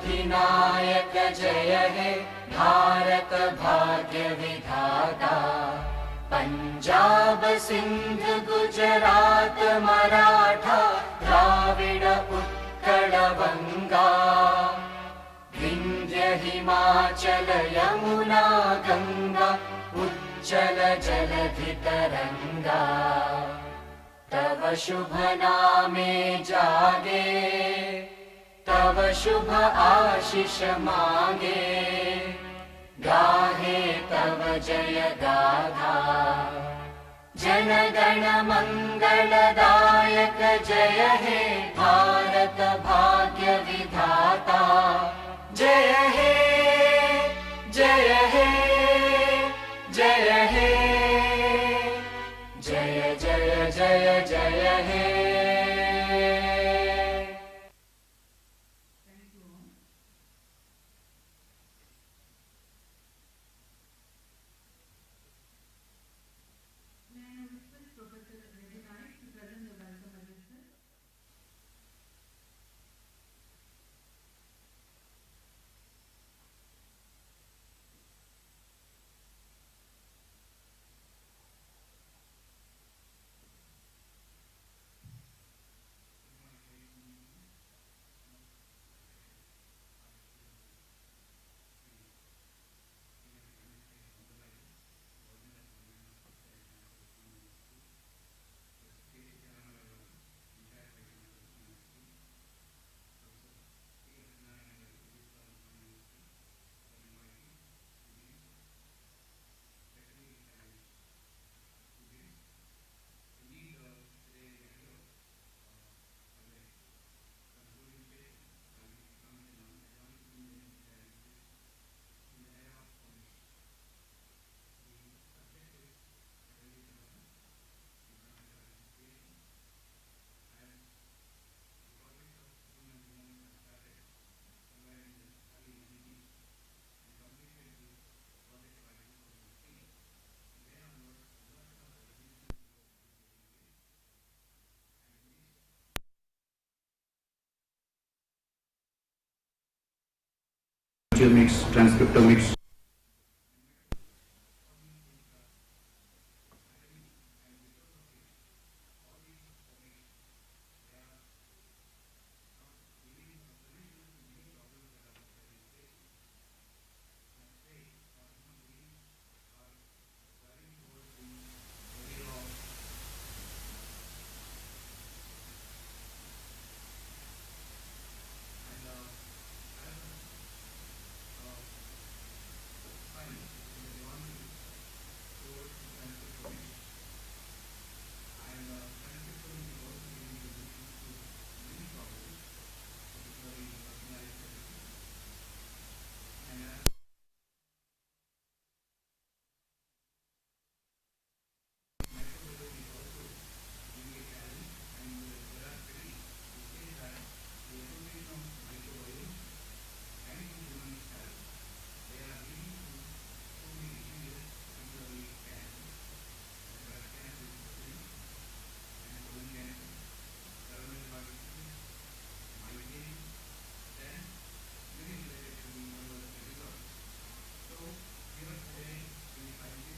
अधिनायक जय हे भारत भाग्य विधाता। पंजाब सिंध गुजरात मराठा द्राविड उत्कल बंगा। विंध्य हिमाचल यमुना गंगा उच्चल जलधि तरंगा। तव शुभ नामे जागे तव शुभ आशीष मांगे। गाहे तव जय गाथा जन गण मंगलदायक जय हे भारत भाग्य विधाता। जय हे जय हे जय हे जय जय जय जय हे। Genomics, transcriptomics.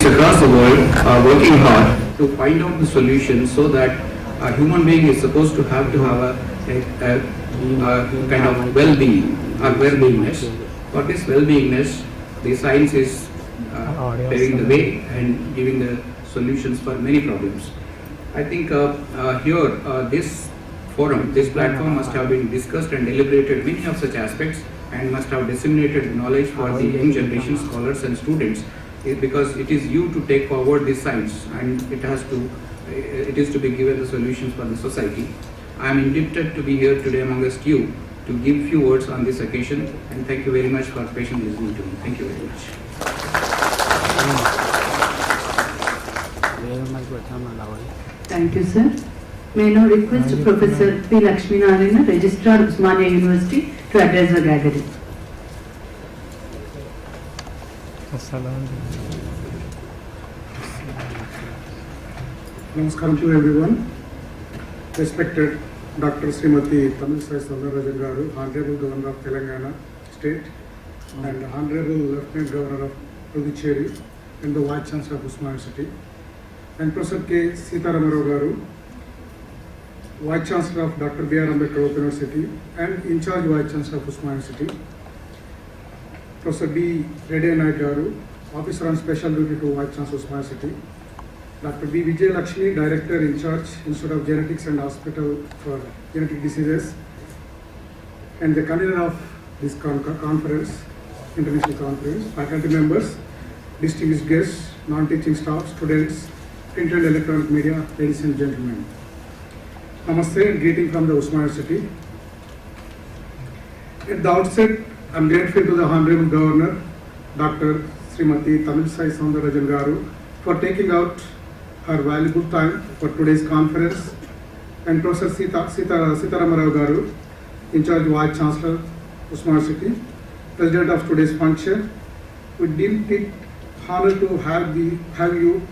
Across the world are working hard to find out the solution so that a human being is supposed to have a kind of well-being or well-beingness. For this well-beingness, the science is paving the way and giving the solutions for many problems. I think here this forum, this platform must have been discussed and deliberated many of such aspects and must have disseminated knowledge for the young generation scholars and students, because it is you to take forward this science and it is to be given the solutions for the society. I am indebted to be here today amongst you to give few words on this occasion, and thank you very much for patiently listening to me. Thank you very much. Thank you, sir. May I now request Professor P. Lakshminarayana, Registrar Usmania University, to address the gathering. Namaskaram to everyone. Respected Dr. Srimati Tamil Sai Soundarajan Garu, Honorable Governor of Telangana, State, and Honorable Lieutenant Governor of Puducherry, and the Vice Chancellor of Usman University, and Professor K. Sitaramaravu Garu, Vice Chancellor of Dr. B.R. Ambedkar Open University, and In Charge Vice Chancellor of Usman University, Professor B. Reddy Naik Garu, Officer on Special Duty to Vice Chancellor of Usman University, Dr. B. Vijay Lakshmi, Director in Charge, Institute of Genetics and Hospital for Genetic Diseases, and the convener of this conference, international conference, faculty members, distinguished guests, non-teaching staff, students, print and electronic media, ladies and gentlemen. Namaste, greeting from the Usman University. At the outset, I am grateful to the Honorable Governor, Dr. Srimati Tamilisai Soundarajan Garu, for taking out her valuable time for today's conference, and Professor Sitaramaravu Garu, In Charge Vice Chancellor, Usman University, President of today's function. We deemed it honor to have you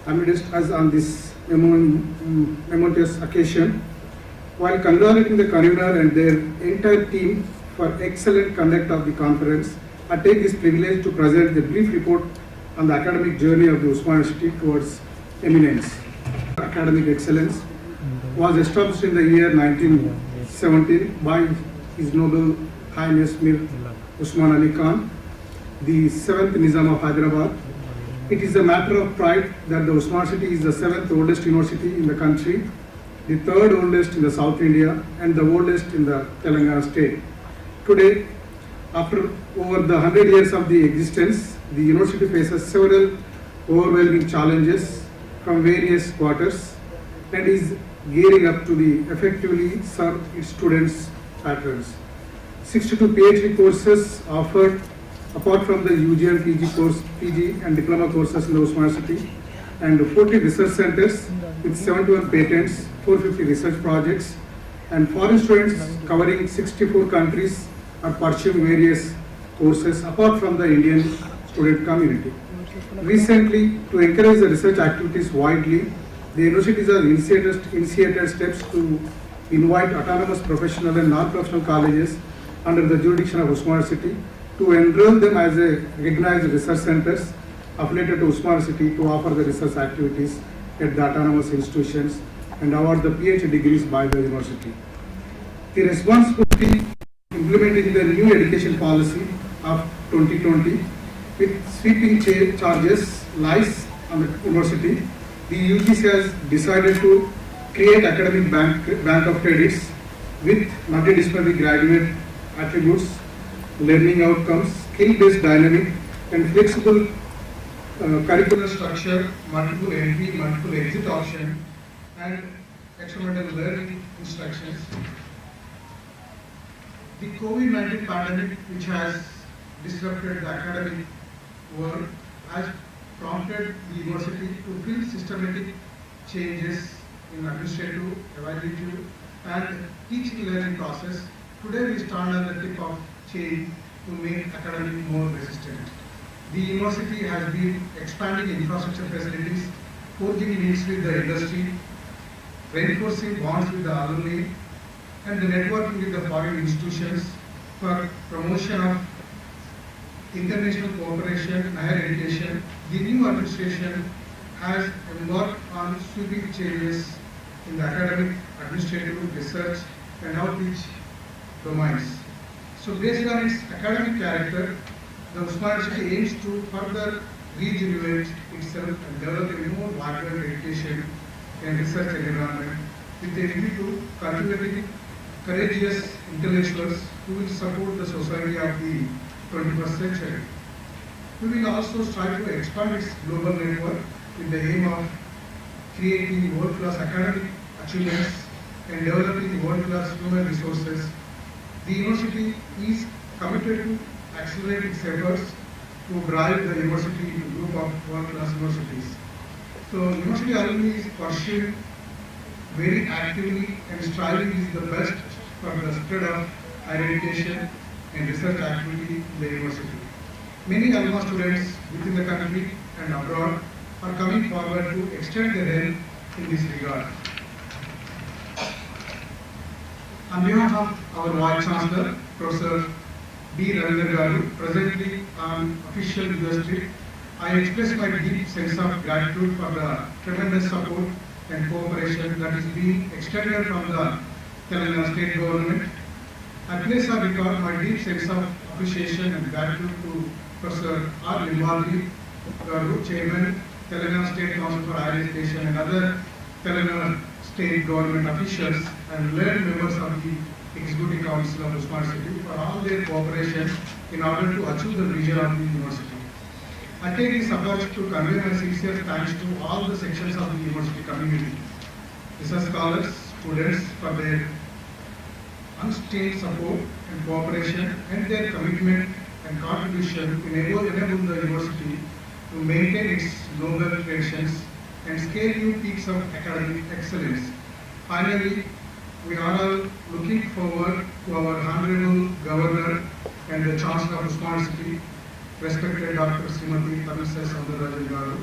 amidst us on this momentous occasion. While congratulating the convener and their entire team for excellent conduct of the conference, I take this privilege to present the brief report on the academic journey of the Usman University towards eminence. Academic excellence was established in the year 1917 by His Noble Highness Mir Usman Ali Khan, the 7th Nizam of Hyderabad. It is a matter of pride that the Usman University is the 7th oldest university in the country, the 3rd oldest in the South India, and the oldest in the Telangana state. Today, after over the 100 years of the existence, the university faces several overwhelming challenges from various quarters and is gearing up to effectively serve its students' patrons. 62 PhD courses offered apart from the UG and PG and diploma courses in the Usman University, and 40 research centers with 71 patents, 450 research projects, and foreign students covering 64 countries are pursuing various courses apart from the Indian student community. Recently, to encourage the research activities widely, the universities have initiated steps to invite autonomous professional and non-professional colleges under the jurisdiction of Usman University to enroll them as a recognized research centers affiliated to Usman University to offer the research activities at the autonomous institutions and award the PhD degrees by the university. The responsibility implementing the new education policy of 2020 with sweeping charges lies on the university. The UGC has decided to create academic bank of credits with multidisciplinary graduate attributes, learning outcomes, skill-based dynamic and flexible curricular structure, multiple entry, multiple exit option, and experimental learning instructions. The COVID-19 pandemic, which has disrupted the academic world, has prompted the university to build systematic changes in administrative, evaluative, and teaching learning process. Today we stand on the tip of change to make academic more resistant. The university has been expanding infrastructure facilities, forging links with the industry, reinforcing bonds with the alumni, and the networking with the foreign institutions for promotion of international cooperation and higher education. The new administration has embarked on sweeping changes in the academic, administrative, research, and outreach domains. So based on its academic character, the Usman University aims to further rejuvenate itself and develop a more vibrant education and research environment with a view to cultivating courageous intellectuals who will support the society of the 21st century. We will also strive to expand its global network with the aim of creating world-class academic achievements and developing world-class human resources. The university is committed to accelerate its efforts to drive the university into a group of world-class universities. So, university alumni is pursuing very actively and striving is the best for the spread of higher education and research activity in the university. Many alumni students within the country and abroad are coming forward to extend their help in this regard. On behalf of our Vice Chancellor, Professor B. Ravindra Garu, presently on official US trip. I express my deep sense of gratitude for the tremendous support and cooperation that is being extended from the Telangana state government. I place on record my deep sense of appreciation and gratitude to Professor R. Limbaldi Garu, Chairman, Telangana State Council for Higher Education, and other Telangana state government officials and learned members of the Executive Council of Usman City for all their cooperation in order to achieve the vision of the university. I take this opportunity to convey my sincere thanks to all the sections of the university community, research scholars, students for their unstained support and cooperation and their commitment and contribution to enable the university to maintain its noble traditions and scale new peaks of academic excellence. Finally, we are all looking forward to our Honorable Governor and the Chancellor of Usman City, respected Dr. Srimati Tamisai Soundarajan Garu,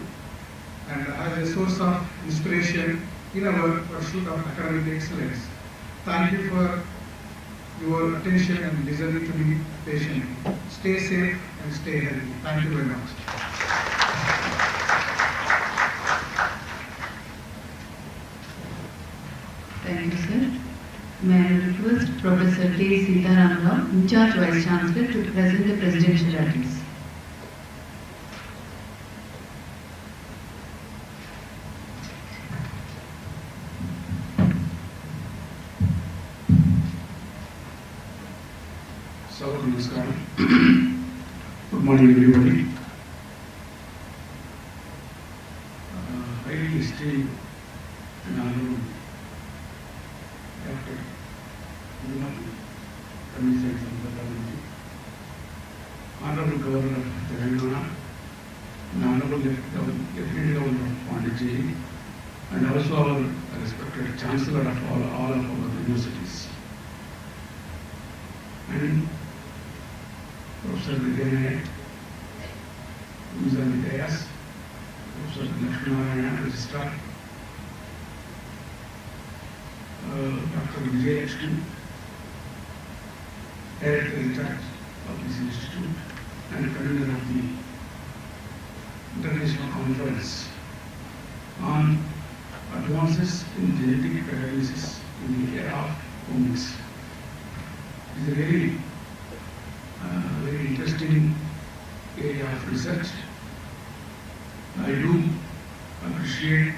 and as a source of inspiration in our pursuit of academic excellence. Thank you for your attention and listening to me patiently. Stay safe and stay healthy. Thank you very much. Thank you, sir. May I request Professor T. Sitaram Rao, in charge Vice Chancellor, to present the presidential address. Good morning, everybody. Highly esteemed and honorable Dr. Tamisai Soundarajan, Honorable Governor of Telangana, and Honorable Lieutenant Governor of Pondicherry, and also our respected Chancellor of all of our universities, and Professor Vidyanaya, who is on the dais, Professor Lakshminarayana, Registrar, Dr. Vijayalakshmi, Director in charge of this institute, and convener of the International Conference on Advances in Genetic Analysis in the Era of OMICS. It is a very interesting area of research. I do appreciate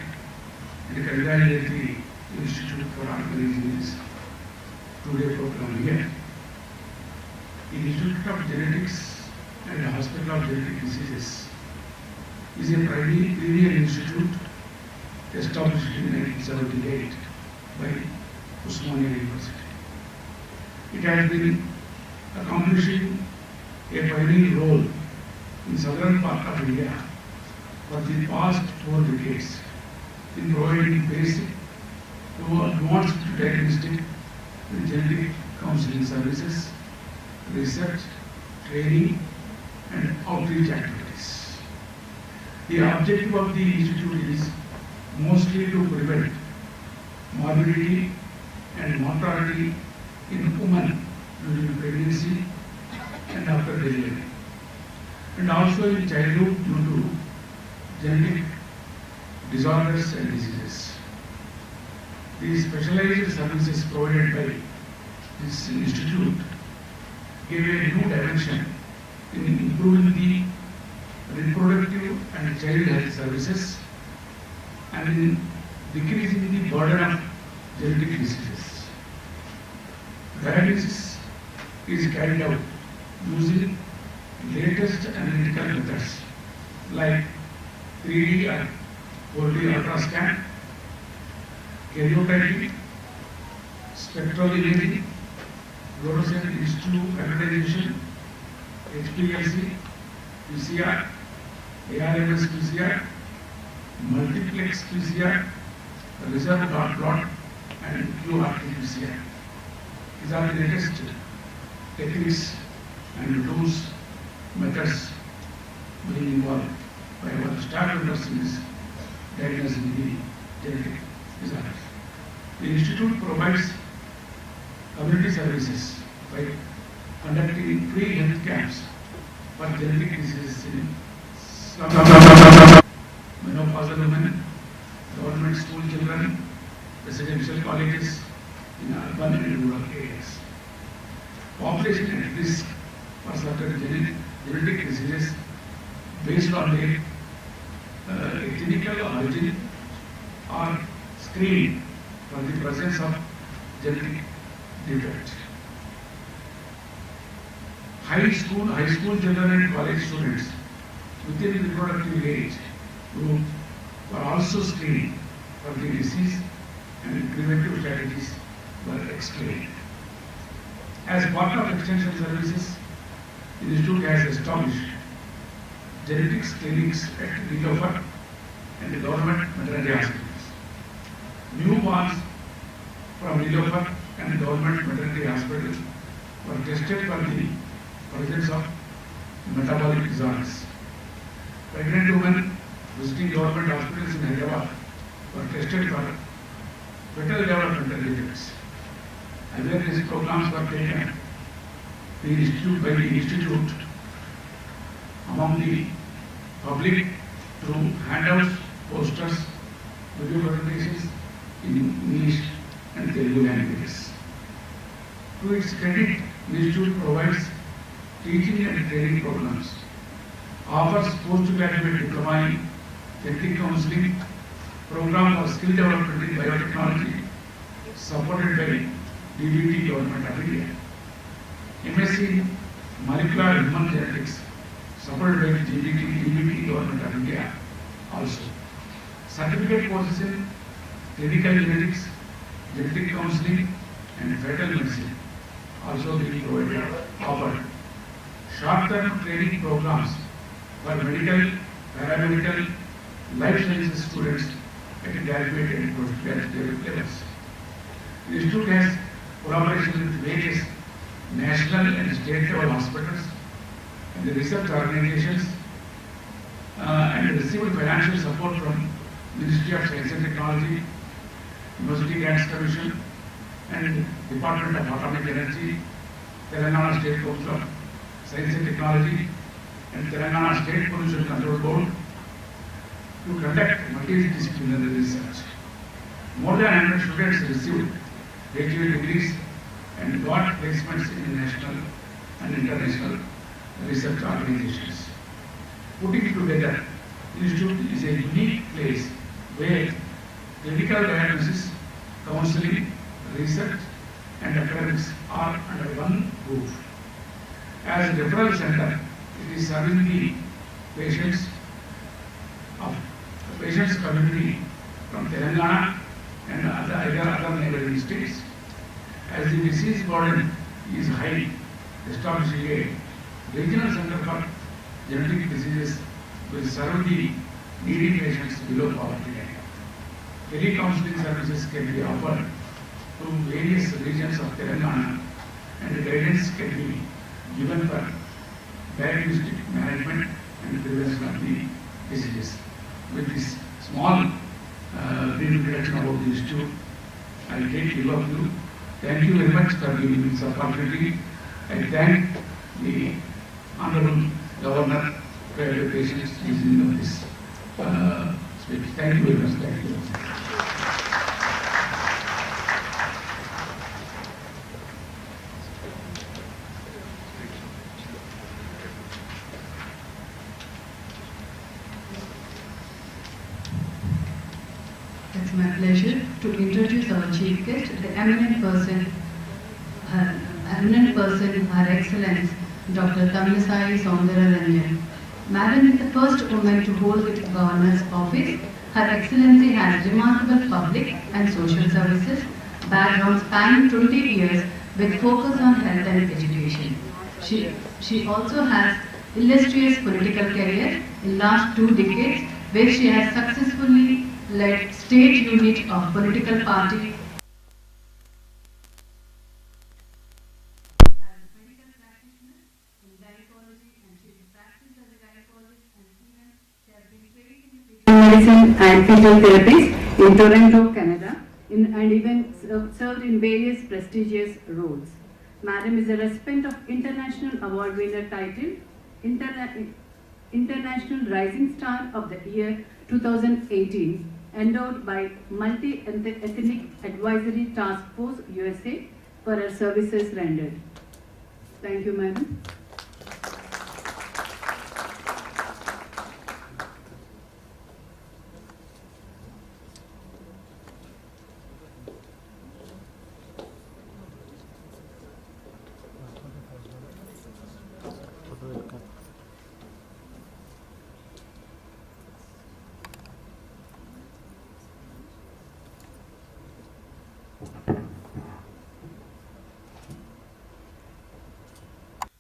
and congratulate the Institute for organizing this two-day program here. The Institute of Genetics and the Hospital of Genetic Diseases is a premier institute established in 1978 by Usmania University. It has been accomplishing a pioneering role in southern part of India for the past 4 decades in providing basic to advanced diagnostic and genetic counseling services, research, training, and outreach activities. The objective of the institute is mostly to prevent morbidity and mortality in women during pregnancy and after delivery, and also in childhood due to genetic disorders and diseases. The specialized services provided by this institute gave a new dimension in improving the reproductive and child health services and in decreasing the burden of genetic diseases. Diagnosis is carried out using latest analytical methods like 3D and 4D ultrascan, karyotyping, spectral imaging, fluorescent in situ hybridization, HPLC, PCR, ARMS PCR, multiplex PCR, reserve dot plot, and QRT PCR. These are the latest techniques and tools, methods being involved by our staff members in this diagnosing the genetic disorders. The institute provides community services by conducting free health camps for genetic diseases in menopausal women, government school children, residential colleges in urban and rural areas. Population at risk for certain genetic diseases based on their ethnical origin are screened for the presence of genetic defects. High school children and college students within the reproductive age group were also screened for the disease and preventive strategies were explained. As part of extension services, the institute has established genetics clinics at Nilofer and the government maternity hospitals. Newborns from Nilofer and the government maternity hospital were tested for the presence of metabolic disorders. Pregnant women visiting government hospitals in Hyderabad were tested for fetal developmental defects. Awareness programs were taken by the institute among the public through handouts, posters, video presentations in English and Telugu languages. To its credit, the institute provides teaching and training programs, offers postgraduate diploma in genetic counseling, program for skill development in biotechnology, supported by DBT Government of India. MSc in molecular human genetics, supported by DBT Government of India also. Certificate courses in clinical genetics, genetic counseling and fetal medicine also being provided, offered. Short-term training programs for medical, paramedical, life sciences students at graduate and postgraduate levels. The institute has collaboration with various national and state level hospitals and the research organizations and received financial support from Ministry of Science and Technology, University Grants Commission and Department of Atomic Energy, Telangana State Council of Science and Technology and Telangana State Pollution Control Board to conduct multidisciplinary research. More than 100 students received graduate degrees and got placements in national and international research organizations. Putting together, the institute is a unique place where clinical diagnosis, counseling, research and academics are under one roof. As a referral center, it is serving the patients of the patients community from Telangana and other neighboring states. As the disease burden is high, establishing a regional center for genetic diseases will serve the needy patients below poverty line. Telecounseling services can be offered to various regions of Telangana and guidance can be given for diagnostic management and prevention of the diseases. With this small brief introduction about the institute, I take leave of you. Thank you very much for giving me this opportunity. I thank the Honorable Governor for your patience in this speech. Thank you very much. Thank you. It's my pleasure to introduce our chief guest, the eminent person, Her Excellence, Dr. Tamilisai Soundararanjan. Madam is the first woman to hold the governor's office. Her Excellency has remarkable public and social services background spanning 20 years with focus on health and education. She also has illustrious political career in last 2 decades where she has successfully led state unit of political party. As a medical practitioner in gynecology and she practiced as a gynecologist and even she has been trained in medicine and physical therapies in Toronto, Canada, and even served in various prestigious roles. Madam is a recipient of International Award winner title, International Rising Star of the Year 2018, endowed by Multi-Ethnic Advisory Task Force USA for her services rendered. Thank you, Madam.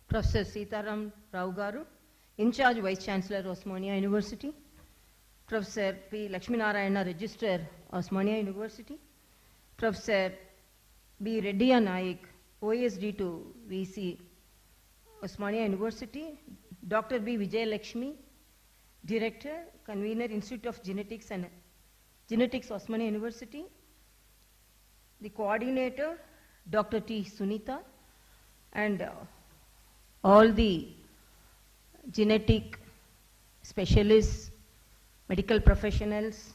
Professor Sitaram Rao Garu, in charge Vice Chancellor, Osmania University. Professor P. Lakshminarayana, Registrar, Osmania University. Professor B. Reddy Naik, OSD to VC, Osmania University. Dr. B. Vijay Lakshmi, Director, Convener, Institute of Genetics and Genetics, Osmania University. The Coordinator, Dr. T. Sunita, and all the genetic specialists, medical professionals,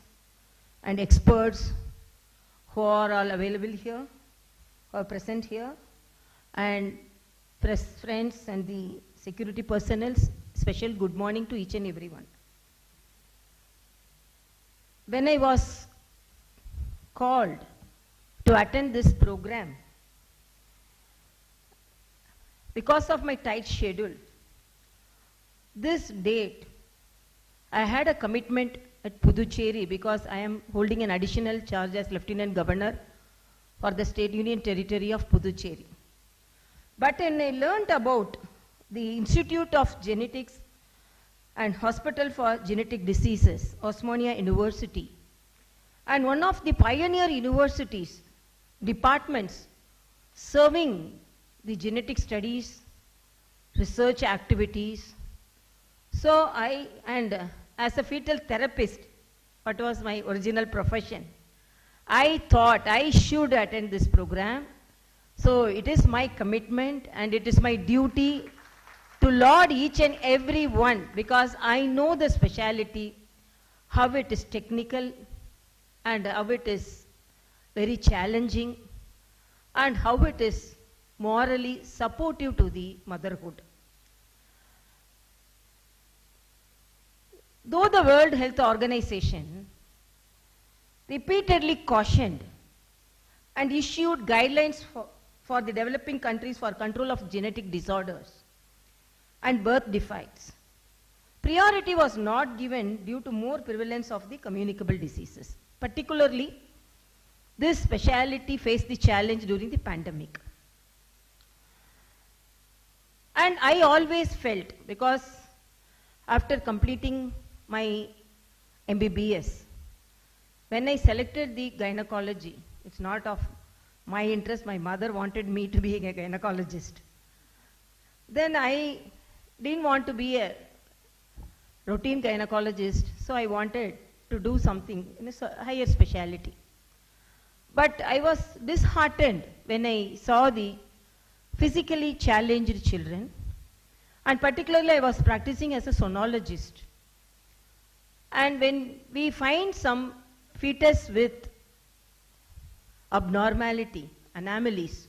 and experts who are all available here, who are present here, and press friends and the security personnel, special good morning to each and everyone. When I was called to attend this program, because of my tight schedule, this date, I had a commitment at Puducherry because I am holding an additional charge as Lieutenant Governor for the State Union Territory of Puducherry. But when I learned about the Institute of Genetics and Hospital for Genetic Diseases, Osmania University, and one of the pioneer universities, departments serving the genetic studies, research activities. So as a fetal therapist, what was my original profession, I thought I should attend this program. So it is my commitment and it is my duty to laud each and every one, because I know the speciality, how it is technical and how it is very challenging and how it is morally supportive to the motherhood. Though the World Health Organization repeatedly cautioned and issued guidelines for the developing countries for control of genetic disorders and birth defects, priority was not given due to more prevalence of the communicable diseases. Particularly, this specialty faced the challenge during the pandemic. And I always felt, because after completing my MBBS, when I selected the gynecology, it's not of my interest, my mother wanted me to be a gynecologist. Then I didn't want to be a routine gynecologist, so I wanted to do something in a higher specialty. But I was disheartened when I saw the physically challenged children, and particularly I was practicing as a sonologist. And when we find some fetus with abnormality, anomalies,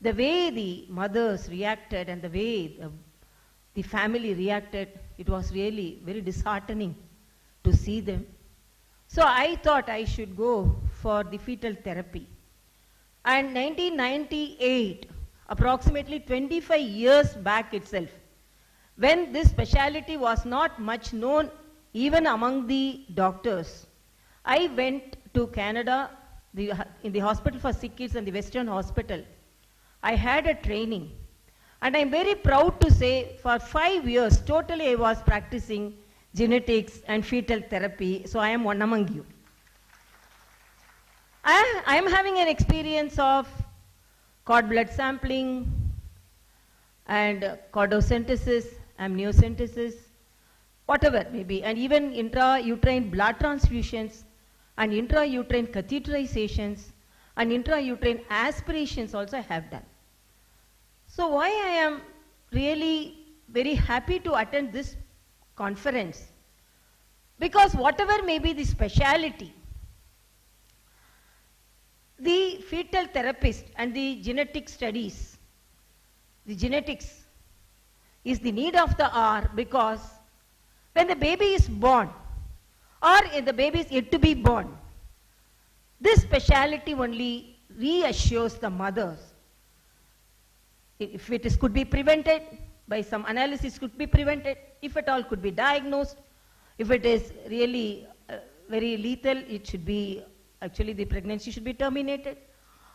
the way the mothers reacted and the way the family reacted, it was really very disheartening to see them. So I thought I should go for the fetal therapy. And 1998, approximately 25 years back itself, when this specialty was not much known even among the doctors, I went to Canada, in the Hospital for Sick Kids and the Western Hospital. I had a training, and I'm very proud to say for 5 years totally I was practicing genetics and fetal therapy, so I am one among you. I am having an experience of cord blood sampling and cordosynthesis, amniocentesis, whatever may be, and even intrauterine blood transfusions and intrauterine catheterizations and intrauterine aspirations also I have done. So why I am really very happy to attend this conference? Because whatever may be the speciality, the fetal therapist and the genetic studies, the genetics is the need of the hour, because when the baby is born or if the baby is yet to be born, this speciality only reassures the mothers. If it is, could be prevented, by some analysis could be prevented, if at all could be diagnosed, if it is really very lethal, it should be, actually the pregnancy should be terminated,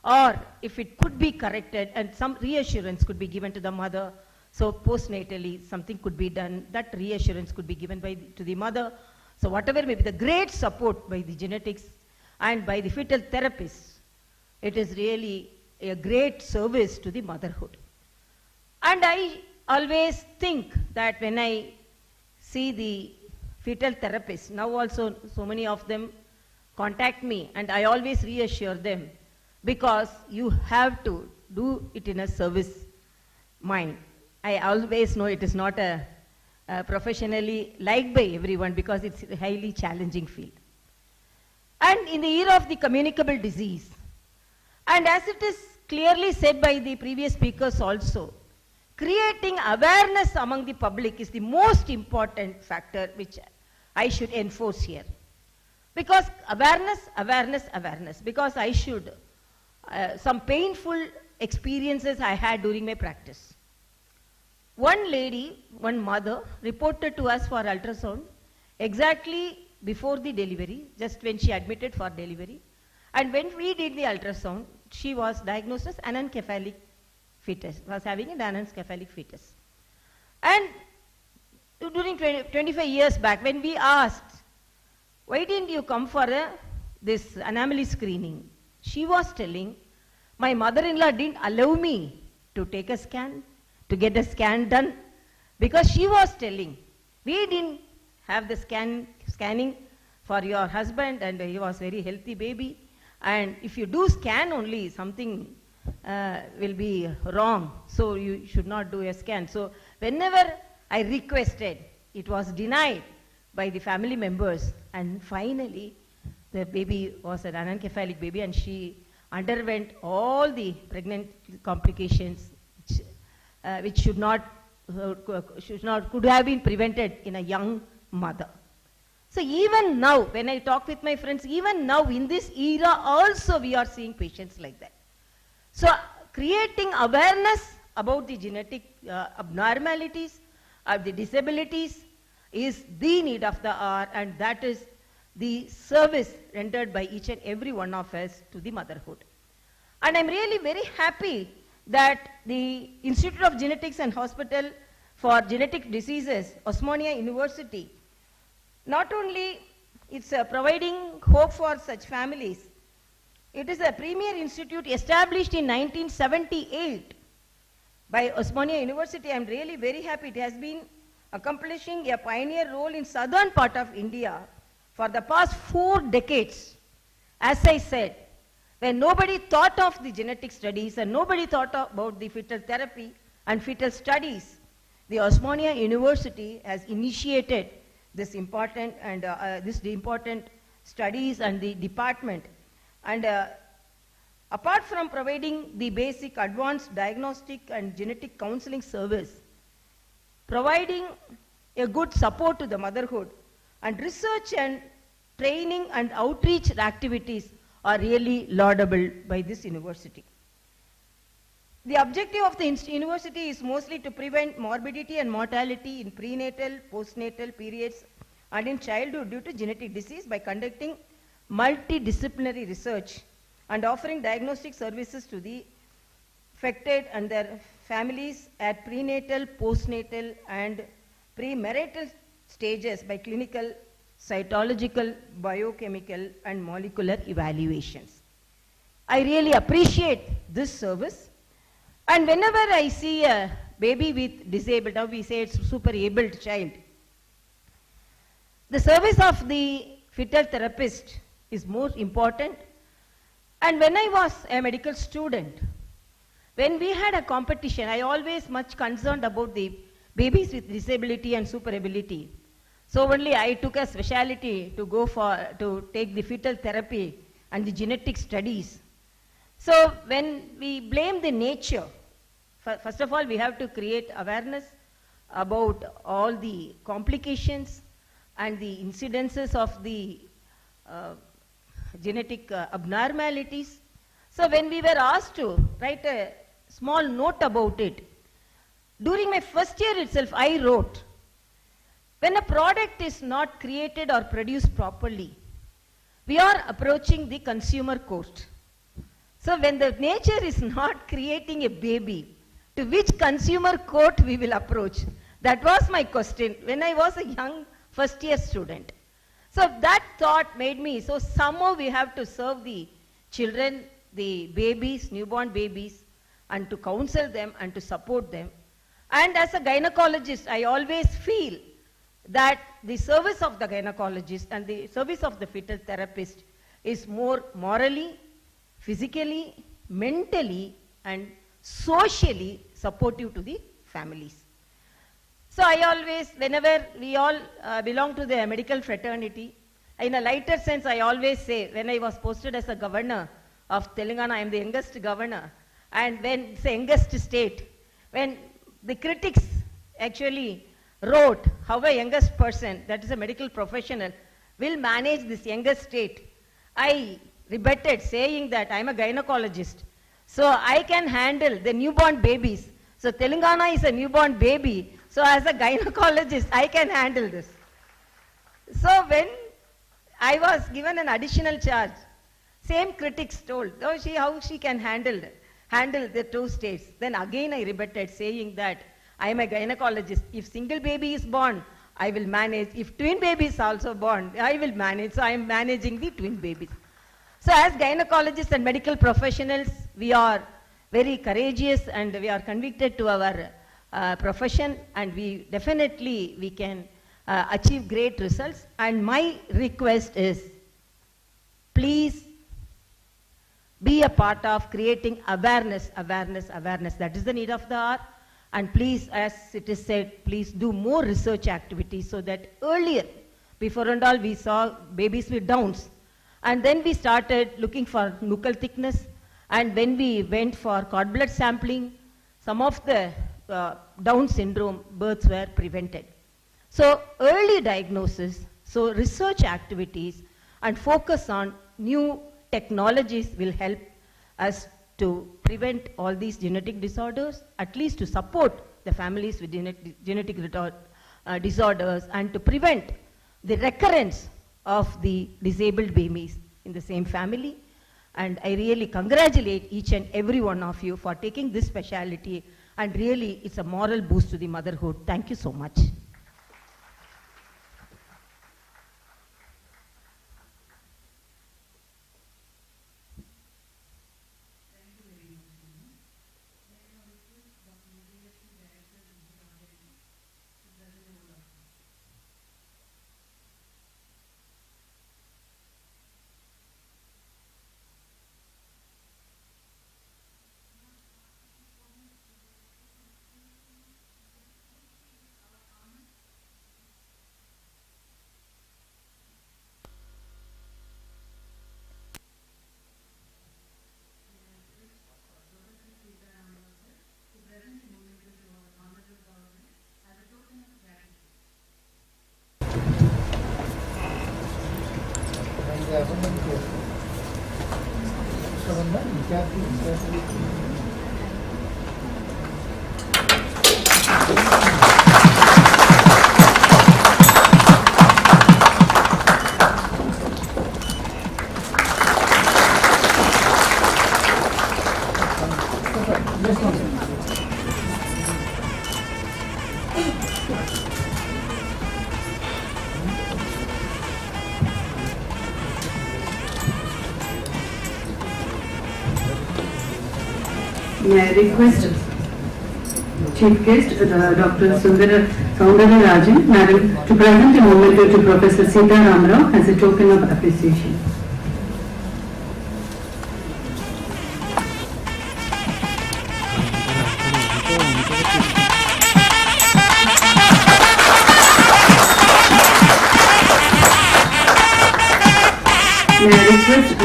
or if it could be corrected and some reassurance could be given to the mother, so postnatally something could be done, that reassurance could be given to the mother. So whatever may be the great support by the genetics and by the fetal therapists, it is really a great service to the motherhood. And I always think that when I see the fetal therapists, now also so many of them contact me, and I always reassure them, because you have to do it in a service mind. I always know it is not a professionally liked by everyone, because it's a highly challenging field. And in the era of the communicable disease, and as it is clearly said by the previous speakers also, creating awareness among the public is the most important factor which I should enforce here. Because awareness, because I should, some painful experiences I had during my practice. One lady, one mother, reported to us for ultrasound exactly before the delivery, just when she admitted for delivery. And when we did the ultrasound, she was diagnosed as anencephalic fetus, was having an anencephalic fetus. And during 25 years back, when we asked, why didn't you come for this anomaly screening? She was telling, my mother-in-law didn't allow me to take a scan, to get a scan done, because she was telling, we didn't have the scanning for your husband, and he was very healthy baby, and if you do scan only, something will be wrong, so you should not do a scan. So whenever I requested, it was denied by the family members, and finally the baby was an anencephalic baby, and she underwent all the pregnant complications which could have been prevented in a young mother. So even now, when I talk with my friends, even now in this era also we are seeing patients like that. So creating awareness about the genetic abnormalities, the disabilities, is the need of the hour, and that is the service rendered by each and every one of us to the motherhood. And I'm really very happy that the Institute of Genetics and Hospital for Genetic Diseases, Osmania University, not only it's providing hope for such families, it is a premier institute established in 1978 by Osmania University. I'm really very happy. It has been accomplishing a pioneer role in southern part of India for the past 4 decades. As I said, when nobody thought of the genetic studies and nobody thought about the fetal therapy and fetal studies, the Osmania University has initiated this important studies and the department. And apart from providing the basic advanced diagnostic and genetic counseling service, providing a good support to the motherhood, and research and training and outreach activities are really laudable by this university. The objective of the university is mostly to prevent morbidity and mortality in prenatal, postnatal periods and in childhood due to genetic disease by conducting multidisciplinary research and offering diagnostic services to the affected and their families at prenatal, postnatal and premarital stages by clinical, cytological, biochemical and molecular evaluations. I really appreciate this service, and whenever I see a baby with disabled, now we say it's super abled child, the service of the fetal therapist is more important. And when I was a medical student, When we had a competition, I always much concerned about the babies with disability and super ability. So only I took a specialty to to take the fetal therapy and the genetic studies. So when we blame the nature, first of all, we have to create awareness about all the complications and the incidences of the genetic abnormalities. So when we were asked to write a small note about it, during my first year itself, I wrote, when a product is not created or produced properly, we are approaching the consumer court. So when the nature is not creating a baby, to which consumer court we will approach? That was my question when I was a young first year student. So that thought made me, so somehow we have to serve the children, the babies, newborn babies, and to counsel them and to support them. And as a gynecologist, I always feel that the service of the gynecologist and the service of the fetal therapist is more morally, physically, mentally, and socially supportive to the families. So I always, whenever we all belong to the medical fraternity, in a lighter sense, I always say, when I was posted as a governor of Telangana, I am the youngest governor, and when it's the youngest state, when the critics actually wrote how a youngest person, that is a medical professional, will manage this youngest state, I rebutted saying that I am a gynecologist, so I can handle the newborn babies. So Telangana is a newborn baby, so as a gynecologist, I can handle this. So when I was given an additional charge, same critics told, oh, how she can handle the two states. Then again I rebutted saying that I am a gynecologist. If single baby is born, I will manage. If twin baby is also born, I will manage. So I am managing the twin babies. So as gynecologists and medical professionals, we are very courageous and we are convicted to our profession, and we definitely can achieve great results. And my request is, please be a part of creating awareness. That is the need of the hour. And please, as it is said, please do more research activities, so that earlier, before and all, we saw babies with Downs. And then we started looking for nuchal thickness. And when we went for cord blood sampling, some of the Down syndrome births were prevented. So early diagnosis, so research activities, and focus on new technologies will help us to prevent all these genetic disorders, at least to support the families with genetic disorders, and to prevent the recurrence of the disabled babies in the same family. And I really congratulate each and every one of you for taking this specialty, and really it's a moral boost to the motherhood. Thank you so much. May I request Chief Guest, Dr. Soundara Rajan, Madam, to present a memento to Professor Sita Ramrao as a token of appreciation.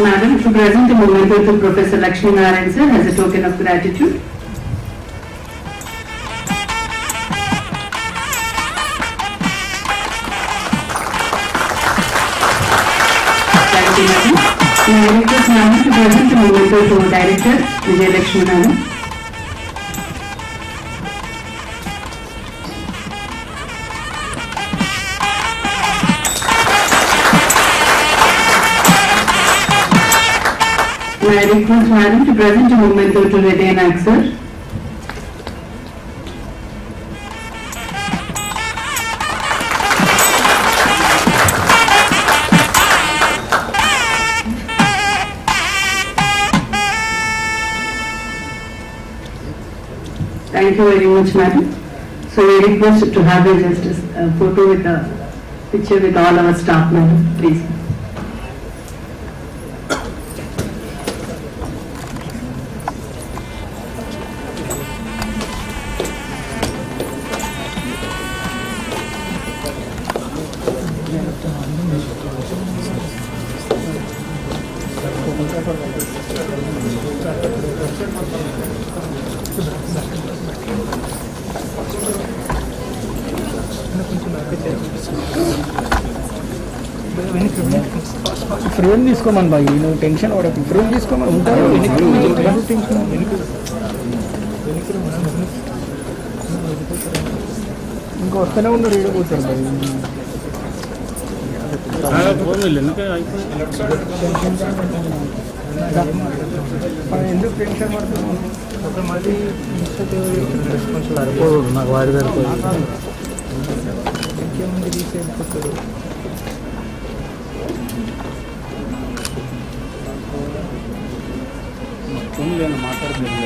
Madam, to present a memento to Professor Lakshmi Narayan sir as a token of gratitude. Thank you, Madam. May I request Madam to present a memento to Director Vijay Lakshmi Madam. May I request Madam to present a memento to Reddy Naik sir. Thank you very much, Madam. So we request to have a photo with a picture with all our staff, Madam, please. Frame తీసుకోమని bye నువ్వు tension పడకు frame తీసుకోమని ఉంటావు ఇంకా వస్తూనే ఉన్నారు ఏడు పోతారు బాయ్ ఎందుకు టెన్షన్ పడుతున్నావు మళ్ళీ నాకు వాడి సరిపోతుంది ఇంకేముంది తీసేసుకుంటారు నేను మాట్లాడుతున్నాను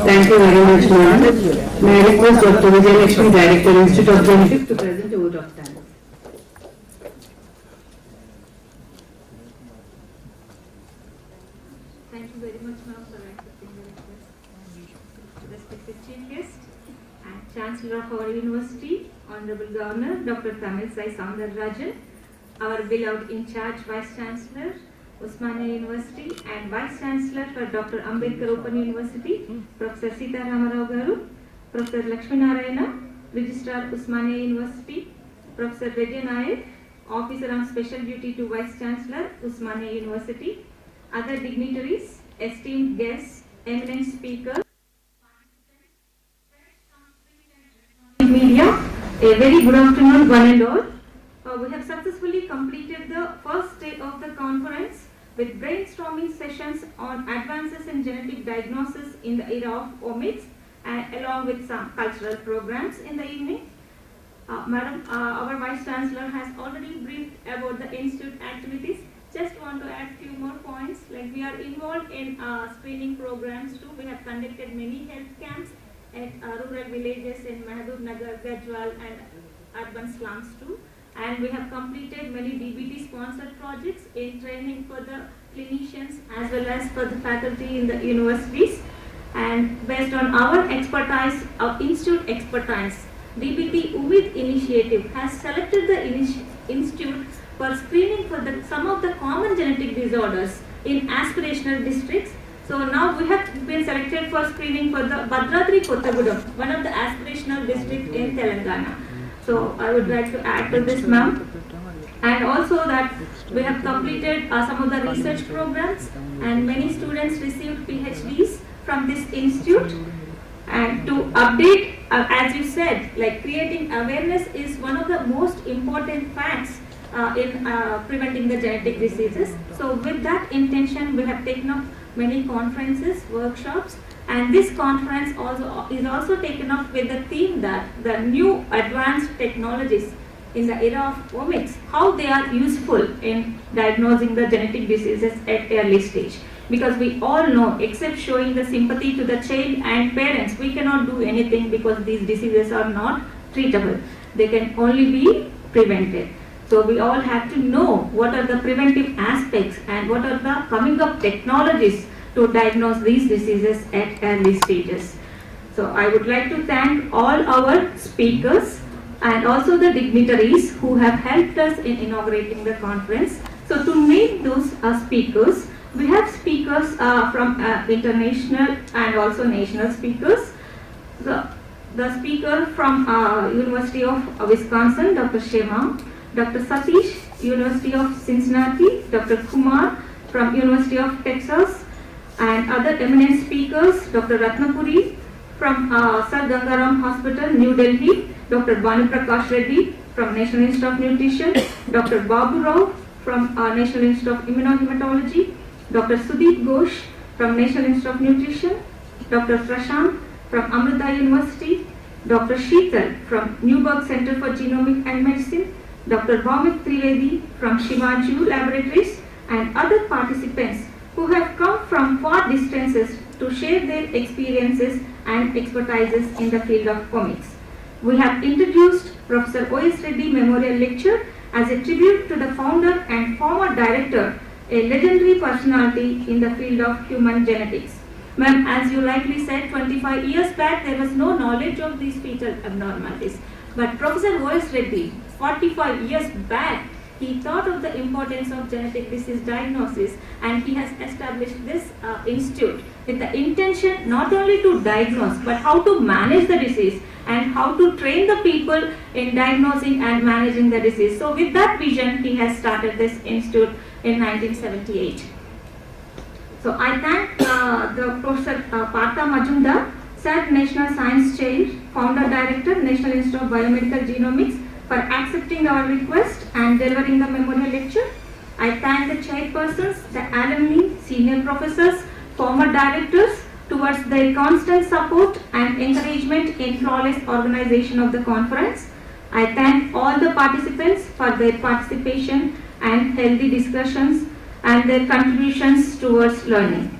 Thank you very much, Madam. May I request Dr. Vijay Lakshmi, Director, Institute of Genetics, to present a vote of thanks. Thank you very much, ma'am, for accepting the request. Respected Chief Guest and Chancellor of our University, Honorable Governor, Dr. Tamilsai Soundararajan, our beloved in-charge Vice Chancellor, Usmania University, and Vice Chancellor for Dr. Ambedkar Open University, Professor Sita Ramarao Garu, Professor Lakshmi Narayana, Registrar Usmania University, Professor Reddy Naik, Officer on Special Duty to Vice Chancellor, Usmania University, other dignitaries, esteemed guests, eminent speakers, media, a very good afternoon one and all. We have successfully completed the first day of the conference with brainstorming sessions on advances in genetic diagnosis in the era of OMICS, and along with some cultural programs in the evening. Madam, our Vice Chancellor has already briefed about the institute activities. Just want to add few more points, like we are involved in screening programs too. We have conducted many health camps at rural villages in Mahabub Nagar, Gajwal and urban slums too. And we have completed many DBT sponsored projects in training for the clinicians as well as for the faculty in the universities. And based on our expertise, our institute expertise, DBT UVID initiative has selected the institute for screening for some of the common genetic disorders in aspirational districts. So now we have been selected for screening for the Bhadradri Kottagudem, one of the aspirational districts in Telangana. So I would like to add to this, ma'am. And also that we have completed some of the research programs, and many students received PhDs from this institute. And to update, as you said, like creating awareness is one of the most important facts in preventing the genetic diseases. So with that intention, we have taken up many conferences, workshops, and this conference is also taken up with the theme that the new advanced technologies in the era of OMICS, how they are useful in diagnosing the genetic diseases at early stage. Because we all know, except showing the sympathy to the child and parents, we cannot do anything because these diseases are not treatable. They can only be prevented. So we all have to know what are the preventive aspects and what are the coming up technologies to diagnose these diseases at early stages. So I would like to thank all our speakers and also the dignitaries who have helped us in inaugurating the conference. So to name those speakers, we have speakers from international and also national speakers. The speaker from University of Wisconsin, Dr. Shema, Dr. Satish, University of Cincinnati, Dr. Kumar from University of Texas, and other eminent speakers, Dr. Ratnapuri from Sir Gangaram Hospital, New Delhi, Dr. Banu Prakash Reddy from National Institute of Nutrition, Dr. Babu Rao from National Institute of Immunohematology, Dr. Sudeep Ghosh from National Institute of Nutrition, Dr. Prashant from Amrita University, Dr. Sheetal from Newburgh Center for Genomics and Medicine, Dr. Bhaumik Trivedi from Shimaju Laboratories, and other participants who have come from far distances to share their experiences and expertises in the field of omics. We have introduced Professor O.S. Reddy Memorial Lecture as a tribute to the founder and former director, a legendary personality in the field of human genetics. Ma'am, as you likely said, 25 years back there was no knowledge of these fetal abnormalities. But Professor O.S. Reddy, 45 years back, he thought of the importance of genetic disease diagnosis, and he has established this institute with the intention not only to diagnose but how to manage the disease and how to train the people in diagnosing and managing the disease. So with that vision, he has started this institute in 1978. So I thank the Professor Partha Majumdar, SAT National Science Chair, Founder Director, National Institute of Biomedical Genomics, for accepting our request and delivering the memorial lecture. I thank the chairpersons, the alumni, senior professors, former directors towards their constant support and encouragement in flawless organization of the conference. I thank all the participants for their participation and healthy discussions and their contributions towards learning.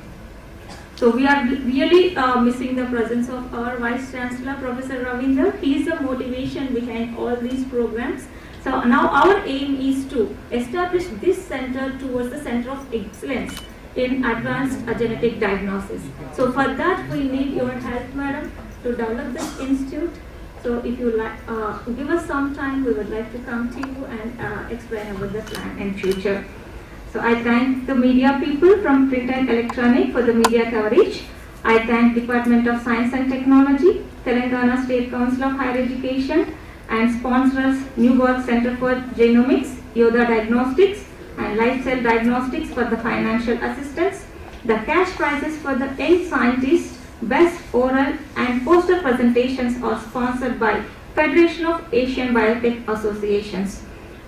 So we are really missing the presence of our Vice Chancellor, Professor Ravindra. He is the motivation behind all these programs. So now our aim is to establish this center towards the center of excellence in advanced genetic diagnosis. So for that we need your help, madam, to develop this institute. So if you like, give us some time, we would like to come to you and explain about the plan and future. So I thank the media people from print and electronic for the media coverage. I thank Department of Science and Technology, Telangana State Council of Higher Education, and sponsors Newburgh Center for Genomics, Yoda Diagnostics, and Lifestyle Diagnostics for the financial assistance. The cash prizes for the young scientists, best oral and poster presentations are sponsored by Federation of Asian Biotech Associations.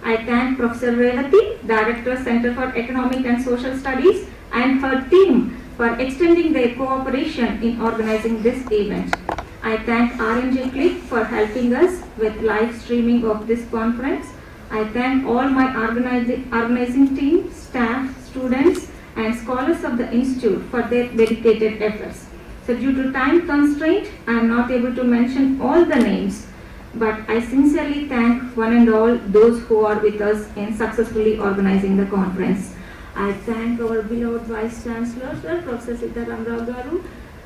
I thank Professor Revati, Director, Center for Economic and Social Studies, and her team for extending their cooperation in organizing this event. I thank RNKCLICK for helping us with live streaming of this conference. I thank all my organizing team, staff, students, and scholars of the Institute for their dedicated efforts. So due to time constraint, I am not able to mention all the names, but I sincerely thank one and all those who are with us in successfully organizing the conference. I thank our beloved Vice Chancellor, Sir, Professor Sitaram Rao Garu,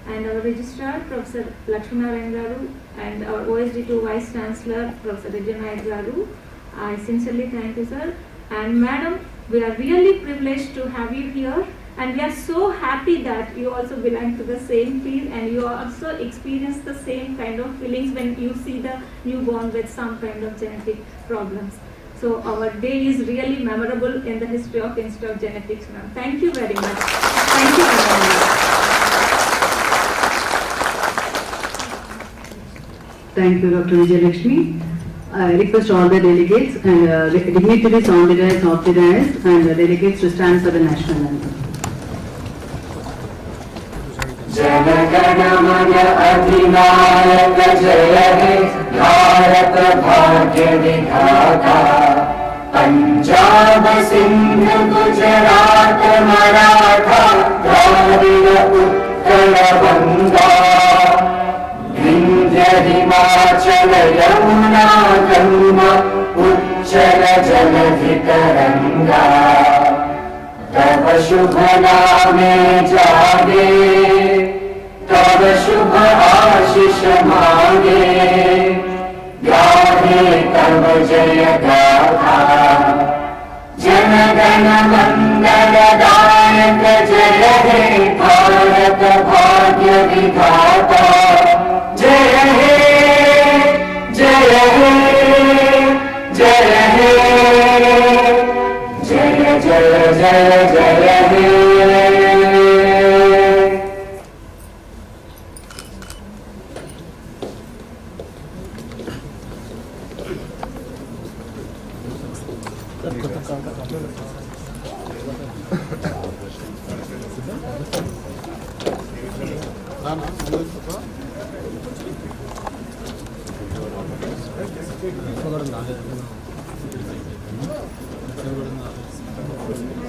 and our Registrar, Professor Lakshminarayan Garu, and our OSD2 Vice Chancellor, Professor Rejanayat Garu. I sincerely thank you, sir. And madam, we are really privileged to have you here, and we are so happy that you also belong to the same field and you also experience the same kind of feelings when you see the newborn with some kind of genetic problems. So our day is really memorable in the history of Institute of Genetics, ma'am. Thank you very much. Thank you very much. Thank you, Dr. Vijayalakshmi. I request all the delegates and dignitaries on the dais, off the dais, and the delegates to stand for the national anthem. जनगण मन अधिनायक जय हे भारत भाग्य विधाता पंजाब सिंध गुजरात मराठा द्राविड़ उत्कल गंगा विंध्य हिमाचल यमुना गंगा उच्चल जलधितरङ्गा तव शुभ नामे जागे तव शुभ आशीष मांगे गाहे तव जय गाथा जन गण मंगलदायक जय हे भारत भाग्य विधाता जय हे जय हे जय हे जय जय जय जय हे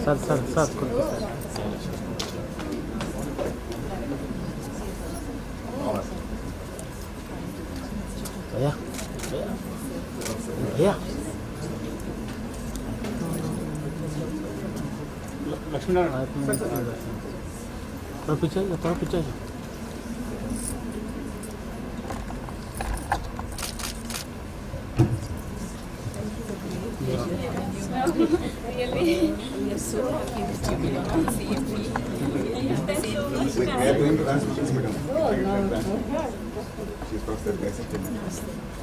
సార్ సార్ సార్ భయ్యా భయ్యా लक्ष्मीनारायण थोड़ा पीछे Really? We are so happy that you belong to CMP. That's so much We are going to dance with madam. Oh, no. She's professor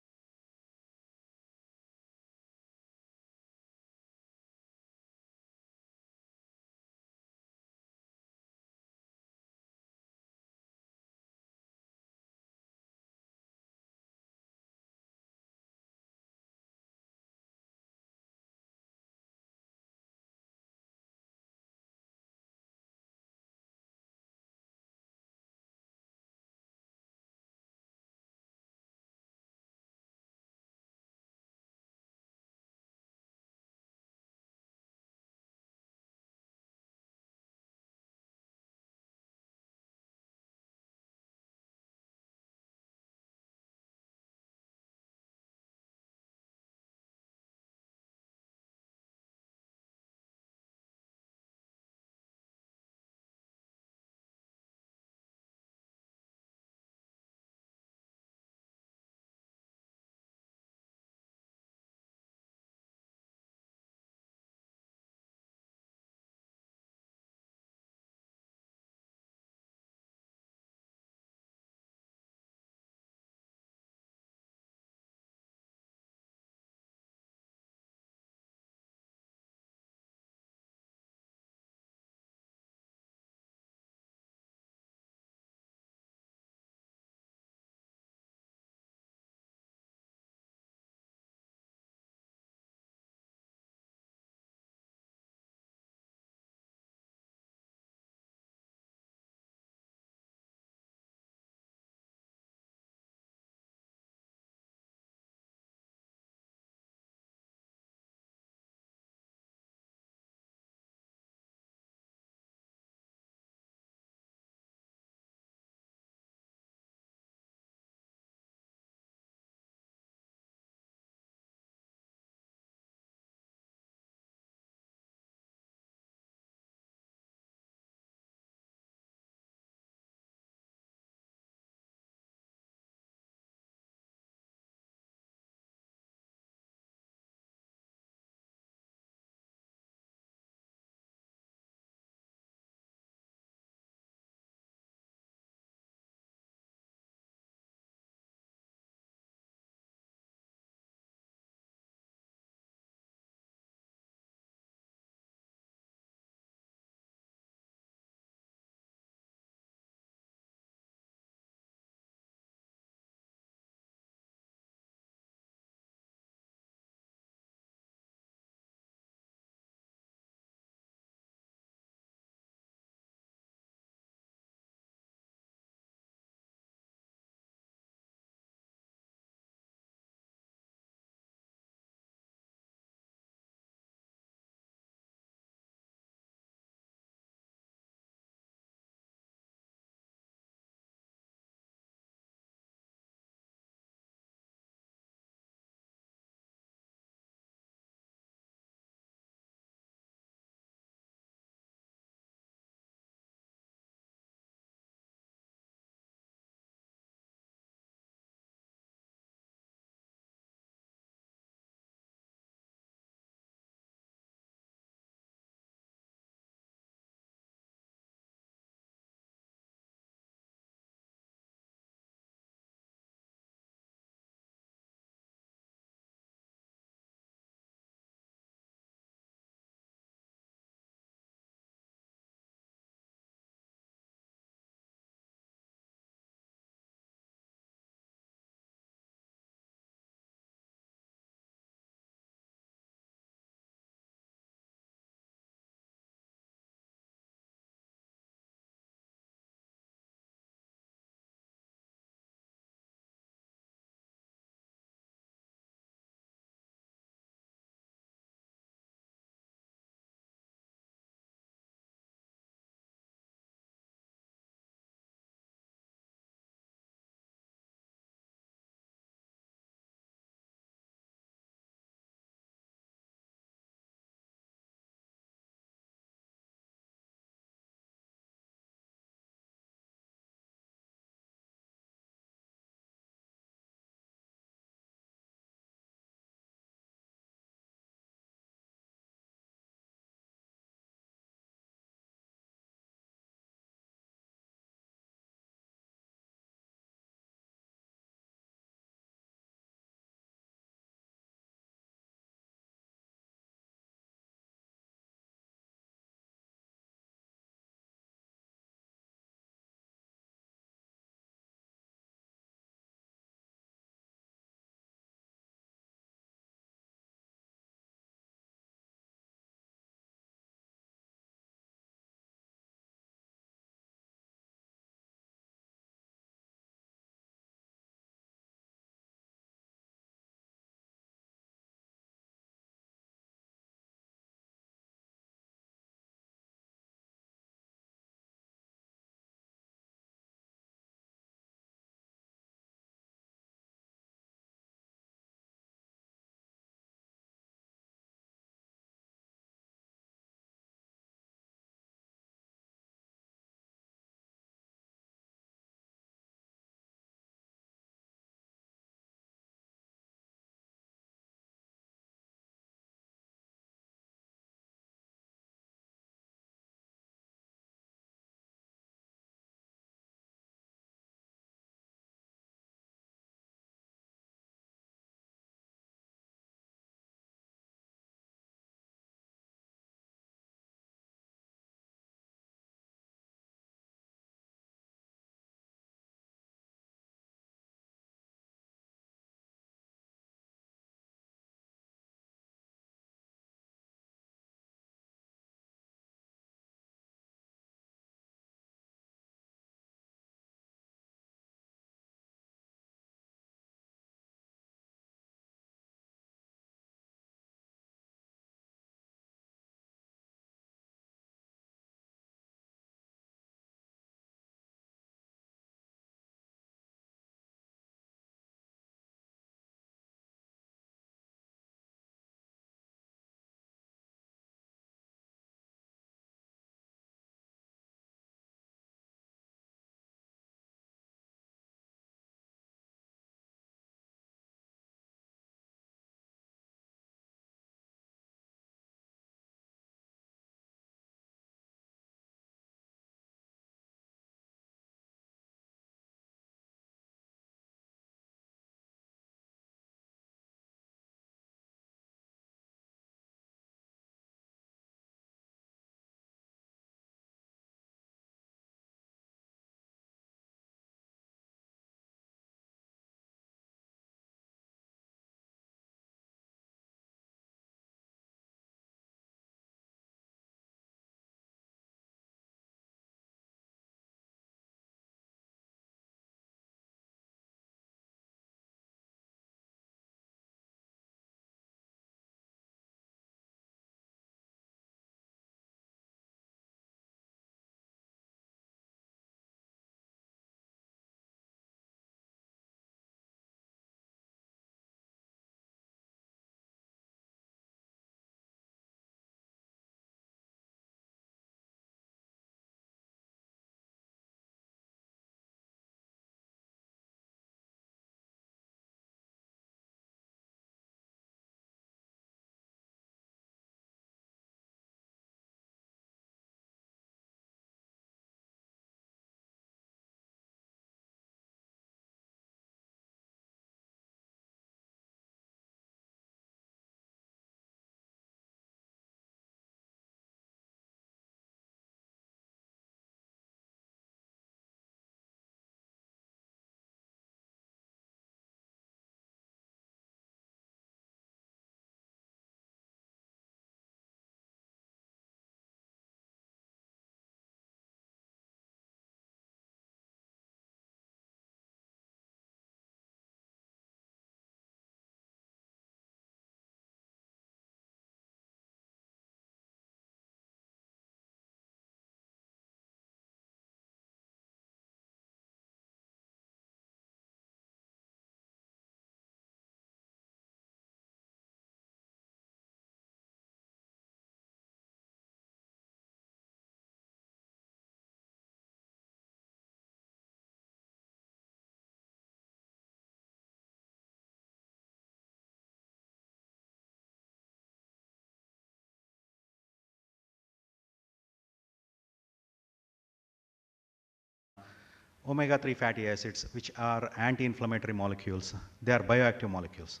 omega-3 fatty acids, which are anti-inflammatory molecules. They are bioactive molecules.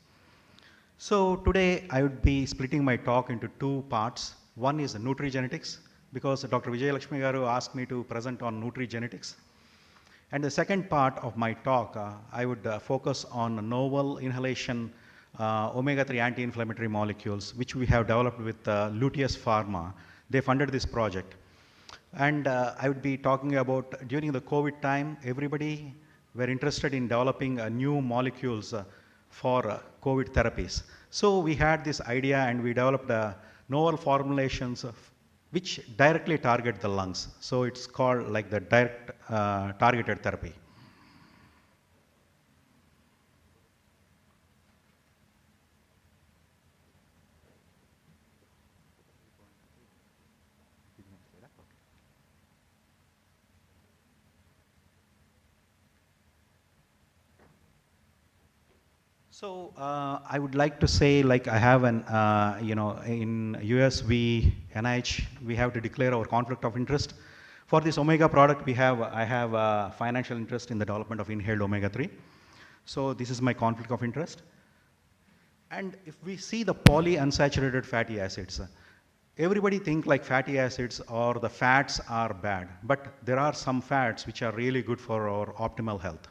So today I would be splitting my talk into two parts. One is nutrigenetics, because Dr. Vijayalakshmi Garu asked me to present on nutrigenetics. And the second part of my talk, I would focus on novel inhalation omega-3 anti-inflammatory molecules, which we have developed with Luteus Pharma. They funded this project. And I would be talking about, during the COVID time, everybody were interested in developing new molecules for COVID therapies. So we had this idea and we developed novel formulations which directly target the lungs. So it's called like the direct targeted therapy. So I would like to say, like I have an, in US, NIH, we have to declare our conflict of interest. For this omega product, I have a financial interest in the development of inhaled omega-3. So this is my conflict of interest. And if we see the polyunsaturated fatty acids, everybody think like fatty acids or the fats are bad, but there are some fats which are really good for our optimal health.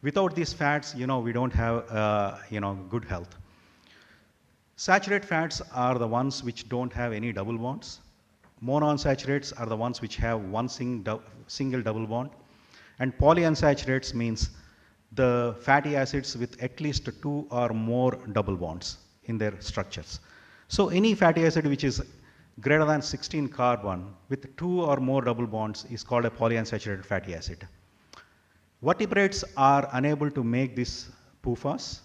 Without these fats, we don't have, good health. Saturated fats are the ones which don't have any double bonds. Monounsaturates are the ones which have one single double bond. And polyunsaturates means the fatty acids with at least 2 or more double bonds in their structures. So any fatty acid which is greater than 16 carbon with 2 or more double bonds is called a polyunsaturated fatty acid. Vertebrates are unable to make these PUFAs,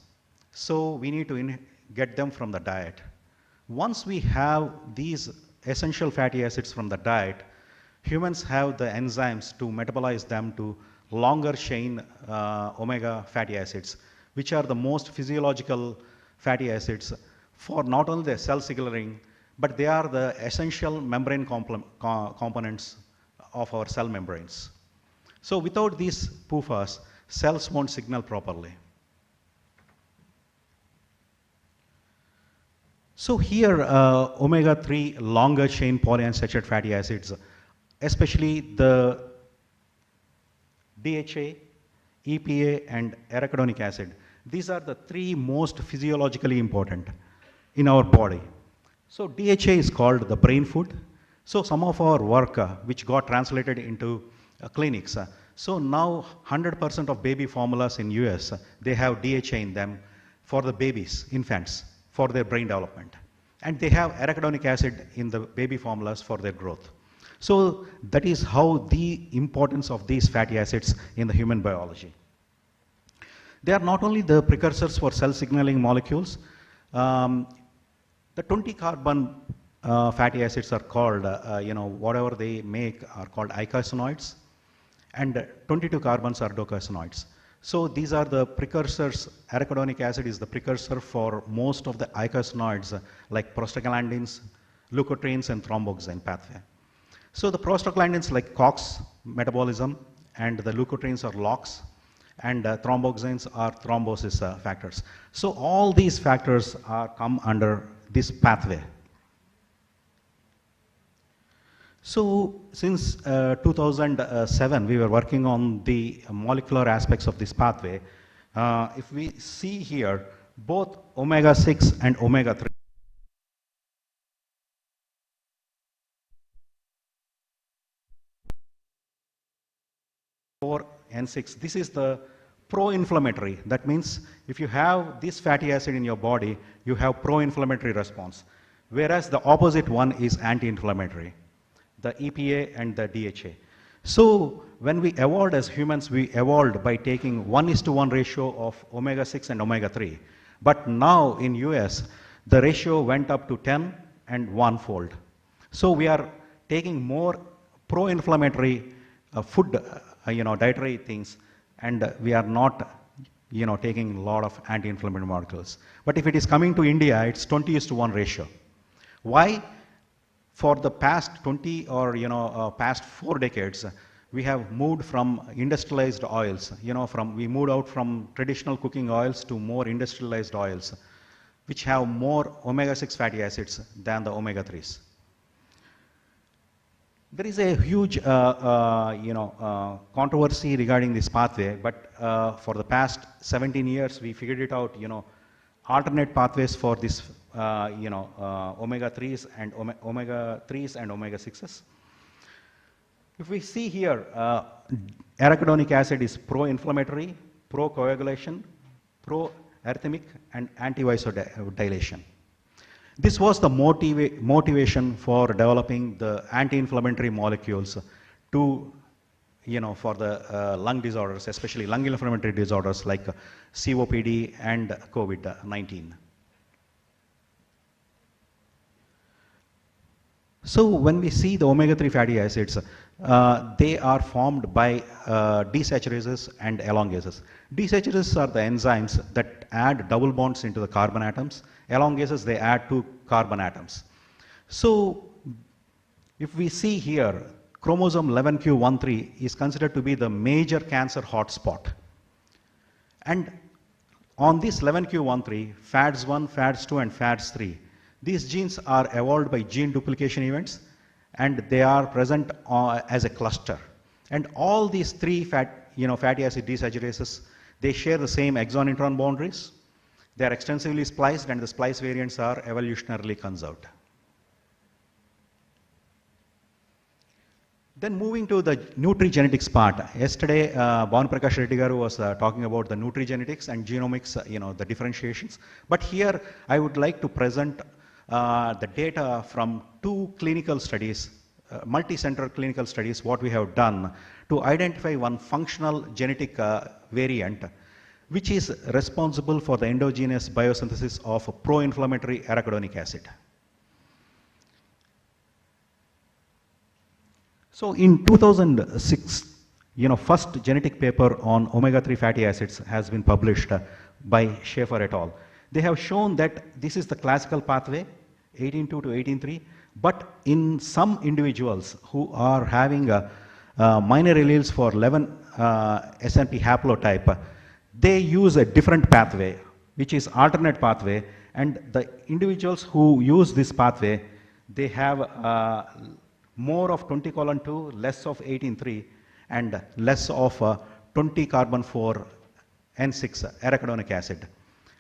so we need to get them from the diet. Once we have these essential fatty acids from the diet, humans have the enzymes to metabolize them to longer chain omega fatty acids, which are the most physiological fatty acids for not only the cell signaling, but they are the essential membrane components of our cell membranes. So without these PUFAs, cells won't signal properly. So here, omega-3 longer chain polyunsaturated fatty acids, especially the DHA, EPA, and arachidonic acid. These are the 3 most physiologically important in our body. So DHA is called the brain food. So some of our work, which got translated into clinics. So now 100% of baby formulas in US, they have DHA in them for the babies, infants, for their brain development. And they have arachidonic acid in the baby formulas for their growth. So that is how the importance of these fatty acids in the human biology. They are not only the precursors for cell signaling molecules. The 20 carbon fatty acids are called, whatever they make are called icosanoids. And 22 carbons are docosanoids. So these are the precursors. Arachidonic acid is the precursor for most of the icosanoids like prostaglandins, leukotrienes, and thromboxane pathway. So the prostaglandins like COX metabolism, and the leukotrienes are LOX, and thromboxanes are thrombosis factors. So all these factors come under this pathway. So since 2007, we were working on the molecular aspects of this pathway. If we see here, both omega-6 and omega-3 and 6, this is the pro-inflammatory. That means if you have this fatty acid in your body, you have pro-inflammatory response. Whereas the opposite one is anti-inflammatory, the EPA and the DHA. So when we evolved as humans, we evolved by taking 1:1 ratio of omega-6 and omega-3. But now in US, the ratio went up to 10 and 1-fold. So we are taking more pro-inflammatory food, dietary things, and we are not, taking a lot of anti-inflammatory molecules. But if it is coming to India, it's 20:1 ratio. Why? For the past 20 or past 4 decades, we have moved from industrialized oils, we moved out from traditional cooking oils to more industrialized oils, which have more omega-6 fatty acids than the omega-3s. There is a huge, controversy regarding this pathway, but for the past 17 years, we figured it out, alternate pathways for this, omega-3s and omega-6s. If we see here, arachidonic acid is pro-inflammatory, pro-coagulation, pro-arrhythmic, and anti-vasodilation. This was the motivation for developing the anti-inflammatory molecules to, for the lung disorders, especially lung inflammatory disorders like COPD and COVID-19. So when we see the omega-3 fatty acids, they are formed by desaturases and elongases. Desaturases are the enzymes that add double bonds into the carbon atoms. Elongases, they add 2 carbon atoms. So if we see here, chromosome 11q13 is considered to be the major cancer hotspot. And on this 11q13, FADS1, FADS2, and FADS3, these genes are evolved by gene duplication events, and they are present as a cluster. And all these 3 fatty acid desaturases, they share the same exon-intron boundaries. They are extensively spliced, and the splice variants are evolutionarily conserved. Then moving to the nutrigenetics part. Yesterday, Bhavan Prakash Reddy garu was talking about the nutrigenetics and genomics, the differentiations. But here, I would like to present the data from 2 clinical studies, multi-center clinical studies, what we have done to identify one functional genetic variant which is responsible for the endogenous biosynthesis of pro-inflammatory arachidonic acid. So in 2006, first genetic paper on omega-3 fatty acids has been published by Schaefer et al. They have shown that this is the classical pathway, 18.2 to 18.3, but in some individuals who are having minor alleles for 11 SNP haplotype, they use a different pathway, which is alternate pathway, and the individuals who use this pathway, they have more of 20:2, less of 18.3, and less of 20 carbon 4 N6 arachidonic acid.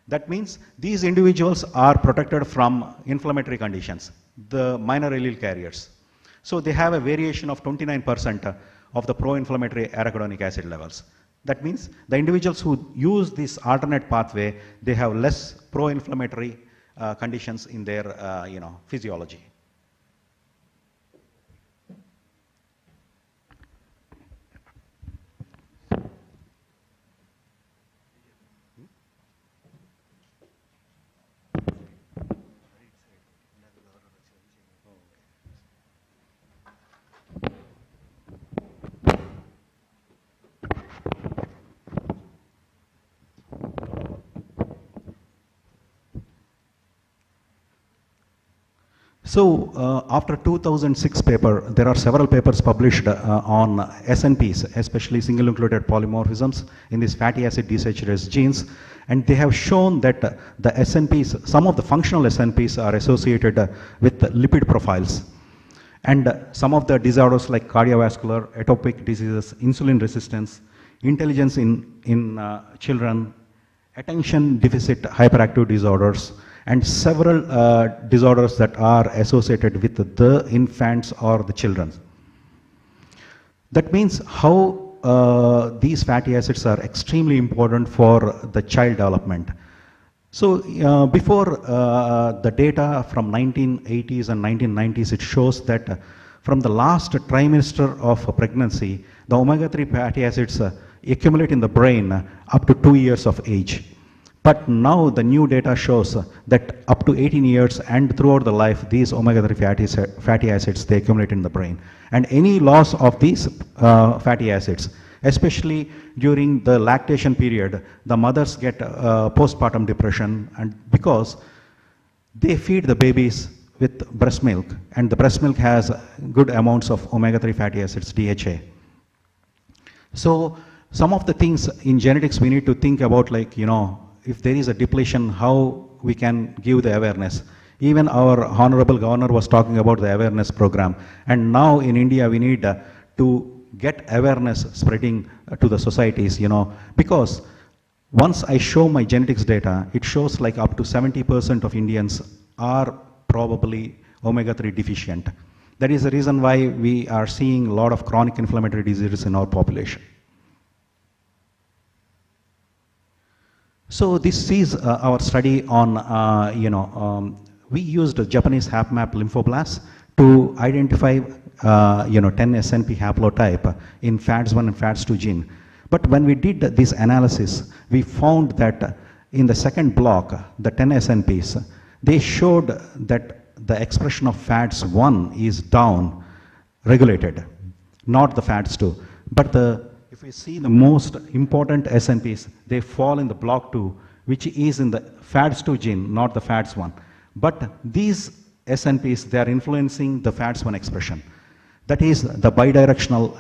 That means these individuals are protected from inflammatory conditions, the minor allele carriers. So they have a variation of 29% of the pro-inflammatory arachidonic acid levels. That means the individuals who use this alternate pathway, they have less pro-inflammatory conditions in their physiology. So after 2006 paper, there are several papers published on SNPs, especially single nucleotide polymorphisms in these fatty acid desaturase genes, and they have shown that the SNPs, some of the functional SNPs are associated with lipid profiles. And some of the disorders like cardiovascular, atopic diseases, insulin resistance, intelligence in children, attention deficit hyperactive disorders, and several disorders that are associated with the infants or the children. That means how these fatty acids are extremely important for the child development. So before the data from 1980s and 1990s, it shows that from the last trimester of pregnancy, the omega-3 fatty acids accumulate in the brain up to 2 years of age. But now the new data shows that up to 18 years and throughout the life, these omega-3 fatty acids, they accumulate in the brain. And any loss of these fatty acids, especially during the lactation period, the mothers get postpartum depression, and because they feed the babies with breast milk, and the breast milk has good amounts of omega-3 fatty acids, DHA. So some of the things in genetics we need to think about, like, if there is a depletion, how we can give the awareness. Even our Honorable Governor was talking about the awareness program. And now in India, we need to get awareness spreading to the societies, because once I show my genetics data, it shows like up to 70% of Indians are probably omega-3 deficient. That is the reason why we are seeing a lot of chronic inflammatory diseases in our population. So this is our study on, we used a Japanese HapMap lymphoblasts to identify, 10 SNP haplotype in FADS1 and FADS2 gene. But when we did this analysis, we found that in the second block, the 10 SNPs, they showed that the expression of FADS1 is down regulated, not the FADS2. But if we see the most important SNPs, they fall in the block 2, which is in the FADS2 gene, not the FADS1. But these SNPs, they are influencing the FADS1 expression. That is the bidirectional,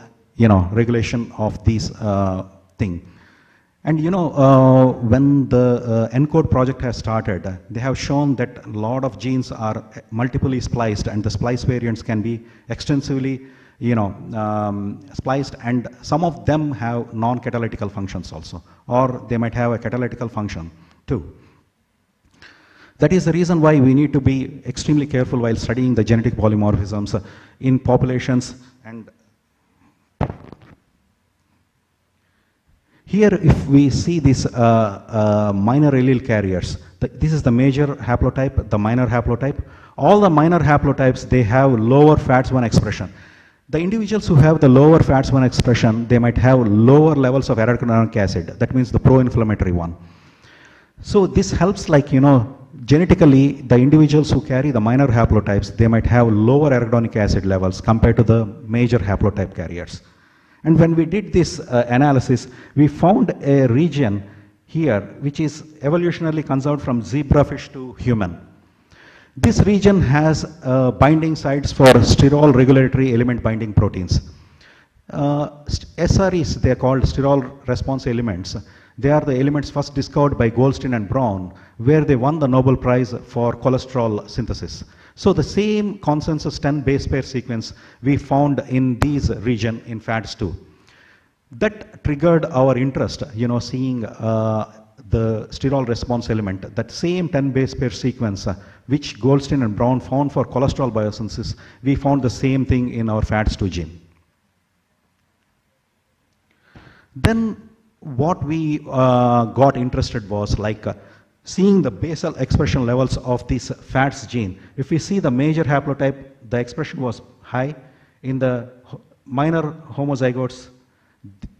regulation of this thing. And when the ENCODE project has started, they have shown that a lot of genes are multiply spliced, and the splice variants can be extensively spliced, and some of them have non-catalytical functions also, or they might have a catalytical function too. That is the reason why we need to be extremely careful while studying the genetic polymorphisms in populations. And here, if we see this minor allele carriers, this is the major haplotype, the minor haplotype. All the minor haplotypes, they have lower FADS1 expression. The individuals who have the lower FADS1 expression, they might have lower levels of arachidonic acid. That means the pro-inflammatory one. So this helps, genetically, the individuals who carry the minor haplotypes, they might have lower arachidonic acid levels compared to the major haplotype carriers. And when we did this analysis, we found a region here which is evolutionarily conserved from zebrafish to human. This region has binding sites for sterol regulatory element binding proteins. SREs, they are called sterol response elements. They are the elements first discovered by Goldstein and Brown, where they won the Nobel Prize for cholesterol synthesis. So the same consensus 10 base pair sequence we found in these region in FADS2. That triggered our interest, seeing the sterol response element, that same 10 base pair sequence which Goldstein and Brown found for cholesterol biosynthesis, we found the same thing in our FADS2 gene. Then what we got interested was seeing the basal expression levels of this FADS gene. If we see the major haplotype, the expression was high. In the minor homozygotes,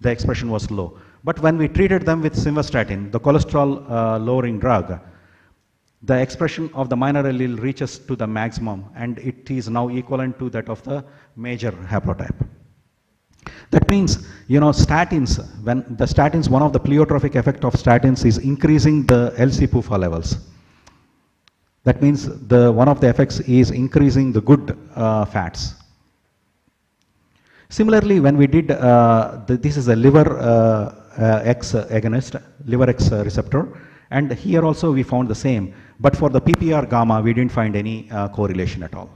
the expression was low. But when we treated them with simvastatin, the cholesterol lowering drug, the expression of the minor allele reaches to the maximum, and it is now equivalent to that of the major haplotype. That means, statins, one of the pleiotropic effect of statins is increasing the LC-PUFA levels. That means one of the effects is increasing the good fats. Similarly, when we did, this is a liver X agonist, liver X receptor, and here also we found the same. But for the PPR gamma, we didn't find any correlation at all.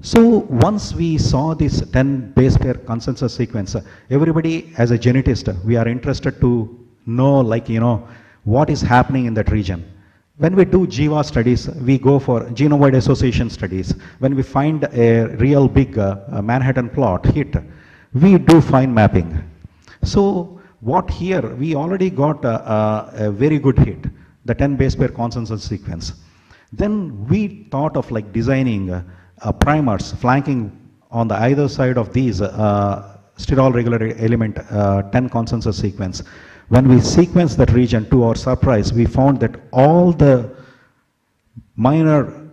So once we saw this 10 base pair consensus sequence, everybody as a genetist, we are interested to know, what is happening in that region. When we do GWAS studies, we go for genome-wide association studies. When we find a real big Manhattan plot hit, we do fine mapping. So what here, we already got a very good hit, the 10 base pair consensus sequence. Then we thought of designing primers flanking on the either side of these sterol regulatory element 10 consensus sequence. When we sequenced that region, to our surprise, we found that all the minor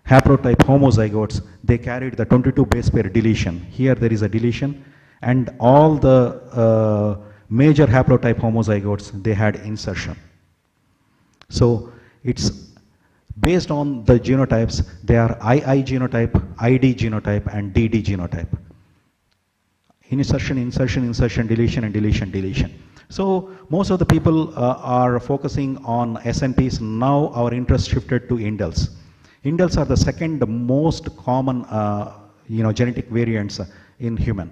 haplotype homozygotes, they carried the 22 base pair deletion. Here there is a deletion, and all the major haplotype homozygotes, they had insertion. So it's based on the genotypes, they are II genotype, ID genotype, and DD genotype. insertion, insertion, insertion, deletion, and deletion, deletion. So most of the people are focusing on SNPs. Now our interest shifted to indels. Indels are the second most common genetic variants in human.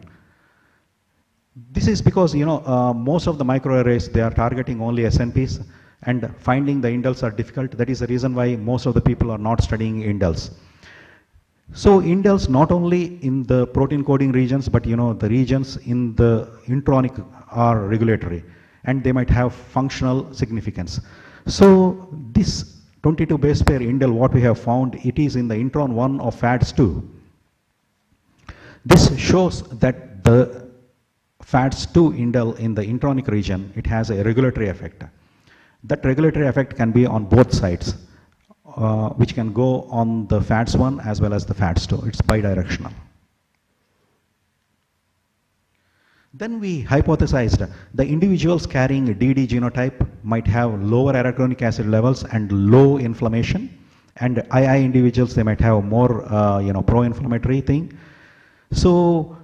This is because most of the microarrays, they are targeting only SNPs, and finding the indels are difficult. That is the reason why most of the people are not studying indels. So indels not only in the protein coding regions, but the regions in the intronic are regulatory, and they might have functional significance. So this 22 base pair indel, what we have found, it is in the intron 1 of FADS2. This shows that the FADS2 indel in the intronic region, it has a regulatory effect. That regulatory effect can be on both sides, which can go on the FADS1 as well as the FADS2. It's bidirectional. Then we hypothesized the individuals carrying DD genotype might have lower arachidonic acid levels and low inflammation, and II individuals, they might have more pro-inflammatory thing. So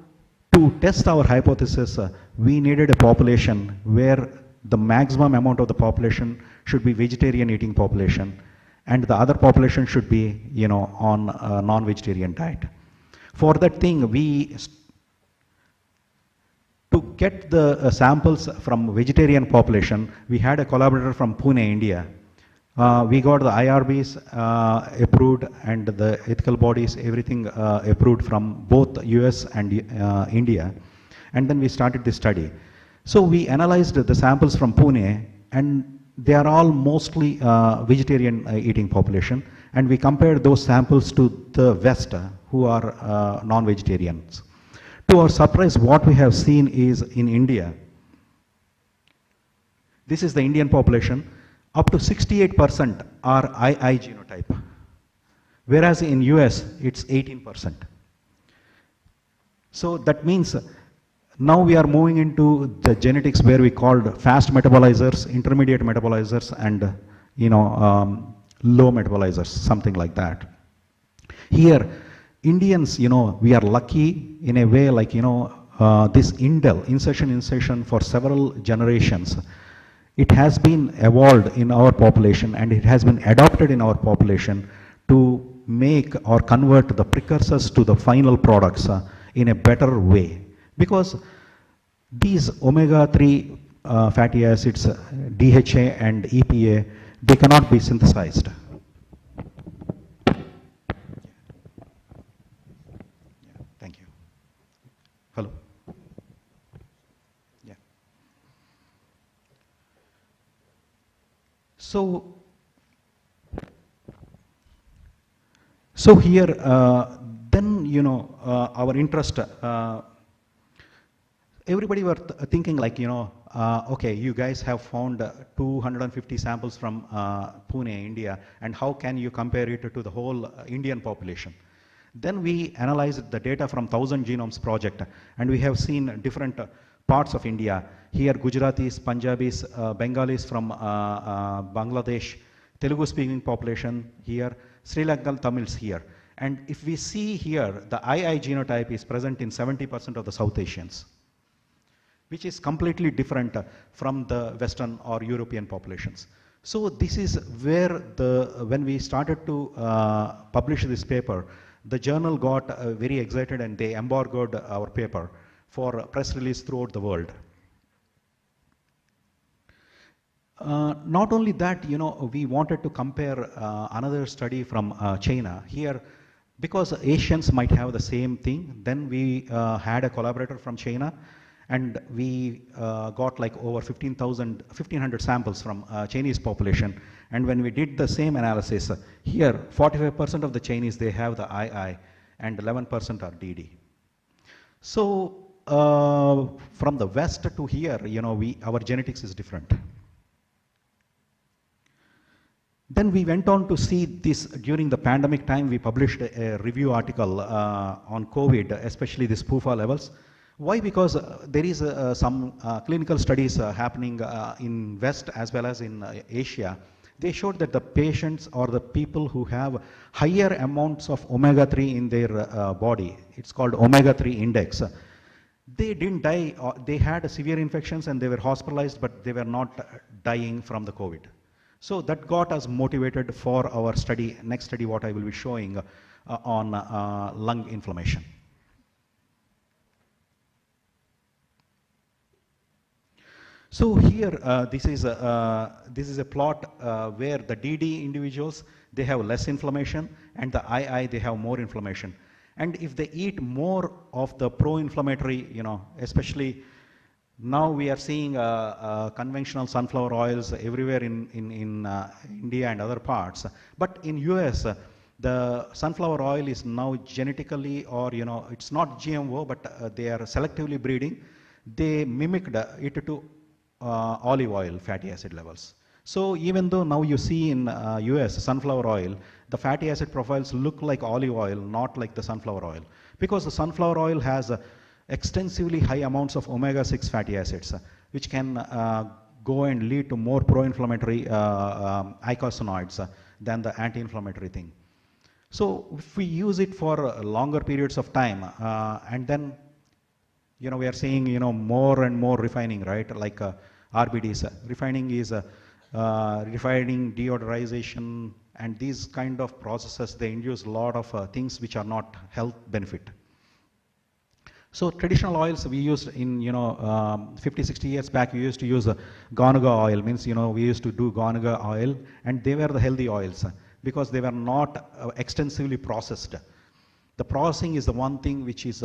to test our hypothesis, we needed a population where the maximum amount of the population should be vegetarian eating population, and the other population should be on a non-vegetarian diet. For that thing, to get the samples from vegetarian population, we had a collaborator from Pune, India. We got the IRBs approved and the ethical bodies, everything approved from both US and India. And then we started this study. So we analyzed the samples from Pune, and they are all mostly vegetarian eating population. And we compared those samples to the West, who are non-vegetarians. To our surprise, what we have seen is in India, this is the Indian population, up to 68% are II genotype, whereas in US it's 18%. So that means now we are moving into the genetics where we called fast metabolizers, intermediate metabolizers, and low metabolizers, something like that. Here, Indians, we are lucky in a way, like, this indel, insertion for several generations, it has been evolved in our population and it has been adopted in our population to make or convert the precursors to the final products in a better way. Because these omega-3 fatty acids, DHA and EPA, they cannot be synthesized. Thank you. Hello. Yeah. So here, then our interest. Everybody were thinking like, okay, you guys have found 250 samples from Pune, India, and how can you compare it to the whole Indian population? Then we analyzed the data from 1000 Genomes Project, and we have seen different parts of India. Here, Gujaratis, Punjabis, Bengalis from Bangladesh, Telugu speaking population here, Sri Lankan Tamils here. And if we see here, the II genotype is present in 70% of the South Asians, which is completely different from the Western or European populations. So this is where when we started to publish this paper, the journal got very excited and they embargoed our paper for press release throughout the world. Not only that, we wanted to compare another study from China. Here, because Asians might have the same thing, then we had a collaborator from China, and we got like over 1500 samples from Chinese population. And when we did the same analysis, here 45% of the Chinese, they have the II, and 11% are DD. So from the West to here, our genetics is different. Then we went on to see this during the pandemic time. We published a review article on COVID, especially the SPUFA levels. Why? Because there is some clinical studies happening in West as well as in Asia. They showed that the patients or the people who have higher amounts of omega-3 in their body, it's called omega-3 index, They didn't die, they had severe infections and they were hospitalized, but they were not dying from the COVID. So that got us motivated for our study, next study what I will be showing on lung inflammation. So here, this is a plot where the DD individuals, they have less inflammation, and the II, they have more inflammation. And if they eat more of the pro-inflammatory, especially now we are seeing conventional sunflower oils everywhere in India and other parts. But in US, the sunflower oil is now genetically, or it's not GMO, but they are selectively breeding. They mimicked it to olive oil fatty acid levels. So even though now you see in US sunflower oil, the fatty acid profiles look like olive oil, not like the sunflower oil. Because the sunflower oil has extensively high amounts of omega-6 fatty acids, which can go and lead to more pro-inflammatory eicosanoids than the anti-inflammatory thing. So if we use it for longer periods of time, and then we are seeing more and more refining, right? Like RBDs. Refining is refining, deodorization, and these kind of processes, they induce a lot of things which are not health benefit. So traditional oils we used in 50, 60 years back, we used to use Ganuga oil, means we used to do Ganuga oil, and they were the healthy oils because they were not extensively processed. The processing is the one thing which is,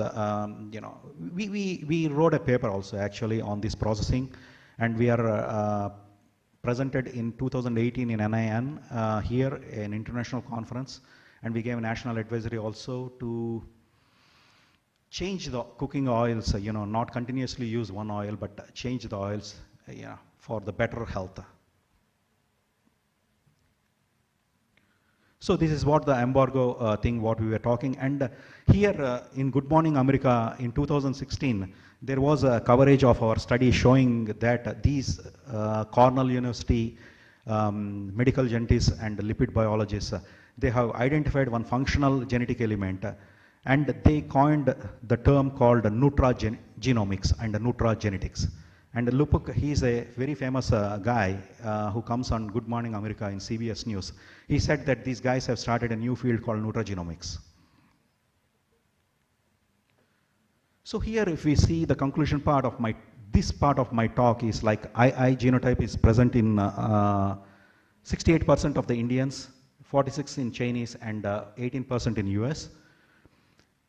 we wrote a paper also actually on this processing, and we are presented in 2018 in NIN here, an international conference, and we gave a national advisory also to change the cooking oils, not continuously use one oil, but change the oils for the better health. So this is what the embargo thing, what we were talking. And here in Good Morning America in 2016, there was a coverage of our study showing that these Cornell University medical geneticists and lipid biologists, they have identified one functional genetic element, and they coined the term called nutragenomics and nutragenetics. And Lupuk, he's a very famous guy who comes on Good Morning America in CBS News. He said that these guys have started a new field called nutragenomics. So here if we see the conclusion part of this part of my talk is like II genotype is present in 68% of the Indians, 46% in Chinese, and 18% in US.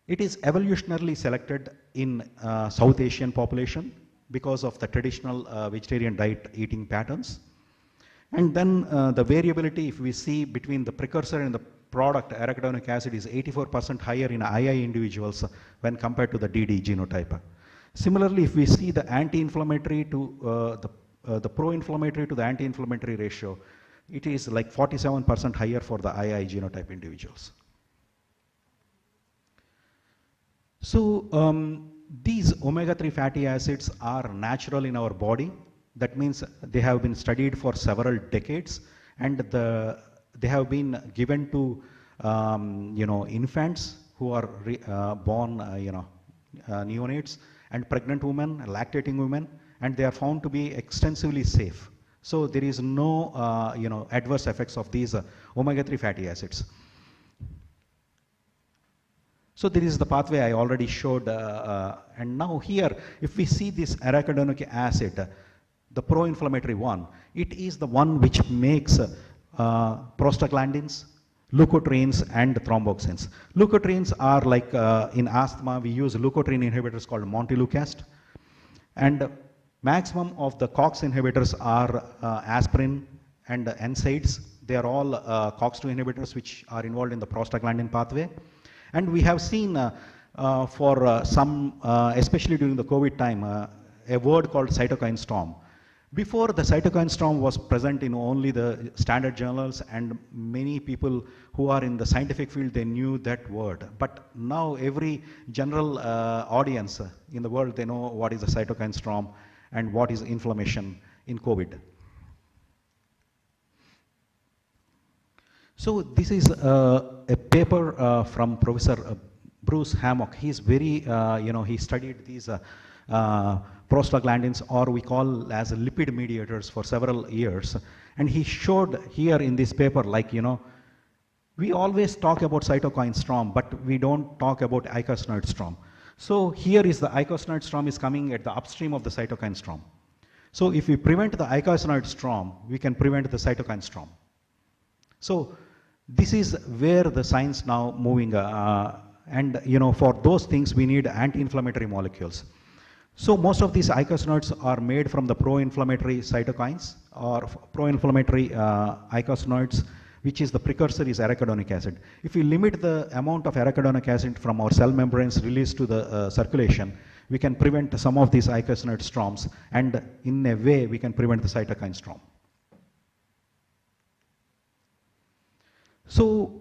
It is evolutionarily selected in South Asian population because of the traditional vegetarian diet eating patterns. And then the variability, if we see between the precursor and the product, arachidonic acid is 84% higher in II individuals when compared to the DD genotype. Similarly, if we see the anti-inflammatory to the pro-inflammatory to the anti-inflammatory ratio, it is like 47% higher for the II genotype individuals. So these omega-3 fatty acids are natural in our body. That means they have been studied for several decades, and they have been given to infants who are born neonates and pregnant women, lactating women, and they are found to be extensively safe. So there is no adverse effects of these omega-3 fatty acids. So there is the pathway I already showed, and now here, if we see this arachidonic acid, the pro-inflammatory one, it is the one which makes prostaglandins, leukotrienes, and thromboxanes. Leukotrienes are like in asthma, we use leukotriene inhibitors called montelukast, and maximum of the COX inhibitors are aspirin and NSAIDs. They are all COX-2 inhibitors which are involved in the prostaglandin pathway. And we have seen for some, especially during the COVID time, a word called cytokine storm. Before, the cytokine storm was present in only the standard journals, and many people who are in the scientific field, they knew that word. But now every general audience in the world, they know what is the cytokine storm and what is inflammation in COVID. So this is a paper from Professor Bruce Hammock. He's very, he studied these prostaglandins, or we call as lipid mediators, for several years. And he showed here in this paper, like, we always talk about cytokine storm, but we don't talk about icosanoid storm. So here is the icosanoid storm is coming at the upstream of the cytokine storm. So if we prevent the icosanoid storm, we can prevent the cytokine storm. So this is where the science now moving, and for those things we need anti-inflammatory molecules. So most of these icosanoids are made from the pro-inflammatory cytokines or pro-inflammatory icosanoids, which is the precursor is arachidonic acid. If we limit the amount of arachidonic acid from our cell membranes released to the circulation, we can prevent some of these icosanoid storms, and in a way we can prevent the cytokine storm. So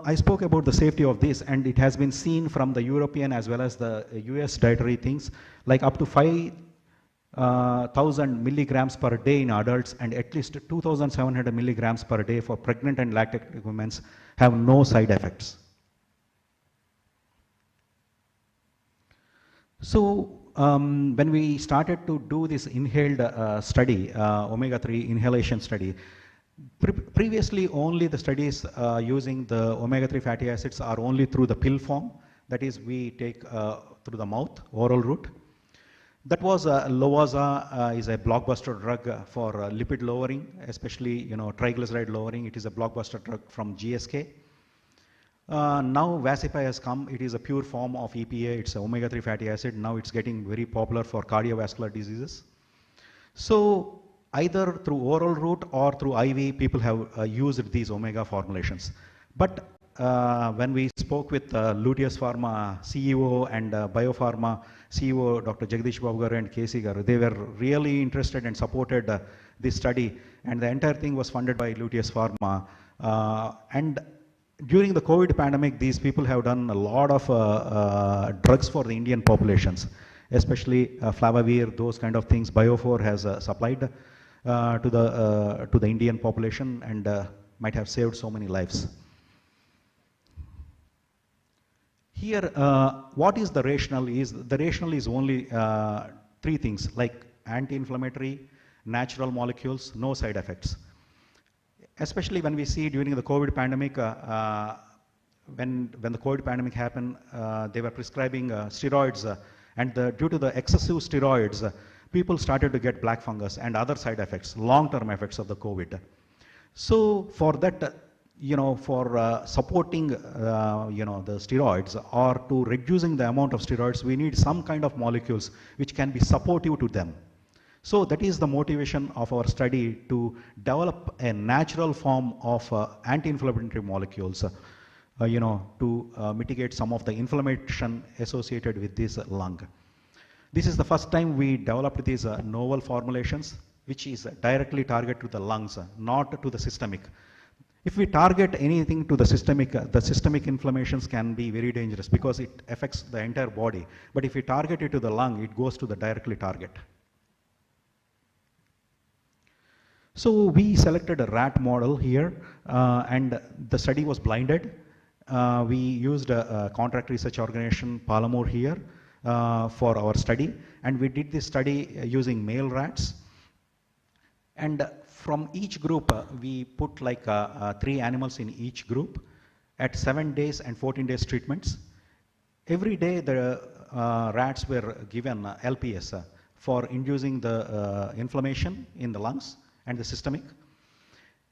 I spoke about the safety of this, and it has been seen from the European as well as the US dietary things, like up to 5,000 milligrams per day in adults and at least 2,700 milligrams per day for pregnant and lactating women have no side effects. So when we started to do this inhaled study, omega-3 inhalation study, previously only the studies using the omega-3 fatty acids are only through the pill form, that is we take through the mouth, oral route. That was Lovaza is a blockbuster drug for lipid lowering, especially triglyceride lowering. It is a blockbuster drug from GSK. Now Vascepa has come. It is a pure form of EPA. It's omega-3 fatty acid. Now it's getting very popular for cardiovascular diseases. So either through oral route or through IV, people have used these omega formulations. But when we spoke with Luteus Pharma CEO and Biopharma CEO Dr. Jagdish Babu garu and KC garu, they were really interested and supported this study, and the entire thing was funded by Luteus Pharma. And during the COVID pandemic, these people have done a lot of drugs for the Indian populations, especially Flavavir, those kind of things. Biofor has supplied to the Indian population and might have saved so many lives. Here, what is the rationale? The rationale is only three things, like anti-inflammatory, natural molecules, no side effects. Especially when we see during the COVID pandemic, when the COVID pandemic happened, they were prescribing steroids, and due to the excessive steroids, people started to get black fungus and other side effects, long-term effects of the COVID. So for that, for supporting, the steroids or to reducing the amount of steroids, we need some kind of molecules which can be supportive to them. So that is the motivation of our study, to develop a natural form of anti-inflammatory molecules, to mitigate some of the inflammation associated with this lung. This is the first time we developed these novel formulations, which is directly targeted to the lungs, not to the systemic. If we target anything to the systemic inflammations can be very dangerous because it affects the entire body. But if we target it to the lung, it goes to the directly target. So we selected a rat model here, and the study was blinded. We used a contract research organization, Palamore, here for our study, and we did this study using male rats. And from each group, we put like 3 animals in each group at 7 days and 14 days treatments. Every day the rats were given LPS for inducing the inflammation in the lungs and the systemic.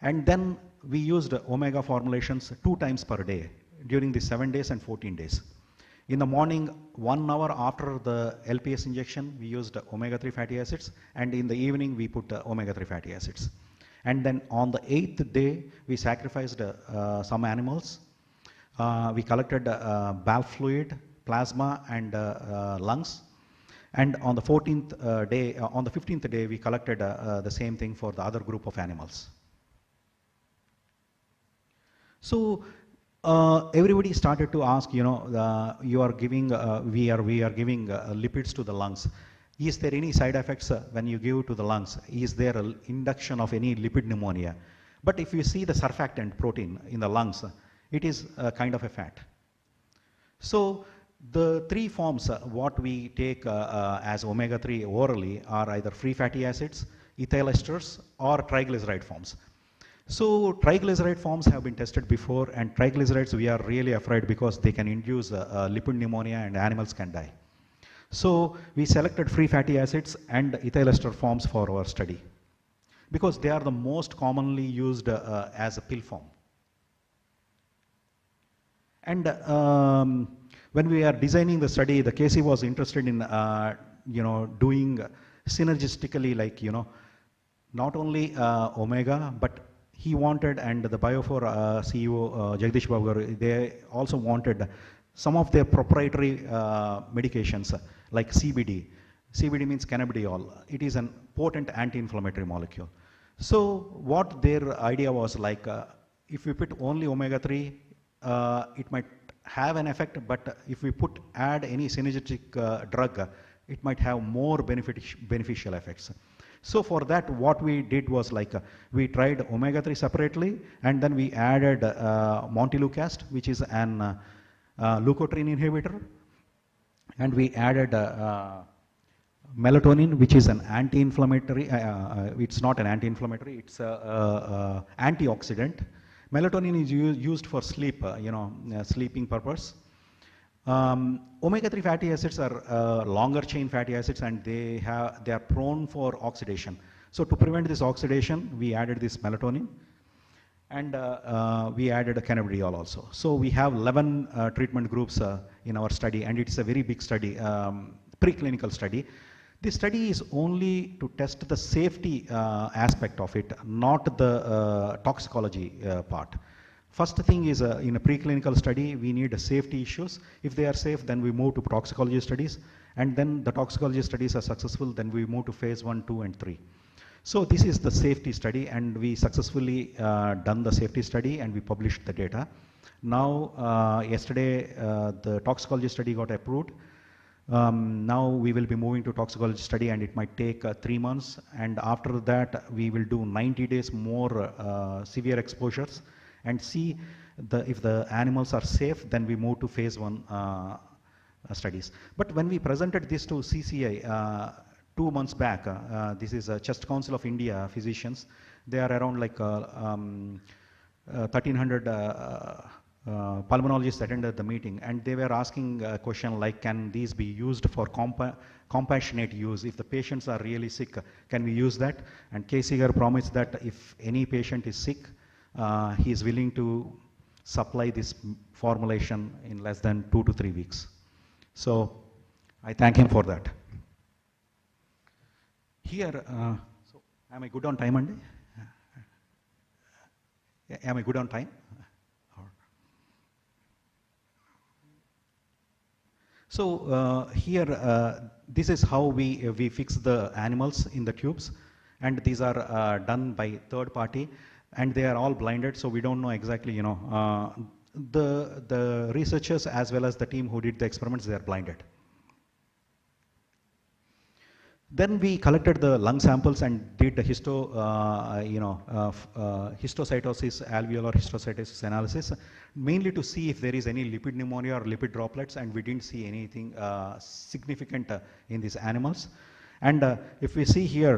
And then we used omega formulations 2 times per day during the 7 days and 14 days. In the morning, 1 hour after the LPS injection, we used omega-3 fatty acids, and in the evening we put omega-3 fatty acids. And then on the 8th day, we sacrificed some animals. We collected BAL fluid, plasma, and lungs. And on the 15th day, we collected the same thing for the other group of animals. So everybody started to ask, we are giving lipids to the lungs. Is there any side effects when you give to the lungs? Is there an induction of any lipid pneumonia? But if you see the surfactant protein in the lungs, it is a kind of a fat. So the three forms what we take as omega-3 orally are either free fatty acids, ethyl esters, or triglyceride forms. So triglyceride forms have been tested before, and triglycerides we are really afraid because they can induce lipid pneumonia and animals can die. So we selected free fatty acids and ethyl ester forms for our study because they are the most commonly used as a pill form. And when we are designing the study, the KC was interested in doing synergistically, like not only omega, but he wanted, and the Bio4 CEO Jagdish Babu, they also wanted some of their proprietary medications like CBD. CBD means cannabidiol. It is an potent anti-inflammatory molecule. So what their idea was like, if we put only omega-3, it might have an effect, but if we add any synergistic drug, it might have more beneficial effects. So for that, what we did was like, we tried omega-3 separately, and then we added montelukast, which is an leukotriene inhibitor, and we added melatonin, which is an anti-inflammatory. It's not an anti-inflammatory, it's an antioxidant. Melatonin is used for sleep, sleeping purpose. Omega-3 fatty acids are longer chain fatty acids, and they are prone for oxidation. So to prevent this oxidation, we added this melatonin, and we added a cannabidiol also. So we have 11 treatment groups in our study, and it's a very big study, preclinical study. This study is only to test the safety aspect of it, not the toxicology part. First thing is, in a preclinical study, we need safety issues. If they are safe, then we move to toxicology studies, and then the toxicology studies are successful, then we move to phase 1, 2, and 3. So this is the safety study, and we successfully done the safety study, and we published the data. Now, yesterday, the toxicology study got approved. Now we will be moving to toxicology study, and it might take 3 months, and after that we will do 90 days more severe exposures and see if the animals are safe. Then we move to phase 1 studies. But when we presented this to CCI 2 months back, this is a Chest Council of India physicians. They are around like 1,300 pulmonologists attended the meeting, and they were asking a question like, can these be used for compassionate use? If the patients are really sick, can we use that? And K. Seeger promised that if any patient is sick, he is willing to supply this formulation in less than 2 to 3 weeks. So I thank him for that. Here, so am I good on time, Andy? Am I good on time? So here, this is how we fix the animals in the tubes, and these are done by third party, and they are all blinded, so we don't know exactly, the researchers as well as the team who did the experiments, they are blinded. Then we collected the lung samples and did the histocytosis, alveolar histocytosis analysis, mainly to see if there is any lipid pneumonia or lipid droplets, and we didn't see anything significant in these animals. And if we see here,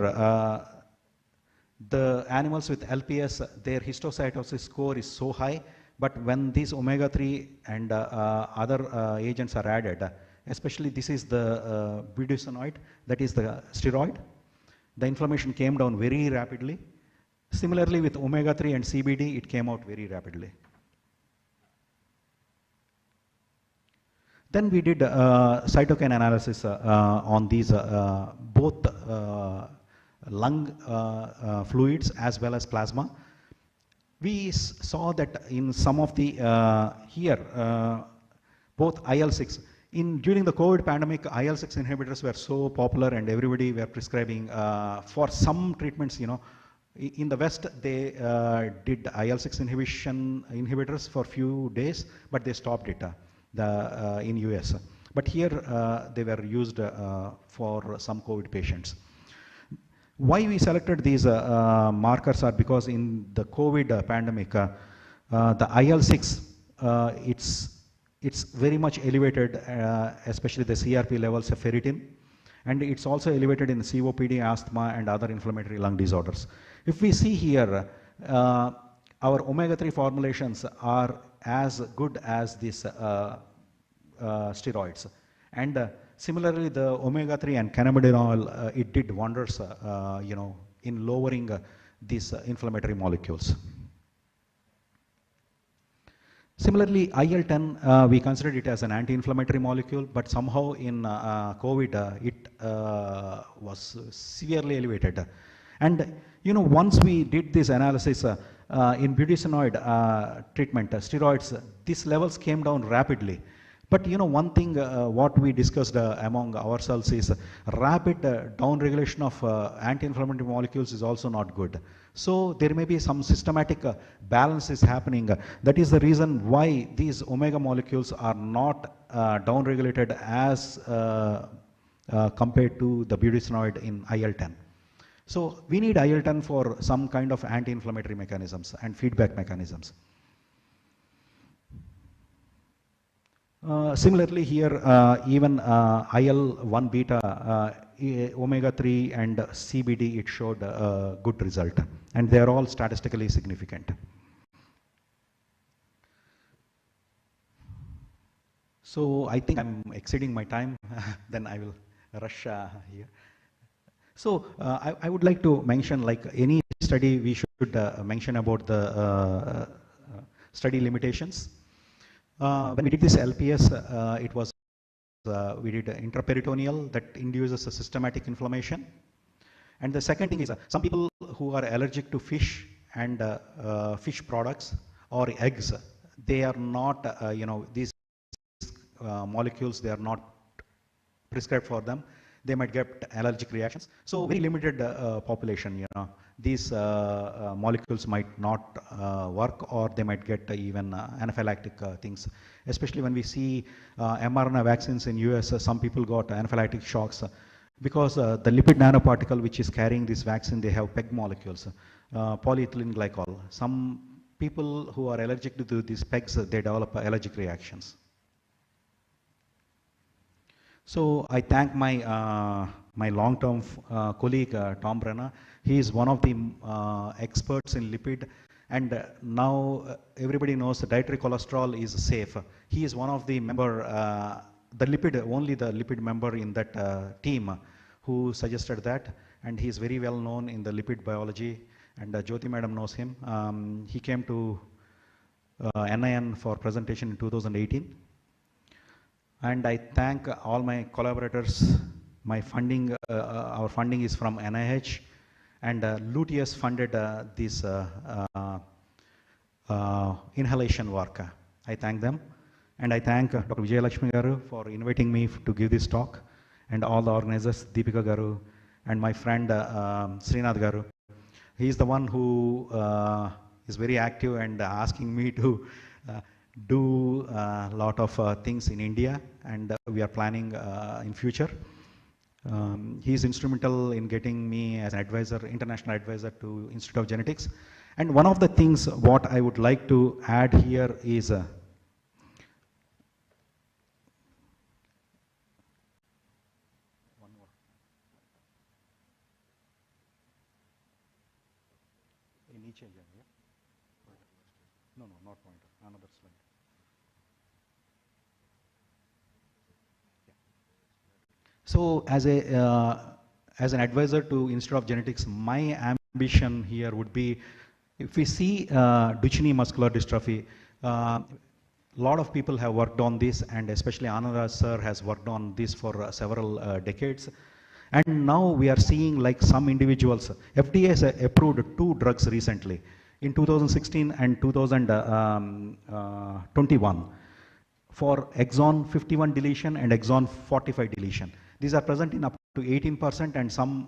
the animals with LPS, their histocytosis score is so high, but when these omega-3 and other agents are added, especially this is the budesonide, that is the steroid, the inflammation came down very rapidly. Similarly with omega-3 and CBD, it came out very rapidly. Then we did cytokine analysis on these both lung fluids as well as plasma. We saw that in some of the both IL-6, during the COVID pandemic, IL-6 inhibitors were so popular, and everybody were prescribing for some treatments. In the West, they did IL-6 inhibitors for a few days, but they stopped it in US. But here they were used for some COVID patients. Why we selected these markers are because in the COVID pandemic, the IL-6, it's very much elevated, especially the CRP levels of ferritin, and it's also elevated in COPD, asthma, and other inflammatory lung disorders. If we see here, our omega-3 formulations are as good as these steroids. And similarly, the omega-3 and cannabidinol, it did wonders, in lowering these inflammatory molecules. Similarly, IL-10, we considered it as an anti-inflammatory molecule, but somehow in COVID, it was severely elevated. And once we did this analysis in budesonide treatment, steroids, these levels came down rapidly. But one thing what we discussed among ourselves is rapid downregulation of anti-inflammatory molecules is also not good. So there may be some systematic balance is happening. That is the reason why these omega molecules are not downregulated as compared to the budesonide in IL-10. So we need IL-10 for some kind of anti-inflammatory mechanisms and feedback mechanisms. Similarly here, even IL-1 beta, omega-3 and CBD, it showed a good result, and they are all statistically significant. So I think I'm exceeding my time, then I will rush here. So I would like to mention, like any study, we should mention about the study limitations. When we did this LPS, it was we did intraperitoneal that induces a systematic inflammation. And the second thing is some people who are allergic to fish and fish products or eggs, they are not, these molecules, they are not prescribed for them. They might get allergic reactions. So very limited population, these molecules might not work, or they might get even anaphylactic things. Especially when we see mRNA vaccines in US, some people got anaphylactic shocks because the lipid nanoparticle which is carrying this vaccine, they have PEG molecules, polyethylene glycol. Some people who are allergic to these PEGs, they develop allergic reactions. So I thank my my long-term colleague Tom Brenner. He is one of the experts in lipid, and now everybody knows the dietary cholesterol is safe. He is one of the member, only the lipid member in that team who suggested that, and he is very well known in the lipid biology, and Jyoti madam knows him. He came to NIN for presentation in 2018. And I thank all my collaborators. My funding, our funding is from NIH, and Luteus funded this inhalation work. I thank them, and I thank Dr. Vijayalakshmi Garu for inviting me to give this talk, and all the organizers, Deepika Garu, and my friend Srinath Garu. He is the one who is very active and asking me to do a lot of things in India, and we are planning in future. He is instrumental in getting me as an advisor, international advisor to Institute of Genetics. And one of the things what I would like to add here is one more. In each area, yeah? No, not pointer, another slide. So as an advisor to Institute of Genetics, my ambition here would be, if we see Duchenne muscular dystrophy, a lot of people have worked on this, and especially Ananda sir has worked on this for several decades. And now we are seeing like some individuals, FDA has approved 2 drugs recently in 2016 and 2021 for exon 51 deletion and exon 45 deletion. These are present in up to 18% and some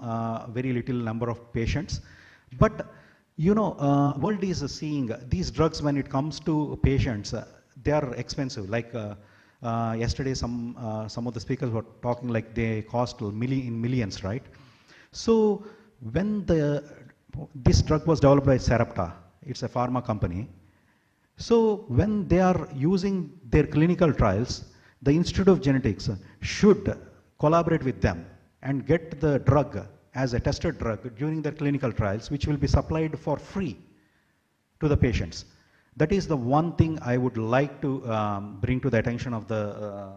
very little number of patients. But world is seeing these drugs when it comes to patients, they are expensive. Like yesterday, some of the speakers were talking like they cost in millions, right? So when this drug was developed by Sarepta, it's a pharma company, So when they are using their clinical trials, the Institute of Genetics should collaborate with them and get the drug as a tested drug during their clinical trials, which will be supplied for free to the patients. That is the one thing I would like to bring to the attention of the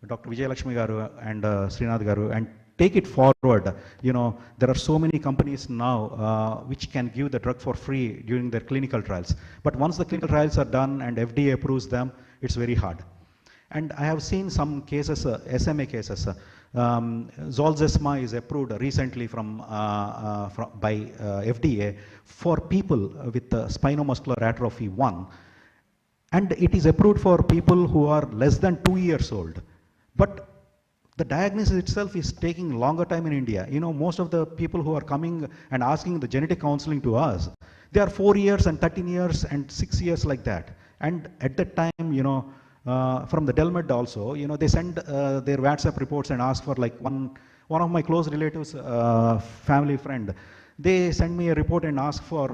Dr. Vijay Lakshmi Garu and Srinath Garu, and take it forward. You know, there are so many companies now which can give the drug for free during their clinical trials. But once the clinical trials are done and FDA approves them, it's very hard. And I have seen some cases, SMA cases. Zolgensma is approved recently by FDA for people with spinomuscular atrophy 1. And it is approved for people who are less than 2 years old. But the diagnosis itself is taking longer time in India. You know, most of the people who are coming and asking the genetic counseling to us, they are 4 years and 13 years and 6 years like that. And at that time, you know, from the Delmed also, you know, they send their WhatsApp reports and ask for like one of my close relatives, family friend, they send me a report and ask for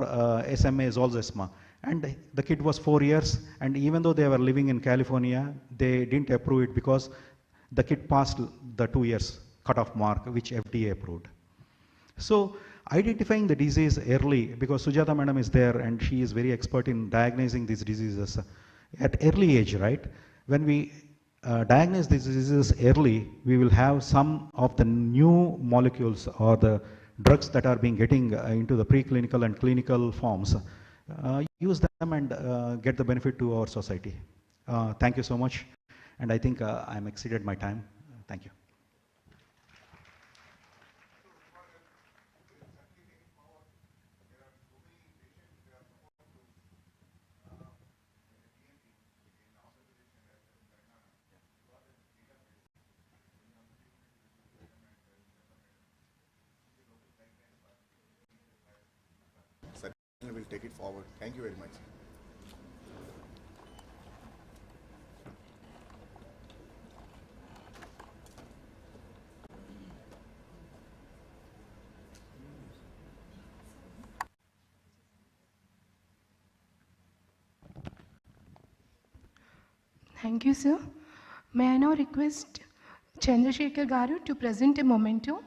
SMA Zolgensma. And the kid was 4 years, and even though they were living in California, they didn't approve it because the kid passed the 2 years cutoff mark, which FDA approved. So identifying the disease early, because Sujata madam is there and she is very expert in diagnosing these diseases at early age, right? When we diagnose these diseases early, we will have some of the new molecules or the drugs that are being getting into the preclinical and clinical forms, use them and get the benefit to our society. Thank you so much. And I think I'm exceeded my time. Thank you. Certainly will take it forward. Thank you very much. Thank you, sir. May I now request Chandrasekhar Garu to present a memento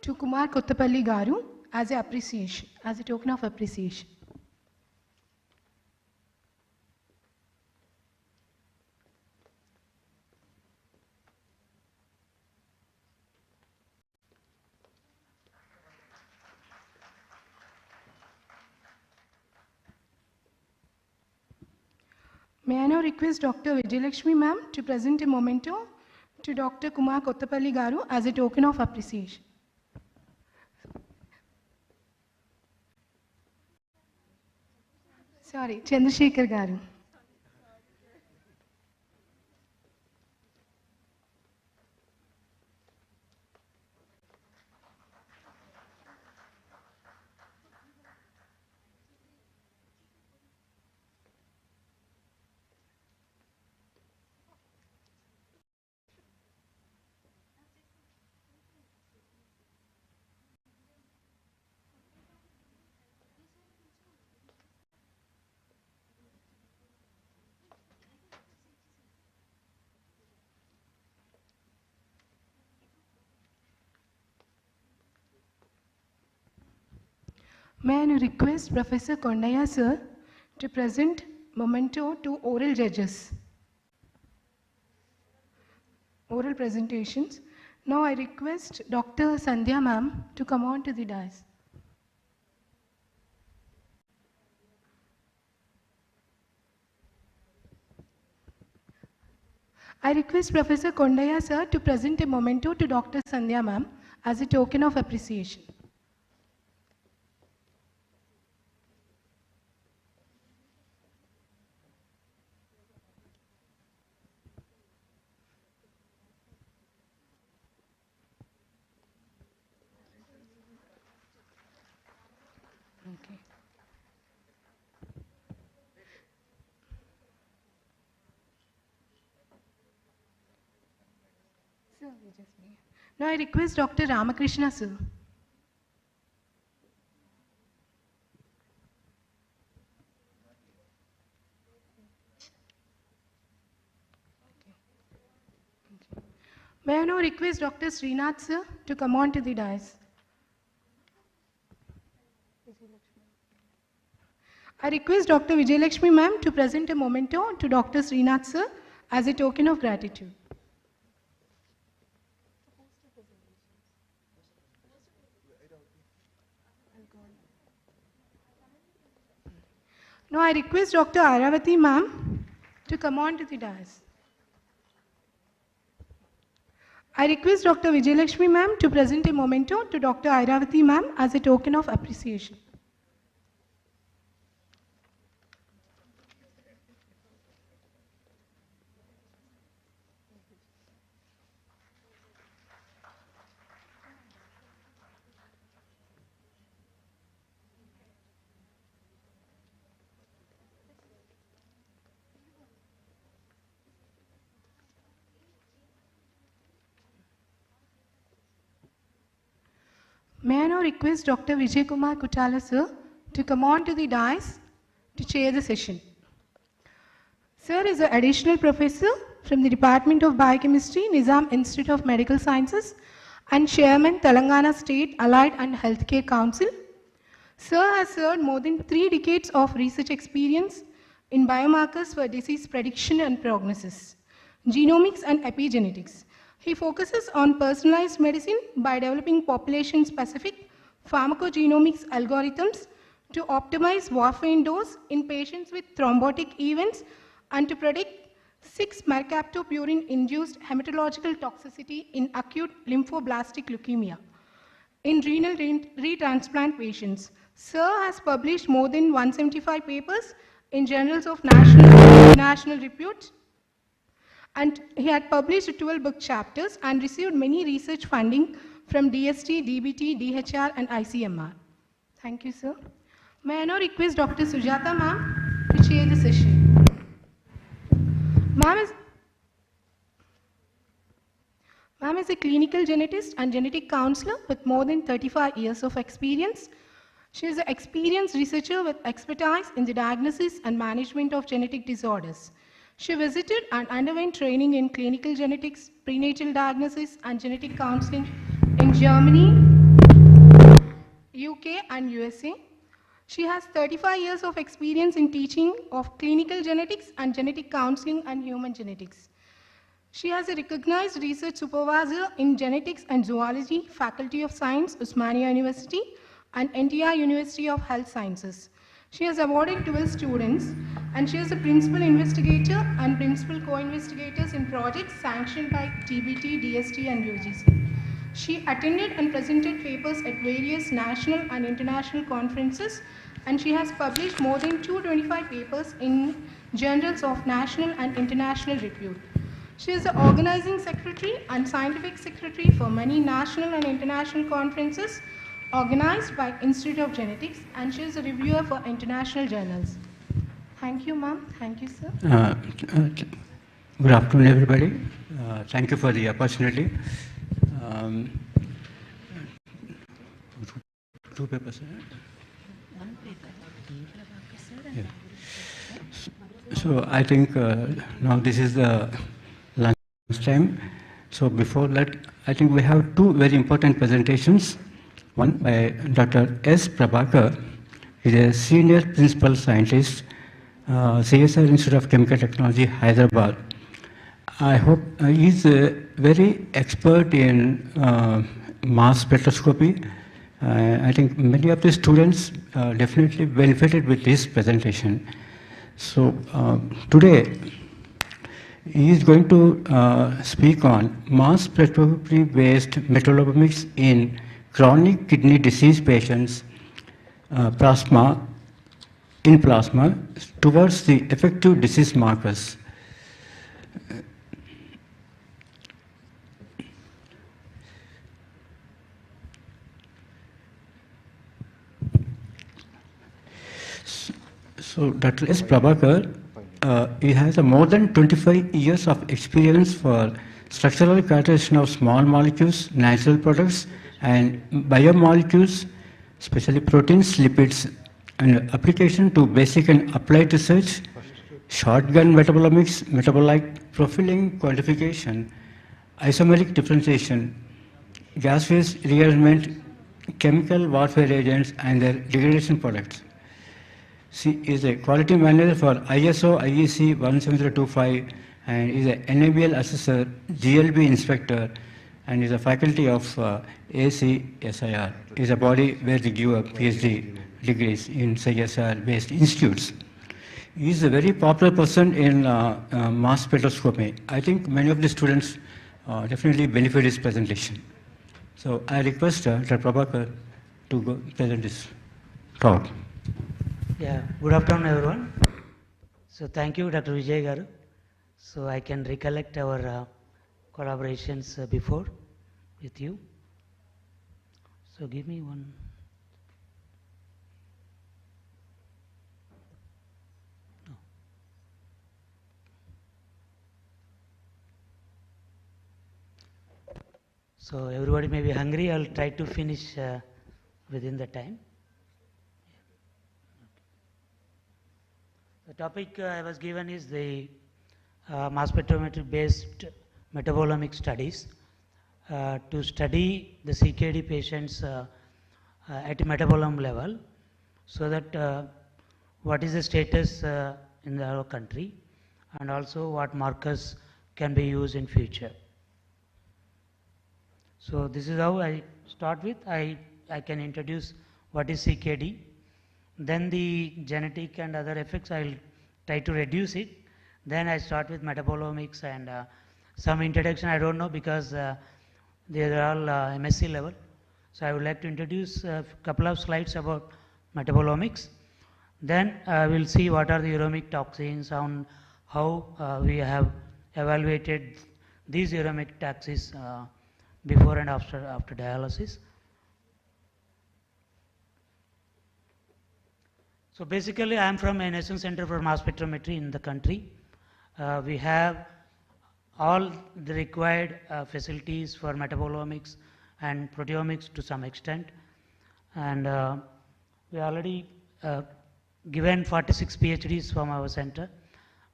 to Kumar Kottapalli Garu as a appreciation, as a token of appreciation. May I now request Dr. Vijayalakshmi ma'am to present a memento to Dr. Kumar Kottapalli Garu as a token of appreciation. Sorry, Chandrasekhar Garu. May I request Professor Kondaya sir to present memento to oral judges. Oral presentations. Now I request Dr. Sandhya ma'am to come on to the dais. I request Professor Kondaya sir to present a memento to Dr. Sandhya ma'am as a token of appreciation. Okay. Sir, now I request Dr. Ramakrishna sir. May I now request Dr. Srinath sir to come on to the dais. I request Dr. Vijayalakshmi ma'am to present a memento to Dr. Srinath sir as a token of gratitude. Now I request Dr. Airavati ma'am to come on to the dais. I request Dr. Vijayalakshmi ma'am to present a memento to Dr. Airavati ma'am as a token of appreciation. May I now request Dr. Vijay Kumar Kutala sir to come on to the dais to chair the session. Sir is an additional professor from the Department of Biochemistry, Nizam Institute of Medical Sciences and Chairman, Telangana State Allied and Healthcare Council. Sir has served more than 3 decades of research experience in biomarkers for disease prediction and prognosis, genomics and epigenetics. He focuses on personalized medicine by developing population-specific pharmacogenomics algorithms to optimize warfarin dose in patients with thrombotic events and to predict 6-mercaptopurine-induced hematological toxicity in acute lymphoblastic leukemia in renal retransplant patients. Sir has published more than 175 papers in journals of national and international repute, and he had published 12 book chapters and received many research funding from DST, DBT, DHR and ICMR. Thank you, sir. May I now request Dr. Sujata ma'am to chair the session. Ma'am is a clinical genetist and genetic counselor with more than 35 years of experience. She is an experienced researcher with expertise in the diagnosis and management of genetic disorders. She visited and underwent training in clinical genetics, prenatal diagnosis and genetic counseling in Germany, UK and USA. She has 35 years of experience in teaching of clinical genetics and genetic counseling and human genetics. She has a recognized research supervisor in genetics and zoology, Faculty of Science, Osmania University and NTR University of Health Sciences. She has awarded 12 students and she is a principal investigator and principal co-investigators in projects sanctioned by TBT, DST and UGC. She attended and presented papers at various national and international conferences, and she has published more than 225 papers in journals of national and international repute. She is the organizing secretary and scientific secretary for many national and international conferences organized by Institute of Genetics, and she is a reviewer for international journals. Thank you, ma'am. Thank you, sir. Good afternoon, everybody. Thank you for the opportunity. Two papers. One paper. Yeah. So I think now this is the lunch time. So before that, I think we have 2 very important presentations. One by Dr. S. Prabhakar. He is a senior principal scientist, CSIR Institute of Chemical Technology, Hyderabad. I hope he is very expert in mass spectroscopy. I think many of the students definitely benefited with this presentation. So today he is going to speak on mass spectroscopy based metabolomics in chronic kidney disease patients plasma towards the effective disease markers. So Dr. S. Prabhakar, he has more than 25 years of experience for structural characterization of small molecules, natural products, and biomolecules, especially proteins, lipids, and application to basic and applied research, shotgun metabolomics, metabolite profiling, quantification, isomeric differentiation, gas phase rearrangement, chemical warfare agents and their degradation products. She is a quality manager for ISO IEC 17025 and is an NABL assessor, GLB inspector, and is a faculty of ACSIR. Is a body where they give a PhD degrees in CSIR-based institutes. He is a very popular person in mass spectroscopy. I think many of the students definitely benefit his presentation. So I request Dr. Prabhakar to go present this talk. Yeah, good afternoon everyone. So thank you Dr. Vijay Garu. So I can recollect our collaborations before with you. So give me one. No. So everybody may be hungry. I'll try to finish within the time. The topic I was given is the mass spectrometry based metabolomic studies to study the CKD patients at a metabolome level, so that what is the status in our country and also what markers can be used in future. So this is how I start with. I can introduce what is CKD. Then the genetic and other effects, I will try to reduce it. Then I start with metabolomics and some introduction I don't know because they are all MSc level. So I would like to introduce a couple of slides about metabolomics. Then we will see what are the uromic toxins and how we have evaluated these uromic toxins before and after dialysis. So basically I am from a National Center for Mass Spectrometry in the country. We have all the required facilities for metabolomics and proteomics to some extent, and we already given 46 PhDs from our center.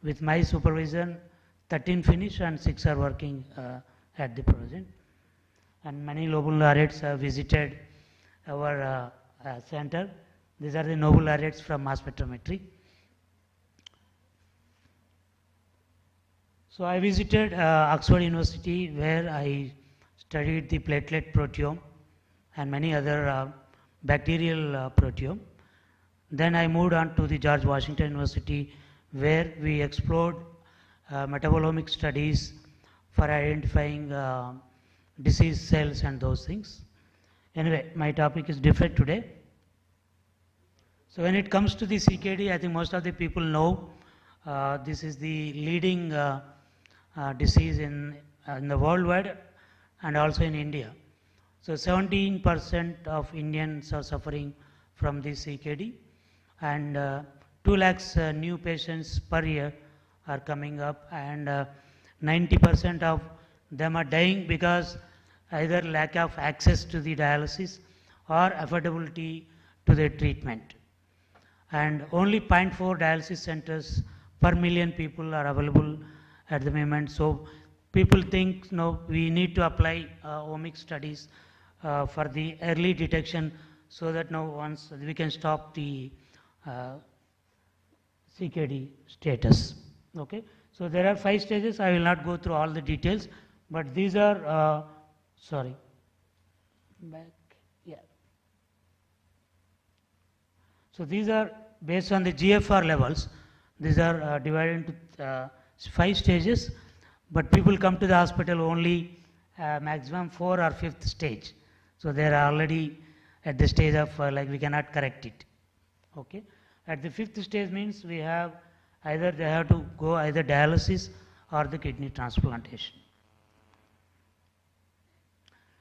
With my supervision, 13 finish and 6 are working at the present, and many Nobel laureates have visited our center. These are the Nobel laureates from mass spectrometry. So I visited Oxford University, where I studied the platelet proteome and many other bacterial proteome. Then I moved on to the George Washington University, where we explored metabolomic studies for identifying disease cells and those things. Anyway, my topic is different today. So when it comes to the CKD, I think most of the people know this is the leading disease in the worldwide and also in India. So 17% of Indians are suffering from this CKD, and 2 lakhs new patients per year are coming up, and 90% of them are dying because either lack of access to the dialysis or affordability to the treatment. And only 0.4 dialysis centers per million people are available at the moment. So people think, no, we need to apply OMICS studies for the early detection, so that now once we can stop the CKD status. Okay. So there are 5 stages. I will not go through all the details, but these are sorry, back, yeah. So these are based on the GFR levels. These are divided into 5 stages, but people come to the hospital only maximum 4 or 5th stage. So they are already at the stage of like we cannot correct it. Okay. At the 5th stage means we have either they have to go either dialysis or the kidney transplantation.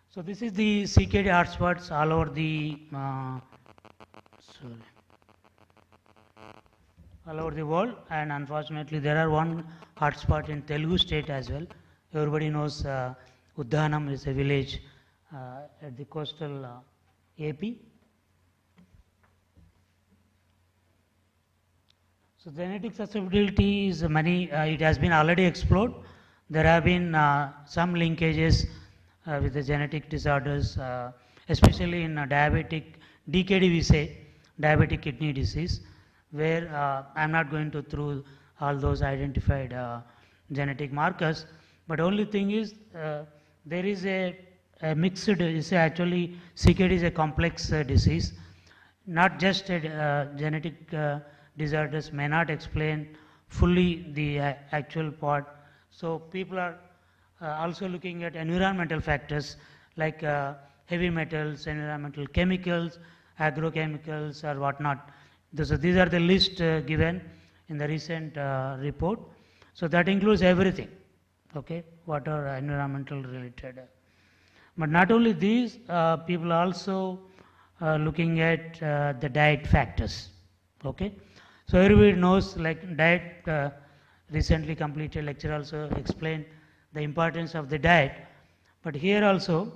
So this is the CKD hotspots all over the all over the world, and unfortunately there are one hotspot in Telugu state as well. Everybody knows Uddhanam is a village at the coastal AP. So genetic susceptibility is many, it has been already explored. there have been some linkages with the genetic disorders, especially in diabetic, DKD we say, diabetic kidney disease, where I'm not going to through all those identified genetic markers, but only thing is there is a mixed, is actually CKD is a complex disease, not just genetic disorders may not explain fully the actual part. So people are also looking at environmental factors like heavy metals, environmental chemicals, agrochemicals or whatnot. So these are the list given in the recent report. So that includes everything, okay, what are environmental related. But not only these, people also looking at the diet factors, okay. So everybody knows like diet, recently completed lecture also explained the importance of the diet. But here also,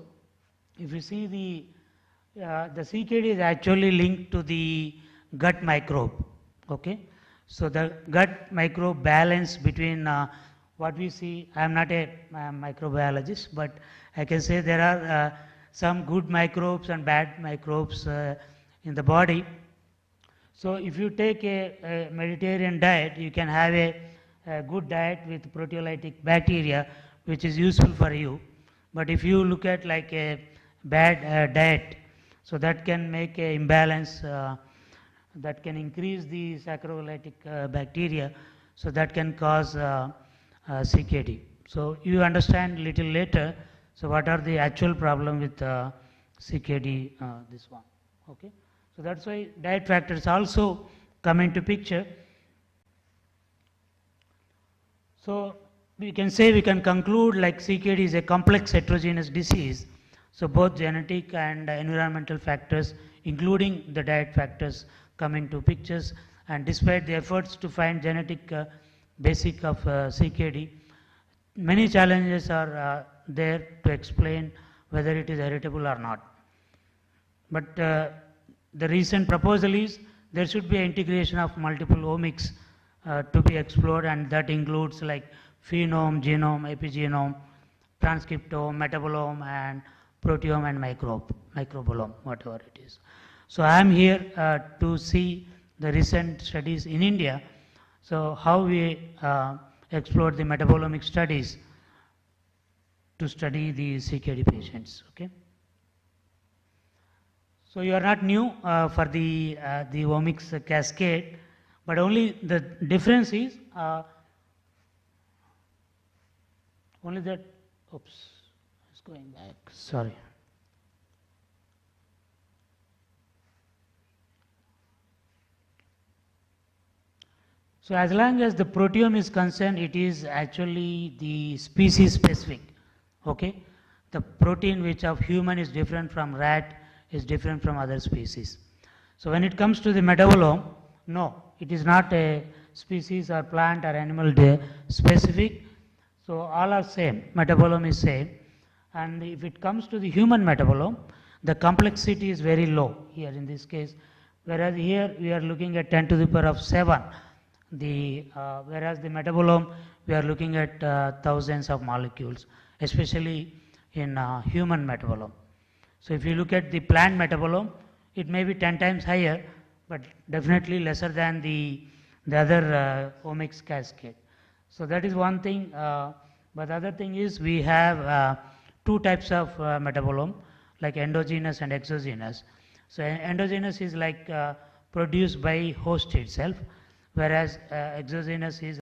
if you see the CKD is actually linked to the gut microbe, okay. So the gut microbe balance between what we see, I am not a microbiologist, but I can say there are some good microbes and bad microbes in the body. So if you take a Mediterranean diet, you can have a good diet with proteolytic bacteria, which is useful for you. But if you look at like a bad diet, so that can make a imbalance, that can increase the saccharolytic bacteria, so that can cause CKD. So you understand little later, so what are the actual problem with CKD, this one, okay. So that's why diet factors also come into picture. So we can say, we can conclude like CKD is a complex heterogeneous disease. So both genetic and environmental factors, including the diet factors, come into pictures. And despite the efforts to find genetic basic of CKD, many challenges are there to explain whether it is heritable or not. But the recent proposal is there should be an integration of multiple omics to be explored, and that includes like phenome, genome, epigenome, transcriptome, metabolome, and proteome and microbolome, whatever it is. So I am here to see the recent studies in India. So how we explored the metabolomic studies to study the CKD patients, okay. So you are not new for the OMICS cascade, but only the difference is only that, oops, it's going back, sorry. So as long as the proteome is concerned, it is actually the species specific, okay. The protein which of human is different from rat, is different from other species. So when it comes to the metabolome, no, it is not a species or plant or animal specific. So all are same, metabolome is same. And if it comes to the human metabolome, the complexity is very low here in this case, whereas here we are looking at 10 to the power of 7. Whereas the metabolome, we are looking at thousands of molecules, especially in human metabolome. So if you look at the plant metabolome, it may be 10 times higher, but definitely lesser than the other omics cascade. So that is one thing. But the other thing is we have two types of metabolome, like endogenous and exogenous. So endogenous is like produced by host itself, whereas exogenous is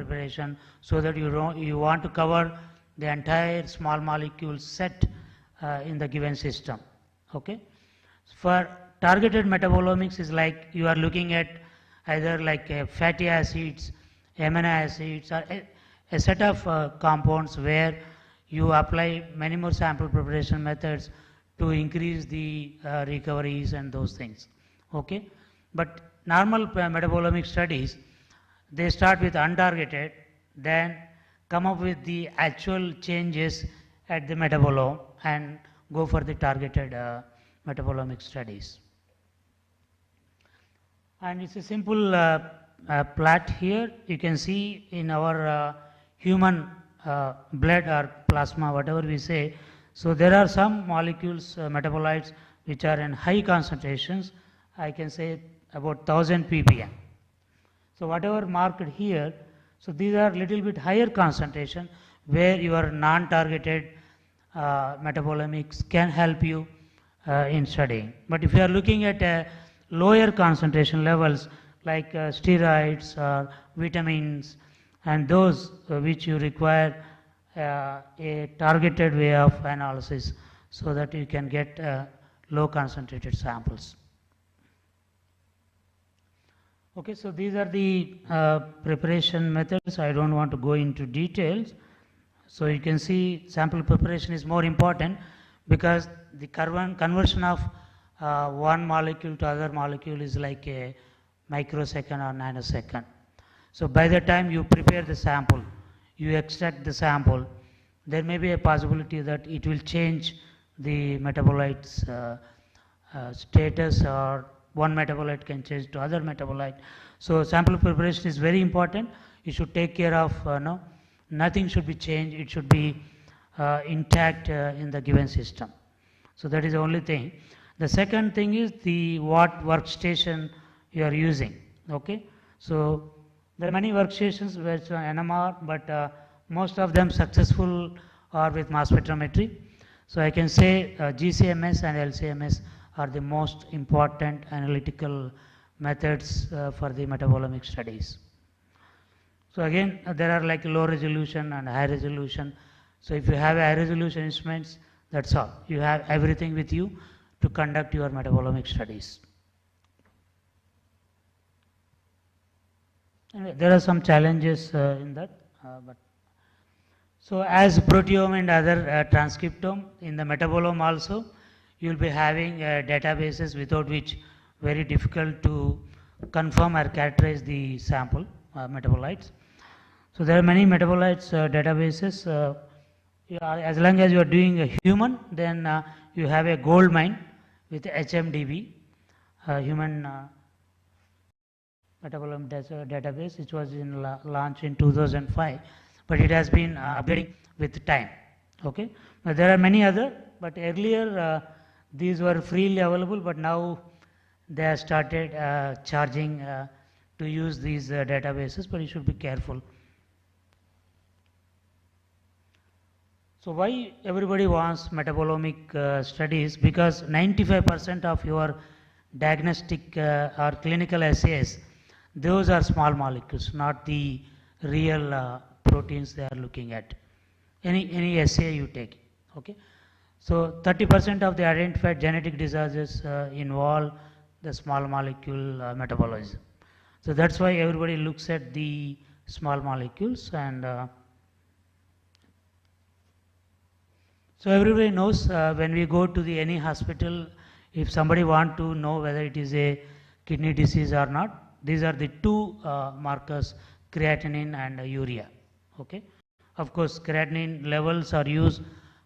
preparation, so that you want to cover the entire small molecule set in the given system. Okay. For targeted metabolomics is like you are looking at either like fatty acids, amino acids, or a set of compounds where you apply many more sample preparation methods to increase the recoveries and those things. Okay. But normal metabolomic studies, they start with untargeted, then come up with the actual changes at the metabolome and go for the targeted metabolomic studies. And it's a simple plot here. You can see in our human blood or plasma, whatever we say. So there are some molecules, metabolites, which are in high concentrations. I can say about 1000 ppm. So whatever marked here, so these are little bit higher concentration where your non-targeted metabolomics can help you in studying. But if you are looking at lower concentration levels like steroids or vitamins and those which you require a targeted way of analysis so that you can get low concentrated samples. Okay, so these are the preparation methods. I don't want to go into details. So you can see sample preparation is more important because the conversion of one molecule to other molecule is like a microsecond or nanosecond. So by the time you prepare the sample, you extract the sample, there may be a possibility that it will change the metabolite's status, or one metabolite can change to other metabolite. So sample preparation is very important. You should take care of, nothing should be changed. It should be intact in the given system. So that is the only thing. The second thing is what workstation you are using. Okay. So there are many workstations where it's NMR, but most of them successful are with mass spectrometry. So I can say GCMS and LCMS are the most important analytical methods for the metabolomic studies. So again, there are like low resolution and high resolution. So if you have high resolution instruments, that's all. You have everything with you to conduct your metabolomic studies. Anyway, there are some challenges in that. So as proteome and other transcriptome, in the metabolome also, you will be having databases without which very difficult to confirm or characterize the sample metabolites. So there are many metabolites databases. As long as you are doing a human, then you have a gold mine with HMDB, human metabolome database, which was launched in 2005, but it has been upgrading with time. Okay, now there are many other, but earlier these were freely available, but now they have started charging to use these databases, but you should be careful. So why everybody wants metabolomic studies? Because 95% of your diagnostic or clinical assays, those are small molecules, not the real proteins they are looking at. Any assay you take. Okay. So 30% of the identified genetic diseases involve the small molecule metabolism. So that's why everybody looks at the small molecules, and so everybody knows when we go to any hospital, if somebody want to know whether it is a kidney disease or not, these are the two markers, creatinine and urea. Okay. Of course, creatinine levels are used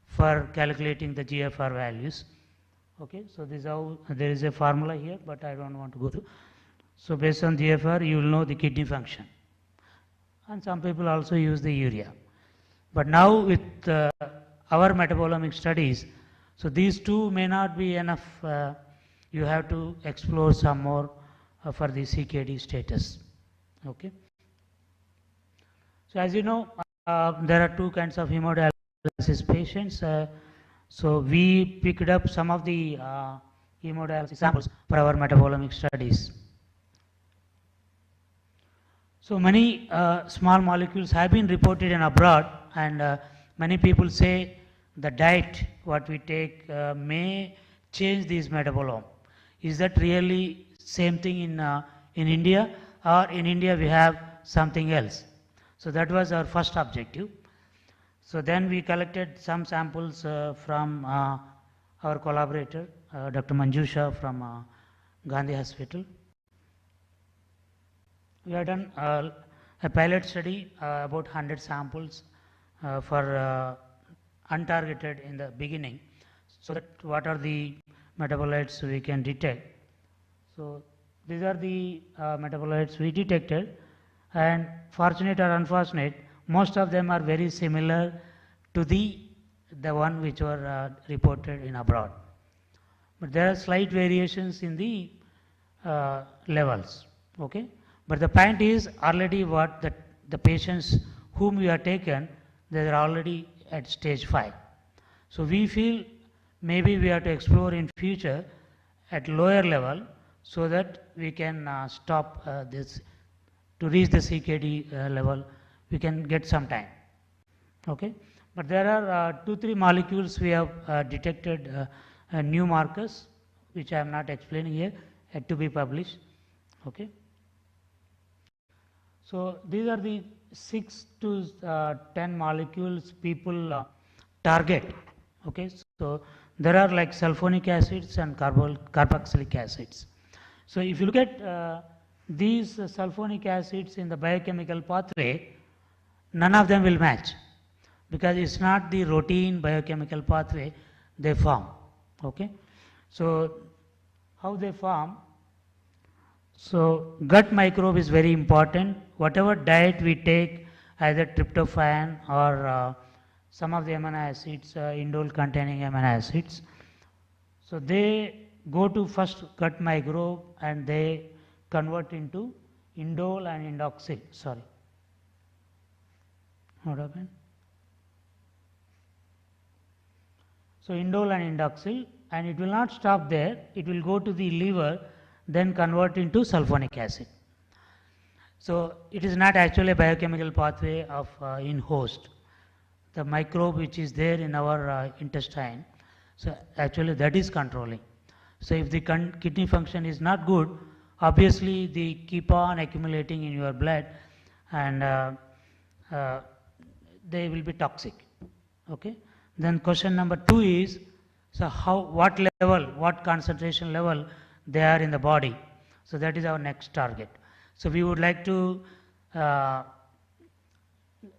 for calculating the GFR values. Okay, so this is how there is a formula here, but I don't want to go through. So based on GFR, you will know the kidney function, and some people also use the urea. But now with our metabolomic studies, so these two may not be enough. You have to explore some more for the CKD status. Okay. So as you know, there are two kinds of hemodialysis patients. So we picked up some of the hemodialysis samples for our metabolomic studies. So many small molecules have been reported in abroad, and many people say the diet what we take may change these metabolome. Is that really same thing in India, or in India we have something else? So that was our first objective. So then we collected some samples from our collaborator, Dr. Manjusha from Gandhi Hospital. We have done a pilot study about 100 samples for untargeted in the beginning, so that what are the metabolites we can detect. So these are the metabolites we detected, and fortunate or unfortunate, most of them are very similar to the one which were reported in abroad. But there are slight variations in the levels. Okay. But the point is already what the patients whom we have taken, they are already at stage 5. So we feel maybe we have to explore in future at lower level so that we can stop this. To reach the CKD level, we can get some time. Okay. But there are 2-3 molecules we have detected new markers, which I am not explaining here, had to be published. Okay. So these are the 6 to 10 molecules people target. Okay. So there are like sulfonic acids and carboxylic acids. So if you look at these sulfonic acids in the biochemical pathway, none of them will match, because it's not the routine biochemical pathway they form. Okay. So how they form? So gut microbe is very important. Whatever diet we take, either tryptophan or some of the amino acids, indole containing amino acids, so they go to first gut microbe and they convert into indole and indoxil. Sorry. What happened? So indole and indoxil, and it will not stop there. It will go to the liver, then convert into sulfonic acid. So it is not actually a biochemical pathway of in host. The microbe which is there in our intestine, so actually that is controlling. So if the kidney function is not good, obviously they keep on accumulating in your blood, and they will be toxic. Okay. Then question number 2 is, so what level, what concentration level they are in the body. So that is our next target. So we would like to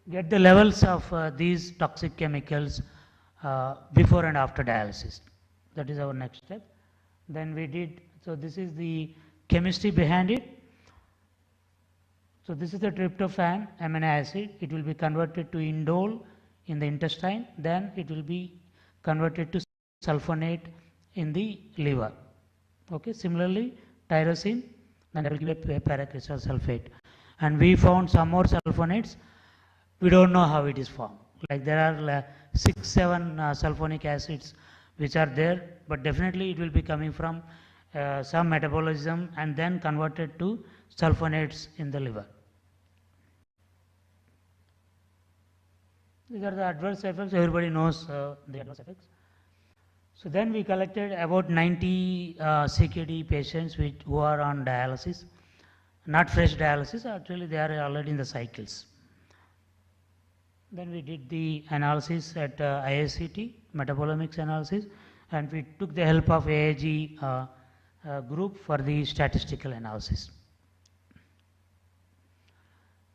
get the levels of these toxic chemicals before and after dialysis. That is our next step. Then we did, so this is the chemistry behind it. So this is the tryptophan amino acid. It will be converted to indole in the intestine, then it will be converted to sulfonate in the liver. Okay. Similarly, tyrosine, then that will give a paracrystal sulfate. And we found some more sulfonates. We don't know how it is formed. Like there are 6-7 sulfonic acids which are there, but definitely it will be coming from some metabolism and then converted to sulfonates in the liver. These are the adverse effects. Everybody knows the adverse effects. So then we collected about 90 CKD patients who are on dialysis, not fresh dialysis, actually they are already in the cycles. Then we did the analysis at ISCT, metabolomics analysis, and we took the help of AIG group for the statistical analysis.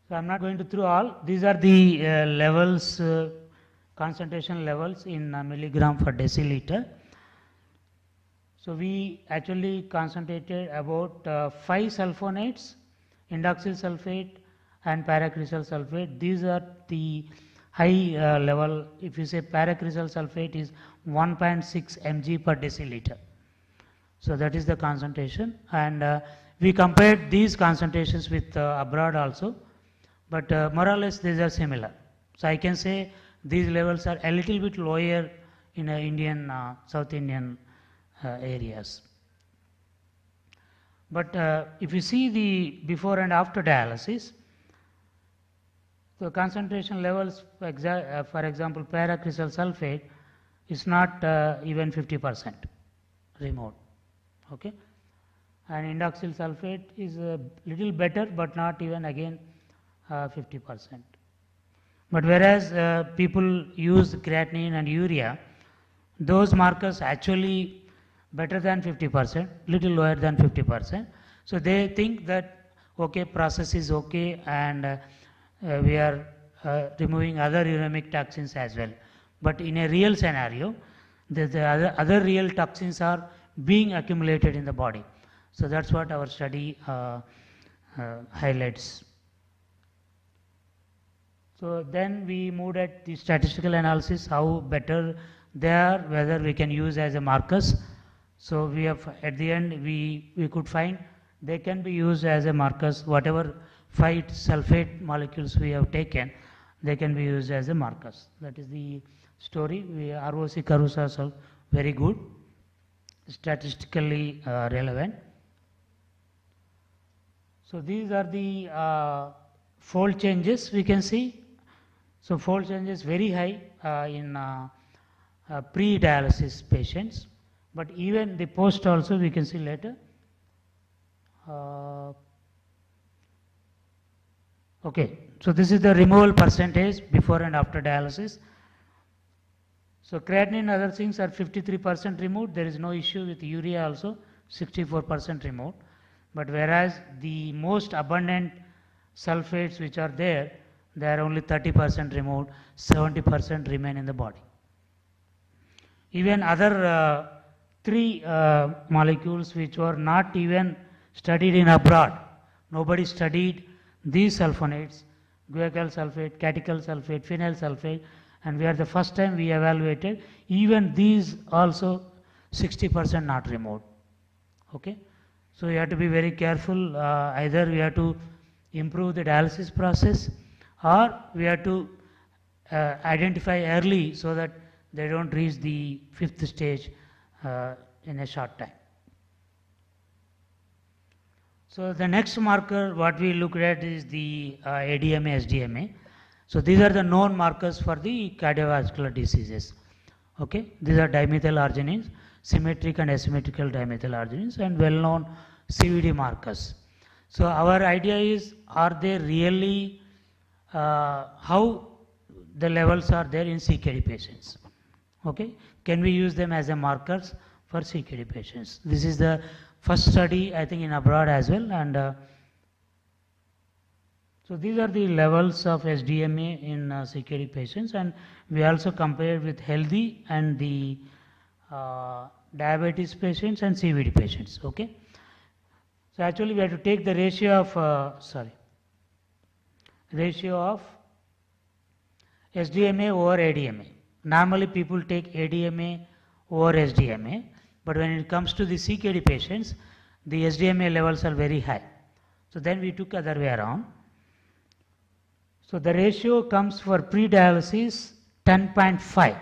So I am not going to through all. These are the levels, concentration levels in milligram per deciliter. So we actually concentrated about 5 sulfonates, indoxyl sulfate and paracrystal sulfate. These are the high level. If you say paracrystal sulfate is 1.6 mg per deciliter. So that is the concentration, and we compared these concentrations with abroad also, but more or less these are similar. So I can say these levels are a little bit lower in Indian, South Indian areas. But if you see the before and after dialysis, So concentration levels, for example, paracrystal sulfate is not even 50% removed. Okay, and indoxyl sulfate is a little better, but not even again 50%. But whereas people use creatinine and urea, those markers actually better than 50%, little lower than 50%. So they think that okay, process is okay, and we are removing other uremic toxins as well. But in a real scenario, the other real toxins are being accumulated in the body. So that's what our study highlights. So then we moved at the statistical analysis, how better they are, whether we can use as a markers. So we have, at the end, we could find they can be used as a markers. Whatever 5 sulfate molecules we have taken, they can be used as a markers. That is the story. ROC curves are so very good, statistically relevant. So these are the fold changes we can see. So fold changes very high in pre-dialysis patients, but even the post also we can see later. Okay, so this is the removal percentage before and after dialysis. So creatinine and other things are 53% removed. There is no issue with urea also, 64% removed. But whereas the most abundant sulfates which are there, they are only 30% removed, 70% remain in the body. Even other 3 molecules which were not even studied in abroad, nobody studied these sulfonates, guaiacal sulfate, catechol sulfate, phenyl sulfate, and we are the first time we evaluated, even these also 60% not removed. Okay, so you have to be very careful. Either we have to improve the dialysis process, or we have to identify early so that they don't reach the 5th stage in a short time. So the next marker what we look at is the ADMA, SDMA. So these are the known markers for the cardiovascular diseases. Okay, these are dimethyl arginines, symmetric and asymmetrical dimethyl arginines, and well-known CVD markers. So our idea is, are they really how the levels are there in CKD patients? Okay, can we use them as a markers for CKD patients? This is the first study, I think, in abroad as well, and so these are the levels of SDMA in CKD patients, and we also compared with healthy and the diabetes patients and CVD patients. Okay, so actually we have to take the ratio of ratio of SDMA over ADMA. Normally people take ADMA over SDMA, but when it comes to the CKD patients, the SDMA levels are very high. So then we took other way around. So the ratio comes for pre-dialysis 10.5,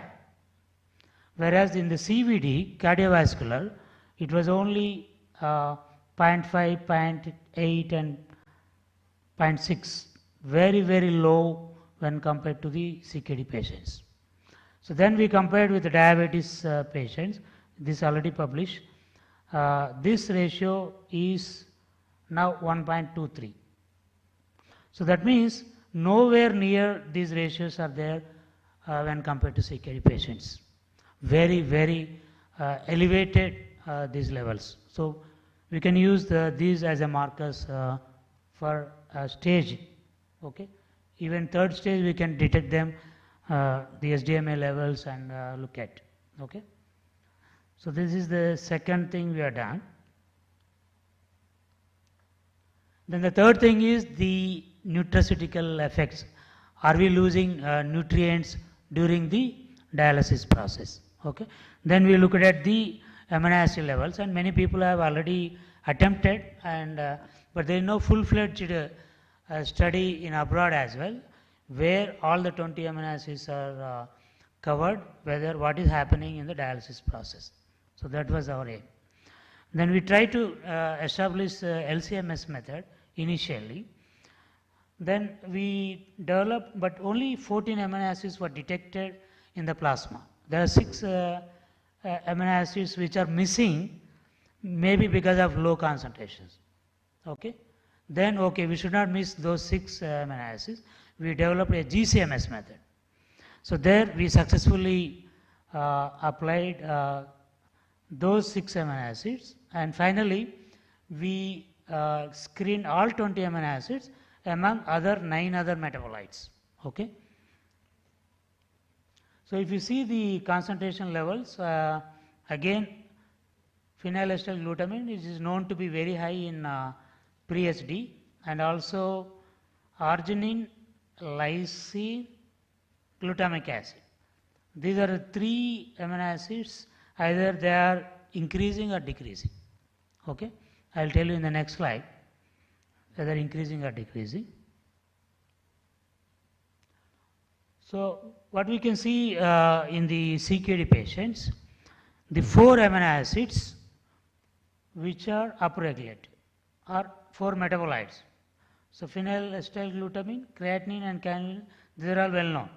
whereas in the CVD, cardiovascular, it was only 0.5, 0.8 and 0.6, very, very low when compared to the CKD patients. So then we compared with the diabetes patients. This already published. This ratio is now 1.23. So that means nowhere near these ratios are there when compared to CKD patients. Very, very elevated these levels. So we can use these as a markers for stage. Okay, even 3rd stage we can detect them, the SDMA levels, and look at. Okay, so this is the second thing we have done. Then the third thing is the nutraceutical effects. Are we losing nutrients during the dialysis process? Okay, then we look at the amino acid levels, and many people have already attempted, and but there is no full-fledged study in abroad as well, where all the 20 amino acids are covered, whether what is happening in the dialysis process. So that was our aim. Then we try to establish LCMS method initially. Then we developed, but only 14 amino acids were detected in the plasma. There are 6 amino acids which are missing, maybe because of low concentrations. Okay? Then, okay, we should not miss those 6 amino acids. We developed a GCMS method. So there we successfully applied those 6 amino acids, and finally we screened all 20 amino acids among other 9 other metabolites. Okay? So if you see the concentration levels, again phenylestyl glutamine is known to be very high in pre-SD, and also arginine, lysine, glutamic acid. These are the 3 amino acids, either they are increasing or decreasing. Okay? I will tell you in the next slide whether increasing or decreasing. So what we can see in the CKD patients, the 4 amino acids which are upregulated are 4 metabolites. So phenylestyl glutamine, creatinine and cannulin, these are all well known.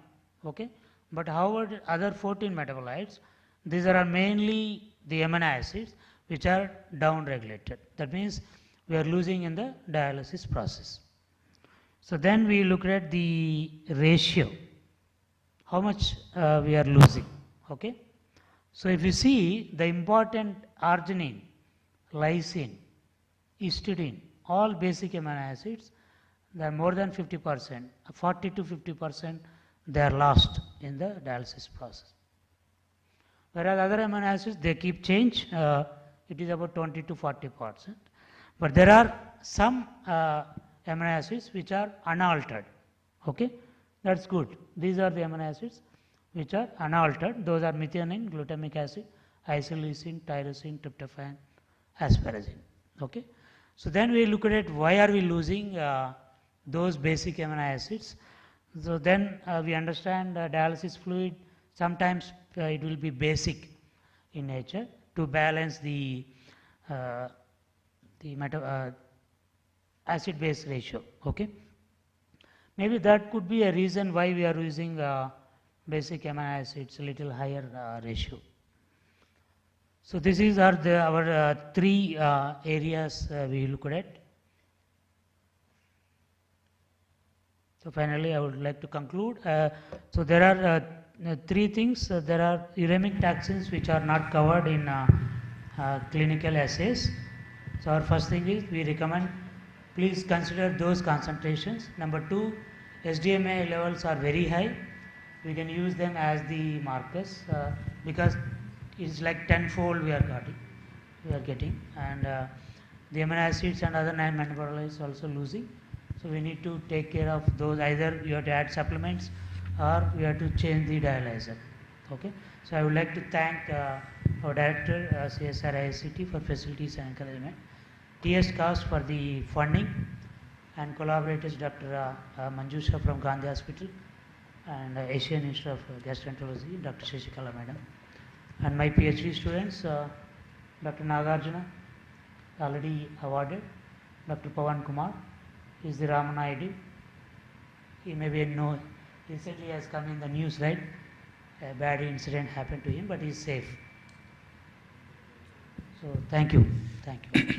Okay? But however, other 14 metabolites, these are mainly the amino acids which are down-regulated. That means we are losing in the dialysis process. So then we look at the ratio, how much we are losing. Okay? So if you see the important arginine, lysine, histidine, all basic amino acids, they are more than 50%, 40 to 50%, they are lost in the dialysis process. Whereas other amino acids, they keep change, it is about 20 to 40%. But there are some amino acids which are unaltered. Okay? That's good. These are the amino acids which are unaltered. Those are methionine, glutamic acid, isoleucine, tyrosine, tryptophan, asparagine. Okay? So then we look at it, why are we losing those basic amino acids? So then we understand dialysis fluid, sometimes it will be basic in nature to balance the acid-base ratio. Okay? Maybe that could be a reason why we are using basic amino acids a little higher ratio. So this is our 3 areas we looked at. So finally, I would like to conclude. So there are 3 things. There are uremic toxins which are not covered in clinical assays. So our first thing is we recommend please consider those concentrations. Number 2, SDMA levels are very high. We can use them as the markers because it is like tenfold we are getting, and the amino acids and other 9 metabolites also losing. So we need to take care of those. Either you have to add supplements or we have to change the dialyzer. Okay? So I would like to thank our director, CSR ICT, for facilities and encouragement, TS Cost for the funding, and collaborators Dr. Manjusha from Gandhi Hospital and Asian Institute of Gastroenterology, Dr. Shashikala Madam, and my PhD students, Dr. Nagarjuna, already awarded, Dr. Pawan Kumar, he is the Ramanayadu. He may be recently has come in the news, right? A bad incident happened to him, but he is safe. So thank you. Thank you.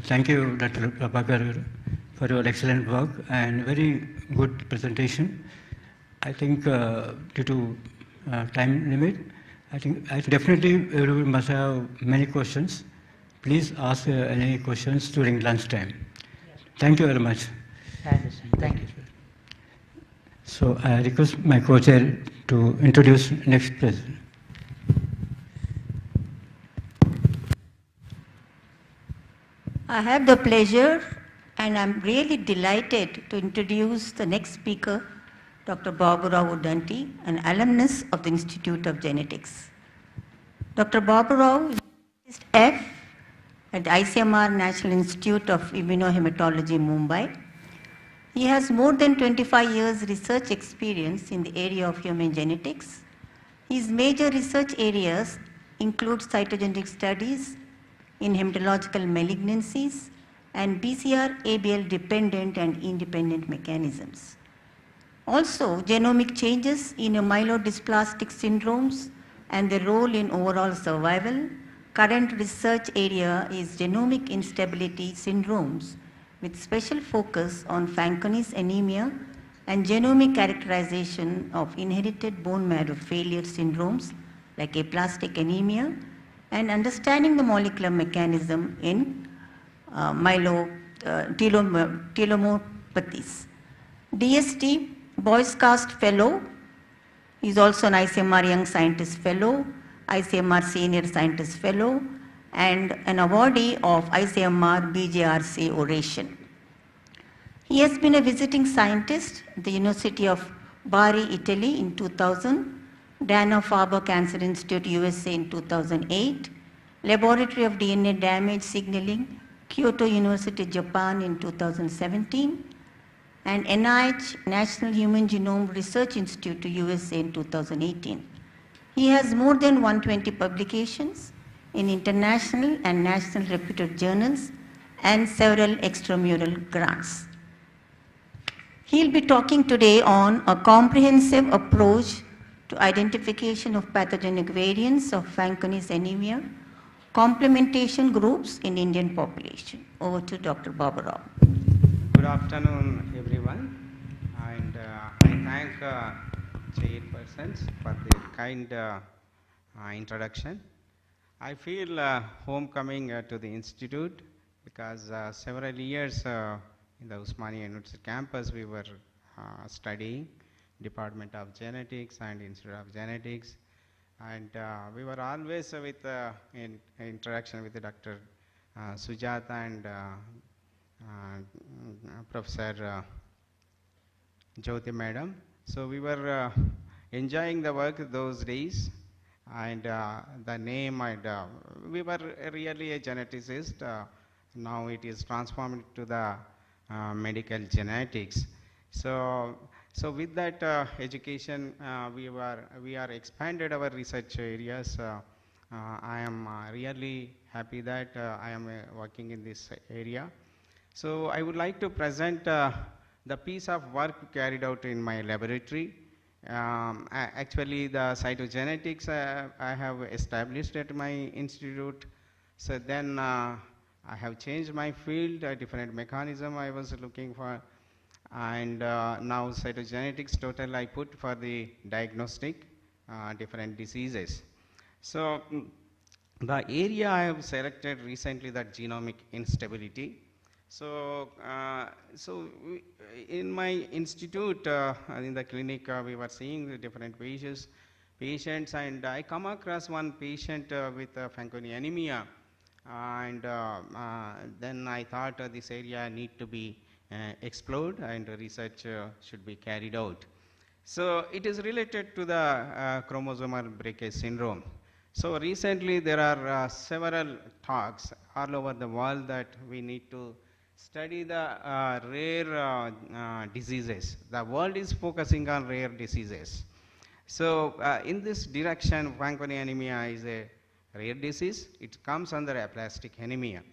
Thank you, Dr. Prabhakar, for your excellent work and very good presentation. I think due to time limit, I think definitely we must have many questions. Please ask any questions during lunchtime. Yes. Thank you very much. I understand. Thank you. So I request my co-chair to introduce next person. I have the pleasure and I'm really delighted to introduce the next speaker, Dr. Baburao Udanti, an alumnus of the Institute of Genetics. Dr. Baburao is F at ICMR National Institute of Immunohematology, Mumbai. He has more than 25 years research experience in the area of human genetics. His major research areas include cytogenetic studies in hematological malignancies, and BCR-ABL dependent and independent mechanisms. Also, genomic changes in myelodysplastic syndromes and their role in overall survival. Current research area is genomic instability syndromes with special focus on Fanconi's anemia and genomic characterization of inherited bone marrow failure syndromes like aplastic anemia and understanding the molecular mechanism in telomopathies. DST, Boyce Cast Fellow, is also an ICMR Young Scientist Fellow, ICMR Senior Scientist Fellow, and an awardee of ICMR BJRC Oration. He has been a visiting scientist at the University of Bari, Italy in 2000, Dana-Farber Cancer Institute, USA in 2008, Laboratory of DNA Damage Signaling, Kyoto University, Japan in 2017, and NIH, National Human Genome Research Institute, USA in 2018. He has more than 120 publications in international and national reputed journals and several extramural grants. He'll be talking today on a comprehensive approach to identification of pathogenic variants of Fanconi's anemia, complementation groups in Indian population. Over to Dr. Babu Rao. Good afternoon, everyone, and I thank chairpersons for their kind introduction. I feel homecoming to the institute because several years in the Usmania University campus we were studying Department of Genetics and Institute of Genetics, and we were always with in interaction with Dr. Sujata and Professor Jyoti Madam. So we were enjoying the work those days, and the name, and we were really a geneticist. Now it is transformed to the medical genetics. So with that education, we are expanded our research areas. I am really happy that I am working in this area. So I would like to present the piece of work carried out in my laboratory. Actually, the cytogenetics I have established at my institute. So then I have changed my field, a different mechanism I was looking for. And now cytogenetics total I put for the diagnostic different diseases. So the area I have selected recently, that genomic instability. So, in my institute, in the clinic, we were seeing the different patients, and I come across one patient with Fanconi anemia, and then I thought this area need to be explored and research should be carried out. So it is related to the chromosomal breakage syndrome. So recently there are several talks all over the world that we need to study the rare diseases. The world is focusing on rare diseases. So in this direction, Fanconi anemia is a rare disease. It comes under aplastic anemia.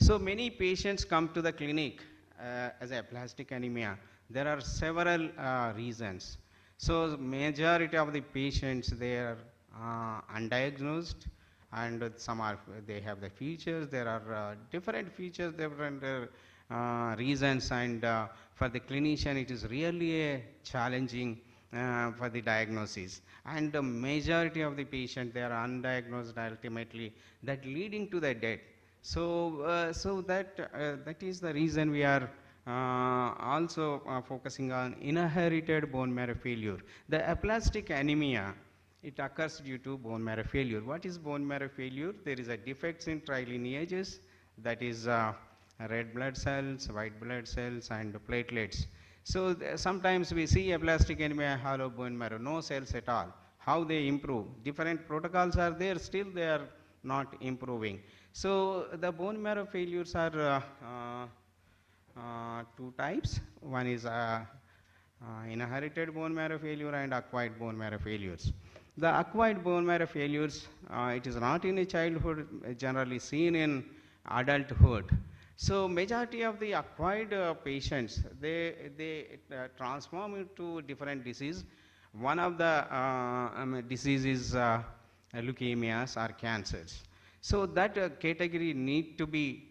So many patients come to the clinic as aplastic anemia. There are several reasons. So majority of the patients, they are undiagnosed, and some are, they have the features. There are different features, different reasons, and for the clinician it is really a challenging for the diagnosis. And the majority of the patients, they are undiagnosed ultimately, that leading to the death. So that is the reason we are also focusing on inherited bone marrow failure. The aplastic anemia, it occurs due to bone marrow failure. What is bone marrow failure? There is a defects in trilineages, that is red blood cells, white blood cells, and platelets. So sometimes we see aplastic anemia, hollow bone marrow, no cells at all. How they improve? Different protocols are there, still they are not improving. So the bone marrow failures are two types. One is inherited bone marrow failure and acquired bone marrow failures. The acquired bone marrow failures, it is not in a childhood, generally seen in adulthood. So majority of the acquired patients, they transform into different disease. One of the diseases leukemias or cancers. So that category need to be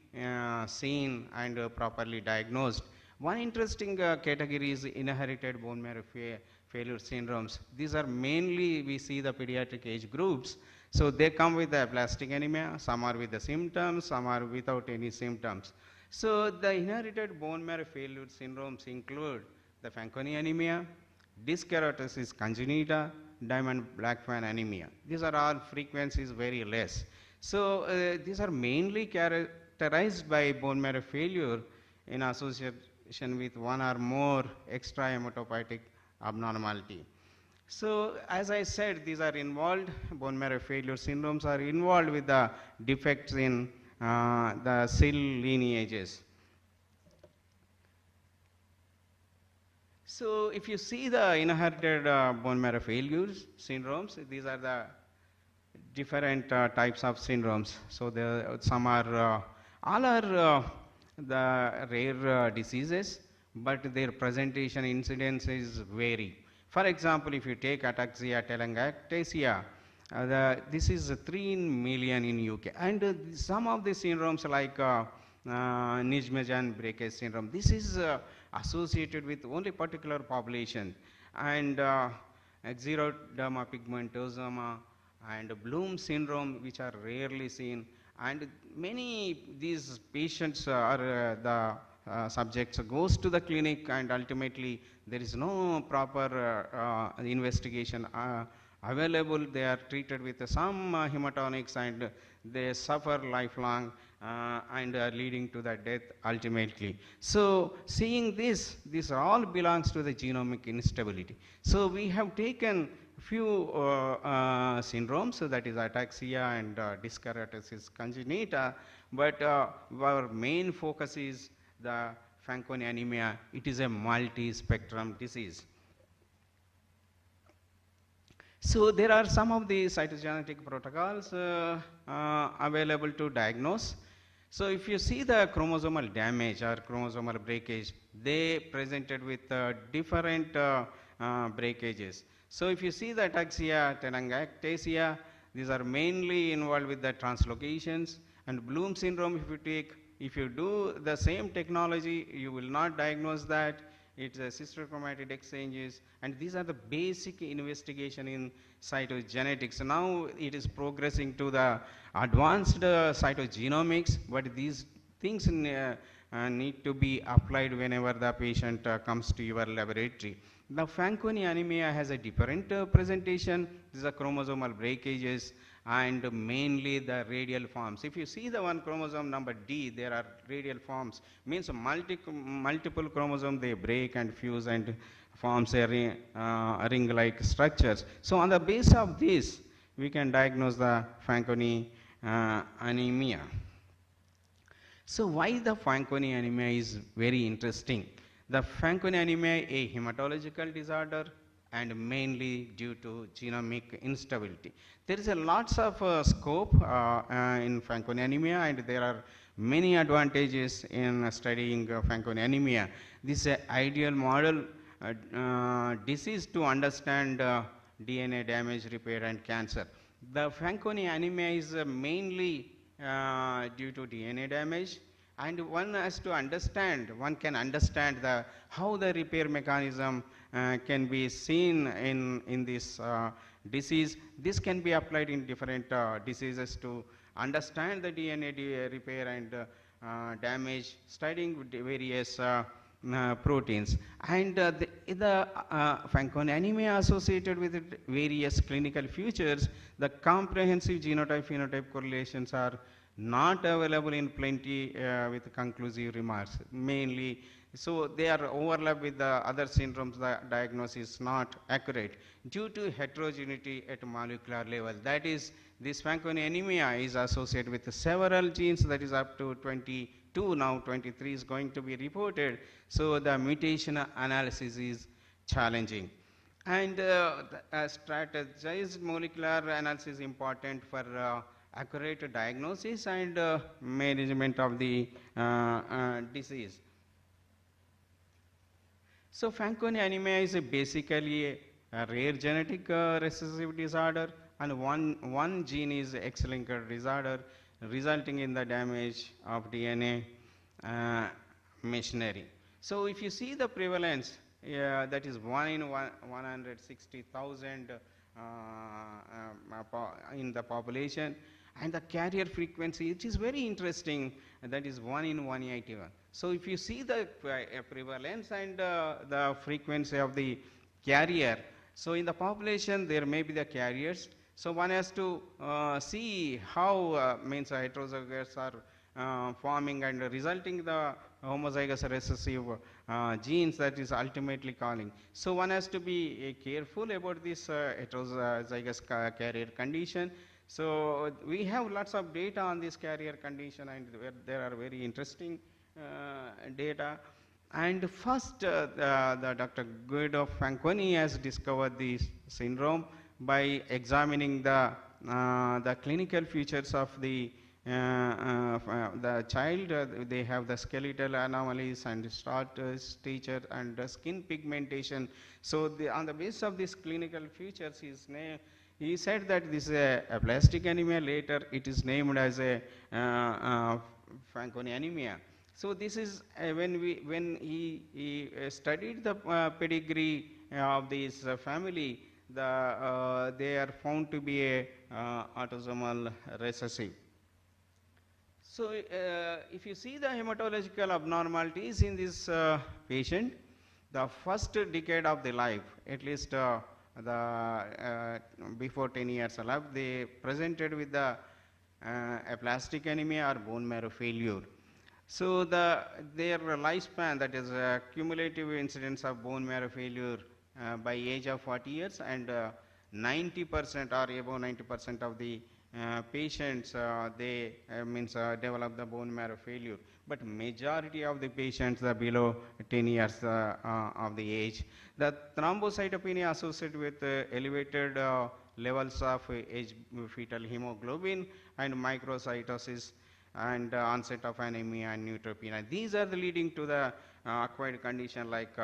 seen and properly diagnosed. One interesting category is inherited bone marrow failure syndromes. These are mainly, we see the pediatric age groups. So they come with the aplastic anemia, some are with the symptoms, some are without any symptoms. So the inherited bone marrow failure syndromes include the Fanconi anemia, dyskeratosis congenita, diamond blackfan anemia. These are all frequencies very less. So these are mainly characterized by bone marrow failure in association with one or more extra hematopoietic abnormality. So as I said, these are involved, bone marrow failure syndromes are involved with the defects in the cell lineages. So if you see the inherited bone marrow failures syndromes, these are the different types of syndromes. So some are, all are the rare diseases, but their presentation incidences vary. For example, if you take ataxia telangiectasia, this is 3 million in UK. And some of the syndromes like Nijmegen breakage syndrome, this is associated with only particular population. And xeroderma pigmentosum and Bloom syndrome, which are rarely seen. And many these patients are the subjects goes to the clinic, and ultimately there is no proper investigation available. They are treated with some hematonics and they suffer lifelong and leading to the death ultimately. So seeing this all belongs to the genomic instability. So we have taken few syndromes, so that is ataxia and dyskeratosis congenita, but our main focus is the Fanconi anemia. It is a multi-spectrum disease. So there are some of the cytogenetic protocols available to diagnose. So if you see the chromosomal damage or chromosomal breakage, they presented with different breakages. So if you see the ataxia telangiectasia, these are mainly involved with the translocations. And Bloom syndrome, if you do the same technology, you will not diagnose that. It's a sister chromatid exchanges, and these are the basic investigation in cytogenetics. Now it is progressing to the advanced cytogenomics, but these things need to be applied whenever the patient comes to your laboratory. Now Fanconi anemia has a different presentation. These are chromosomal breakages and mainly the radial forms. If you see the one chromosome number D, there are radial forms, means multiple chromosomes, they break and fuse and forms a ring-like structures. So on the basis of this, we can diagnose the Fanconi anemia. So why the Fanconi anemia is very interesting. The Fanconi anemia, a hematological disorder, and mainly due to genomic instability. There is a lots of scope in Fanconi anemia, and there are many advantages in studying Fanconi anemia. This is an ideal model disease to understand DNA damage, repair, and cancer. The Fanconi anemia is mainly due to DNA damage, and one has to understand, one can understand how the repair mechanism can be seen in this disease. This can be applied in different diseases to understand the DNA repair and damage, studying various proteins. And the Fanconi anemia associated with various clinical features, the comprehensive genotype-phenotype correlations are not available in plenty with conclusive remarks. Mainly, so they are overlapped with the other syndromes. The diagnosis is not accurate due to heterogeneity at molecular level. That is, this Fanconi anemia is associated with several genes, that is up to 22, now 23 is going to be reported. So the mutation analysis is challenging. And strategized molecular analysis is important for accurate diagnosis and management of the disease. So Fanconi anemia is basically a rare genetic recessive disorder, and one gene is X-linked disorder resulting in the damage of DNA machinery. So if you see the prevalence, that is 1 in 160,000 in the population, and the carrier frequency, it is very interesting, that is 1 in 181. So if you see the prevalence and the frequency of the carrier, so in the population there may be the carriers. So one has to see how means heterozygous are forming and resulting the homozygous recessive genes that is ultimately calling. So one has to be careful about this heterozygous carrier condition. So we have lots of data on this carrier condition, and there are very interesting data. And first, the Dr. Guido Fanconi has discovered this syndrome by examining the clinical features of the child. They have the skeletal anomalies and stature and skin pigmentation. So on the basis of these clinical features, he said that this is a aplastic anemia. Later, it is named as a Fanconi anemia. So this is when he studied the pedigree of this family, they are found to be a autosomal recessive. So if you see the hematological abnormalities in this patient, the first decade of the life, at least before 10 years elapsed, they presented with the aplastic anemia or bone marrow failure. So their lifespan, that is cumulative incidence of bone marrow failure by age of 40 years, and 90% or above 90% of the patients, they develop the bone marrow failure. But majority of the patients are below 10 years of the age. The thrombocytopenia associated with elevated levels of fetal hemoglobin and microcytosis and onset of anemia and neutropenia. These are the leading to the acquired condition like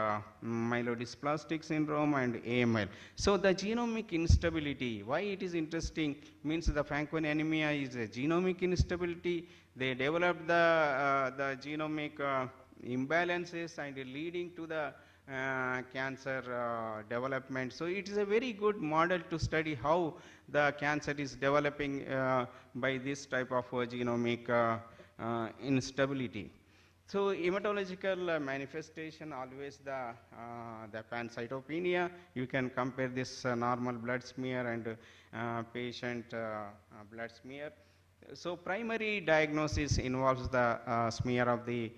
myelodysplastic syndrome and AML. So the genomic instability, why it is interesting, means the Fanconi anemia is a genomic instability. They developed the genomic imbalances and leading to the cancer development. So it is a very good model to study how the cancer is developing by this type of genomic instability. So hematological manifestation, always the pancytopenia. You can compare this normal blood smear and patient blood smear. So primary diagnosis involves the smear of the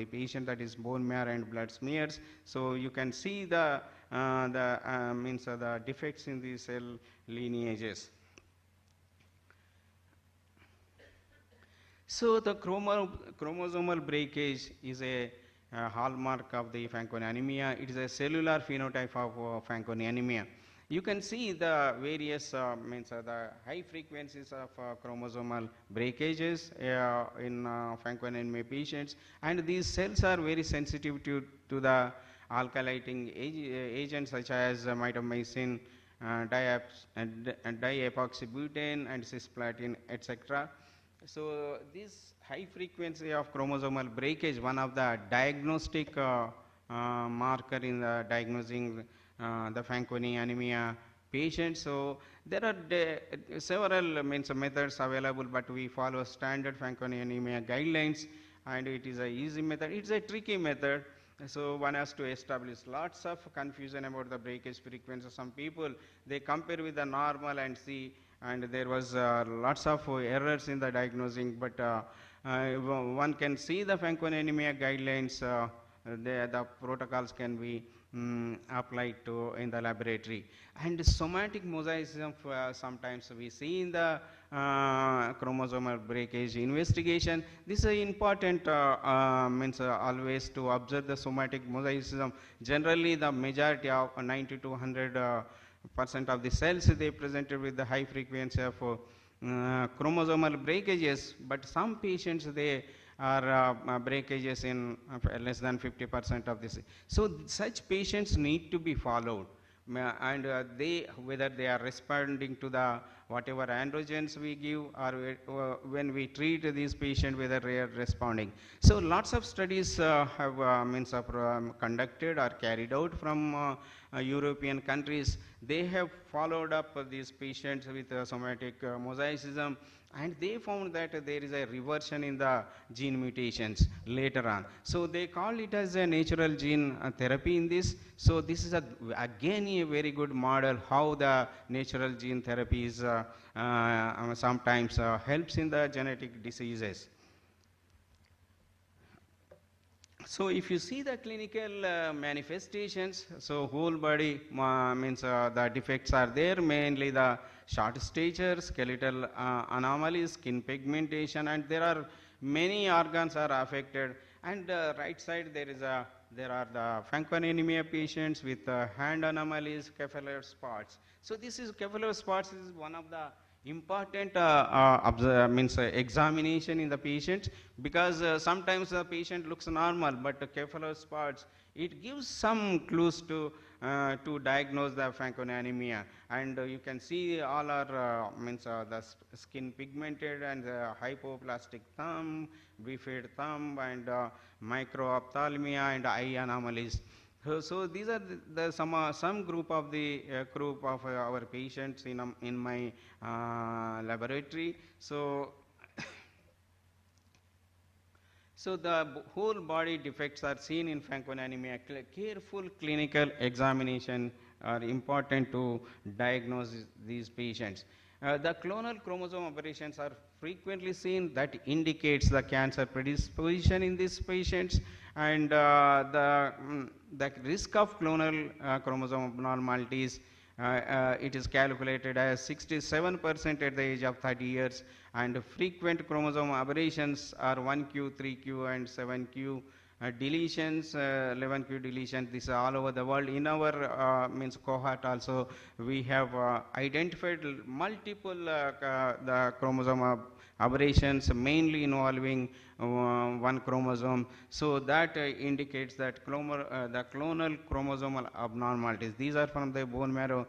patient, that is bone marrow and blood smears. So you can see the defects in the cell lineages. So the chromosomal breakage is a hallmark of the Fanconi anemia. It is a cellular phenotype of Fanconi anemia. You can see the various the high frequencies of chromosomal breakages in Fanconi anemia patients, and these cells are very sensitive to the alkylating agents such as mitomycin, diapoxybutane and cisplatin, etc. So this high frequency of chromosomal breakage, one of the diagnostic marker in the diagnosing the Fanconi anemia patients. So there are several methods available, but we follow standard Fanconi anemia guidelines, and it is a easy method. It's a tricky method. So one has to establish lots of confusion about the breakage frequency. Some people, they compare with the normal and see, and there was lots of errors in the diagnosing, but one can see the Fanconi anemia guidelines, the protocols can be applied to in the laboratory. And somatic mosaicism, sometimes we see in the chromosomal breakage investigation. This is important, always to observe the somatic mosaicism. Generally the majority of 90 to 100 percent of the cells they presented with the high frequency of chromosomal breakages, but some patients they are breakages in less than 50% of this. So such patients need to be followed. And they, whether they are responding to the whatever androgens we give, or when we treat these patients, whether they are responding. So lots of studies have conducted or carried out from European countries. They have followed up these patients with somatic mosaicism, and they found that there is a reversion in the gene mutations later on. So they call it as a natural gene therapy in this. So this is again a very good model how the natural gene therapy is sometimes helps in the genetic diseases. So if you see the clinical manifestations, so whole body means the defects are there, mainly the short stature, skeletal anomalies, skin pigmentation, and there are many organs are affected. And right side there are the Fanconi anemia patients with hand anomalies, capillary spots. So this is capillary spots is one of the important examination in the patient, because sometimes the patient looks normal, but the capillary spots, it gives some clues to diagnose the Fanconi anemia. And you can see all are the skin pigmented and hypoplastic thumb, bifid thumb, and microophthalmia and eye anomalies. So these are some group of our patients in my laboratory. So the whole body defects are seen in Fanconi anemia. Careful clinical examination are important to diagnose these patients. The clonal chromosome aberrations are frequently seen, that indicates the cancer predisposition in these patients, and the risk of clonal chromosome abnormalities, it is calculated as 67% at the age of 30 years, and frequent chromosome aberrations are 1q, 3q, and 7q. Deletions, 11q deletions, this is all over the world. In our cohort also, we have identified multiple the chromosome aberrations, mainly involving one chromosome. So that indicates that the clonal chromosomal abnormalities. These are from the bone marrow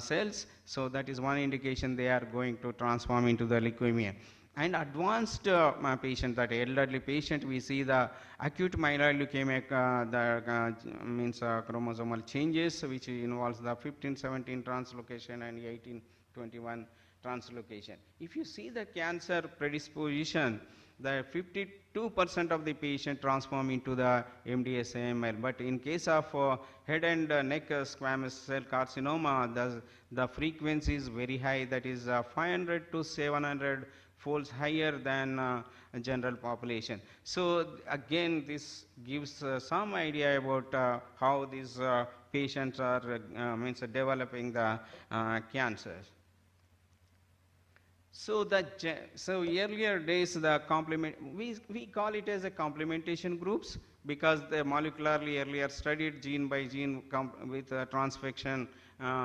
cells. So that is one indication they are going to transform into the leukemia. And advanced patient, that elderly patient, we see the acute myeloid leukemia, chromosomal changes, which involves the 15-17 translocation and 18-21 translocation. If you see the cancer predisposition, the 52% of the patient transform into the MDS-AML. But in case of head and neck squamous cell carcinoma, the frequency is very high, that is 500 to 700 folds higher than general population. So again, this gives some idea about how these patients are developing the cancers. So earlier days, the we call it as a complementation groups, because they molecularly earlier studied gene by gene with transfection,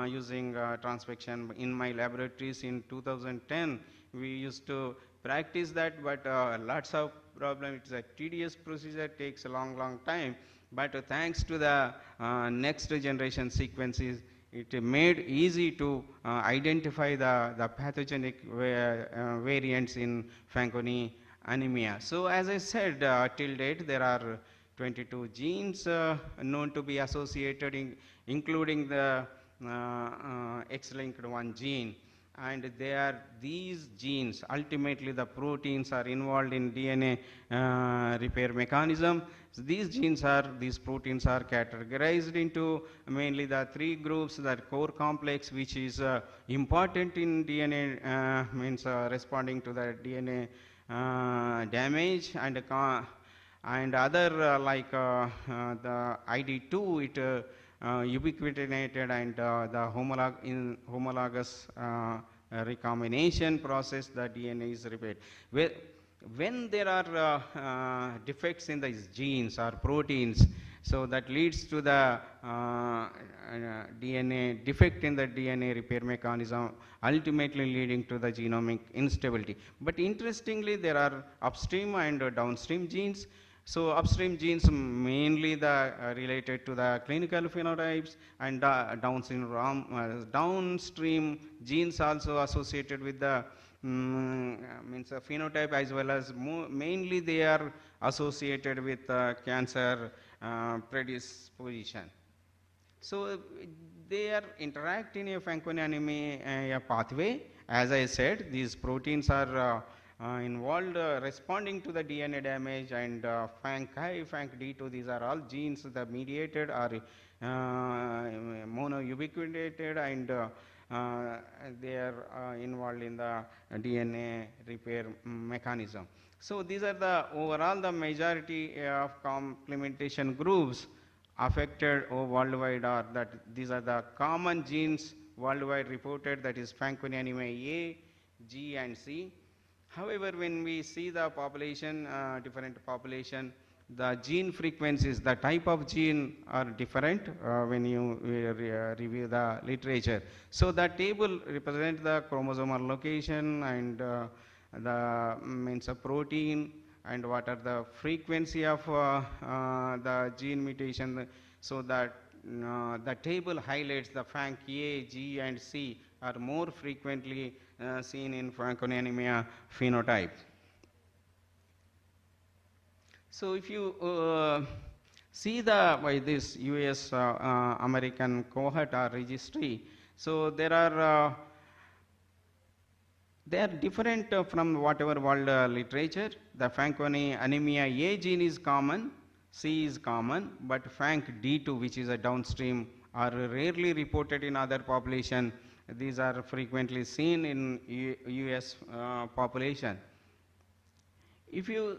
using transfection in my laboratories in 2010. We used to practice that, but lots of problems. It's a tedious procedure, takes a long time. But thanks to the next generation sequences, it made easy to identify the pathogenic variants in Fanconi anemia. So as I said, till date there are 22 genes known to be associated, including the X-linked 1 gene. And these genes, ultimately the proteins are involved in DNA repair mechanism. So these proteins are categorized into mainly the 3 groups: the core complex, which is important in DNA, responding to the DNA damage, and other like the ID2, it ubiquitinated, and the homologous recombination process, the DNA is repaired. When there are defects in these genes or proteins, So that leads to the DNA defect in the DNA repair mechanism, ultimately leading to the genomic instability. But interestingly, there are upstream and downstream genes. So upstream genes mainly related to the clinical phenotypes, and downstream genes also associated with the means a phenotype, as well as mainly they are associated with cancer predisposition. So they are interact in a Fanconi anemia pathway. As I said, these proteins are involved responding to the DNA damage, and FANC-I, FANC-D2, these are all genes that mediated are monoubiquitinated, and they are involved in the DNA repair mechanism. So these are the overall the majority of complementation groups affected worldwide, or that these are the common genes worldwide reported, that is Fanconi anemia A, G and C. However, when we see the population, different population, the gene frequencies, the type of gene are different when you review the literature. So the table represents the chromosomal location and the means of protein, and what are the frequency of the gene mutation. So that the table highlights the FANC-A, G and C are more frequently seen in Fanconi anemia phenotype. So if you see by this US American cohort or registry, so there are they are different from whatever world literature. The Fanconi anemia A gene is common, C is common, but FANC-D2, which is a downstream, are rarely reported in other population. These are frequently seen in US population. If you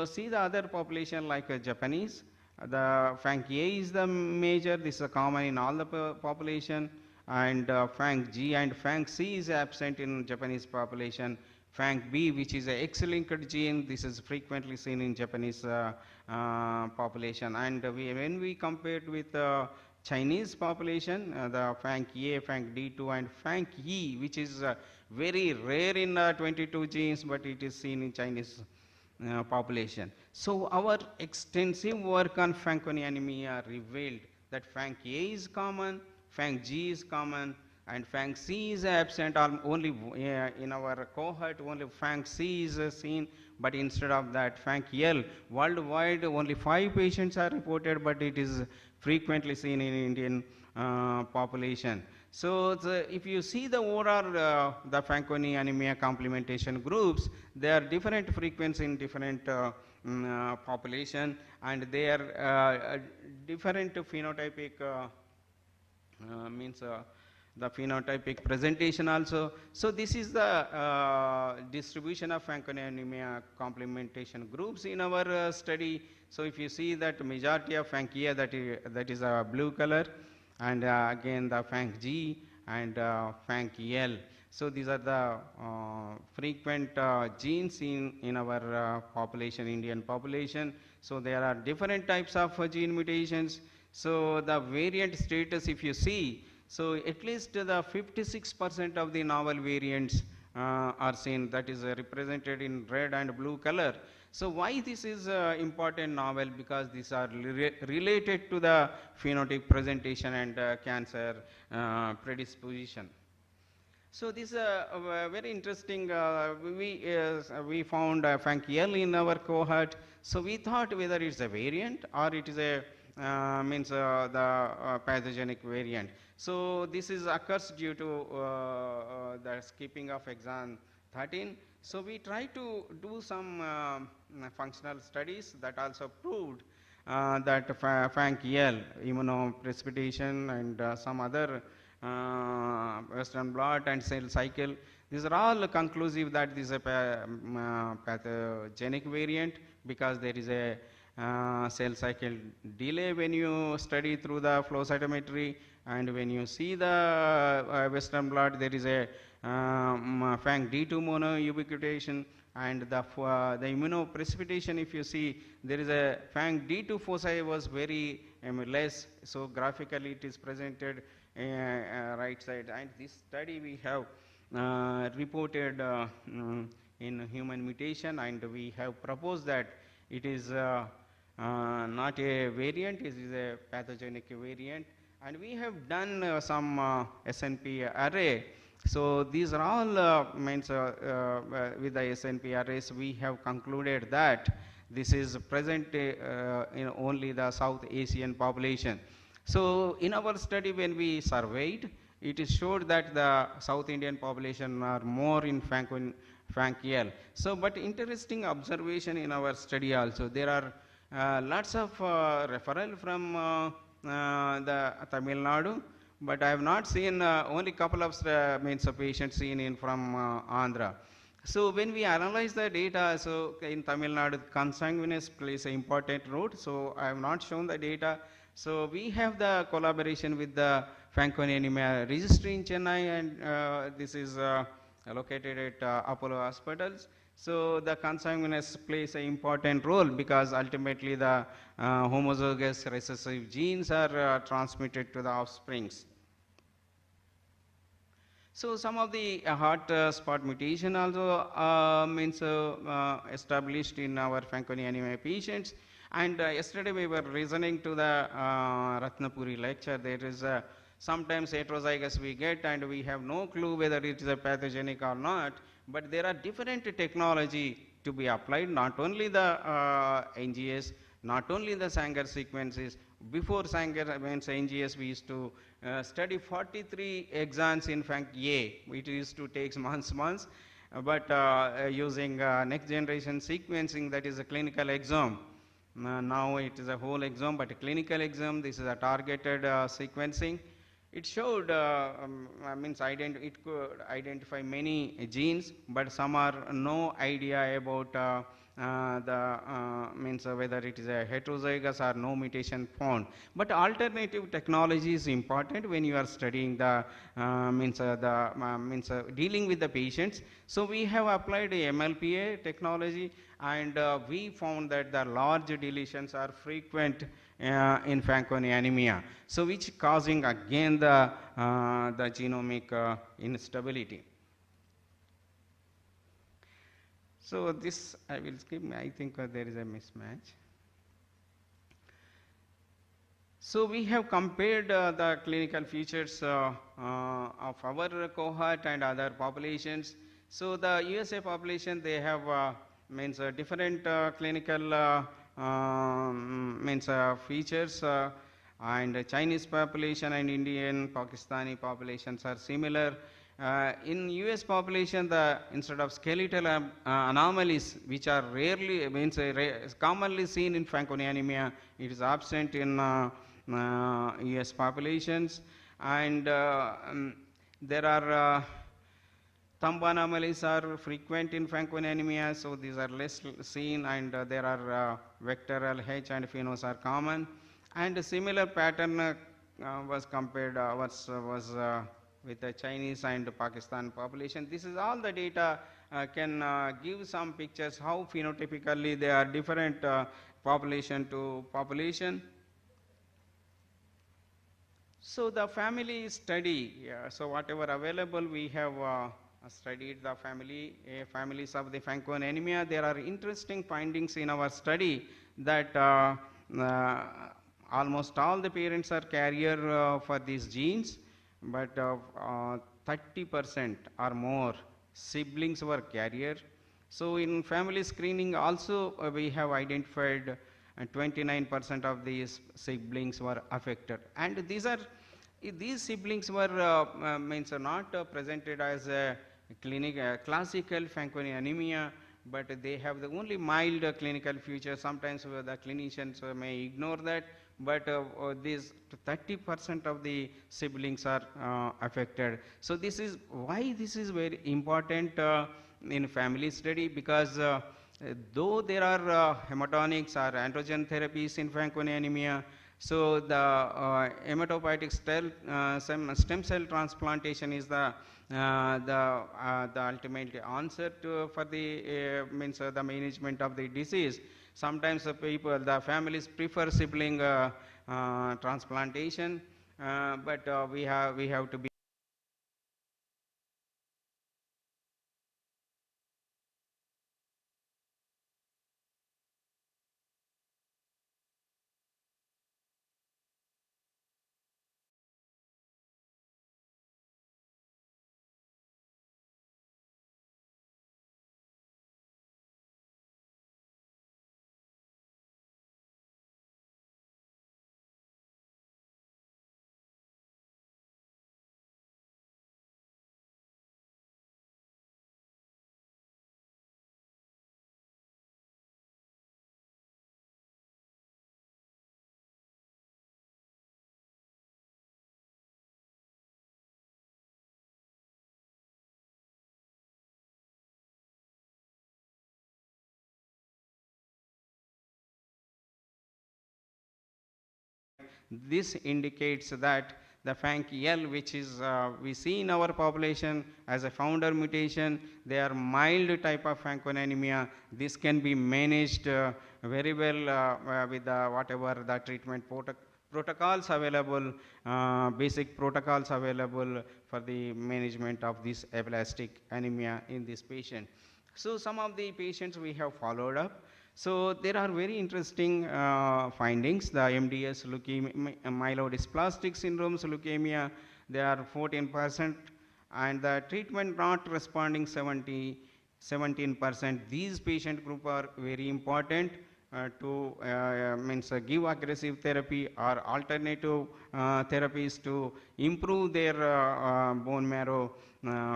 see the other population like Japanese, the FANC-A is the major, this is common in all the population, and FANC-G and FANC-C is absent in Japanese population. FANC-B, which is a X-linked gene, this is frequently seen in Japanese population. And when we compared with Chinese population, the FANC-A, FANC-D2 and FANC-E, which is very rare in 22 genes, but it is seen in Chinese population. So our extensive work on Fanconi anemia revealed that FANC-A is common, FANC-G is common, and FANC-C is absent. Only in our cohort, only FANC-C is seen, but instead of that, FANC-L, worldwide only 5 patients are reported, but it is frequently seen in Indian population. So if you see the overall the Fanconi anemia complementation groups, they are different frequency in different population, and they are different phenotypic means the phenotypic presentation also. So this is the distribution of Fanconi anemia complementation groups in our study. So if you see that majority of FANC-A, that is a blue color, and again the FANC-G and FANC-L. So these are the frequent genes in our population, Indian population. So there are different types of gene mutations. So the variant status, if you see, so at least the 56% of the novel variants are seen, that is represented in red and blue color. So why this is important novel? Because these are related to the phenotypic presentation and cancer predisposition. So this is very interesting. We found FANC-L in our cohort. So we thought whether it's a variant or it is a the pathogenic variant. So this is occurs due to the skipping of exon 13. So we try to do some functional studies that also proved that FANC-L, immunoprecipitation and some other Western blot and cell cycle, these are all conclusive that this is a pathogenic variant, because there is a cell cycle delay when you study through the flow cytometry, and when you see the Western blot, there is a FANG-D2 monoubiquitation, and the immunoprecipitation, if you see, there is a FANG-D2 foci was very less, so graphically it is presented right side. And this study we have reported in human mutation, and we have proposed that it is not a variant, it is a pathogenic variant. And we have done some SNP array. So these are all with the SNP arrays, we have concluded that this is present in only the South Asian population. So in our study, when we surveyed, it is showed that the South Indian population are more in FANK-L. So, but interesting observation in our study also, there are lots of referral from the Tamil Nadu, but I have not seen only couple of patients seen in from Andhra. So when we analyze the data, so in Tamil Nadu, consanguineous plays an important role. So I have not shown the data. So we have the collaboration with the Fanconi anemia registry in Chennai, and this is located at Apollo hospitals. So the consanguineous plays an important role because ultimately the homozygous recessive genes are transmitted to the offsprings. So some of the hot spot mutation also established in our Fanconi anemia patients. And yesterday we were listening to the Ratnapuri lecture. There is sometimes heterozygous we get, and we have no clue whether it is a pathogenic or not. But there are different technology to be applied, not only the NGS, not only the Sanger sequences. Before Sanger NGS, we used to study 43 exons in FANK-A. It used to take months, but using next generation sequencing, that is a clinical exome. Now it is a whole exome, but a clinical exome, this is a targeted sequencing. It showed, it could identify many genes, but some are no idea about whether it is a heterozygous or no mutation found. But alternative technology is important when you are studying the dealing with the patients. So we have applied a MLPA technology, and we found that the large deletions are frequent in Fanconi anemia, so which causing again the genomic instability. So this I will skip. I think there is a mismatch. So we have compared the clinical features of our cohort and other populations. So the USA population, they have different clinical features, and Chinese population and Indian, Pakistani populations are similar. In US population, instead of skeletal anomalies, which are rarely commonly seen in Fanconi anemia, it is absent in US populations, and there are thumb anomalies are frequent in Fanconi anemia, so these are less seen, and there are vector LH and phenos are common. And a similar pattern was compared with the Chinese and Pakistan population. This is all the data can give some pictures how phenotypically they are different population to population. So the family study, so whatever available, we have studied the families of the Fanconi anemia. There are interesting findings in our study that almost all the parents are carrier for these genes, but 30% or more siblings were carrier. So in family screening also we have identified 29% of these siblings were affected, and these siblings were not presented as a classical Fanconi anemia, but they have the only mild clinical features. Sometimes the clinicians may ignore that, but these 30% of the siblings are affected. So this is why this is very important in family study, because though there are hematonics or androgen therapies in Fanconi anemia, So the hematopoietic stem cell transplantation is the ultimate answer for the the management of the disease. Sometimes the families prefer sibling transplantation, but we have to be this indicates that the FANK-L, which is we see in our population as a founder mutation, they are mild type of Fanconi. This can be managed very well with whatever the treatment protocols available, basic protocols available for the management of this aplastic anemia in this patient. So some of the patients we have followed up. So there are very interesting findings. The MDS myelodysplastic syndromes leukemia, they are 14%, and the treatment not responding 17%. These patient group are very important to give aggressive therapy or alternative therapies to improve their bone marrow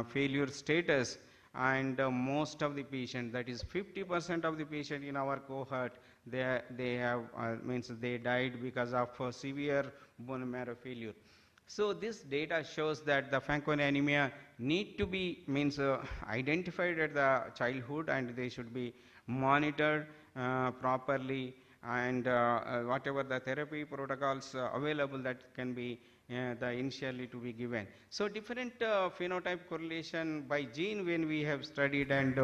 failure status. And most of the patient, that is 50% of the patient in our cohort, they have they died because of severe bone marrow failure. So this data shows that the Fanconi need to be identified at the childhood, and they should be monitored properly, and whatever the therapy protocols available, that can be initially to be given. So different phenotype correlation by gene when we have studied, and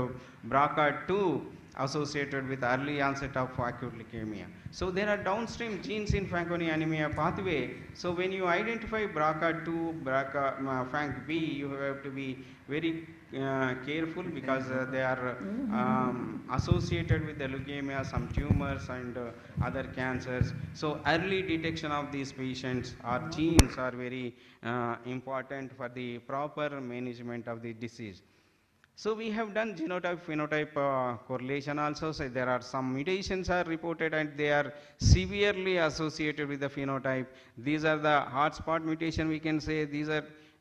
BRCA2 associated with early onset of acute leukemia. So there are downstream genes in Fanconi anemia pathway. So when you identify BRCA2, FANCB, you have to be very careful, because they are associated with the leukemia, some tumors and other cancers. So early detection of these patients or genes are very important for the proper management of the disease. So we have done genotype-phenotype correlation also. So there are some mutations are reported, and they are severely associated with the phenotype. These are the hotspot mutation, we can say.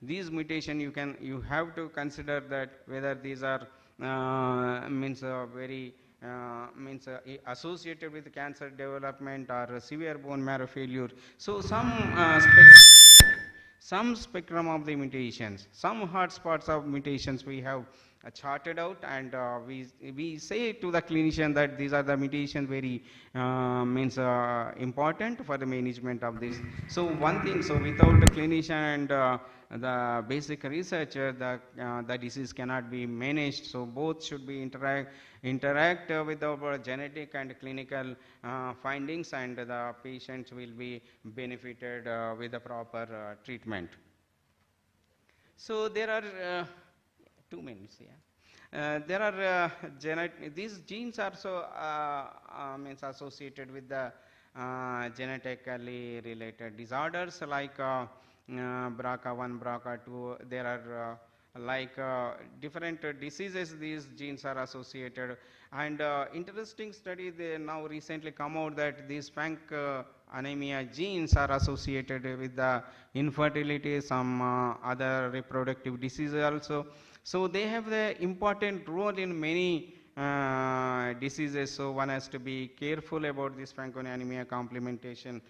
These mutation you have to consider that whether these are very associated with cancer development or severe bone marrow failure. So some spectrum of the mutations, some hotspots of mutations we have charted out, and we say to the clinician that these are the mutations very important for the management of this. So one thing, so without the clinician and the basic researcher, the disease cannot be managed. So both should be interact with our genetic and clinical findings, and the patients will be benefited with the proper treatment. So there are 2 minutes, yeah. There are these genes are so associated with the genetically related disorders like BRCA1, BRCA2. There are different diseases these genes are associated, and interesting study they now recently come out that these FANC anemia genes are associated with the infertility, some other reproductive diseases also. So they have the important role in many diseases. So one has to be careful about this Fanconi anemia complementation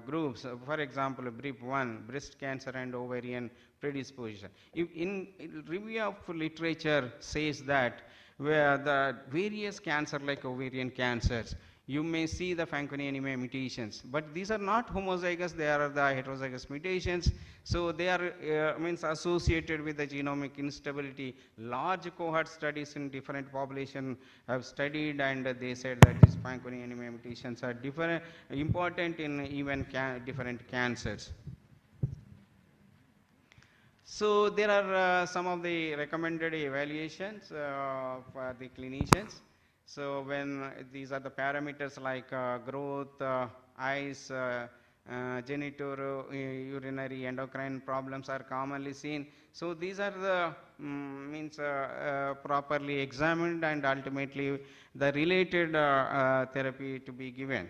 groups. For example, BRIP1, breast cancer and ovarian predisposition. In review of literature says that where the various cancer like ovarian cancers, you may see the Fanconi anemia mutations. But these are not homozygous, they are the heterozygous mutations. So they are means associated with the genomic instability. Large cohort studies in different population have studied, and they said that these Fanconi anemia mutations are different, important in even different cancers. So there are some of the recommended evaluations for the clinicians. So when these are the parameters like growth, eyes, genitourinary endocrine problems are commonly seen. So these are the means properly examined, and ultimately the related therapy to be given.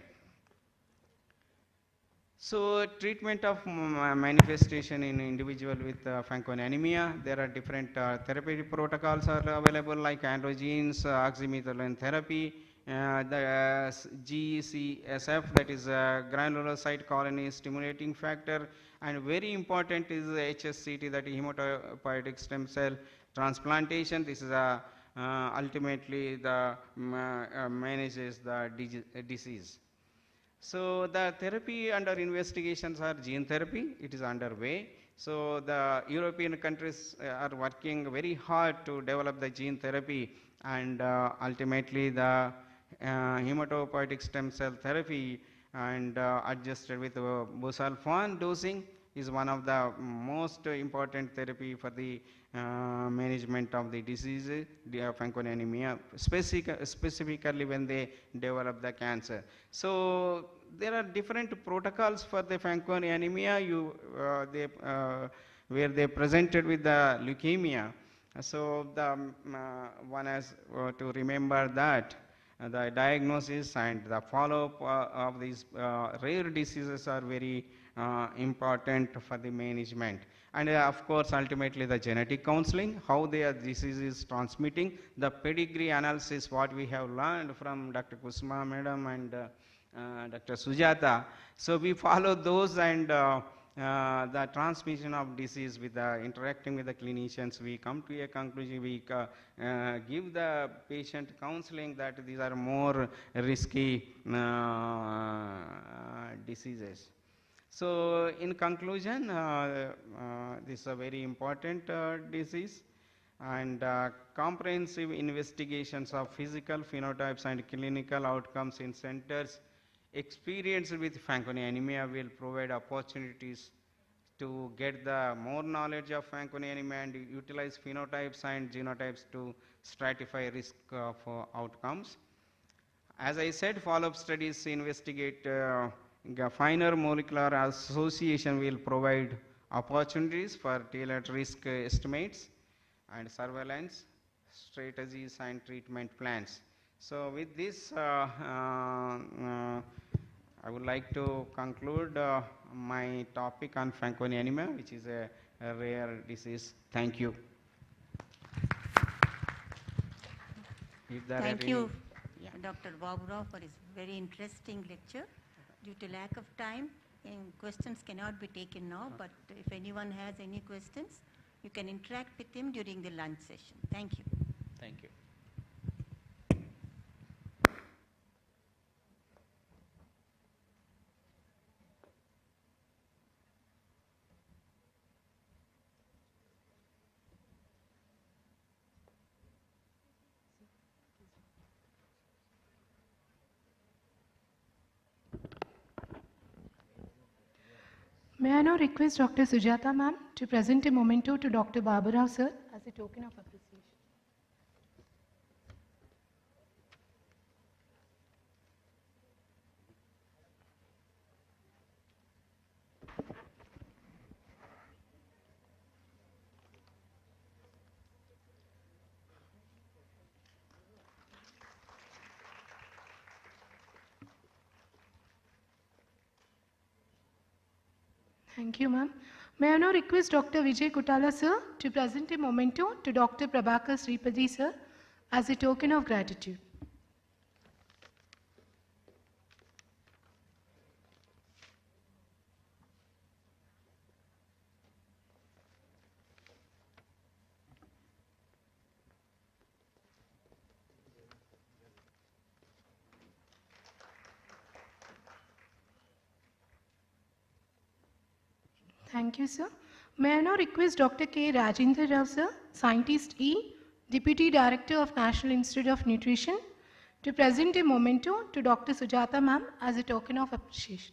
So treatment of manifestation in individual with Fanconi anemia, there are different therapeutic protocols are available, like androgens, oxymethylene therapy, the GCSF, that is granulocyte colony stimulating factor, and very important is the HSCT, that is hematopoietic stem cell transplantation. This is ultimately the manages the disease. So the therapy under investigations are gene therapy, it is underway. So the European countries are working very hard to develop the gene therapy, and ultimately the hematopoietic stem cell therapy and adjusted with busulfan dosing is one of the most important therapy for the management of the disease, the Fanconi anemia, specifically when they develop the cancer. So there are different protocols for the Fanconi anemia, where they presented with the leukemia. So the one has to remember that the diagnosis and the follow-up of these rare diseases are very important for the management. And of course, ultimately the genetic counseling, how their disease is transmitting, the pedigree analysis, what we have learned from Dr. Kusma madam and Dr. Sujata. So we follow those, and the transmission of disease with interacting with the clinicians, we come to a conclusion, we give the patient counseling that these are more risky diseases. So in conclusion, this is a very important disease, and comprehensive investigations of physical phenotypes and clinical outcomes in centers experienced with Fanconi anemia will provide opportunities to get the more knowledge of Fanconi anemia and utilize phenotypes and genotypes to stratify risk of outcomes. As I said, follow-up studies investigate finer molecular association will provide opportunities for tailored risk estimates and surveillance strategies and treatment plans. So with this, I would like to conclude my topic on Fanconi anemia, which is a rare disease. Thank you. Thank you, Dr. Baburao, for his very interesting lecture. Due to lack of time, questions cannot be taken now, but if anyone has any questions, you can interact with him during the lunch session. Thank you. Thank you. May I now request Dr. Sujata ma'am to present a memento to Dr. Baburao sir as a token of appreciation. Thank you, ma'am. May I now request Dr. Vijay Kutala sir to present a memento to Dr. Prabhakar Sripati sir as a token of gratitude. Thank you, sir. May I now request Dr. K. Rajendra Rao, sir, Scientist E, Deputy Director of National Institute of Nutrition, to present a memento to Dr. Sujata ma'am as a token of appreciation.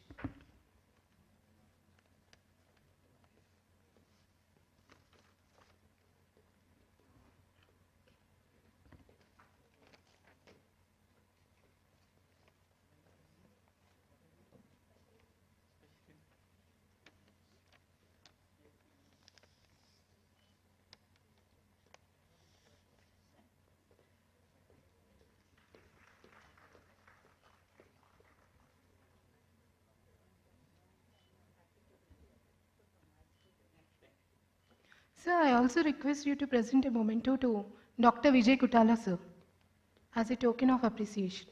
Sir, I also request you to present a memento to Dr. Vijay Kutala, sir, as a token of appreciation.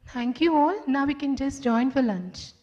Thank you all. Now we can just join for lunch.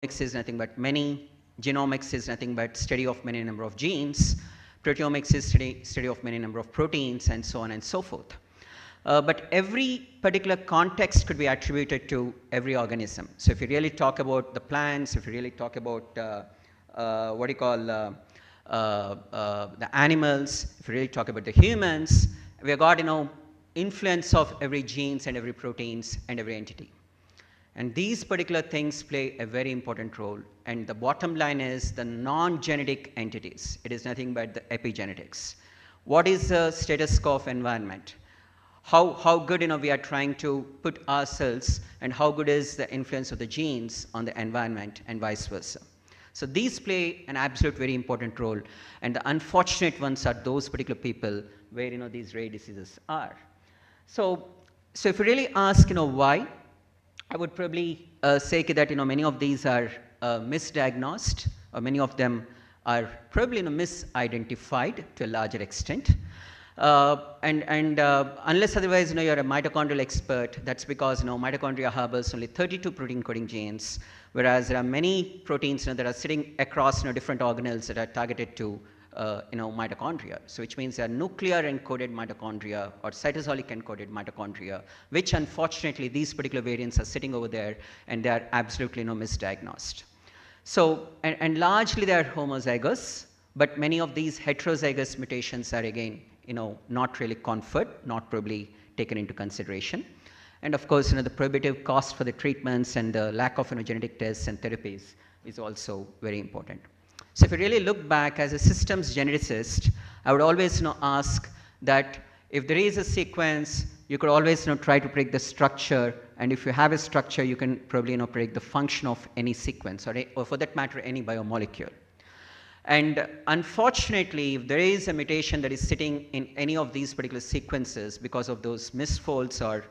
OMICS is nothing but many, genomics is nothing but study of many number of genes, proteomics is study of many number of proteins, and so on and so forth. But every particular context could be attributed to every organism. So if you really talk about the plants, if you really talk about what you call the animals, if you really talk about the humans, we have got influence of every genes and every proteins and every entity. And these particular things play a very important role. And the bottom line is the non-genetic entities. It is nothing but the epigenetics. What is the status quo of environment? How good we are trying to put ourselves, and how good is the influence of the genes on the environment, and vice versa. So these play an absolute very important role, and the unfortunate ones are those particular people where these rare diseases are. So if you really ask why, I would probably say that many of these are misdiagnosed, or many of them are probably misidentified to a larger extent. Unless otherwise you're a mitochondrial expert, that's because mitochondria harbors only 32 protein coding genes, whereas there are many proteins that are sitting across different organelles that are targeted to mitochondria. So which means there are nuclear encoded mitochondria or cytosolic encoded mitochondria, which unfortunately these particular variants are sitting over there, and they are absolutely misdiagnosed. So and largely they are homozygous, but many of these heterozygous mutations are again not really conferred, not probably taken into consideration. And of course, the prohibitive cost for the treatments and the lack of genetic tests and therapies is also very important. So if you really look back as a systems geneticist, I would always ask that if there is a sequence, you could always try to predict the structure, and if you have a structure, you can probably predict the function of any sequence, or for that matter, any biomolecule. And unfortunately, if there is a mutation that is sitting in any of these particular sequences because of those misfolds or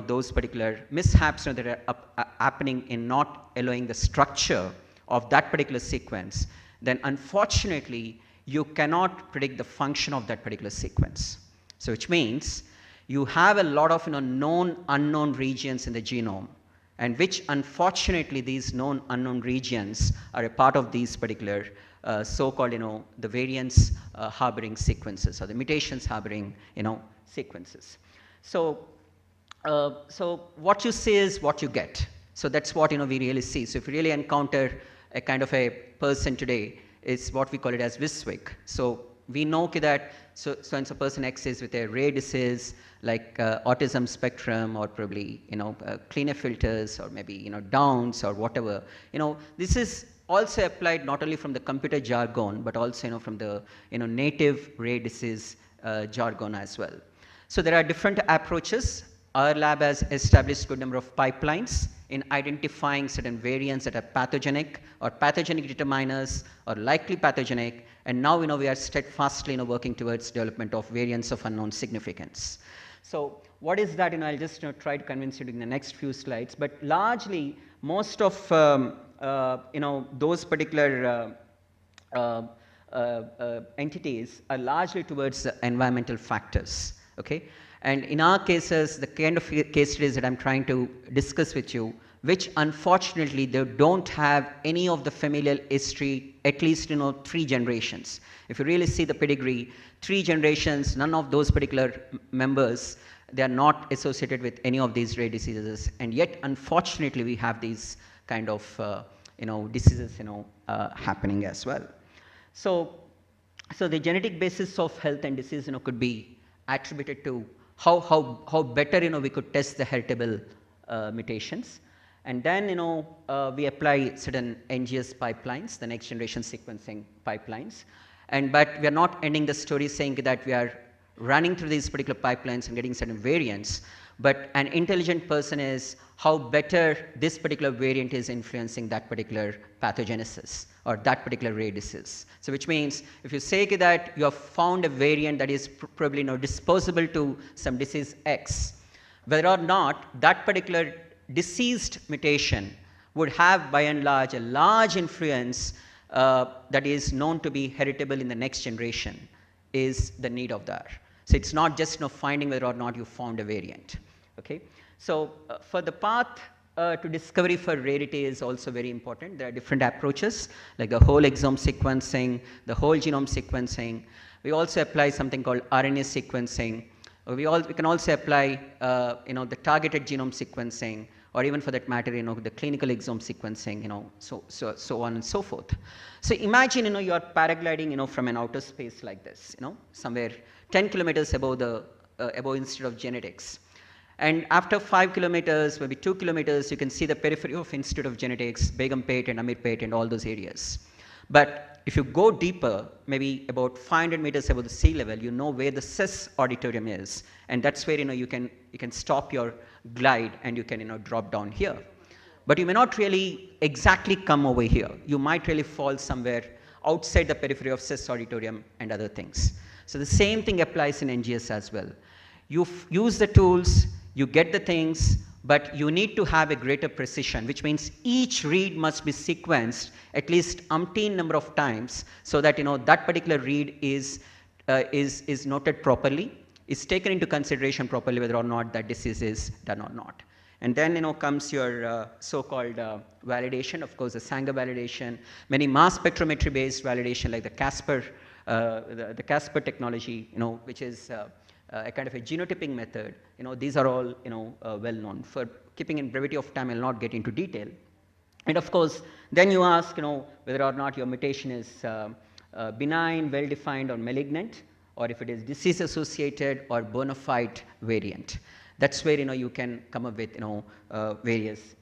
those particular mishaps that are happening in not allowing the structure of that particular sequence, then unfortunately you cannot predict the function of that particular sequence. So which means you have a lot of known unknown regions in the genome, and which unfortunately these known unknown regions are a part of these particular so-called the variants harboring sequences, or the mutations harboring sequences. So what you see is what you get. So that's what we really see. So if you really encounter a kind of a person today, it's what we call it as Wiswick. So we know that so-and-so person X is with a rare disease like autism spectrum, or probably Klinefelter's, or maybe Downs, or whatever. This is also applied not only from the computer jargon, but also from the native rare disease jargon as well. So there are different approaches. Our lab has established a good number of pipelines in identifying certain variants that are pathogenic, or pathogenic determiners, or likely pathogenic, and now we are steadfastly working towards development of variants of unknown significance. So what is that? I'll just try to convince you in the next few slides, but largely most of those particular entities are largely towards the environmental factors, okay? And in our cases, the kind of case studies that I'm trying to discuss with you, which unfortunately they don't have any of the familial history, at least 3 generations. If you really see the pedigree, 3 generations, none of those particular members, they are not associated with any of these rare diseases, and yet unfortunately we have these kind of diseases happening as well. So the genetic basis of health and disease could be attributed to how better we could test the heritable mutations, and then we apply certain NGS pipelines, the next generation sequencing pipelines, but we are not ending the story saying that we are running through these particular pipelines and getting certain variants, but an intelligent person is how better this particular variant is influencing that particular pathogenesis or that particular rare disease. So which means if you say that you have found a variant that is probably disposable to some disease X, whether or not that particular diseased mutation would have by and large a large influence that is known to be heritable in the next generation is the need of that. So it's not just finding whether or not you found a variant. Okay? So for the path to discovery for rarity is also very important. There are different approaches like the whole exome sequencing, the whole genome sequencing. We also apply something called RNA sequencing. We can also apply the targeted genome sequencing, or even for that matter, the clinical exome sequencing, so on and so forth. So imagine, you are paragliding, from an outer space like this, somewhere 10 kilometers above the Institute of Genetics. And after 5 kilometers, maybe 2 kilometers, you can see the periphery of Institute of Genetics, Begumpet and Amirpet and all those areas. But if you go deeper, maybe about 500 meters above the sea level, you know where the CES auditorium is. And that's where, you can stop your glide and you can, drop down here. But you may not really exactly come over here. You might really fall somewhere outside the periphery of CES auditorium and other things. So the same thing applies in NGS as well. You use the tools, you get the things, but you need to have a greater precision, which means each read must be sequenced at least umpteen number of times so that that particular read is noted properly, is taken into consideration properly whether or not that disease is done or not. And then comes your so-called validation, of course the Sanger validation, many mass spectrometry based validation like the Casper, the Casper technology, which is a kind of a genotyping method. These are all well known. For keeping in brevity of time, I'll not get into detail. And of course, then you ask whether or not your mutation is benign, well defined, or malignant, or if it is disease associated or bona fide variant. That's where you can come up with various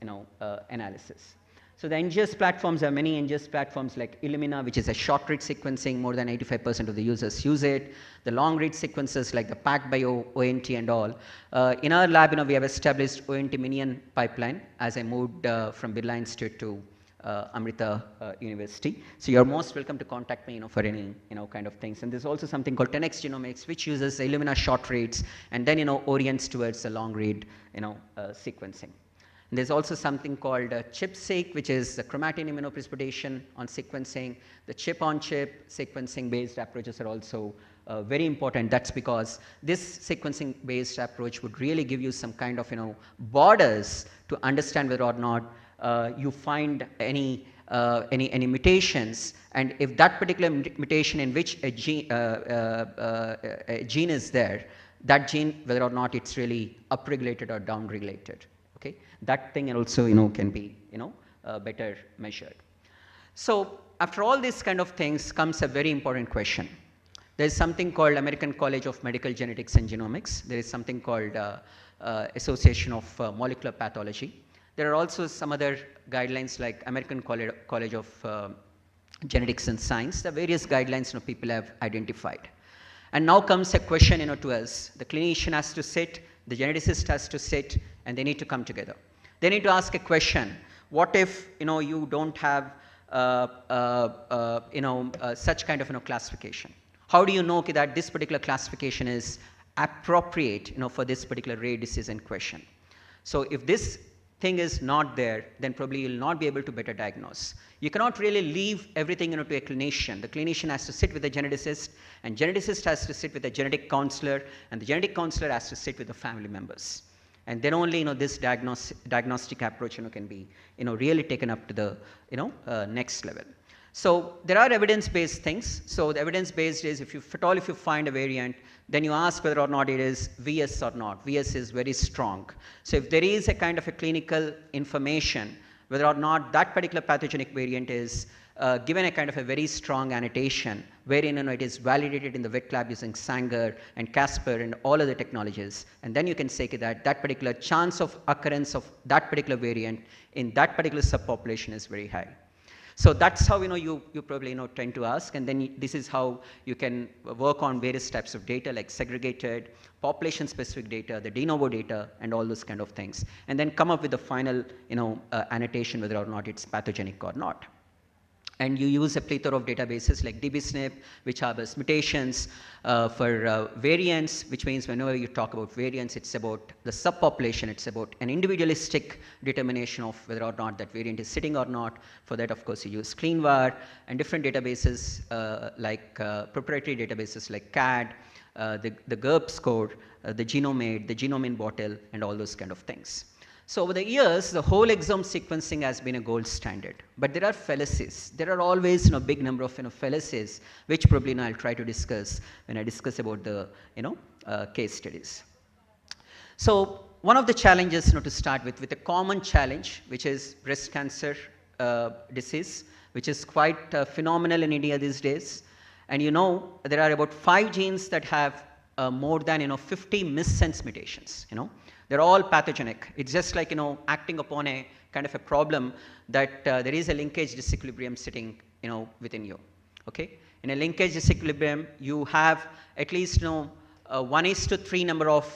analysis. So the NGS platforms, there are many NGS platforms like Illumina, which is a short read sequencing. More than 85% of the users use it. The long read sequences like the PacBio, ONT and all. In our lab, we have established ONT Minion pipeline as I moved from Birla Institute to Amrita University. So you're most welcome to contact me for any kind of things. And there's also something called 10x Genomics, which uses Illumina short reads and then orients towards the long read sequencing. And there's also something called ChIP-seq, which is the chromatin immunoprecipitation on sequencing. The chip-on-chip sequencing-based approaches are also very important. That's because this sequencing-based approach would really give you some kind of borders to understand whether or not you find any mutations, and if that particular mutation in which a gene is there, that gene, whether or not it's really upregulated or downregulated. Okay, that thing also can be better measured. So after all these kind of things comes a very important question. There is something called American College of Medical Genetics and Genomics. There is something called Association of Molecular Pathology. There are also some other guidelines like American College of Genetics and Science. The various guidelines people have identified. And now comes a question to us. The clinician has to sit, the geneticist has to sit, and they need to come together. They need to ask a question. What if you don't have such kind of classification? How do you know that this particular classification is appropriate for this particular rare disease in question? So if this thing is not there, then probably you'll not be able to better diagnose. You cannot really leave everything to a clinician. The clinician has to sit with the geneticist, and geneticist has to sit with the genetic counselor, and the genetic counselor has to sit with the family members. And then only this diagnostic approach can be really taken up to the next level. So there are evidence-based things. So the evidence-based is if you find a variant, then you ask whether or not it is VS or not. VS is very strong. So if there is a kind of a clinical information, whether or not that particular pathogenic variant is given a kind of a very strong annotation, wherein it is validated in the wet lab using Sanger and Casper and all other technologies, and then you can say that that particular chance of occurrence of that particular variant in that particular subpopulation is very high. So that's how you probably tend to ask, and then this is how you can work on various types of data like segregated, population-specific data, the de novo data, and all those kind of things, and then come up with the final annotation whether or not it's pathogenic or not. And you use a plethora of databases like dbSNP, which harbors mutations for variants, which means whenever you talk about variants, it's about the subpopulation, it's about an individualistic determination of whether or not that variant is sitting or not. For that, of course, you use CleanVar and different databases like proprietary databases like CAD, the GURB score, the GenomeAid, the Genome in Bottle, and all those kind of things. So over the years, the whole exome sequencing has been a gold standard. But there are fallacies. There are always big number of fallacies, which probably I'll try to discuss when I discuss about the case studies. So one of the challenges to start with a common challenge, which is breast cancer disease, which is quite phenomenal in India these days. And there are about 5 genes that have more than 50 missense mutations. They're all pathogenic. It's just like acting upon a kind of a problem that there is a linkage disequilibrium sitting within you. Okay, in a linkage disequilibrium, you have at least 1:3 number of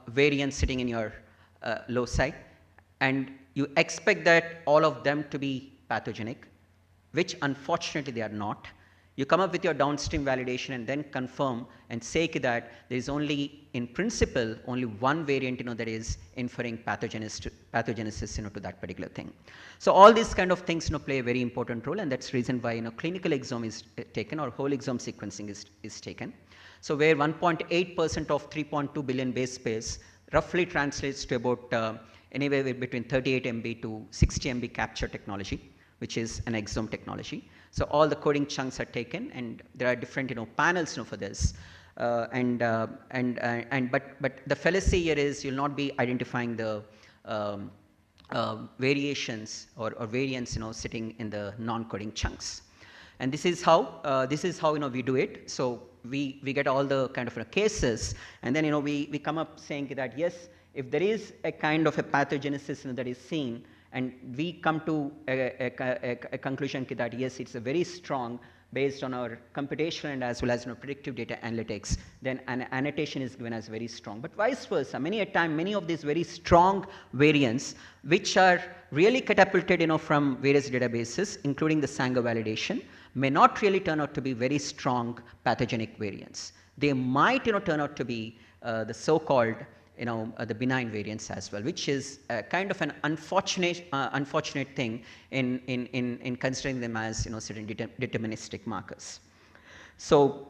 variants sitting in your loci, and you expect that all of them to be pathogenic, which unfortunately they are not. You come up with your downstream validation and then confirm and say that there is only, in principle, only one variant that is inferring pathogenesis to that particular thing. So all these kind of things play a very important role, and that's the reason why clinical exome is taken, or whole exome sequencing is taken. So where 1.8% of 3.2 billion base pairs roughly translates to about anywhere between 38 MB to 60 MB capture technology, which is an exome technology. So all the coding chunks are taken, and there are different panels for this. But the fallacy here is you'll not be identifying the variations or variants sitting in the non-coding chunks. And this is how we do it. So we get all the kind of cases, and then we come up saying that yes, if there is a kind of a pathogenesis that is seen, and we come to a conclusion that yes, it's a very strong based on our computational and as well as predictive data analytics, then an annotation is given as very strong. But vice versa, many of these very strong variants, which are really catapulted from various databases, including the Sanger validation, may not really turn out to be very strong pathogenic variants. They might turn out to be the so-called the benign variants as well, which is kind of an unfortunate thing in considering them as certain deterministic markers. So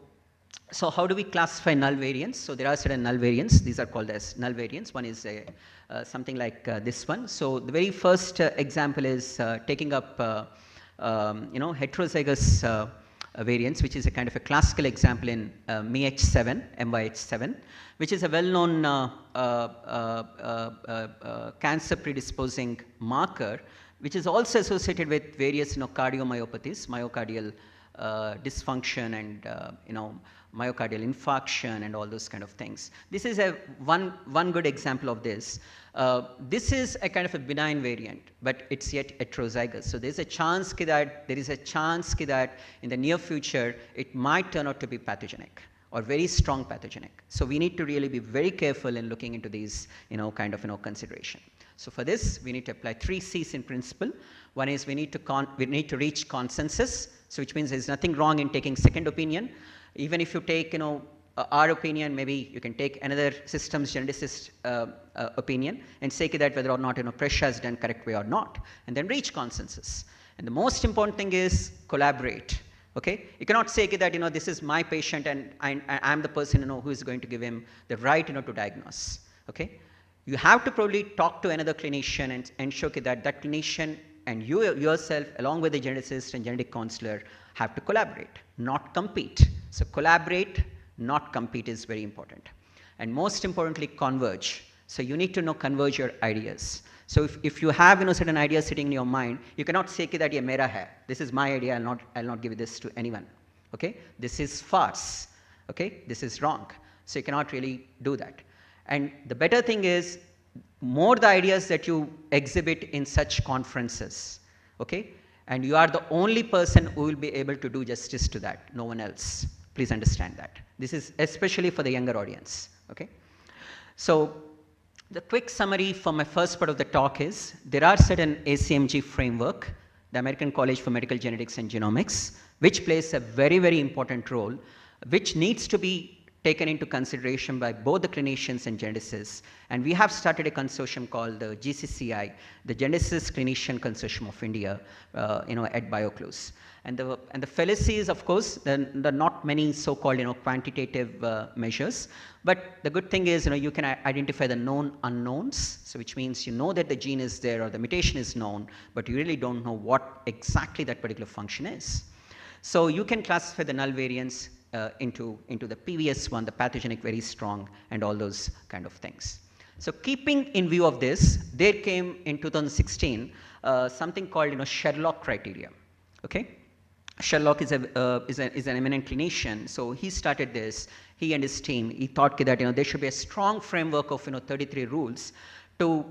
how do we classify null variants? So there are certain null variants. These are called as null variants. One is something like this one. So the very first example is taking up heterozygous variants, which is a kind of a classical example in MYH7, which is a well-known cancer predisposing marker, which is also associated with various cardiomyopathies, myocardial dysfunction, and myocardial infarction, and all those kind of things. This is one good example of this. This is a kind of a benign variant, but it's yet heterozygous. So there's a chance that in the near future it might turn out to be pathogenic or very strong pathogenic. So we need to really be very careful in looking into these consideration. So for this, we need to apply 3 C's in principle. One is we need to reach consensus, so which means there's nothing wrong in taking second opinion. Even if you take our opinion, maybe you can take another systems geneticist opinion and say that whether or not Pressure has done correct way or not, and then reach consensus. And the most important thing is collaborate. Okay, you cannot say that this is my patient and I'm the person who is going to give him the right to diagnose. Okay, you have to probably talk to another clinician and ensure that clinician and you yourself, along with the geneticist and genetic counselor, have to collaborate, not compete. So collaborate, not compete is very important. And most importantly, converge. So you need to converge your ideas. So if you have certain ideas sitting in your mind, you cannot say that ye mera hai. This is my idea. I'll not give this to anyone. Okay, this is farce. Okay, this is wrong. So you cannot really do that. And the better thing is, more the ideas that you exhibit in such conferences. Okay, and you are the only person who will be able to do justice to that. No one else. Please understand that. This is especially for the younger audience. Okay, so the quick summary for my first part of the talk is there are certain ACMG framework, the American College for Medical Genetics and Genomics, which plays a very, very important role, which needs to be taken into consideration by both the clinicians and geneticists. And we have started a consortium called the GCCI, the Geneticist Clinician Consortium of India, at BioCluse. And the fallacy is, of course, the not many so-called quantitative measures. But the good thing is, you can identify the known unknowns. So which means you know that the gene is there or the mutation is known, but you really don't know what exactly that particular function is. So you can classify the null variants into the previous one, the pathogenic very strong, and all those kind of things. So keeping in view of this, there came in 2016 something called Sherlock criteria. Okay. Sherlock is an eminent clinician, so he started this. He and his team, he thought that there should be a strong framework of 33 rules to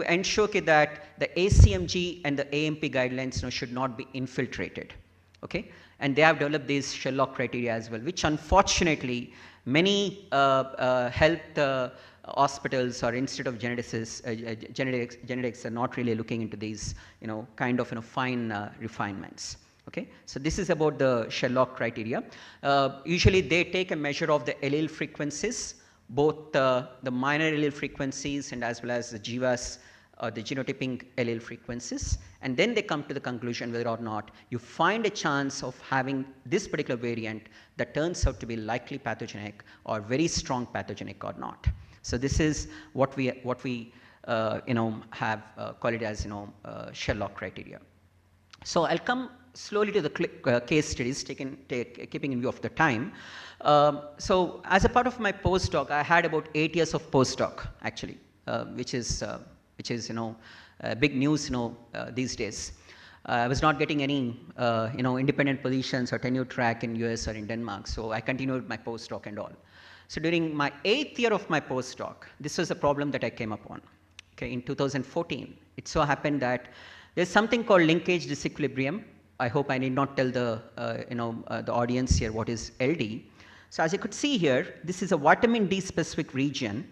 ensure that the ACMG and the AMP guidelines should not be infiltrated. Okay, and they have developed these Sherlock criteria as well, which unfortunately many health hospitals or Institute of Genetics are not really looking into these kind of fine refinements. Okay, so this is about the Sherlock criteria. Usually they take a measure of the allele frequencies, both the minor allele frequencies and as well as the GWAS or the genotyping allele frequencies, and then they come to the conclusion whether or not you find a chance of having this particular variant that turns out to be likely pathogenic or very strong pathogenic or not. So this is what we have call it as Sherlock criteria. So I'll come slowly to the case studies, keeping in view of the time. So as a part of my postdoc, I had about 8 years of postdoc actually, which is big news these days. I was not getting any independent positions or tenure track in US or in Denmark, so I continued my postdoc and all. So during my 8th year of my postdoc, this was a problem that I came upon. Okay, in 2014, it so happened that there's something called linkage disequilibrium. I hope I need not tell the audience here what is LD. So as you could see here, this is a vitamin D specific region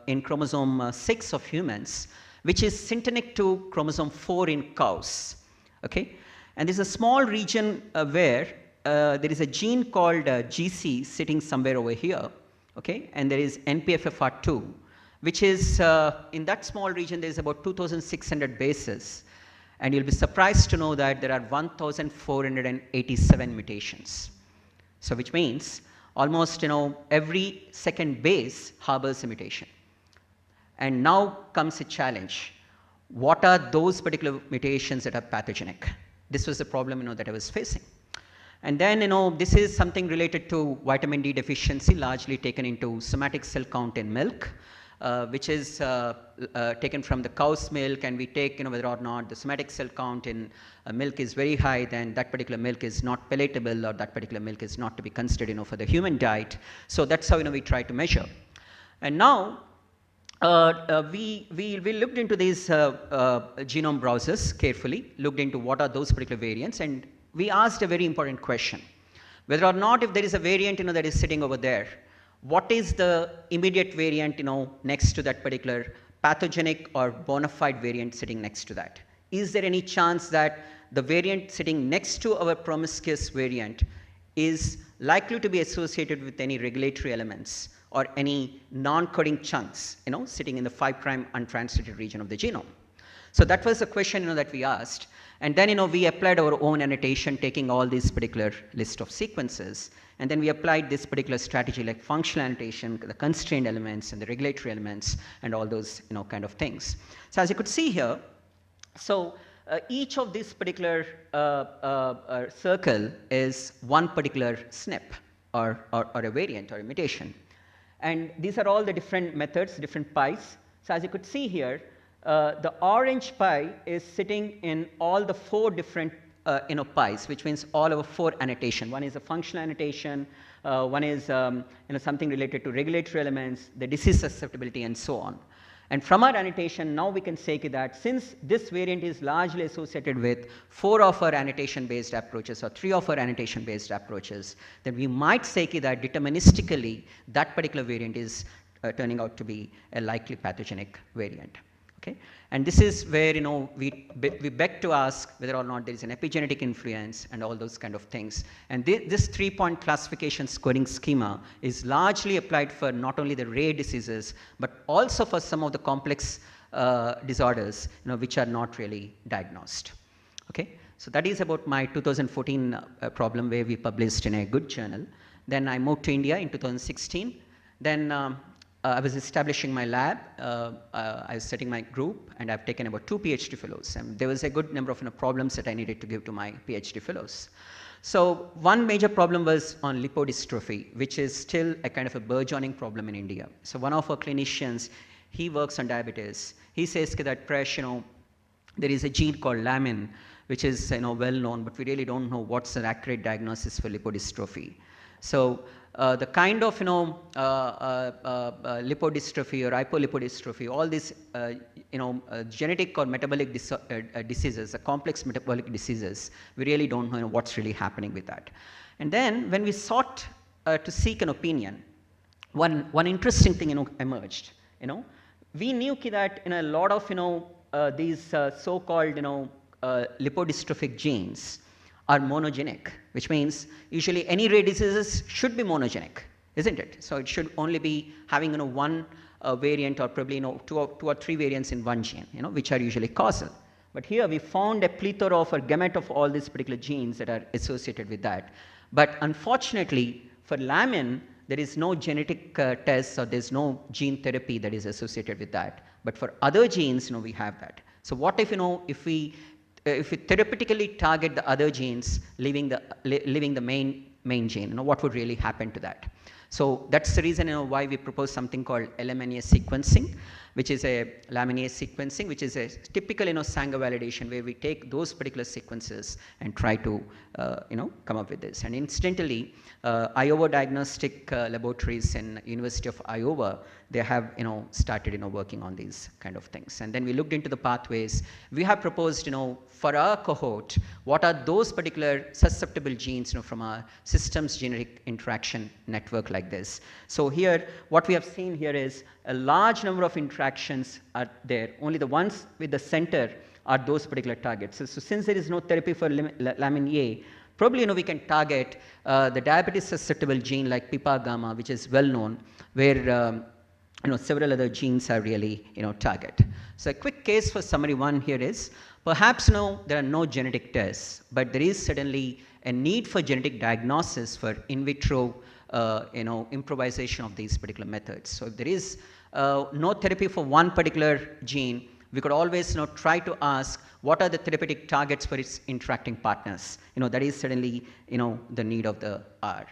in chromosome 6 of humans, which is syntonic to chromosome 4 in cows. Okay, and there's a small region where there is a gene called GC sitting somewhere over here. Okay, and there is NPFFR2, which is in that small region there is about 2,600 bases. And you'll be surprised to know that there are 1,487 mutations. So which means almost every second base harbors a mutation. And now comes a challenge. What are those particular mutations that are pathogenic? This was the problem that I was facing. And then this is something related to vitamin D deficiency, largely taken into somatic cell count in milk. Which is taken from the cow's milk, and we take whether or not the somatic cell count in milk is very high, then that particular milk is not palatable, or that particular milk is not to be considered for the human diet. So that's how we try to measure. And now we looked into these genome browsers carefully, looked into what are those particular variants, and we asked a very important question: whether or not if there is a variant that is sitting over there, what is the immediate variant next to that particular pathogenic or bona fide variant sitting next to that? Is there any chance that the variant sitting next to our promiscuous variant is likely to be associated with any regulatory elements or any non-coding chunks sitting in the 5' untranslated region of the genome? So that was the question that we asked. And then we applied our own annotation, taking all these particular list of sequences. And then we applied this particular strategy like functional annotation, the constrained elements and the regulatory elements and all those kind of things. So as you could see here, so each of these particular circle is one particular SNP or a variant or a mutation. And these are all the different methods, different pies. So as you could see here, the orange pie is sitting in all the 4 different pies, which means all our 4 annotation. One is a functional annotation, one is something related to regulatory elements, the disease susceptibility, and so on. And from our annotation, now we can say that since this variant is largely associated with 4 of our annotation-based approaches or 3 of our annotation-based approaches, then we might say that deterministically that particular variant is turning out to be a likely pathogenic variant. Okay? And this is where we beg to ask whether or not there is an epigenetic influence and all those kind of things. And this 3-point classification scoring schema is largely applied for not only the rare diseases but also for some of the complex disorders which are not really diagnosed. Okay? So that is about my 2014 problem where we published in a good journal. Then I moved to India in 2016. Then I was establishing my lab, I was setting my group, and I've taken about 2 PhD fellows. And there was a good number of problems that I needed to give to my PhD fellows. So one major problem was on lipodystrophy, which is still a kind of a burgeoning problem in India. So one of our clinicians, he works on diabetes. He says that Presh, there is a gene called lamin, which is well known, but we really don't know what's an accurate diagnosis for lipodystrophy. So the kind of lipodystrophy or hypolipodystrophy, all these genetic or metabolic diseases, complex metabolic diseases, we really don't know what's really happening with that. And then when we sought to seek an opinion, one interesting thing emerged. We knew that a lot of these so-called lipodystrophic genes are monogenic, which means usually any rare diseases should be monogenic, isn't it? So it should only be having one variant or probably 2 or 3 variants in one gene, which are usually causal. But here we found a plethora of a gamut of all these particular genes that are associated with that. But unfortunately for lamin, there is no genetic test or there's no gene therapy that is associated with that. But for other genes, we have that. So what if if we therapeutically target the other genes, leaving the main gene, what would really happen to that? So that's the reason why we propose something called LMNA sequencing, which is a laminase sequencing, which is a typical Sanger validation where we take those particular sequences and try to come up with this. And incidentally, Iowa Diagnostic Laboratories in University of Iowa, they have started working on these kind of things. And then we looked into the pathways. We have proposed for our cohort, what are those particular susceptible genes from our systems genetic interaction network like this. So here, what we have seen here is a large number of interactions are there. Only the ones with the center are those particular targets. So since there is no therapy for lamin A, probably we can target the diabetes susceptible gene like PIPA gamma, which is well known, where several other genes are really target. So a quick case for summary 1 here is perhaps there are no genetic tests, but there is certainly a need for genetic diagnosis for in vitro improvisation of these particular methods. So if there is no therapy for one particular gene, we could always try to ask what are the therapeutic targets for its interacting partners. That is certainly the need of the hour.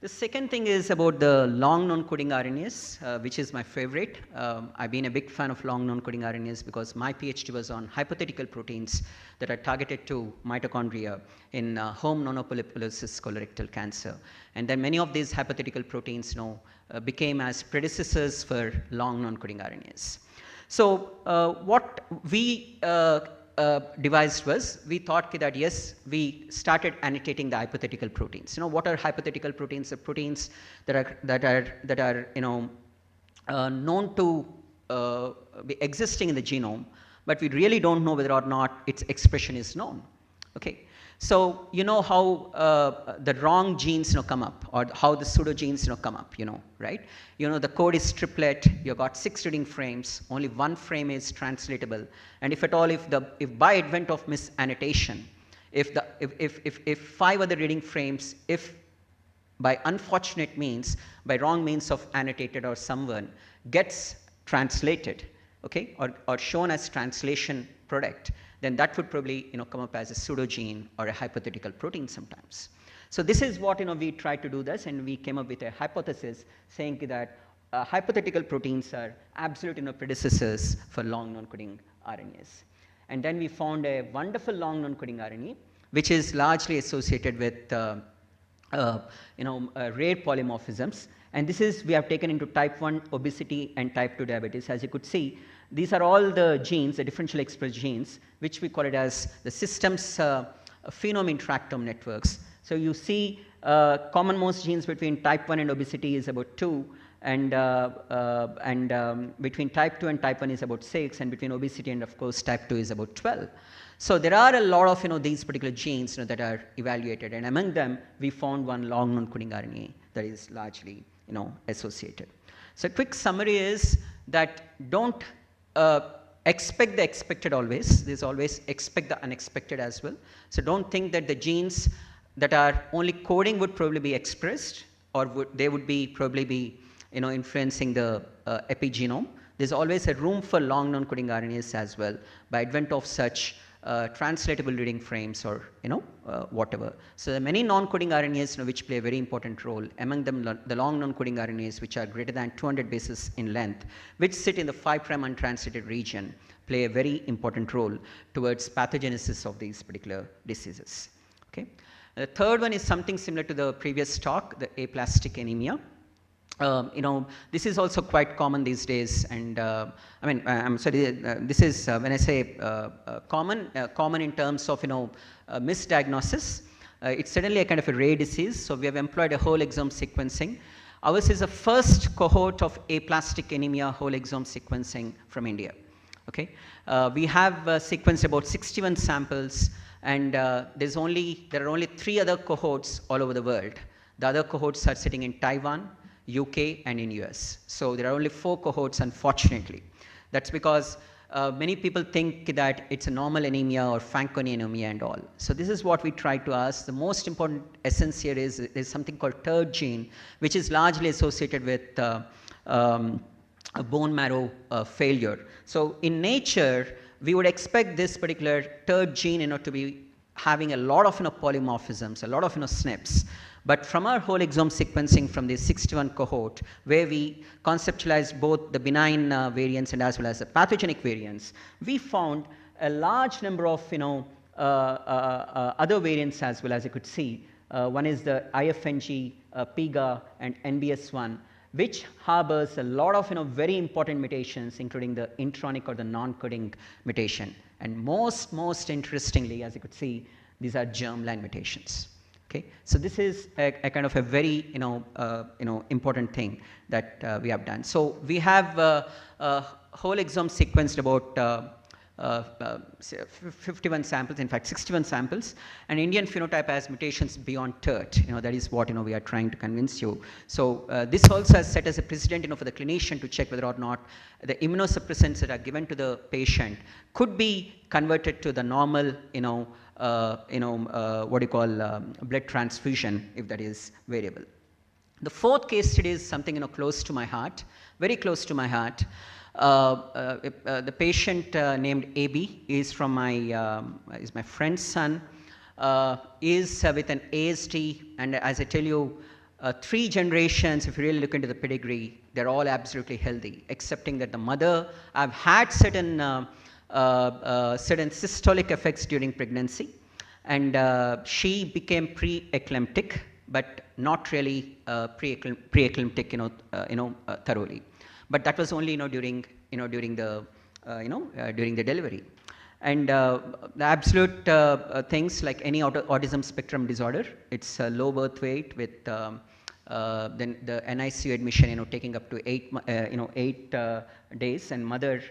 The second thing is about the long non-coding RNAs, which is my favorite. I've been a big fan of long non-coding RNAs because my PhD was on hypothetical proteins that are targeted to mitochondria in home non-polyposis colorectal cancer. And then many of these hypothetical proteins became as predecessors for long non-coding RNAs. So what we devised was, we thought that yes, we started annotating the hypothetical proteins. What are hypothetical proteins? The proteins that are known to be existing in the genome, but we really don't know whether or not its expression is known. Okay. So how the wrong genes come up, or how the pseudogenes come up, right? The code is triplet, you've got 6 reading frames, only 1 frame is translatable. And if at all, if by advent of misannotation, if 5 other reading frames, if by unfortunate means, by wrong means of annotated or someone gets translated, okay, or shown as translation product, then that would probably come up as a pseudogene or a hypothetical protein sometimes. So this is what we tried to do this, and we came up with a hypothesis saying that hypothetical proteins are absolute predecessors for long non-coding RNAs. And then we found a wonderful long non-coding RNA, which is largely associated with rare polymorphisms. And this is, we have taken into type 1 obesity and type 2 diabetes. As you could see, these are all the genes, the differential express genes, which we call it as the systems phenome interactome networks. So you see commonmost genes between type 1 and obesity is about 2, and between type 2 and type 1 is about 6, and between obesity and of course type 2 is about 12. So there are a lot of these particular genes that are evaluated, and among them we found one long non-coding RNA that is largely associated. So a quick summary is that don't expect the expected always. There's always expect the unexpected as well. So don't think that the genes that are only coding would probably be expressed, or they would be probably be influencing the epigenome. There's always a room for long non-coding RNAs as well by advent of such translatable reading frames or whatever. So there are many non-coding RNAs which play a very important role. Among them, the long non-coding RNAs which are greater than 200 bases in length, which sit in the 5' untranslated region, play a very important role towards pathogenesis of these particular diseases. Okay. The third one is something similar to the previous talk, the aplastic anemia. This is also quite common these days, and I'm sorry, this is when I say common in terms of misdiagnosis. It's certainly a kind of a rare disease, so we have employed a whole exome sequencing. Ours is the first cohort of aplastic anemia whole exome sequencing from India. Okay, we have sequenced about 61 samples, and there are only 3 other cohorts all over the world. The other cohorts are sitting in Taiwan, UK, and in US. So there are only 4 cohorts, unfortunately. That's because many people think that it's a normal anemia or Fanconi anemia and all. So this is what we try to ask. The most important essence here is something called TERD gene, which is largely associated with a bone marrow failure. So in nature, we would expect this particular TERD gene to be having a lot of polymorphisms, a lot of SNPs. But from our whole exome sequencing from the 61 cohort, where we conceptualized both the benign variants and as well as the pathogenic variants, we found a large number of other variants as well, as you could see. One is the IFNG, PIGA, and NBS1, which harbors a lot of very important mutations, including the intronic or the non-coding mutation. And most interestingly, as you could see, these are germline mutations. Okay, so this is a kind of a very important thing that we have done. So we have whole exome sequenced about 51 samples, in fact 61 samples, and Indian phenotype has mutations beyond TERT. That is what we are trying to convince you. So this also has set as a precedent for the clinician to check whether or not the immunosuppressants that are given to the patient could be converted to the normal blood transfusion if that is variable. The fourth case study is something close to my heart, very close to my heart. The patient named AB is from my friend's son, is with an ASD, and as I tell you, 3 generations, if you really look into the pedigree, they're all absolutely healthy, excepting that the mother have had certain systolic effects during pregnancy, and she became pre-eclamptic, but not really pre-eclamptic, thoroughly. But that was only during the delivery. And the absolute things like any autism spectrum disorder, it's a low birth weight with then the NICU admission taking up to 8 days, and mother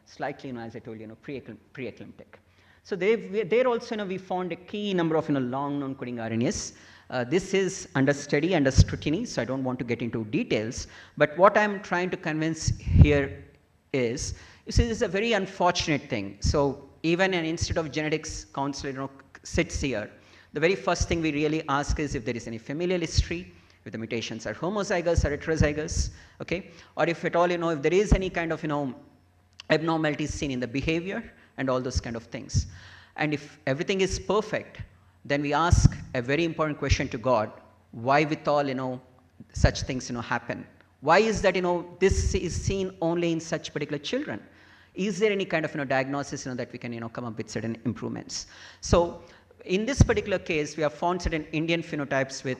slightly as I told you pre-eclamptic. So there also we found a key number of long non-coding RNAs. This is under study, under scrutiny, so I don't want to get into details. But what I'm trying to convince here is, you see, this is a very unfortunate thing. So even an Institute of Genetics counselor sits here. The very first thing we really ask is if there is any familial history, if the mutations are homozygous or heterozygous, okay, or if at all if there is any kind of abnormalities seen in the behavior and all those kind of things. And if everything is perfect, then we ask a very important question to God: why with all such things happen? Why is that this is seen only in such particular children? Is there any kind of diagnosis that we can come up with certain improvements? So in this particular case, we have found certain Indian phenotypes with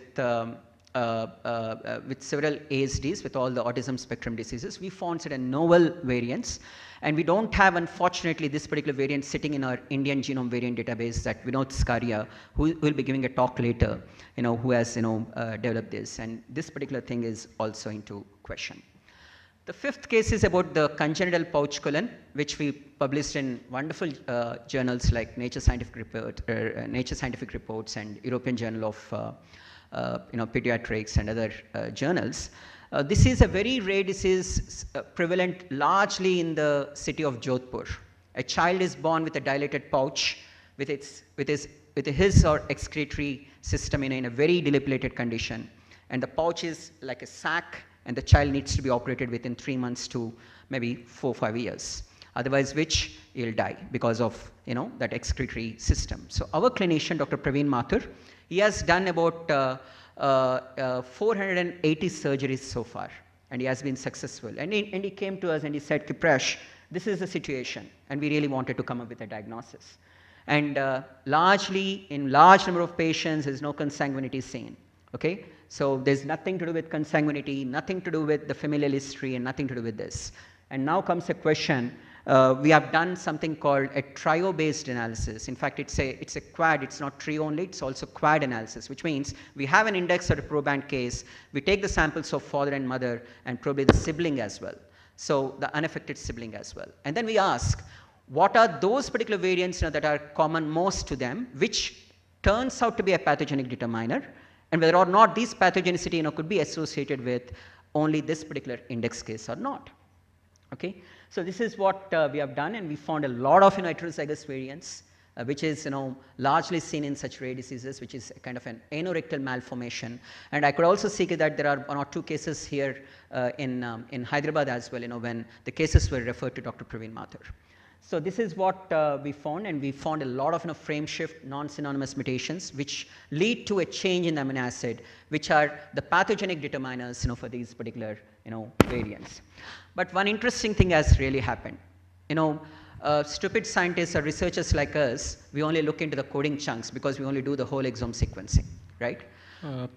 several ASDs, with all the autism spectrum diseases. We found certain novel variants, and we don't have, unfortunately, this particular variant sitting in our Indian genome variant database that Vinod Skaria, who will be giving a talk later, who has developed this. And this particular thing is also into question. The fifth case is about the congenital pouch colon, which we published in wonderful journals like Nature Scientific Reports and European Journal of Pediatrics and other journals. This is a very rare disease prevalent largely in the city of Jodhpur. A child is born with a dilated pouch with his or excretory system in a very dilapidated condition, and the pouch is like a sac, and the child needs to be operated within 3 months to maybe 4 or 5 years. Otherwise, which he'll die because of that excretory system. So our clinician, Dr. Praveen Mathur, he has done about 480 surgeries so far, and he has been successful. And he came to us and he said, Kipresh, this is the situation, and we really wanted to come up with a diagnosis. And largely, in large number of patients, there's no consanguinity seen. Okay, so there's nothing to do with consanguinity, nothing to do with the familial history, and nothing to do with this. And now comes a question. We have done something called a trio-based analysis. In fact, it's a quad. It's not trio only. It's also quad analysis, which means we have an index or a proband case. We take the samples of father and mother and probably the sibling as well. So the unaffected sibling as well. And then we ask, what are those particular variants that are common most to them, which turns out to be a pathogenic determiner, and whether or not these pathogenicity could be associated with only this particular index case or not. Okay, so this is what we have done, and we found a lot of heterozygous variants, which is largely seen in such rare diseases, which is a kind of an anorectal malformation. And I could also see that there are 1 or 2 cases here in Hyderabad as well, when the cases were referred to Dr. Praveen Mathur. So this is what we found, and we found a lot of frame shift non-synonymous mutations which lead to a change in the amino acid, which are the pathogenic determiners for these particular variants. But one interesting thing has really happened. Stupid scientists or researchers like us, we only look into the coding chunks because we only do the whole exome sequencing, right?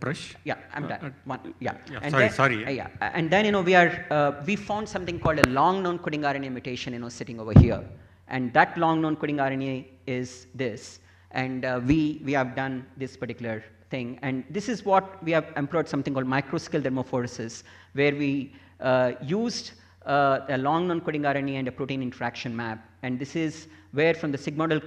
Prash? Yeah, I'm done. Sorry. And then we found something called a long non-coding RNA mutation sitting over here, and that long non-coding RNA is this, and we have done this particular thing, and this is what we have employed something called microscale thermophoresis, where we used a long non-coding RNA and a protein interaction map, and this is where from the sigmoidal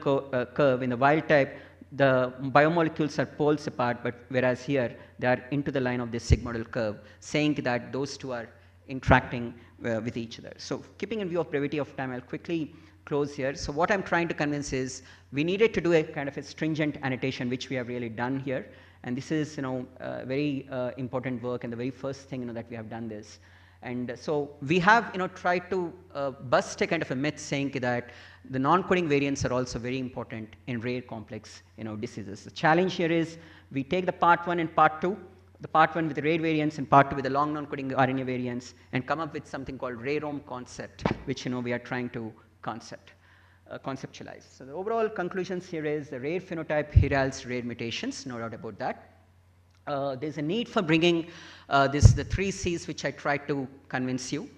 curve in the wild type the biomolecules are poles apart, but whereas here they are into the line of this sigmoidal curve, saying that those two are interacting with each other. So keeping in view of brevity of time, I'll quickly close here. So what I'm trying to convince is we needed to do a kind of a stringent annotation, which we have really done here. And this is very important work, and the very first thing that we have done this. And so we have tried to bust a kind of a myth saying that the non-coding variants are also very important in rare complex diseases. The challenge here is we take the part 1 and part 2, the part 1 with the rare variants and part 2 with the long non-coding RNA variants, and come up with something called rarome concept, which we are trying to conceptualize. So the overall conclusions here is the rare phenotype heralds rare mutations, no doubt about that. There's a need for bringing the 3 C's which I tried to convince you.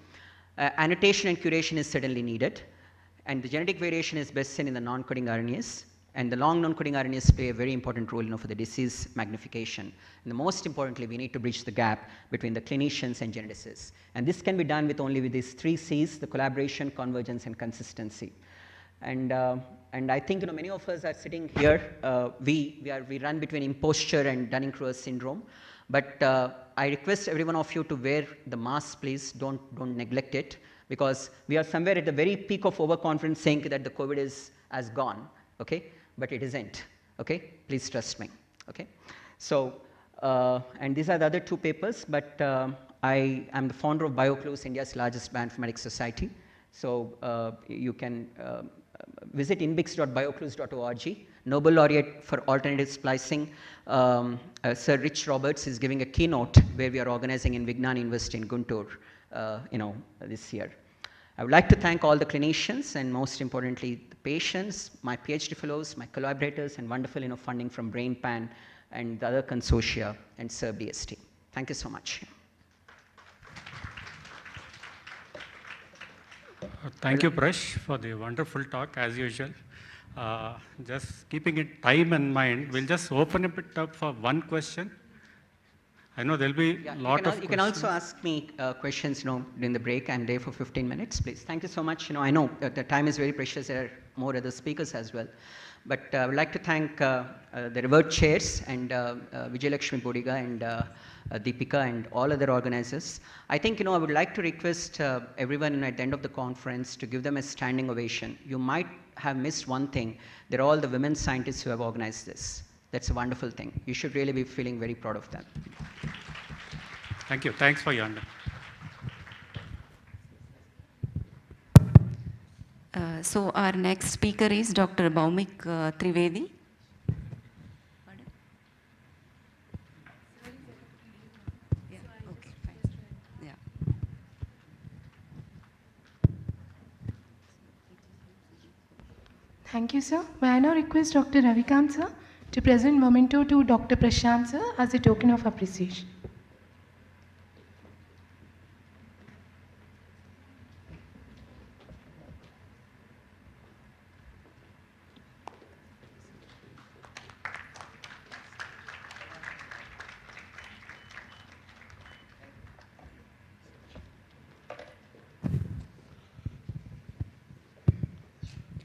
Annotation and curation is certainly needed, and the genetic variation is best seen in the non-coding RNAs, and the long non-coding RNAs play a very important role for the disease magnification. And the most importantly, we need to bridge the gap between the clinicians and geneticists, and this can be done with these 3 C's: the collaboration, convergence, and consistency. And I think many of us are sitting here. We run between imposture and Dunning-Kruger syndrome. But I request every one of you to wear the mask, please. Don't neglect it, because we are somewhere at the very peak of overconfidence, saying that the COVID has gone. Okay, but it isn't. Okay, please trust me. Okay, so and these are the other 2 papers. But I am the founder of BioClues, India's largest bioinformatics society. So you can visit inbix.bioclues.org. Nobel laureate for alternative splicing, Sir Rich Roberts, is giving a keynote where we are organizing in Vignan University in Guntur, this year. I would like to thank all the clinicians and most importantly the patients, my PhD fellows, my collaborators, and wonderful funding from BrainPan and the other consortia and SERB-DST. Thank you so much. Thank you, Prash, for the wonderful talk as usual. Just keeping it time in mind, we'll just open it up for one question. I know there'll be a lot of questions. You can also ask me questions, during the break. I'm there for 15 minutes, please. Thank you so much. I know that the time is very precious. There are more other speakers as well. But I would like to thank the revered chairs and Vijayalakshmi Bodiga and Deepika and all other organizers. I think, I would like to request everyone at the end of the conference to give them a standing ovation. You might have missed one thing. They're all the women scientists who have organized this. That's a wonderful thing. You should really be feeling very proud of them. Thank you. Thanks for your honor. So our next speaker is Dr. OMICS Trivedi. Yeah, okay, fine. Yeah. Thank you, sir. May I now request Dr. Ravikant, sir, to present memento to Dr. Prashant, sir, as a token of appreciation.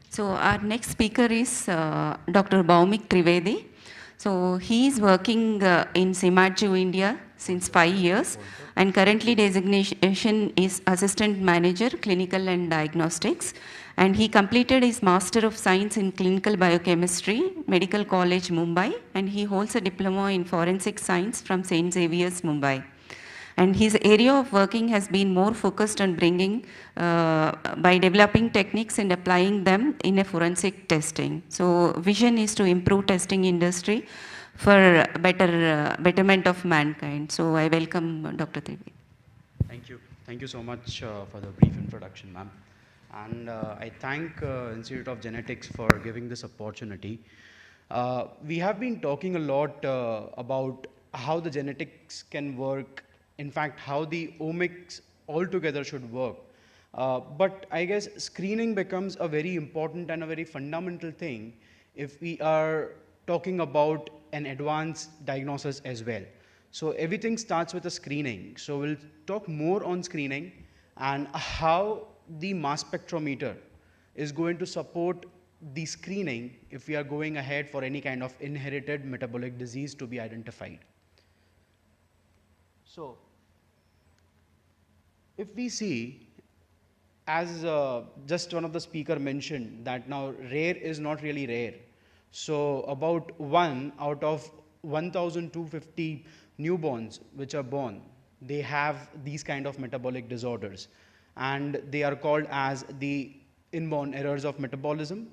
So our next speaker is Dr. OMICS Trivedi. So he is working in Simaju, India since 5 years, and currently designation is Assistant Manager, Clinical and Diagnostics. And he completed his Master of Science in Clinical Biochemistry, Medical College, Mumbai, and he holds a Diploma in Forensic Science from St. Xavier's, Mumbai. And his area of working has been more focused on bringing, by developing techniques and applying them in a forensic testing. So vision is to improve testing industry for betterment of mankind. So I welcome Dr. Trivedi. Thank you. Thank you so much for the brief introduction, ma'am. And I thank Institute of Genetics for giving this opportunity. We have been talking a lot about how the genetics can work, in fact, how the omics altogether should work. But I guess screening becomes a very important and a very fundamental thing if we are talking about an advanced diagnosis as well. So everything starts with a screening. So we'll talk more on screening and how the mass spectrometer is going to support the screening if we are going ahead for any kind of inherited metabolic disease to be identified. So, if we see, as just one of the speaker mentioned, that now rare is not really rare. So, about 1 out of 1,250 newborns which are born, they have these kind of metabolic disorders, and they are called as the inborn errors of metabolism.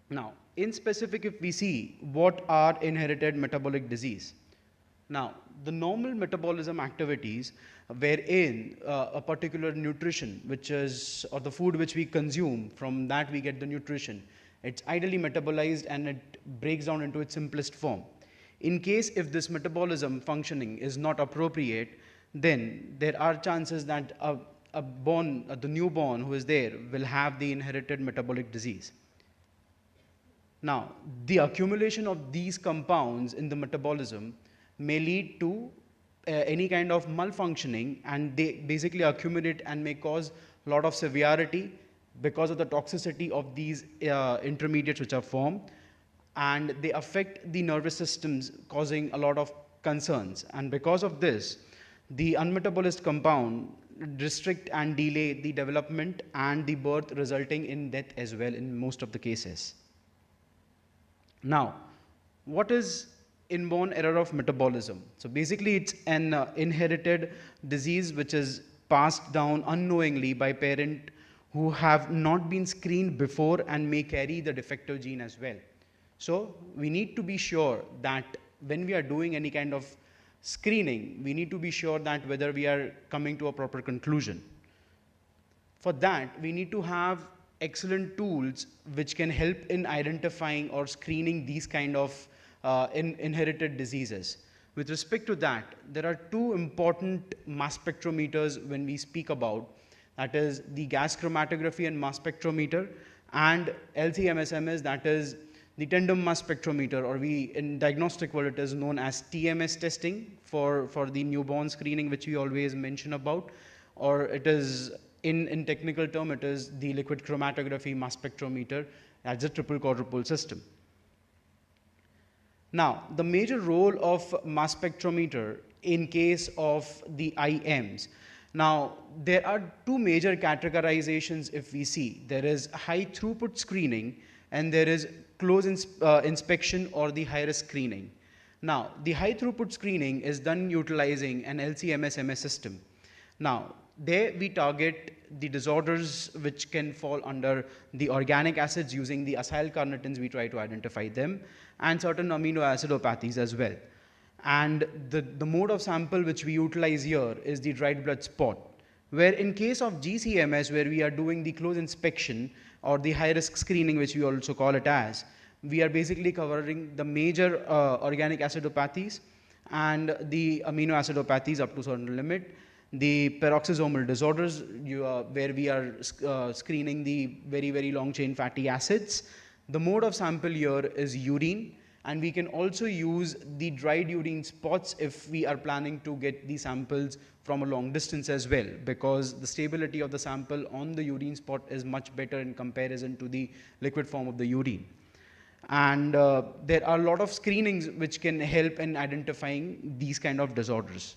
Now, in specific, if we see what are inherited metabolic disease. Now, the normal metabolism activities wherein a particular nutrition, which is, or the food which we consume, from that we get the nutrition, it's ideally metabolized and it breaks down into its simplest form. In case if this metabolism functioning is not appropriate, then there are chances that the newborn who is there will have the inherited metabolic disease. Now, the accumulation of these compounds in the metabolism may lead to any kind of malfunctioning, and they basically accumulate and may cause a lot of severity because of the toxicity of these intermediates which are formed, and they affect the nervous systems, causing a lot of concerns. And because of this, the unmetabolized compound restrict and delay the development and the birth, resulting in death as well in most of the cases. Now, what is inborn error of metabolism? So basically it's an inherited disease which is passed down unknowingly by parent who have not been screened before and may carry the defective gene as well. So we need to be sure that when we are doing any kind of screening, we need to be sure that whether we are coming to a proper conclusion. For that, we need to have excellent tools which can help in identifying or screening these kind of inherited diseases. With respect to that, there are two important mass spectrometers when we speak about, that is the gas chromatography and mass spectrometer, and LC-MSMS, that is the tandem mass spectrometer, or in diagnostic world it is known as TMS testing for the newborn screening, which we always mention about, or it is in technical term it is the liquid chromatography mass spectrometer as a triple quadrupole system. Now, the major role of mass spectrometer in case of the IMs. Now, there are two major categorizations if we see. There is high throughput screening and there is close inspection or the high risk screening. Now, the high throughput screening is done utilizing an LC-MS-MS system. Now, there we target the disorders which can fall under the organic acids using the acyl carnitins, we try to identify them, and certain amino acidopathies as well. And the mode of sample which we utilize here is the dried blood spot, where in case of GCMS, where we are doing the close inspection or the high risk screening, which we also call it as, we are basically covering the major organic acidopathies and the amino acidopathies up to a certain limit, the peroxisomal disorders where we are screening the very, very long chain fatty acids. The mode of sample here is urine, and we can also use the dried urine spots if we are planning to get the samples from a long distance as well, because the stability of the sample on the urine spot is much better in comparison to the liquid form of the urine. And there are a lot of screenings which can help in identifying these kind of disorders.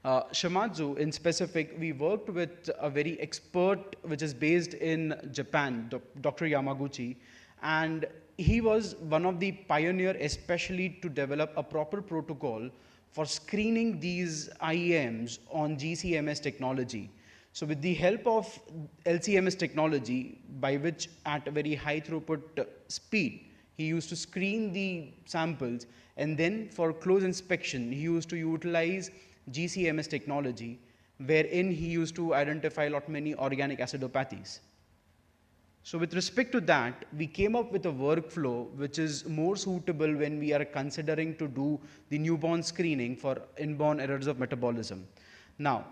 Shimadzu in specific, we worked with a very expert which is based in Japan, Dr. Yamaguchi, and he was one of the pioneer especially to develop a proper protocol for screening these IEMs on GCMS technology. So with the help of LCMS technology, by which at a very high throughput speed, he used to screen the samples, and then for close inspection, he used to utilize GCMS technology, wherein he used to identify many organic acidopathies. So with respect to that, we came up with a workflow which is more suitable when we are considering to do the newborn screening for inborn errors of metabolism. Now,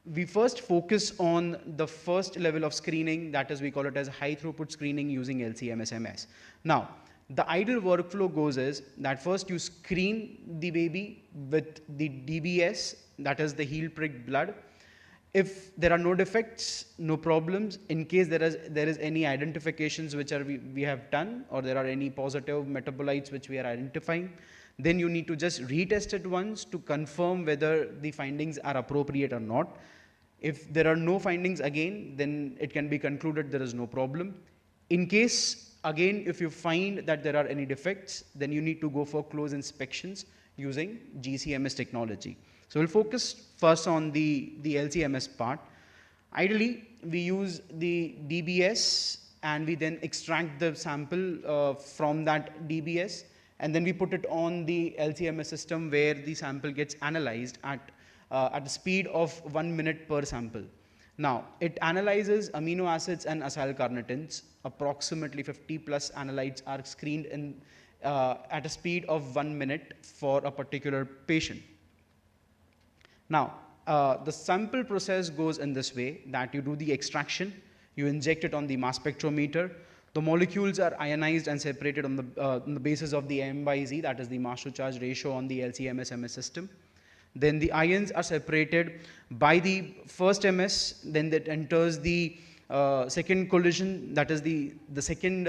we first focus on the first level of screening, that is, we call it as high throughput screening using LC-MS-MS. Now, the ideal workflow goes is that first you screen the baby with the DBS, that is the heel prick blood. If there are no defects, no problems, in case there is any identifications which we have done, or there are any positive metabolites which we are identifying, then you need to just retest it once to confirm whether the findings are appropriate or not. If there are no findings again, then it can be concluded there is no problem. In case, again, if you find that there are any defects, then you need to go for close inspections using GCMS technology. So we'll focus first on the LCMS part. Ideally, we use the DBS and we then extract the sample from that DBS, and then we put it on the LCMS system where the sample gets analyzed at the speed of 1 minute per sample. Now, it analyzes amino acids and acyl carnitins. Approximately 50 plus analytes are screened at a speed of 1 minute for a particular patient. Now, the sample process goes in this way, that you do the extraction, you inject it on the mass spectrometer, the molecules are ionized and separated on the basis of the M/Z, that is the mass to charge ratio on the LC-MS-MS system. Then the ions are separated by the first MS, then that enters the second collision, that is the second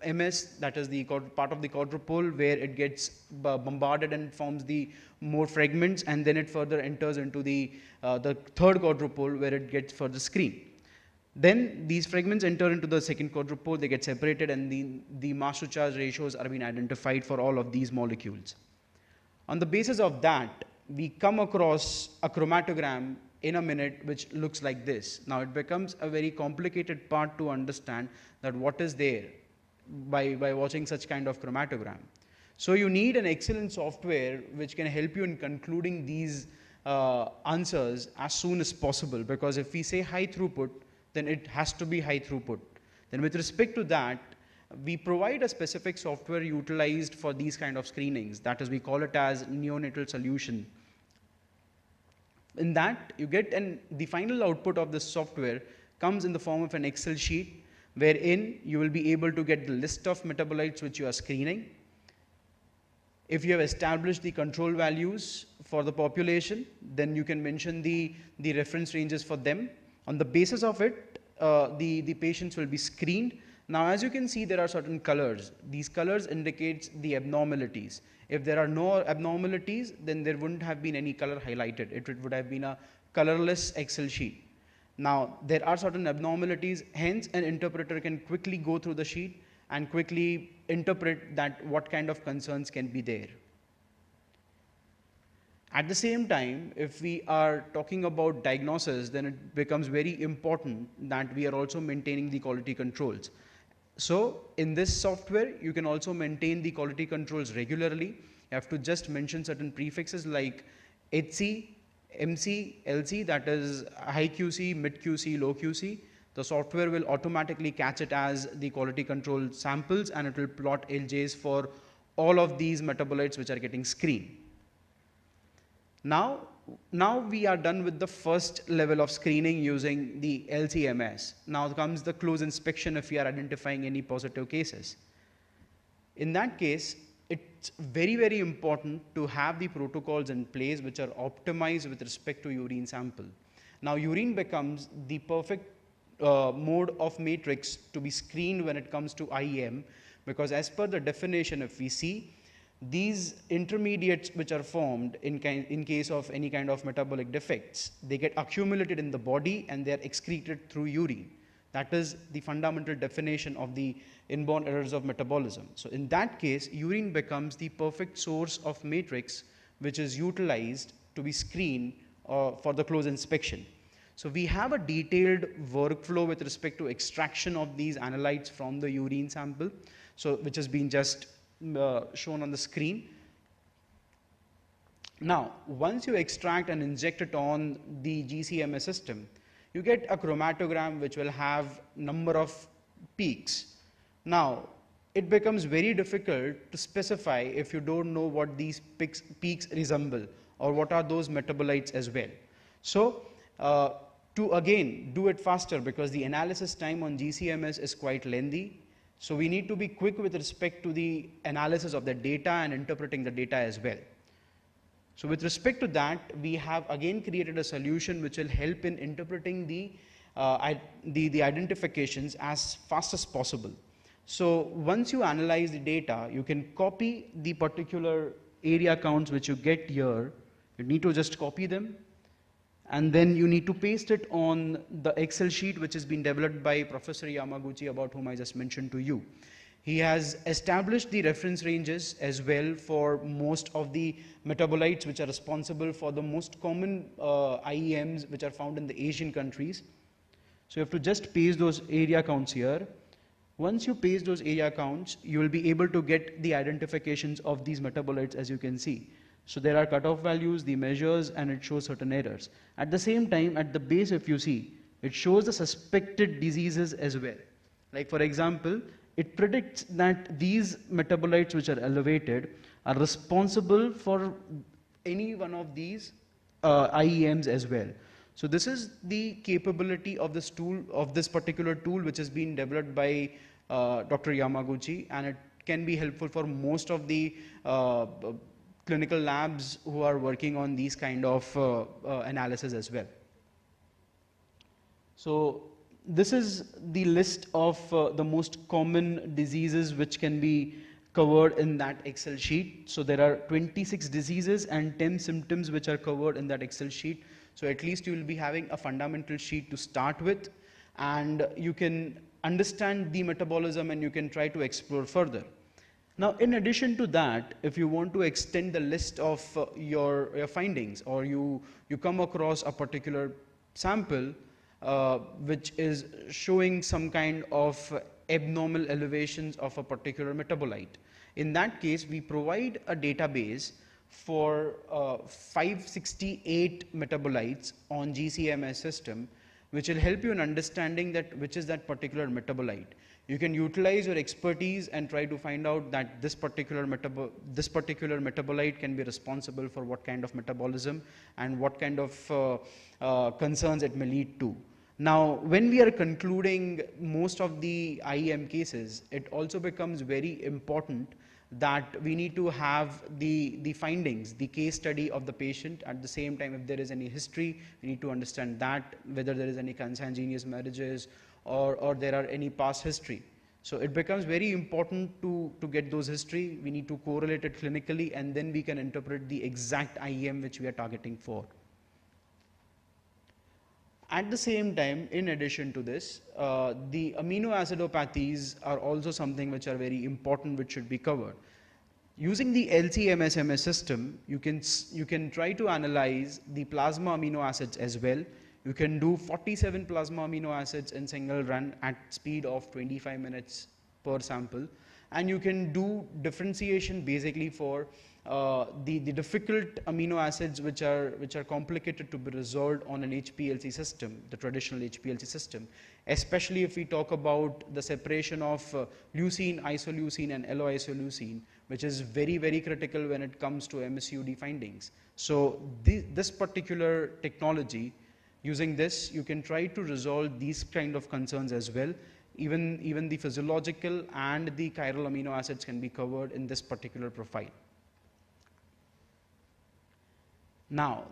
MS, that is the part of the quadrupole where it gets bombarded and forms the more fragments, and then it further enters into the third quadrupole where it gets further screened. Then these fragments enter into the second quadrupole, they get separated, and the mass to charge ratios are being identified for all of these molecules. On the basis of that, we come across a chromatogram in a minute which looks like this. Now it becomes a very complicated part to understand that what is there by watching such kind of chromatogram. So you need an excellent software which can help you in concluding these answers as soon as possible, because if we say high throughput, then it has to be high throughput. Then with respect to that, we provide a specific software utilized for these kind of screenings, that is, we call it as neonatal solution. In that, you get the final output of this software comes in the form of an Excel sheet wherein you will be able to get the list of metabolites which you are screening. If you have established the control values for the population, then you can mention the reference ranges for them. On the basis of it, the patients will be screened. Now, as you can see, there are certain colors. These colors indicate the abnormalities. If there are no abnormalities, then there wouldn't have been any color highlighted. It would have been a colorless Excel sheet. Now, there are certain abnormalities, hence an interpreter can quickly go through the sheet and quickly interpret that what kind of concerns can be there. At the same time, if we are talking about diagnosis, then it becomes very important that we are also maintaining the quality controls. So in this software, you can also maintain the quality controls regularly. You have to just mention certain prefixes like HC, MC, LC, that is high QC, mid QC, low QC. The software will automatically catch it as the quality control samples, and it will plot LJs for all of these metabolites which are getting screened. Now we are done with the first level of screening using the LCMS. Now comes the close inspection if we are identifying any positive cases. In that case, it's very, very important to have the protocols in place which are optimized with respect to urine sample. Now urine becomes the perfect mode of matrix to be screened when it comes to IEM, because as per the definition, if we see, these intermediates which are formed in case of any kind of metabolic defects, they get accumulated in the body and they are excreted through urine. That is the fundamental definition of the inborn errors of metabolism. So in that case, urine becomes the perfect source of matrix which is utilized to be screened for the close inspection. So we have a detailed workflow with respect to extraction of these analytes from the urine sample, so which has been just shown on the screen. Now, once you extract and inject it on the GCMS system, you get a chromatogram which will have number of peaks. Now, it becomes very difficult to specify if you don't know what these peaks resemble or what are those metabolites as well. So, to again do it faster, because the analysis time on GCMS is quite lengthy, so we need to be quick with respect to the analysis of the data and interpreting the data as well. So with respect to that, we have again created a solution which will help in interpreting the identifications as fast as possible. So once you analyze the data, you can copy the particular area counts which you get here. You need to just copy them, and then you need to paste it on the Excel sheet which has been developed by Professor Yamaguchi, about whom I just mentioned to you. He has established the reference ranges as well for most of the metabolites which are responsible for the most common IEMs which are found in the Asian countries. So you have to just paste those area counts here. Once you paste those area counts, you will be able to get the identifications of these metabolites, as you can see. So there are cutoff values, the measures, and it shows certain errors. At the same time, at the base, if you see, it shows the suspected diseases as well. Like for example, it predicts that these metabolites which are elevated are responsible for any one of these IEMs as well. So this is the capability of this tool, of this particular tool, which has been developed by Dr. Yamaguchi, and it can be helpful for most of the clinical labs who are working on these kind of analysis as well. So this is the list of the most common diseases which can be covered in that Excel sheet. So there are 26 diseases and 10 symptoms which are covered in that Excel sheet. So at least you will be having a fundamental sheet to start with, and you can understand the metabolism and you can try to explore further. Now, in addition to that, if you want to extend the list of your findings, or you come across a particular sample which is showing some kind of abnormal elevations of a particular metabolite, in that case, we provide a database for 568 metabolites on GCMS system, which will help you in understanding that which is that particular metabolite. You can utilize your expertise and try to find out that this particular metabolite can be responsible for what kind of metabolism and what kind of concerns it may lead to. Now, when we are concluding most of the IEM cases, it also becomes very important that we need to have the findings, the case study of the patient. At the same time, if there is any history, we need to understand that, whether there is any consanguineous marriages or there are any past history. So it becomes very important to get those history. We need to correlate it clinically, and then we can interpret the exact IEM which we are targeting for. At the same time, in addition to this, the amino acidopathies are also something which are very important, which should be covered. Using the LC-MS system, you can try to analyze the plasma amino acids as well. You can do 47 plasma amino acids in single run at speed of 25 minutes per sample, and you can do differentiation basically for the difficult amino acids which are complicated to be resolved on an HPLC system, the traditional HPLC system, especially if we talk about the separation of leucine, isoleucine and allo-isoleucine, which is very, very critical when it comes to MSUD findings. So this particular technology, using this, you can try to resolve these kind of concerns as well. Even the physiological and the chiral amino acids can be covered in this particular profile. Now,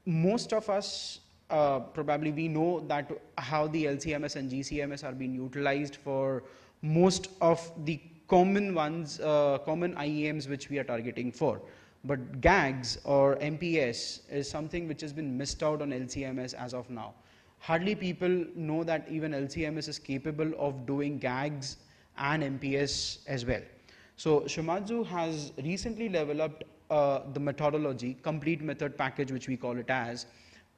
most of us probably we know that how the LCMS and GCMS are being utilized for most of the common ones, common IEMs which we are targeting for. But GAGs or MPS is something which has been missed out on LCMS as of now. Hardly people know that even LCMS is capable of doing GAGs and MPS as well. So Shimadzu has recently developed the methodology, complete method package, which we call it as,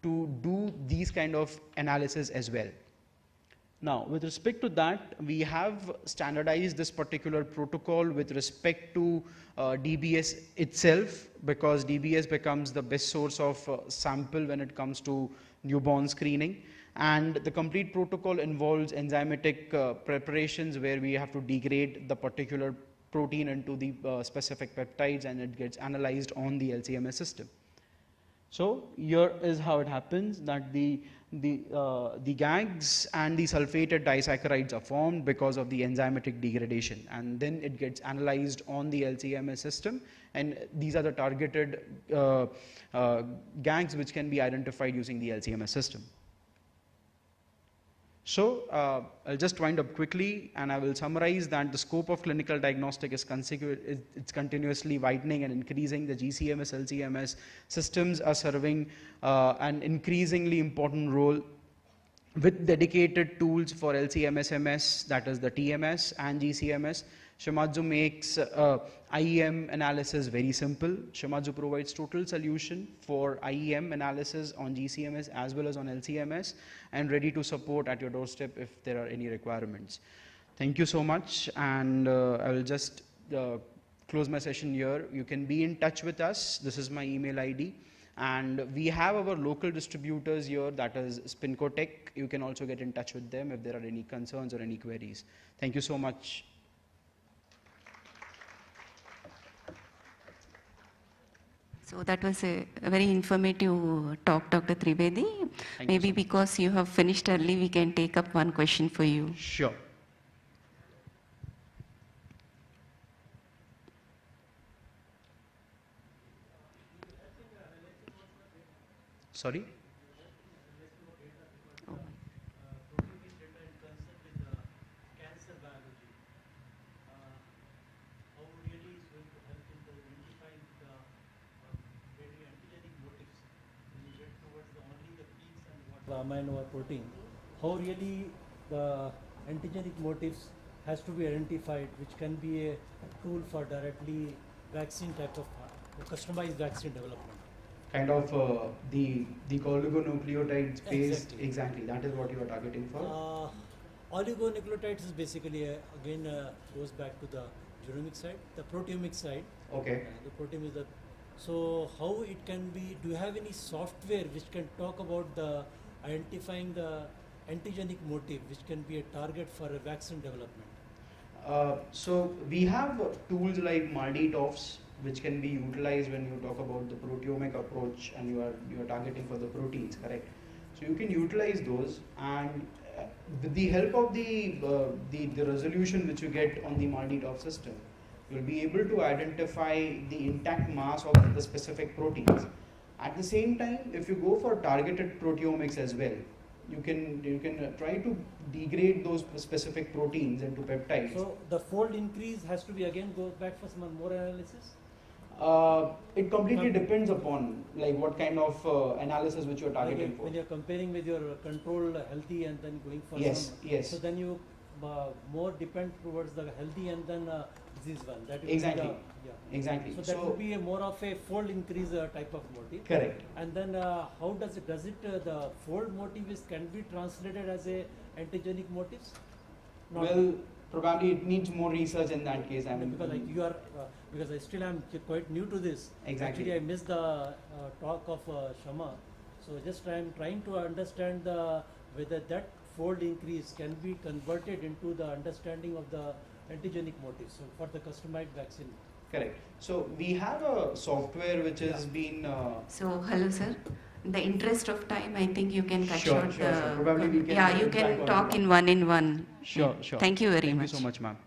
to do these kind of analysis as well. Now, with respect to that, we have standardized this particular protocol with respect to DBS itself, because DBS becomes the best source of sample when it comes to newborn screening. And the complete protocol involves enzymatic preparations where we have to degrade the particular protein into the specific peptides, and it gets analyzed on the LCMS system. So here is how it happens, that the GAGs and the sulfated disaccharides are formed because of the enzymatic degradation, and then it gets analyzed on the LCMS system, and these are the targeted GAGs which can be identified using the LCMS system. So I'll just wind up quickly, and I will summarize that the scope of clinical diagnostic is it's continuously widening and increasing. The GCMS, LCMS systems are serving an increasingly important role with dedicated tools for LC-MS, that is the TMS and GCMS. Shimadzu makes IEM analysis very simple. Shimadzu provides total solution for IEM analysis on GCMS as well as on LCMS, and ready to support at your doorstep if there are any requirements. Thank you so much, and I will just close my session here. You can be in touch with us. This is my email ID. And we have our local distributors here, that is Spinco Tech. You can also get in touch with them if there are any concerns or any queries. Thank you so much. So that was a very informative talk, Dr. Trivedi. Maybe because you have finished early, we can take up one question for you. Sure. Sorry? Amino or protein, how really the antigenic motifs has to be identified, which can be a tool for directly vaccine type of customized vaccine development. Kind of the oligonucleotide based, exactly, that is what you are targeting for? Oligonucleotides is basically, again, goes back to the genomic side, the proteomic side. Okay. The proteome is the, so how it can be, do you have any software which can talk about the identifying the antigenic motif, which can be a target for a vaccine development? So we have tools like MALDI-TOFs, which can be utilized when you talk about the proteomic approach and you are targeting for the proteins, correct? So you can utilize those, and with the help of the resolution which you get on the MALDI-TOF system, you'll be able to identify the intact mass of the specific proteins. At the same time, if you go for targeted proteomics as well, you can try to degrade those specific proteins into peptides. So the fold increase has to be again go back for some more analysis? It completely depends upon like what kind of analysis which you are targeting for. When you're comparing with your control healthy and then going for yes, some, yes. so then you more depend towards the healthy and then disease one. That will Exactly. Be the, Exactly. So that would be a more of a fold increase type of motive. Correct. And then how does it the fold motive can be translated as a antigenic motives? Not Well, probably it needs more research in that case. I mean, because like you are because I still am quite new to this. Exactly. Actually, I missed the talk of Shama. So just I am trying to understand whether that fold increase can be converted into the understanding of the antigenic motives for the customized vaccine. Correct. So we have a software which has been. So hello, sir. In the interest of time, I think you can cut Sure, short sure, the. sure. Probably we can yeah, you get back can on talk that. in one. Sure, sure. Thank you very Thank much. Thank you so much, ma'am.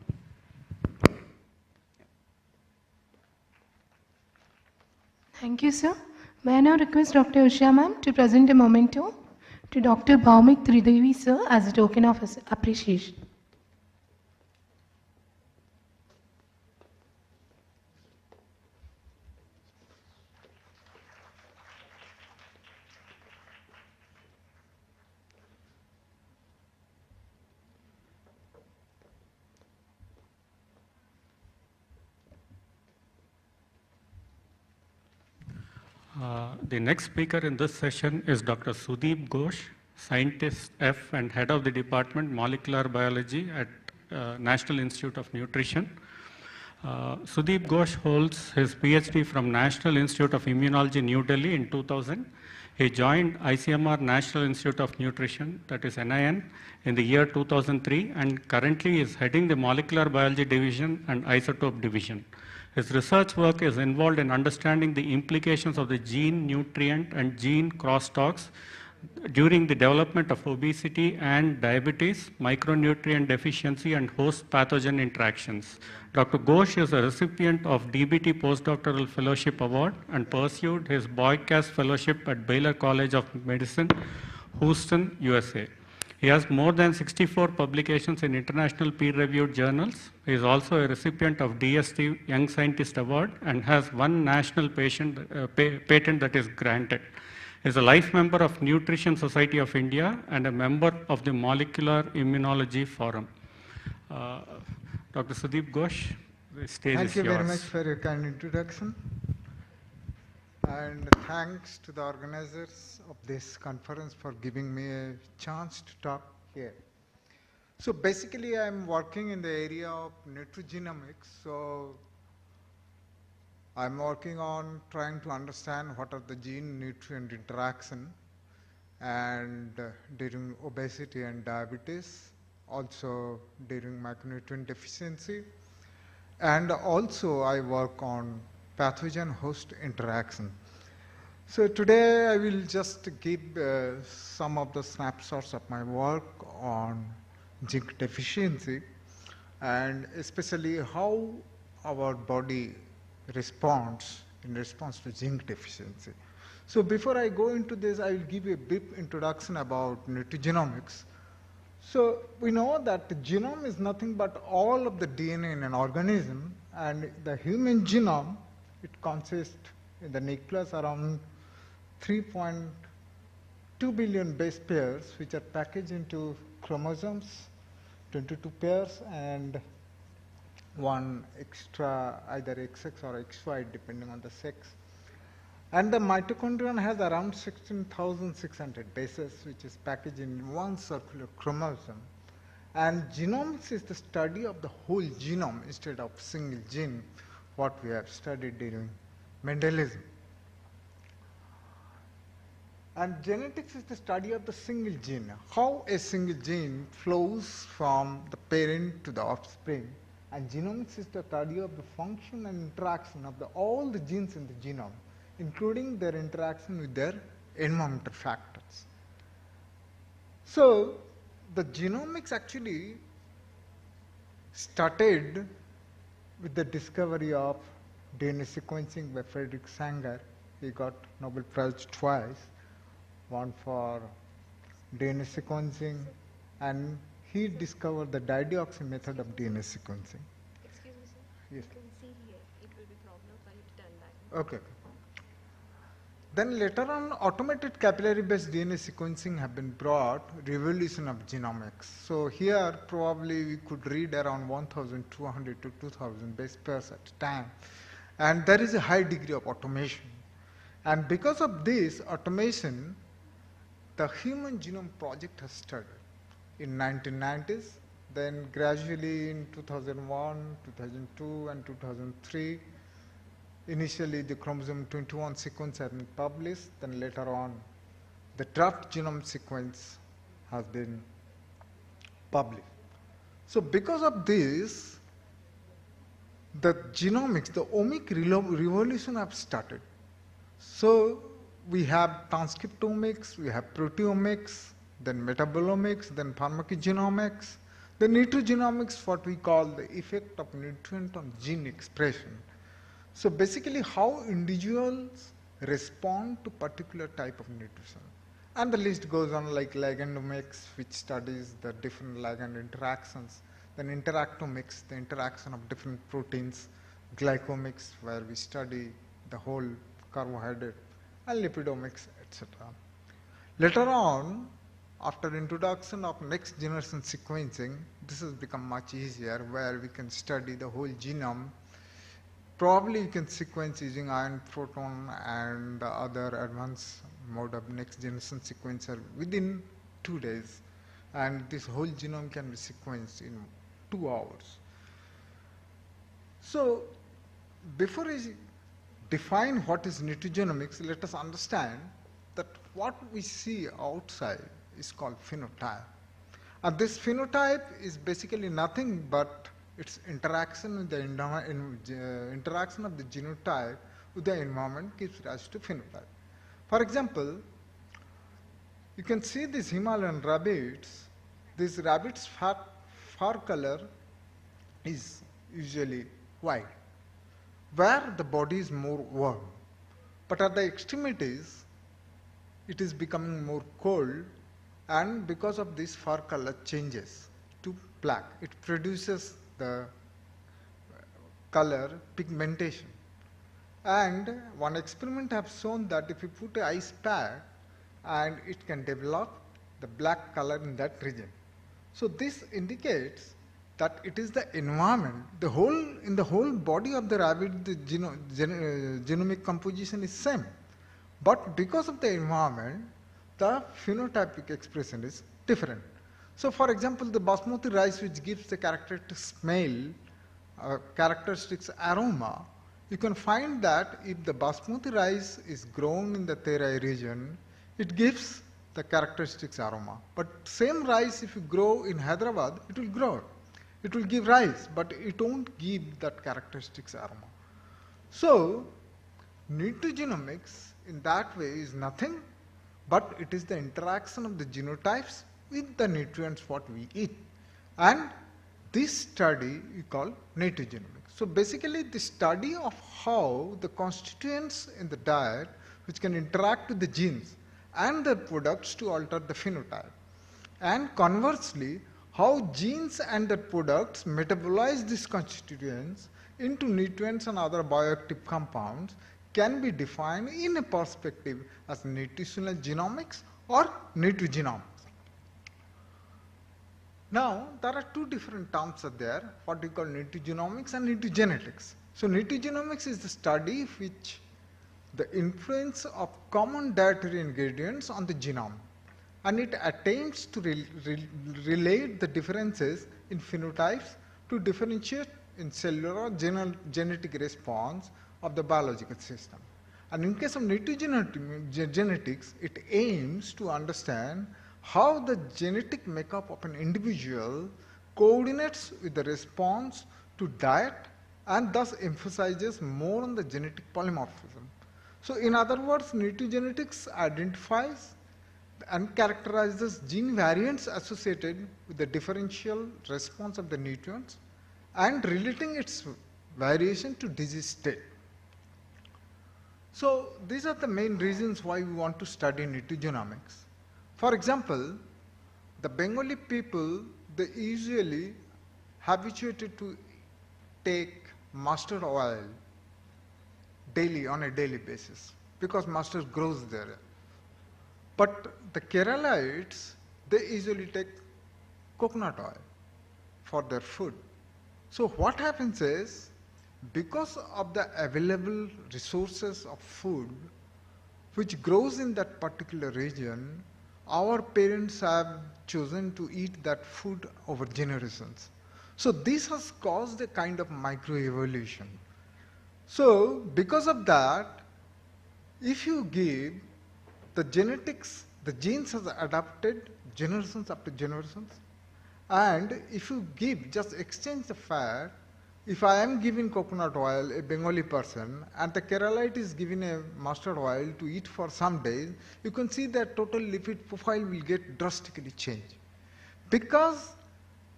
Thank you, sir. May I now request Dr. Usha ma'am to present a memento to Dr. Bhaumik Tridevi, sir, as a token of his appreciation. The next speaker in this session is Dr. Sudeep Ghosh, Scientist F and Head of the Department Molecular Biology at National Institute of Nutrition. Sudeep Ghosh holds his PhD from National Institute of Immunology, New Delhi in 2000. He joined ICMR National Institute of Nutrition, that is NIN, in the year 2003 and currently is heading the Molecular Biology Division and Isotope Division. His research work is involved in understanding the implications of the gene, nutrient, and gene crosstalks during the development of obesity and diabetes, micronutrient deficiency, and host pathogen interactions. Dr. Ghosh is a recipient of DBT Postdoctoral Fellowship Award and pursued his Boycast Fellowship at Baylor College of Medicine, Houston, USA. He has more than 64 publications in international peer-reviewed journals. He is also a recipient of DST Young Scientist Award and has one national patent that is granted. He is a life member of Nutrition Society of India and a member of the Molecular Immunology Forum. Dr. Sudeep Ghosh, the stage Thank is you yours. very much for your kind introduction. And thanks to the organizers of this conference for giving me a chance to talk here. So basically I'm working in the area of nutrigenomics. So I'm working on trying to understand what are the gene-nutrient interaction and during obesity and diabetes, also during macronutrient deficiency. And also I work on pathogen-host interaction. So today I will just give some of the snapshots of my work on zinc deficiency and especially how our body responds in response to zinc deficiency. So before I go into this, I will give you a brief introduction about nutrigenomics. So we know that the genome is nothing but all of the DNA in an organism, and the human genome, it consists in the nucleus around 3.2 billion base pairs, which are packaged into chromosomes, 22 pairs, and one extra, either XX or XY, depending on the sex. And the mitochondrion has around 16,600 bases, which is packaged in one circular chromosome. And genomics is the study of the whole genome instead of single gene, what we have studied during Mendelism. And genetics is the study of the single gene, how a single gene flows from the parent to the offspring. And genomics is the study of the function and interaction of all the genes in the genome, including their interaction with their environmental factors. So the genomics actually started with the discovery of DNA sequencing by Frederick Sanger. He got Nobel Prize twice, one for DNA sequencing, and he discovered the dideoxy method of DNA sequencing. Excuse me, sir. Yes. You can see here. It will be problem for you to turn back. Okay. Then later on, automated capillary-based DNA sequencing have been brought, revolution of genomics. So here, probably we could read around 1,200 to 2,000 base pairs at a time. And there is a high degree of automation. And because of this automation, the Human Genome Project has started in 1990s, then gradually in 2001, 2002, and 2003. Initially, the chromosome 21 sequence has been published, then later on, the draft genome sequence has been published. So because of this, the genomics, the OMICS revolution have started. So we have transcriptomics, we have proteomics, then metabolomics, then pharmacogenomics, then nutrigenomics, what we call the effect of nutrient on gene expression. So basically how individuals respond to particular type of nutrition. And the list goes on, like ligandomics, which studies the different ligand interactions, then interactomics, the interaction of different proteins, glycomics, where we study the whole carbohydrate, and lipidomics, etc. Later on, after introduction of next generation sequencing, this has become much easier, where we can study the whole genome. Probably you can sequence using ion proton and the other advanced mode of next generation sequencer within 2 days. And this whole genome can be sequenced in 2 hours. So before I define what is nutrigenomics, let us understand that what we see outside is called phenotype. And this phenotype is basically nothing but its interaction with the interaction of the genotype with the environment gives rise to phenotype. For example, you can see these Himalayan rabbits. These rabbits' fur color is usually white, where the body is more warm. But at the extremities, it is becoming more cold, and because of this, fur color changes to black. It produces the color pigmentation. And one experiment has shown that if you put an ice pack, and it can develop the black color in that region. So this indicates that it is the environment, in the whole body of the rabbit, the genomic composition is same. But because of the environment, the phenotypic expression is different. So for example, the basmati rice, which gives the characteristic smell, characteristics aroma, you can find that if the basmati rice is grown in the Terai region, it gives the characteristics aroma. But same rice, if you grow in Hyderabad, it will grow. It will give rice, but it won't give that characteristics aroma. So nutrigenomics in that way is nothing, but it is the interaction of the genotypes with the nutrients what we eat. And this study we call nutrigenomics. So basically the study of how the constituents in the diet which can interact with the genes and the products to alter the phenotype. And conversely, how genes and the products metabolize these constituents into nutrients and other bioactive compounds can be defined in a perspective as nutritional genomics or nutrigenomics. Now, there are two different terms there, what we call nutrigenomics and nutrigenetics. So nutrigenomics is the study which the influence of common dietary ingredients on the genome, and it attempts to relate the differences in phenotypes to differentiate in cellular genetic response of the biological system. And in case of nutrigenetics, it aims to understand how the genetic makeup of an individual coordinates with the response to diet and thus emphasizes more on the genetic polymorphism. So in other words, nutrigenetics identifies and characterizes gene variants associated with the differential response of the nutrients and relating its variation to disease state. So these are the main reasons why we want to study nutrigenomics. For example, the Bengali people, they usually habituated to take mustard oil daily, on a daily basis, because mustard grows there. But the Keralites, they usually take coconut oil for their food. So what happens is, because of the available resources of food which grows in that particular region, our parents have chosen to eat that food over generations. So this has caused a kind of microevolution. So because of that, if you give the genetics, the genes has adapted generations after generations, and if you give, just exchange the fat, if I am giving coconut oil, a Bengali person, and the Keralite is given a mustard oil to eat for some days, you can see that total lipid profile will get drastically changed. Because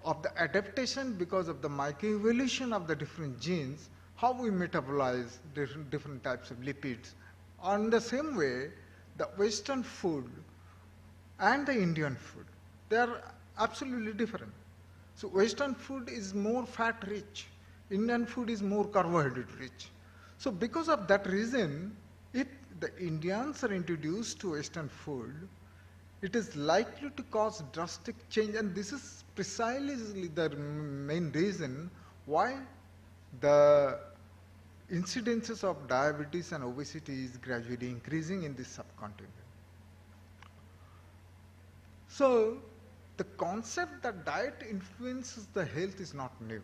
of the adaptation, because of the microevolution of the different genes, how we metabolize different types of lipids. On the same way, the Western food and the Indian food, they are absolutely different. So Western food is more fat rich. Indian food is more carbohydrate rich. So because of that reason, if the Indians are introduced to Western food, it is likely to cause drastic change, and this is precisely the main reason why the incidences of diabetes and obesity is gradually increasing in this subcontinent. So the concept that diet influences the health is not new.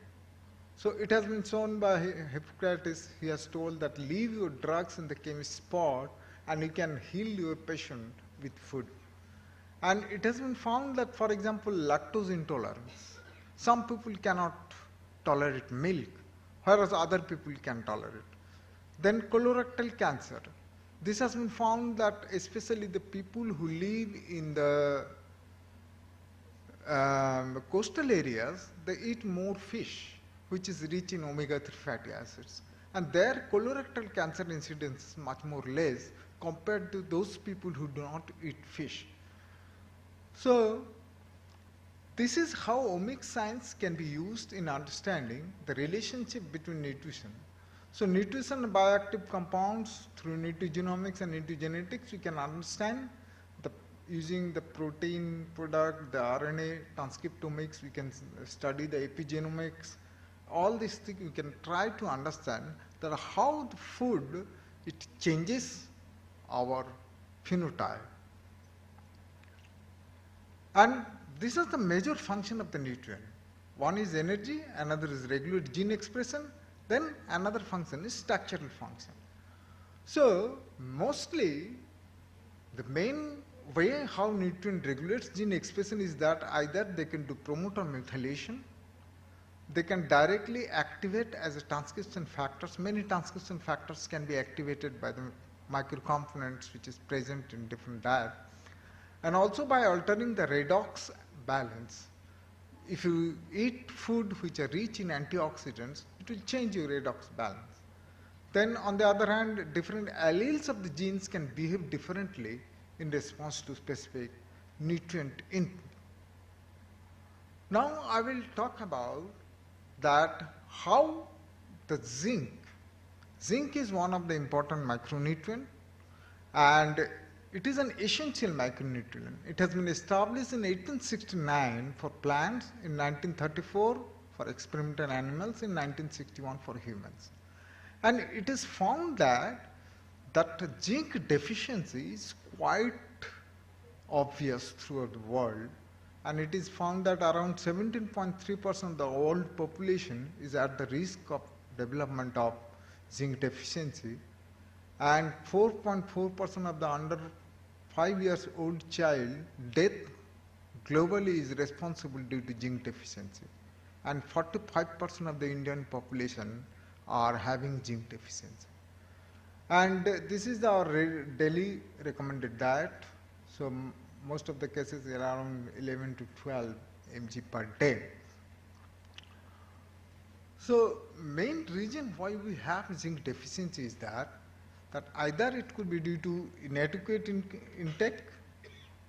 So it has been shown by Hippocrates. He has told that leave your drugs in the chemist's pot and you can heal your patient with food. And it has been found that, for example, lactose intolerance. Some people cannot tolerate milk, whereas other people can tolerate. Then colorectal cancer. This has been found that especially the people who live in the coastal areas, they eat more fish, which is rich in omega-3 fatty acids. And their colorectal cancer incidence is much more less compared to those people who do not eat fish. So this is how omics science can be used in understanding the relationship between nutrition. So nutrition and bioactive compounds, through nutrigenomics and nutrigenetics, we can understand using the protein product, the RNA transcriptomics, we can study the epigenomics. All these things we can try to understand that how the food, it changes our phenotype. And this is the major function of the nutrient. One is energy, another is regulate gene expression, then another function is structural function. So mostly the main way how nutrient regulates gene expression is that either they can do promoter methylation, they can directly activate as a transcription factors. Many transcription factors can be activated by the microcomponents which is present in different diet, and also by altering the redox balance. If you eat food which are rich in antioxidants, it will change your redox balance. Then on the other hand, different alleles of the genes can behave differently in response to specific nutrient input. Now I will talk about that how the zinc is one of the important micronutrient, and it is an essential micronutrient. It has been established in 1869 for plants, in 1934 for experimental animals, in 1961 for humans. And it is found that zinc deficiency is quite obvious throughout the world, and it is found that around 17.3% of the world population is at the risk of development of zinc deficiency, and 4.4% of the under 5 years old child death globally is responsible due to zinc deficiency, and 45% of the Indian population are having zinc deficiency. And this is our daily recommended diet. So most of the cases around 11 to 12 mg per day. So main reason why we have zinc deficiency is that either it could be due to inadequate intake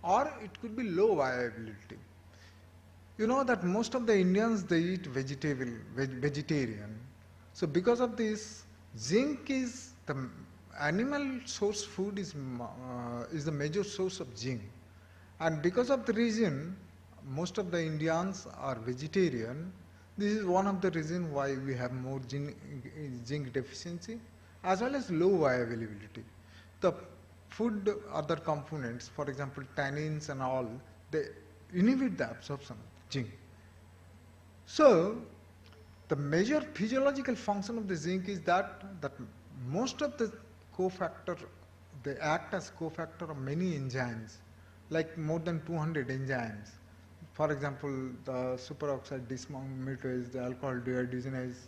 or it could be low viability. You know that most of the Indians, they eat vegetarian. So because of this, zinc is the animal source food is the major source of zinc. And because of the reason most of the Indians are vegetarian, this is one of the reasons why we have more zinc deficiency as well as low viability. The food other components, for example tannins and all, they inhibit the absorption of zinc. So the major physiological function of the zinc is that most of the cofactor, they act as cofactor of many enzymes, like more than 200 enzymes. For example, the superoxide dismutase, the alcohol dehydrogenase,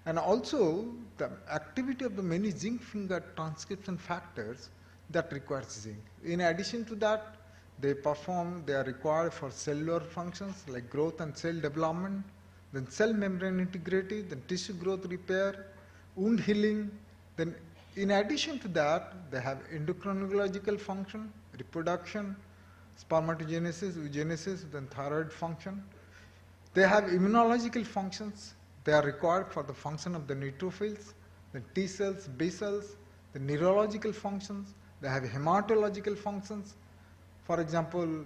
and also the activity of the many zinc finger transcription factors that requires zinc. In addition to that, they are required for cellular functions like growth and cell development, then cell membrane integrity, then tissue growth repair, wound healing. Then in addition to that, they have endocrinological function, reproduction, spermatogenesis, oogenesis, then thyroid function. They have immunological functions. They are required for the function of the neutrophils, the T cells, B cells, the neurological functions. They have hematological functions. For example,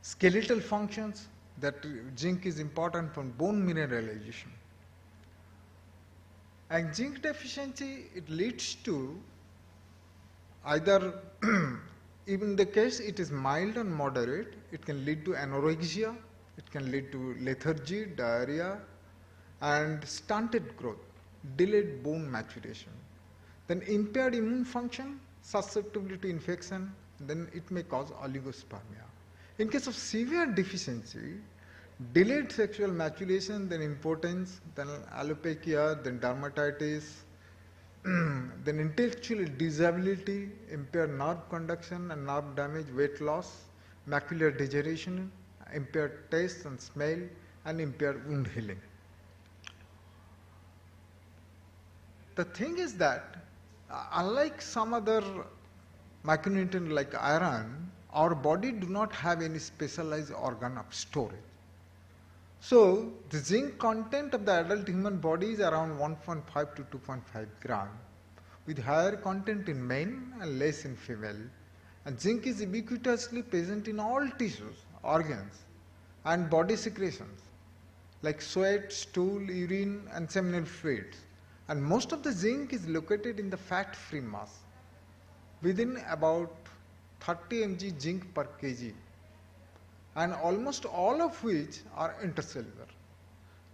skeletal functions, that zinc is important for bone mineralization. And zinc deficiency, it leads to either, even in the case it is mild and moderate, it can lead to anorexia, it can lead to lethargy, diarrhea, and stunted growth, delayed bone maturation. Then impaired immune function, susceptibility to infection, then it may cause oligospermia. In case of severe deficiency, delayed sexual maturation, then impotence, then alopecia, then dermatitis, then intellectual disability, impaired nerve conduction and nerve damage, weight loss, macular degeneration, impaired taste and smell, and impaired wound healing. The thing is that unlike some other micronutrient like iron, our body do not have any specialized organ of storage. So the zinc content of the adult human body is around 1.5 to 2.5 gram, with higher content in men and less in female. And zinc is ubiquitously present in all tissues, organs, and body secretions like sweat, stool, urine, and seminal fluids. And most of the zinc is located in the fat-free mass, within about 30 mg zinc per kg, and almost all of which are intercellular.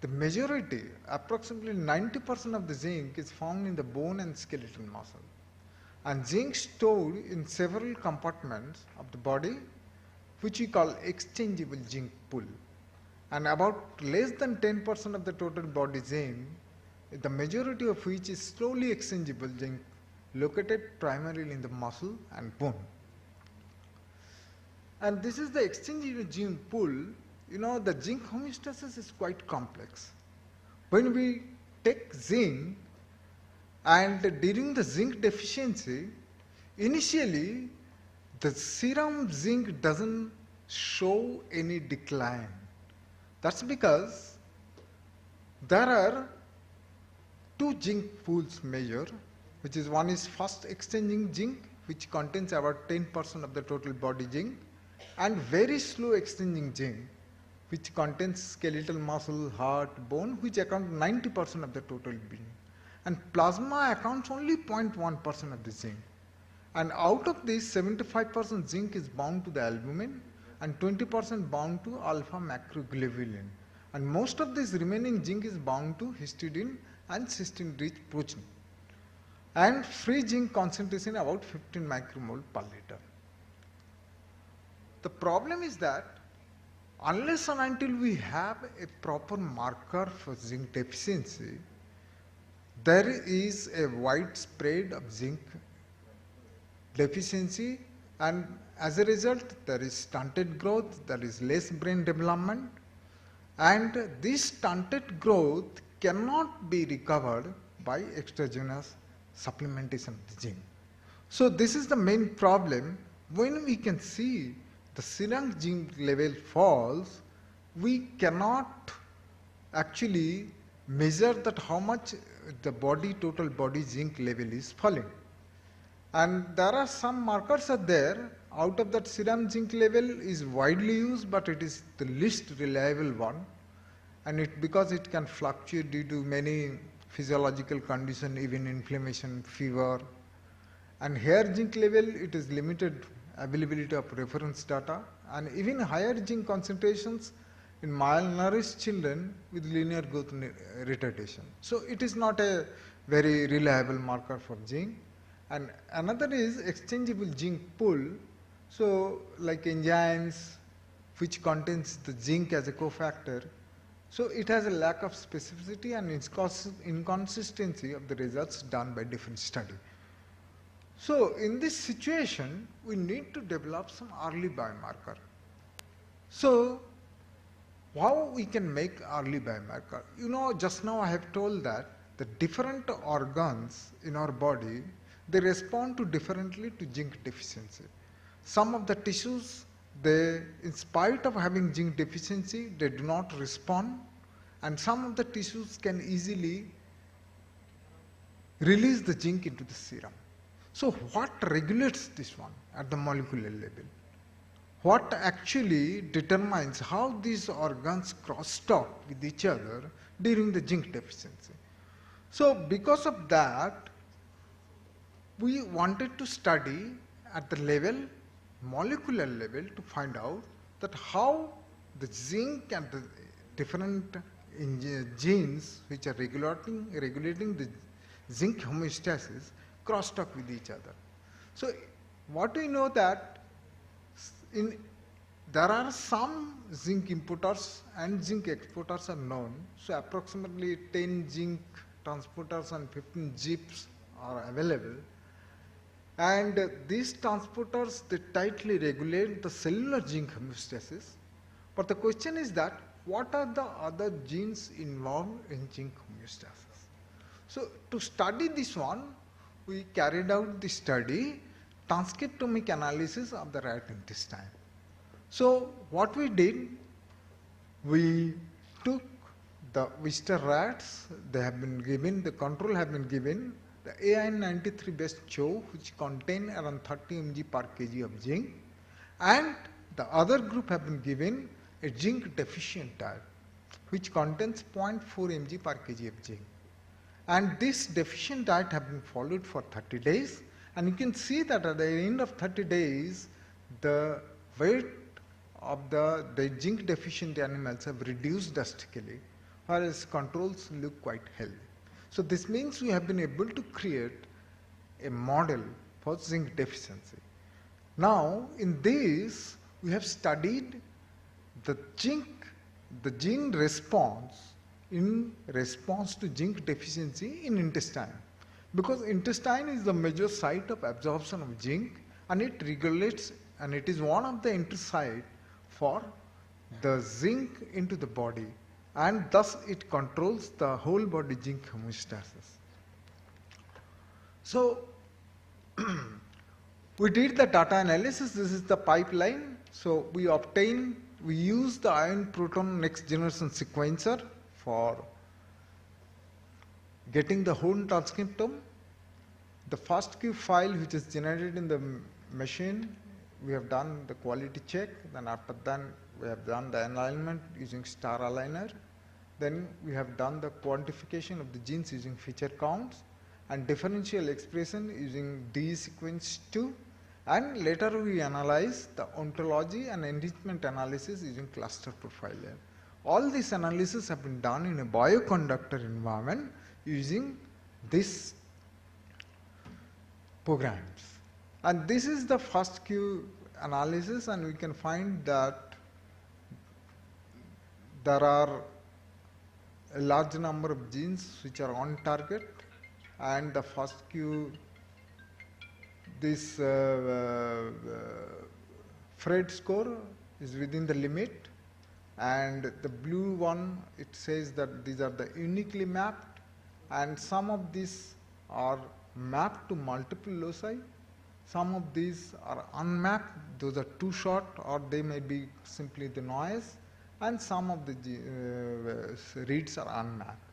The majority, approximately 90% of the zinc, is found in the bone and skeletal muscle. And zinc stored in several compartments of the body, which we call exchangeable zinc pool. And about less than 10% of the total body zinc, the majority of which is slowly exchangeable zinc, located primarily in the muscle and bone. And this is the exchangeable zinc pool. You know, the zinc homeostasis is quite complex. When we take zinc, and during the zinc deficiency, initially the serum zinc doesn't show any decline. That's because there are two zinc pools measured, which is one is fast exchanging zinc, which contains about 10% of the total body zinc, and very slow exchanging zinc, which contains skeletal muscle, heart, bone, which account 90% of the total zinc. And plasma accounts only 0.1% of the zinc. And out of this, 75% zinc is bound to the albumin and 20% bound to alpha macroglobulin. And most of this remaining zinc is bound to histidine and cysteine-rich protein. And free zinc concentration about 15 micromole per liter. The problem is that unless and until we have a proper marker for zinc deficiency, there is a widespread of zinc deficiency And as a result, there is stunted growth, there is less brain development, and this stunted growth cannot be recovered by extragenous supplementation of the gene. So this is the main problem. When we can see the serum zinc level falls, we cannot actually measure that how much the total body zinc level is falling. And there are some markers are there. Out of that, serum zinc level is widely used, but it is the least reliable one. And because it can fluctuate due to many physiological conditions, even inflammation, fever. And higher zinc level, it is limited availability of reference data, and even higher zinc concentrations in malnourished children with linear growth retardation. So it is not a very reliable marker for zinc. And another is exchangeable zinc pool. So like enzymes which contains the zinc as a cofactor. So it has a lack of specificity and inconsistency of the results done by different studies. So in this situation, we need to develop some early biomarker. So how we can make early biomarker? You know, just now I have told that the different organs in our body, they respond to differently to zinc deficiency. Some of the tissues, they, in spite of having zinc deficiency, they do not respond, and some of the tissues can easily release the zinc into the serum. So what regulates this one at the molecular level? What actually determines how these organs cross-talk with each other during the zinc deficiency? So because of that, we wanted to study at the level, molecular level, to find out that how the zinc and the different genes which are regulating the zinc homeostasis crosstalk with each other. So what we know that there are some zinc importers and zinc exporters are known. So approximately 10 zinc transporters and 15 GIPs are available. And these transporters, they tightly regulate the cellular zinc homeostasis. But the question is that what are the other genes involved in zinc homeostasis? So to study this one, we carried out the study, transcriptomic analysis of the rat intestine. So what we did, we took the Wister rats, they have been given, the control have been given, the AIN93 based CHO, which contain around 30 mg per kg of zinc, and the other group have been given a zinc deficient diet, which contains 0.4 mg per kg of zinc. And this deficient diet have been followed for 30 days, and you can see that at the end of 30 days, the weight of the zinc deficient animals have reduced drastically, whereas controls look quite healthy. So this means we have been able to create a model for zinc deficiency. Now in this, we have studied the gene response in response to zinc deficiency in intestine, because intestine is the major site of absorption of zinc, and it regulates, and it is one of the entry site for the zinc into the body, and thus it controls the whole body zinc homeostasis. So we did the data analysis. This is the pipeline. So we use the ion proton next generation sequencer for getting the whole transcriptome. The FASTQ file which is generated in the machine, we have done the quality check, then after that we have done the alignment using star aligner, then we have done the quantification of the genes using feature counts, and differential expression using D sequence 2, and later we analyze the ontology and enrichment analysis using cluster profiler. All these analysis have been done in a bioconductor environment using these programs. And this is the FASTQ analysis, and we can find that there are a large number of genes which are on target, and the FASTQ this Fred score is within the limit, and the blue one, it says that these are the uniquely mapped, and some of these are mapped to multiple loci. Some of these are unmapped, those are too short, or they may be simply the noise, and some of the reads are unmapped.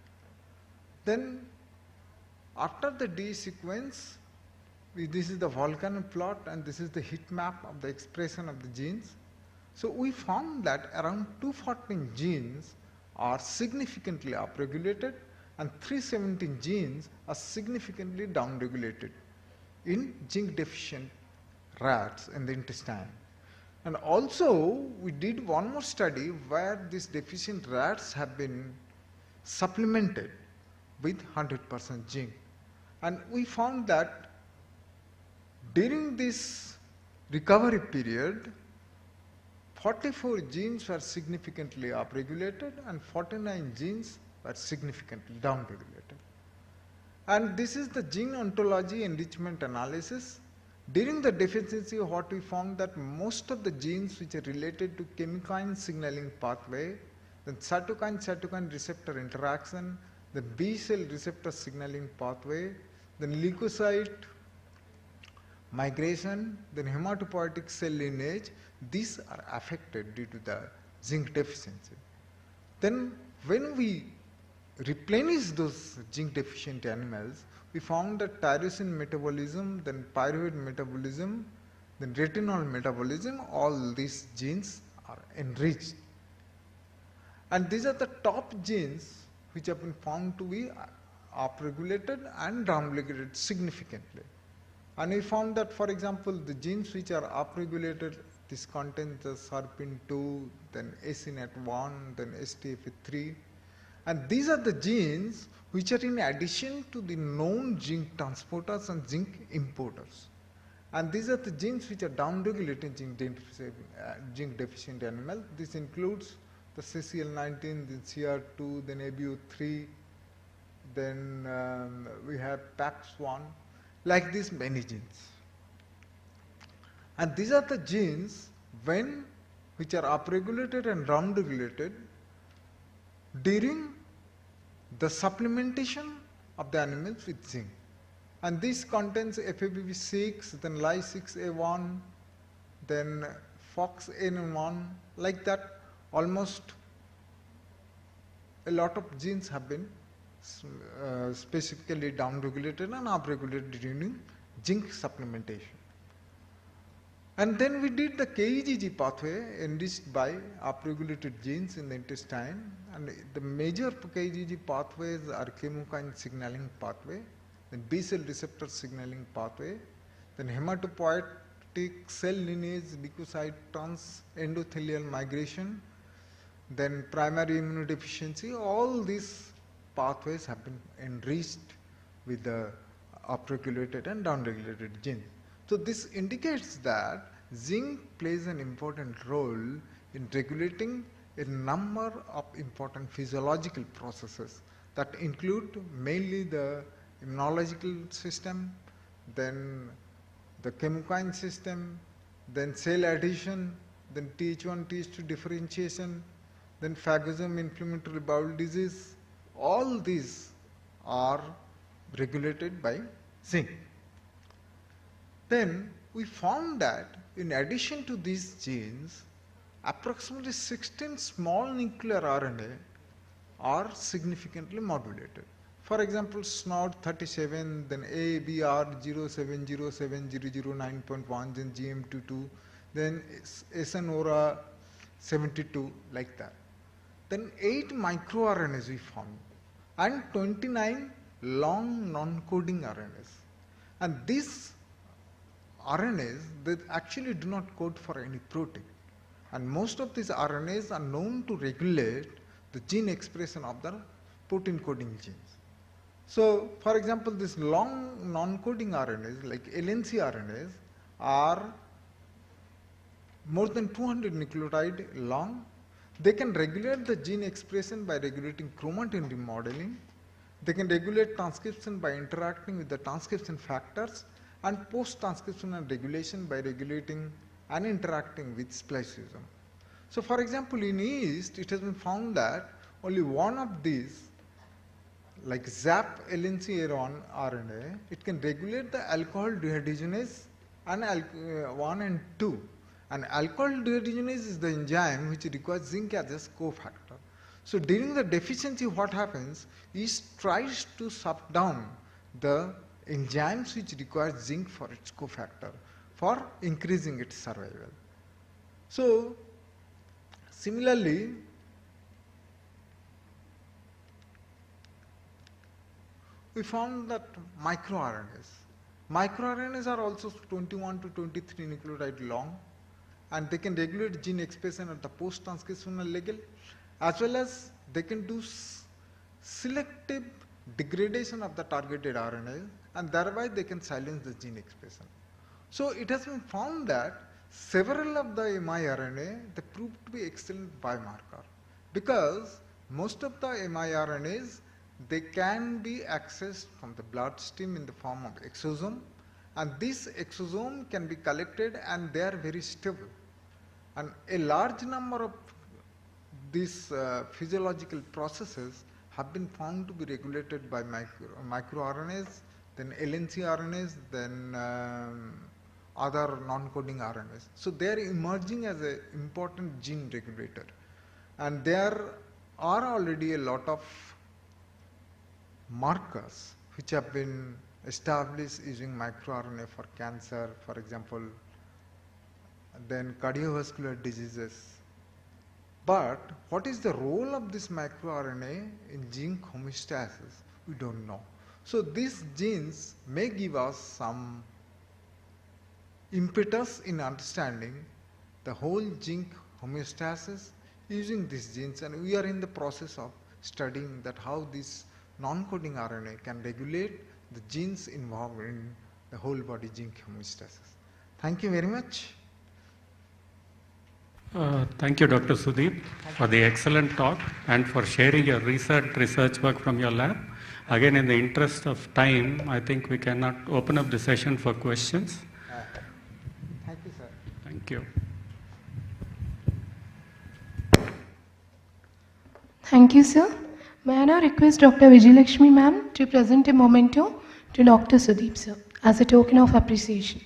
Then after the D sequence, this is the volcano plot and this is the heat map of the expression of the genes. So we found that around 214 genes are significantly upregulated and 317 genes are significantly downregulated in zinc deficient rats in the intestine. And also we did one more study where these deficient rats have been supplemented with 100% zinc. And we found that during this recovery period, 44 genes were significantly upregulated and 49 genes were significantly downregulated. And this is the gene ontology enrichment analysis. During the deficiency, what we found that most of the genes which are related to chemokine signaling pathway, then cytokine receptor interaction, the B cell receptor signaling pathway, then leukocyte migration, then hematopoietic cell lineage, these are affected due to the zinc deficiency. Then when we replenish those zinc deficient animals, we found that tyrosine metabolism, then pyruvate metabolism, then retinol metabolism, all these genes are enriched. And these are the top genes which have been found to be upregulated and downregulated significantly. And we found that, for example, the genes which are upregulated, this contains the SERPIN2, then ACNET1, then STF3. And these are the genes which are in addition to the known zinc transporters and zinc importers. And these are the genes which are downregulated zinc deficient animal. This includes the CCL19, then CR2, then ABO3, then we have PAX1, like these many genes. And these are the genes which are upregulated and downregulated during the supplementation of the animals with zinc. And this contains FABV6, then Ly6A1, then FOXN1, like that. Almost a lot of genes have been specifically downregulated and upregulated during zinc supplementation. And then we did the KEGG pathway enriched by upregulated genes in the intestine, and the major KEGG pathways are chemokine signaling pathway, then B cell receptor signaling pathway, then hematopoietic cell lineage, leukocyte trans endothelial migration, then primary immunodeficiency. All these pathways have been enriched with the upregulated and downregulated genes. So this indicates that zinc plays an important role in regulating a number of important physiological processes that include mainly the immunological system, then the chemokine system, then cell adhesion, then Th1, Th2 differentiation, then phagocytic inflammatory bowel disease. All these are regulated by zinc. Then we found that in addition to these genes, approximately 16 small nuclear RNA are significantly modulated. For example, SNOD37, then ABR0707009.1, then GM22, then SNORA72, like that. Then 8 microRNAs we found and 29 long non-coding RNAs. And these RNAs, they actually do not code for any protein. And most of these RNAs are known to regulate the gene expression of the protein coding genes. So, for example, these long non-coding RNAs like LNC RNAs are more than 200 nucleotide long. They can regulate the gene expression by regulating chromatin remodeling. They can regulate transcription by interacting with the transcription factors, and post-transcriptional regulation by regulating and interacting with spliceism. So for example, in yeast, it has been found that only one of these, like ZAP LNC RNA, it can regulate the alcohol dehydrogenase and 1 and 2. And alcohol dehydrogenase is the enzyme which requires zinc as a cofactor. So during the deficiency, what happens? Yeast tries to shut down the enzymes which require zinc for its cofactor for increasing its survival. So similarly, we found that microRNAs are also 21 to 23 nucleotide long, and they can regulate gene expression at the post-transcriptional level, as well as they can do selective degradation of the targeted RNA, and thereby they can silence the gene expression. So it has been found that several of the miRNA, they proved to be excellent biomarker, because most of the miRNAs, they can be accessed from the bloodstream in the form of exosome, and this exosome can be collected and they are very stable. And a large number of these physiological processes have been found to be regulated by microRNAs, then LNC RNAs, then other non-coding RNAs. So they are emerging as an important gene regulator. And there are already a lot of markers which have been established using microRNA for cancer, for example, then cardiovascular diseases. But what is the role of this microRNA in gene homeostasis? We don't know. So these genes may give us some impetus in understanding the whole gene homeostasis using these genes, and we are in the process of studying that how this non-coding RNA can regulate the genes involved in the whole body gene homeostasis. Thank you very much. Thank you, Dr. Sudeep, for the excellent talk and for sharing your research work from your lab. Again, in the interest of time, I think we cannot open up the session for questions. Thank you, sir. Thank you. Thank you, sir. May I now request Dr. Vijayalakshmi ma'am to present a memento to Dr. Sudeep, sir, as a token of appreciation.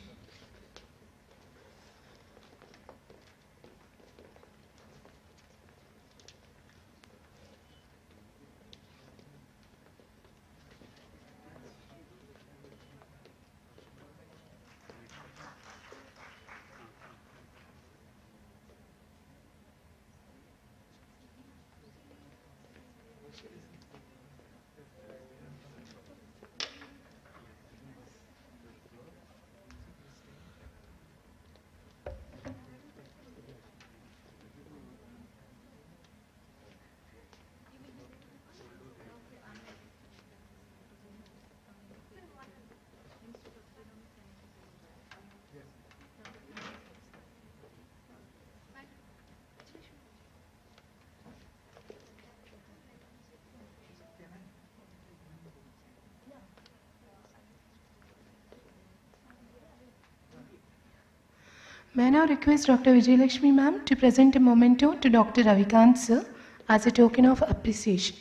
May I now request Dr. Vijayalakshmi ma'am to present a memento to Dr. Ravikant sir as a token of appreciation.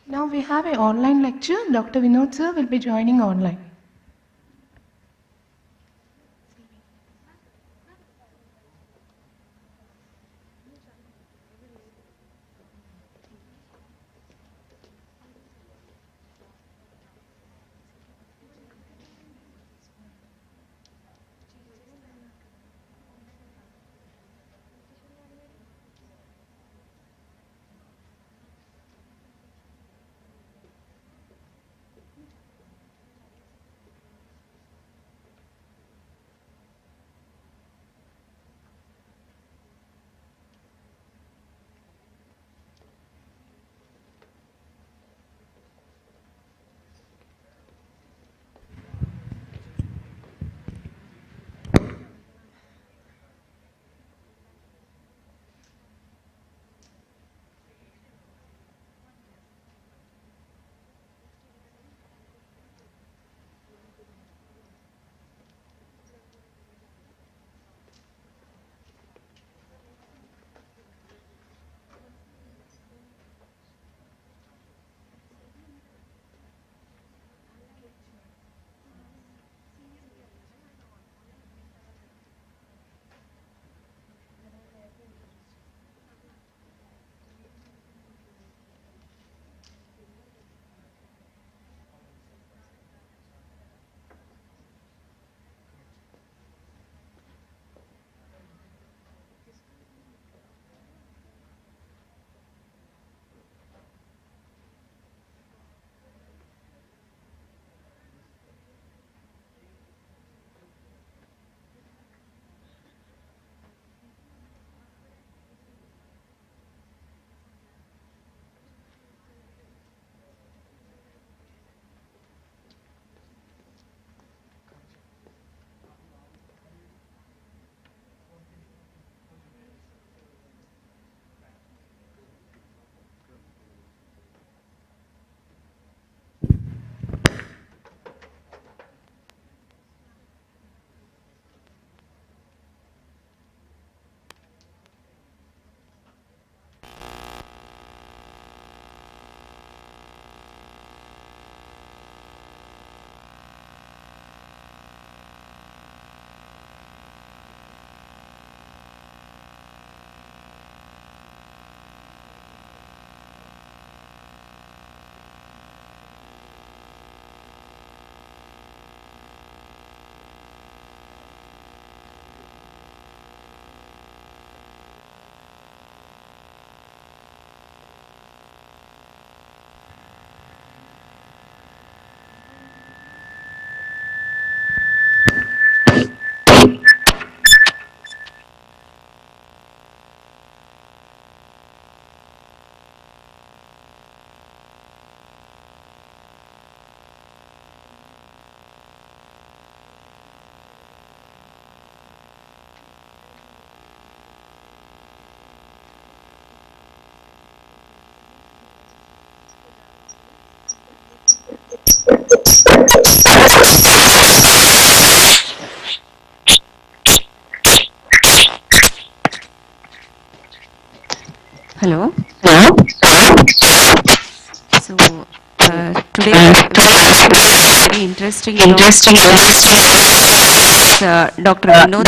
Now we have an online lecture. Dr. Vinod sir will be joining online. Hello. So today we have a very interesting Dr. Vinod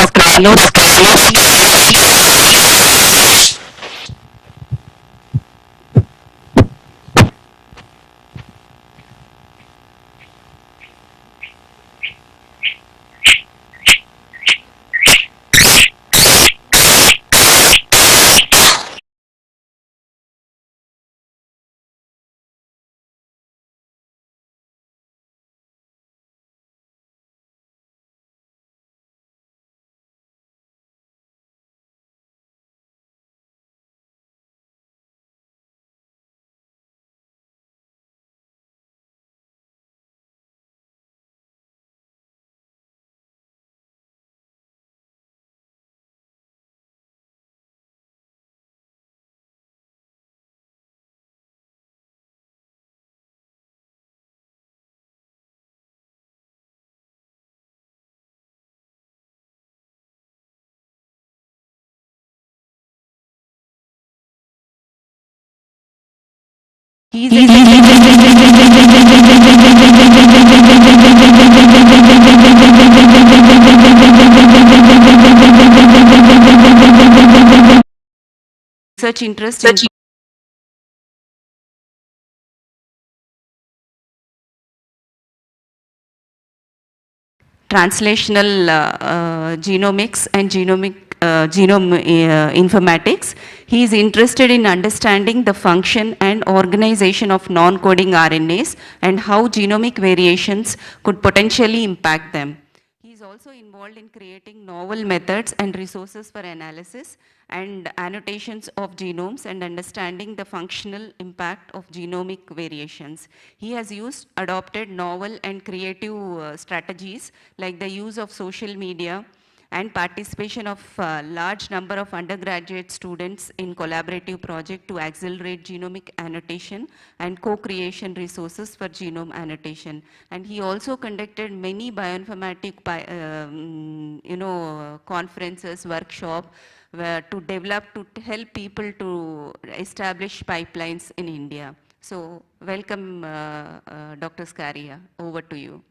such interest in translational genomics and genome informatics. He is interested in understanding the function and organization of non-coding RNAs and how genomic variations could potentially impact them. He is also involved in creating novel methods and resources for analysis and annotations of genomes and understanding the functional impact of genomic variations. He has adopted novel and creative strategies like the use of social media and participation of large number of undergraduate students in collaborative project to accelerate genomic annotation and co-creation resources for genome annotation. And he also conducted many bioinformatic conferences, workshop to develop, to help people to establish pipelines in India. So welcome Dr. Scaria, over to you.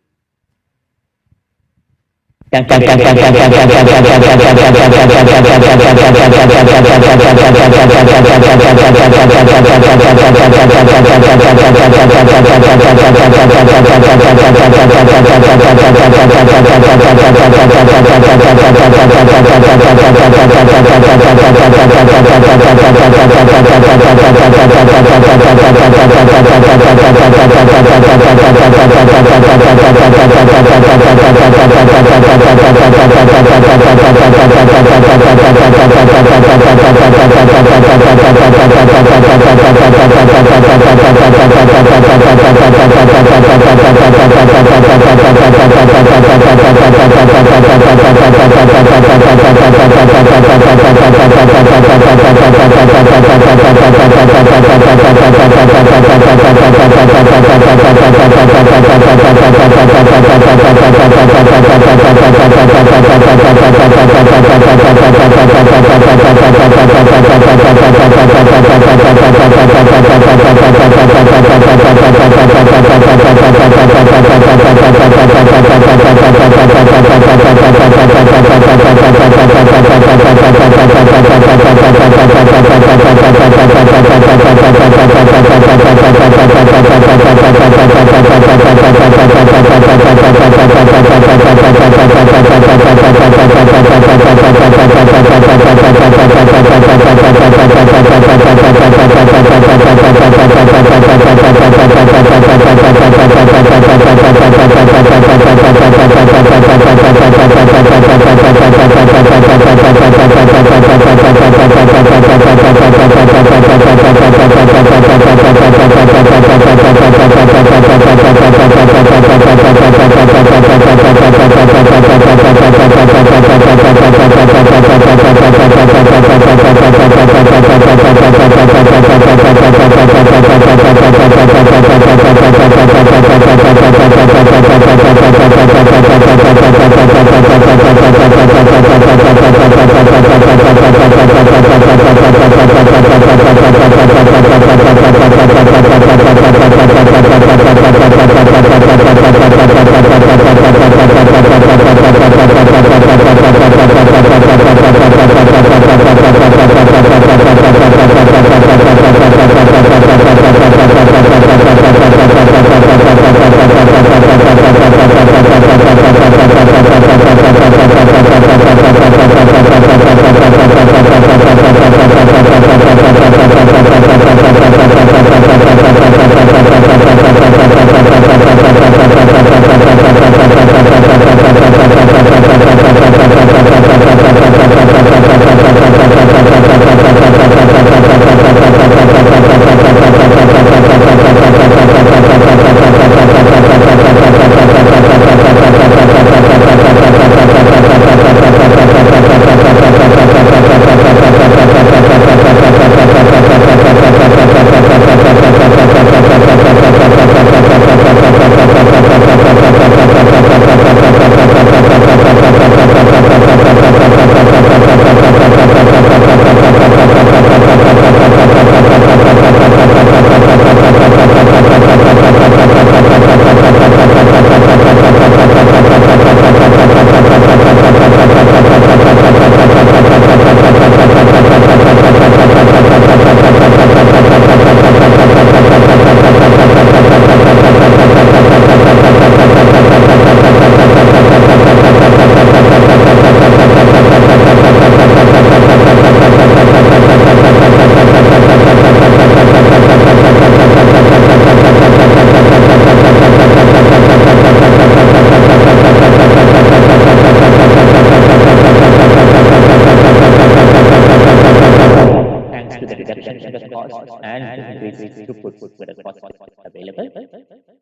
Thanks to the reduction in the cost and the increased throughput where the cost is available.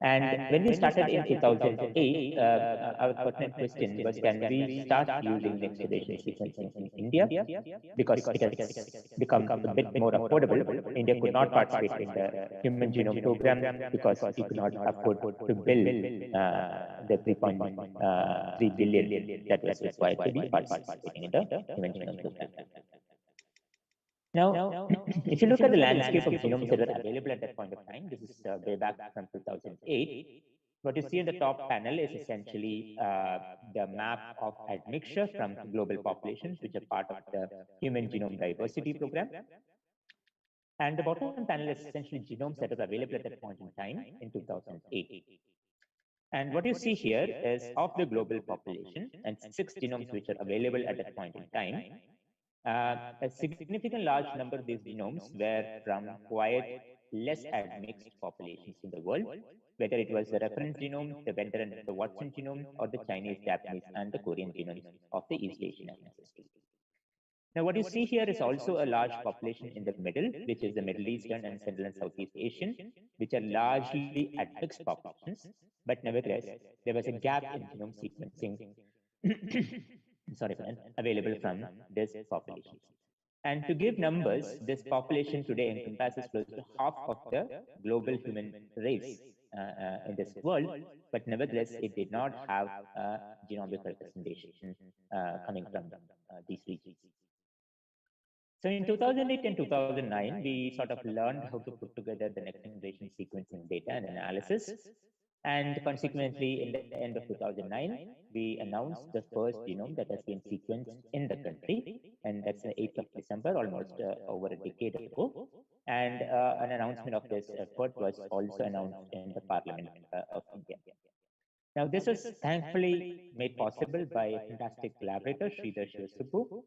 And when we started in 2008, our pertinent question was, can we start using next generation sequencing in India? Because it has become a bit more affordable. India could not participate in the Human Genome Program because we could not afford to build the 3.3 billion that was required to be participating in the Human Genome Program. Now, if you look at the landscape of genomes that were available at that point of time, this is way back from 2008. What you see in the top panel is essentially the map of admixture from global populations, which are part of the Human Genome Diversity Program. And the bottom panel is essentially genomes that are available at that point in time in 2008. And what you see here is of the global population and 6 genomes which are available at that point in time. A significant large number of these genomes were from quite less admixed populations in the world, whether it was the reference genome, the Venter and the Watson genome, or the Chinese, Japanese, and the Korean genomes of the East Asian ancestry. Now, what you see here is also a large population in the middle, which is the Middle Eastern and Central and Southeast Asian, which are largely admixed populations. But nevertheless, there was a gap in genome sequencing available from these populations. And to give numbers, this population today encompasses close to half of the global human race in this world, but nevertheless, it did not have genomic representation coming from these regions. So in 2008 and 2009, we sort of learned how to put together the next generation sequencing data and analysis. And consequently, in the end of 2009, we announced the first genome that has been sequenced in the country. And that's the 8th of December, almost over a decade ago. And an announcement of this effort was also announced in the Parliament of India. Now, this was thankfully made possible by a fantastic collaborator, Sridhar Shivasubbu,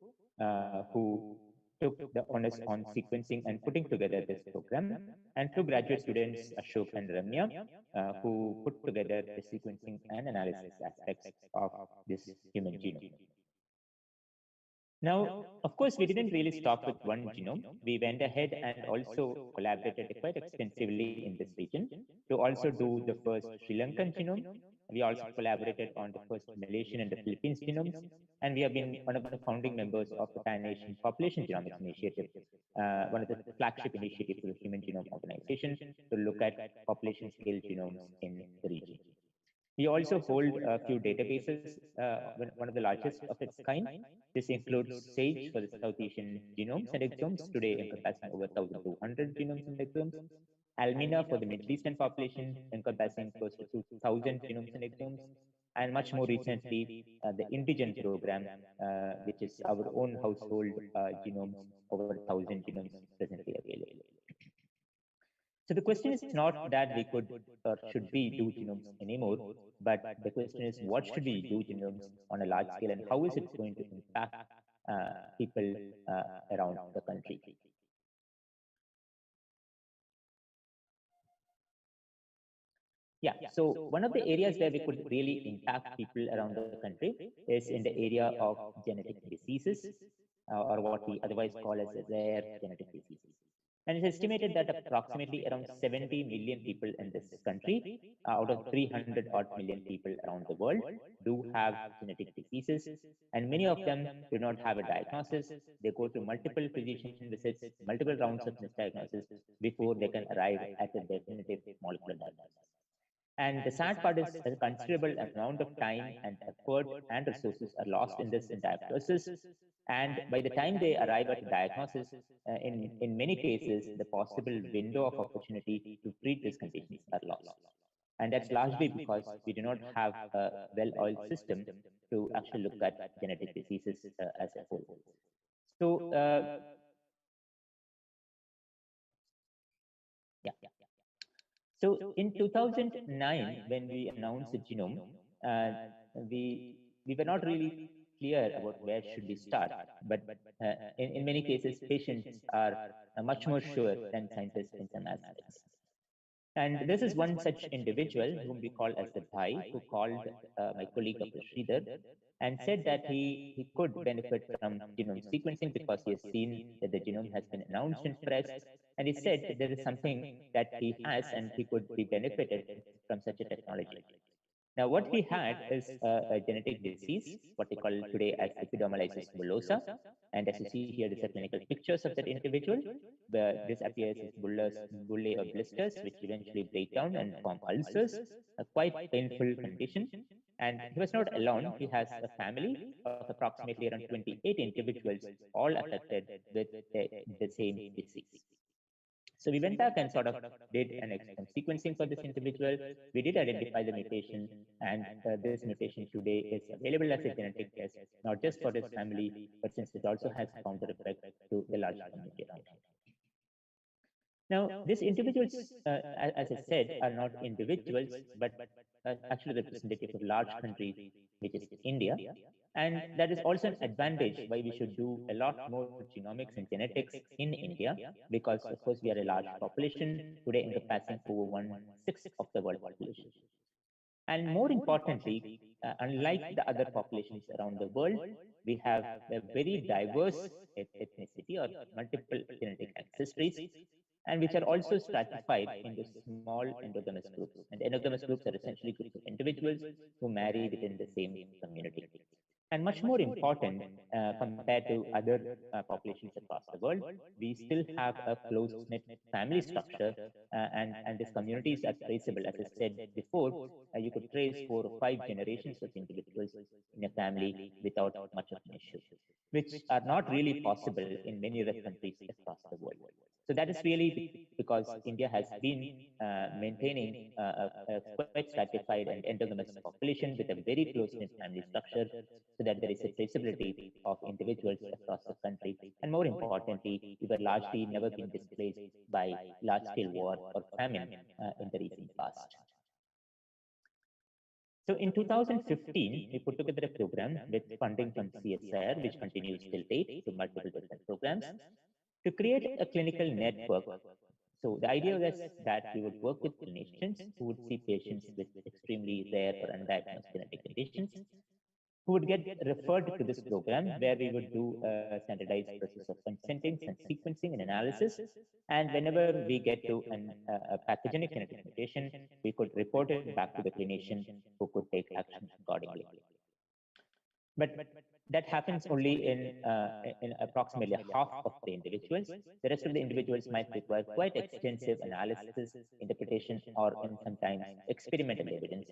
who took the onus on sequencing and putting together this program, and two graduate students, Ashok and Ramya, who put together the sequencing and analysis aspects of this human genome. Now, of course, we didn't really stop with one genome. We went ahead and also collaborated quite extensively in this region to also do the first Sri Lankan genome. We also collaborated on the first Malaysian and the Philippines genomes, and we have been one of the founding members of the Pan-Asian Population Genomics Initiative, one of the flagship initiatives of the Human Genome Organization to look at population-scale genomes in the region. We also hold a few databases, one of the largest of its kind. This includes SAGE for the South Asian genomes and exomes, today encompassing over 1,200 genomes and exomes. Almina for the Middle Eastern population, encompassing close to 2,000 genomes and exomes. And much more recently, the Indigen program, which is our own household genomes, over 1,000 genomes presently available. So the question is not that we could or should we do genomes anymore, but the question is what should we do genomes on a large scale and how is it going to impact people around the country. Yeah, so one of the areas where we could really impact people around the country is in the area of genetic diseases, or what we otherwise call as rare genetic diseases. And it's estimated that approximately around 70 million people in this country, out of 300 odd million people around the world, do have genetic diseases. And many of them do not have a diagnosis. They go through multiple physician visits, multiple rounds of misdiagnosis before they can arrive at a definitive molecular diagnosis. And the sad part is a considerable amount of time and effort and resources are lost in this entire process. And by the time they arrive at a diagnosis, in many cases, the possible window of opportunity to treat these conditions are lost. And that's largely because we do not have a well-oiled system to actually look at genetic diseases as a whole. So, yeah. So in 2009, when we announced the genome, we were not really clear about where should we start. But in many cases, patients are much more sure than scientists in some aspects. And this is one such individual whom we call as the Bhai, who called my colleague Dr. Sridhar and said that he could benefit from genome sequencing because he has seen that the genome has been announced in press. And he said that there is something that he has and he could be benefited from such a technology. Now, what he had is a genetic disease, what we call today as epidermolysis bullosa. And as you see here, these are clinical pictures of that individual. This appears as bullae or blisters, which eventually break down and form ulcers, a quite painful condition. And he was not alone. He has a family of approximately around 28 individuals, all affected with the same disease. So we went back and sort of did an exome sequencing for this individual. We did identify the mutation, and this mutation today is available as a genetic test, not just for his family, but since it also has counter effect to the large community around him. Now, these individuals, as I said, are not individuals, but actually representative of a large country, which is India. And that is also an advantage why we should do a lot more genomics and genetics in India, because of course we are a large population, today encompassing over 1/6 of the world population. And more importantly, unlike the other populations around the world, we have a very diverse ethnicity or multiple genetic ancestries, and which are also stratified into small endogamous groups. And endogamous groups are essentially groups of individuals who marry within the same community. And much more important, compared to other populations across the world, we still have a close-knit family structure, and these communities are traceable. As I said before, you could trace 4 or 5 generations of individuals in a family without much of an issue, which are not really possible in many other countries across the world. So that is really because India has been maintaining a quite stratified and endogamous population with a very close-knit family structure, so that there is a traceability of individuals across the country. And more importantly, we were largely never been displaced by large-scale war or famine in the recent past. So in 2015, we put together a program with funding from CSIR, which continues till date through multiple different programs, to create a clinical network. So the idea was that we would work with clinicians who would see patients with extremely rare or undiagnosed genetic conditions, who would get referred to this program, where we would do a standardized process of consenting and sequencing and analysis. And whenever we get to a pathogenic genetic mutation, we could report it back to the clinician who could take action accordingly. But that happens only in approximately half of the individuals. The rest of the individuals might require quite extensive analysis, interpretation, or in sometimes experimental evidence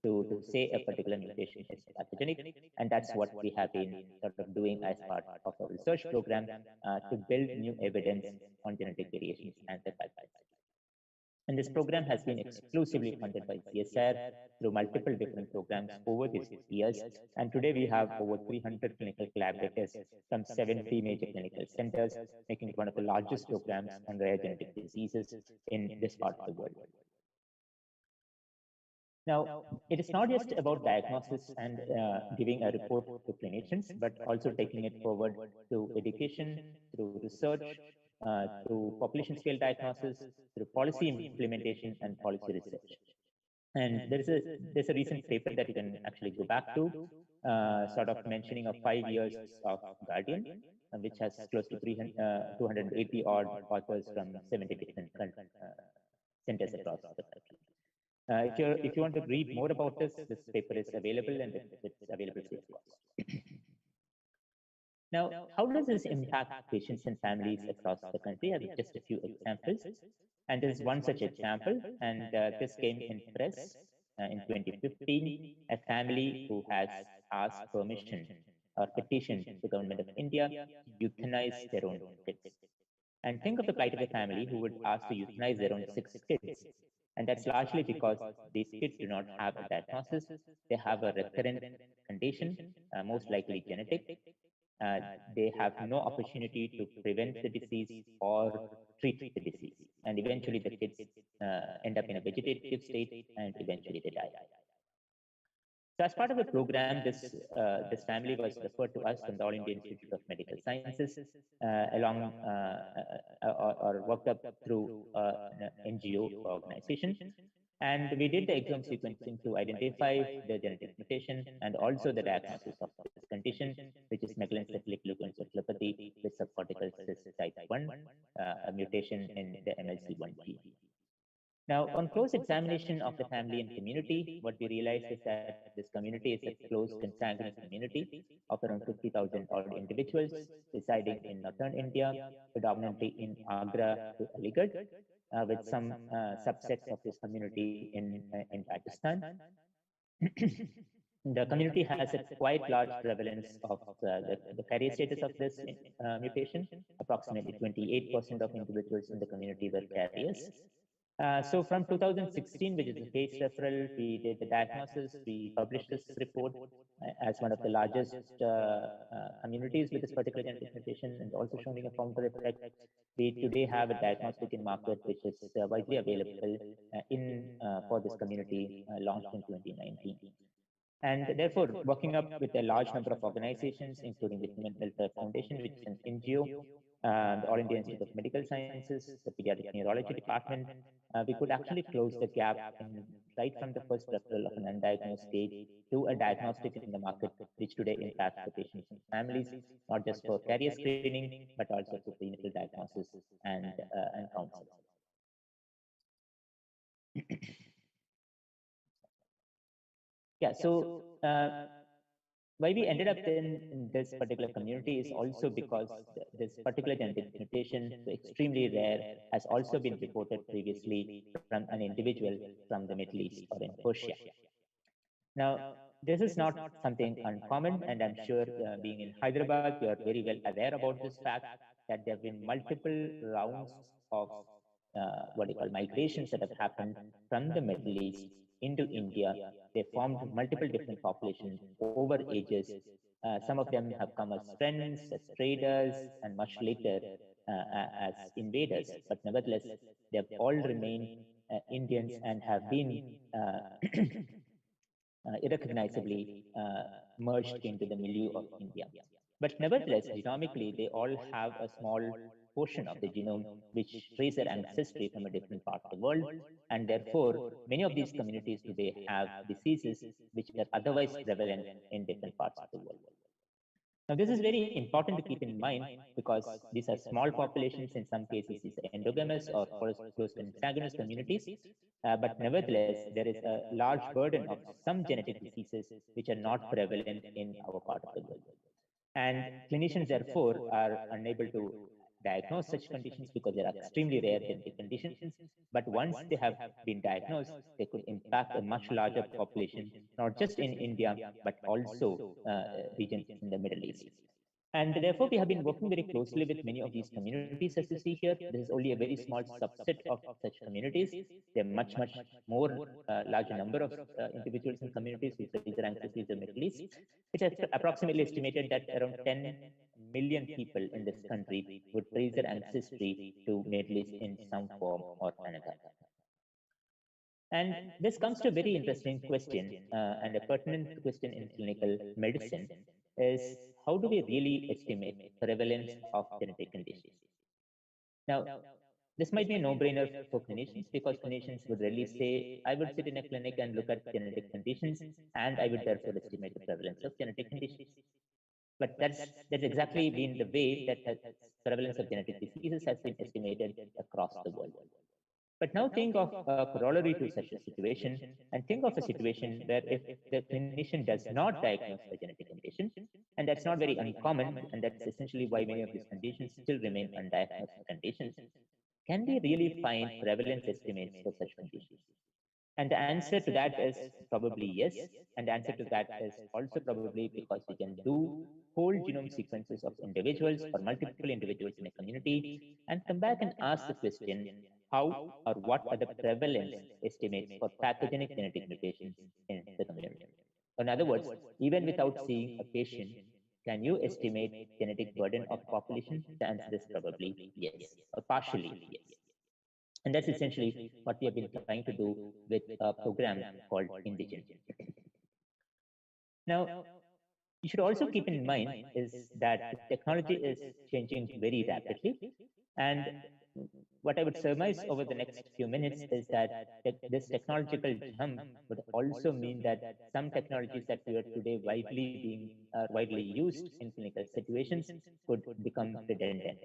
to say a particular mutation is pathogenic. And that's what we have been sort of doing as part of our research program to build new evidence on genetic variations and their pathology. And this program has been exclusively funded by CSR through multiple different programs over these years. And today we have over 300 clinical collaborators from 70 major clinical centers, making it one of the largest programs on rare genetic diseases in this part of the world. Now, it is not just about diagnosis and giving a report to clinicians, but also taking it forward through education, through research, through population scale diagnosis, through policy implementation and policy research. And there's a recent paper that you can actually go back to, sort of mentioning of 5 years of Guardian, which has close to 280 odd authors from 70 different centers across the country. If you want to read more about this paper is available, and it's available free of cost. Now, how does this impact patients and families across the country? I have just a few examples. And this is one such example, and this came in press in 2015, a family who has asked permission or petitioned the government of India to euthanize their own kids. And think of the plight of a family who would ask to euthanize their own 6 kids. And that's largely because these kids do not have a diagnosis. They have a recurrent condition, most likely genetic. They have no opportunity to prevent the disease or treat the disease. And eventually the kids end up in a vegetative state, and eventually they die. So as part of the program, this family was referred to us from the All India Institute of Medical Sciences, along or worked up through an NGO organization. And we did the exome sequencing to identify the genetic mutation and also the diagnosis of this condition, which is megalencephalinic leukoencephalopathy with subcortical cyst type 1, a mutation in the MLC1 gene. Now, on close examination of the family and community, what we realized is that this community is a close consanguine community of around 50,000 odd individuals residing in northern India, predominantly in Agra to Aligarh, with some subsets of this community in Pakistan. The community has a quite large prevalence of the carrier status of this mutation. Approximately 28% of individuals in the community were carriers. So from 2016, which is a case referral, we did the diagnosis, we published this report as one of the largest communities with this particular genetic mutation, and also showing a founder effect. We today have a diagnostic in market which is widely available for this community, launched in 2019. And therefore, working up with a large number of organizations, including the Human Welfare Foundation, which is an NGO, the All India Institute of Medical Sciences, the Pediatric Neurology Department, we could actually close the gap right from the first referral of an undiagnosed stage to a diagnostic in the market, which today impacts the patients and families, not just for carrier screening, but also for clinical diagnosis and counseling. Yeah, so why we ended up in this particular community is also because this particular genetic mutation, extremely rare, has also been reported previously from an individual from the Middle East or in Persia. Now, this is not something uncommon, and I'm sure being in Hyderabad, you are very well aware about this fact that there have been multiple rounds of migrations that have happened from the Middle East into India. They formed multiple different populations over ages. Some of them have come as friends, as traders, and much later as invaders. But nevertheless, they have all remained Indians and have been irrecognizably merged into the milieu of India. But nevertheless, genomically, they all have a small portion of the genome which trace their ancestry from a different part of the world, and therefore many of these communities today have diseases which are otherwise prevalent in different parts of the world. Now, this is very important to keep in mind because these are small populations. In some cases, these are endogamous or close consanguineous communities, but nevertheless, there is a large burden of some genetic diseases which are not prevalent in our part of the world. And clinicians, therefore, are unable to diagnose such conditions because they are extremely rare genetic conditions. But once they have been diagnosed, they could impact a much larger population, not just in India, but also regions in the Middle East. And therefore, we have been working very closely with many of these communities, as you see here. This is only a very small subset of such communities. There are much more larger number of individuals and communities who raise their ancestry in the Middle East. It's approximately estimated that around 10 million people in this country would trace their ancestry to Middle East in some form or another. And this comes to a very interesting question and a pertinent question in clinical medicine is how do we really estimate prevalence of genetic conditions? Now, this might be a no-brainer for clinicians because clinicians would really say, I would sit in a clinic and look at genetic conditions and I would therefore estimate the prevalence of genetic conditions. But that's exactly been the way that prevalence of genetic diseases has been estimated across the world. But now think of a corollary to such a situation and think of a situation where if the clinician does not diagnose the genetic condition, and that's not very uncommon, and that's essentially why many of these conditions still remain undiagnosed conditions, can we really find prevalence estimates for such conditions? And the answer to that is probably yes. And the answer to that is also probably because we can do whole genome sequences of individuals or multiple individuals in a community and come back and ask the question, how or what are the prevalence estimates for pathogenic genetic mutations in the community? In other words, even without seeing a patient, can you estimate genetic burden of population? The answer is probably yes, or partially yes. And that's essentially what we have been trying to do with a program called Indigen. Now, you should also keep in mind is that technology is changing very rapidly. And what I would surmise over the next few minutes is that this technological jump would also mean that some technologies that we are today widely used in clinical situations could become redundant.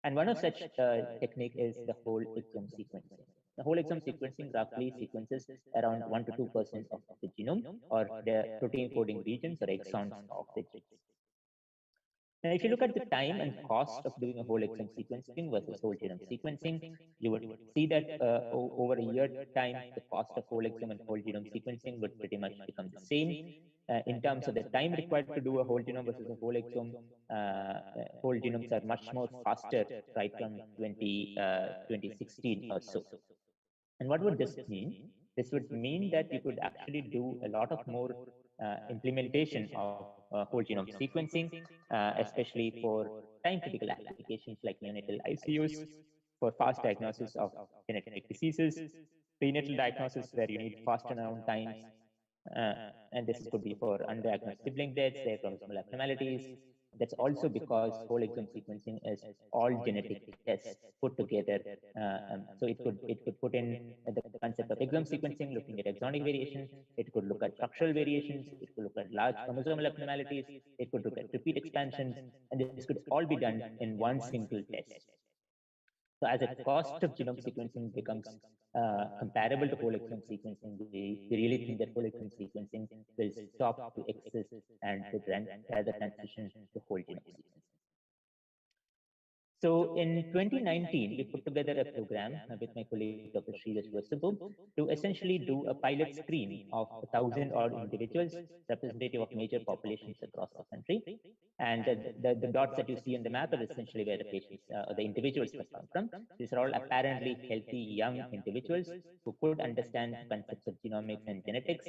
And one of such technique is the whole exome sequencing. The whole exome sequencing roughly sequences around 1 to 2% of the genome or the protein coding regions or exons of the genes. Now, if you look at the time and cost of doing a whole exome sequencing versus whole genome sequencing, you would see that over a year time, the cost of whole exome and whole genome sequencing would pretty much become the same. In terms of the time required to do a whole genome versus a whole exome, whole genomes are much more faster right from 2016 or so. And what would this mean? This would mean that you could actually do a lot of more implementation of whole genome sequencing, especially for time-critical applications like neonatal ICUs, for fast diagnosis of genetic diseases, prenatal diagnosis where you need fast turnaround times, and this could be for undiagnosed sibling deaths, rare chromosomal abnormalities. That's also because whole exome sequencing is all genetic tests put together. So it could put in the concept of exome sequencing, looking at exonic variation. It could look at structural variations. It could look at large chromosomal abnormalities. It could look at repeat expansions, and this could all be done in one single test. So as the cost of genome sequencing becomes comparable to whole exome sequencing, we really think that whole exome sequencing will stop to exist and to rather transition to whole genome sequencing. So in 2019, we put together a program with my colleague Dr. Sridhar Vasabu to essentially do a pilot screen of 1,000 odd individuals representative of major populations across the country. And the dots that you see on the map are essentially where the patients, the individuals have come from. These are all apparently healthy young individuals who could understand concepts of genomics and genetics,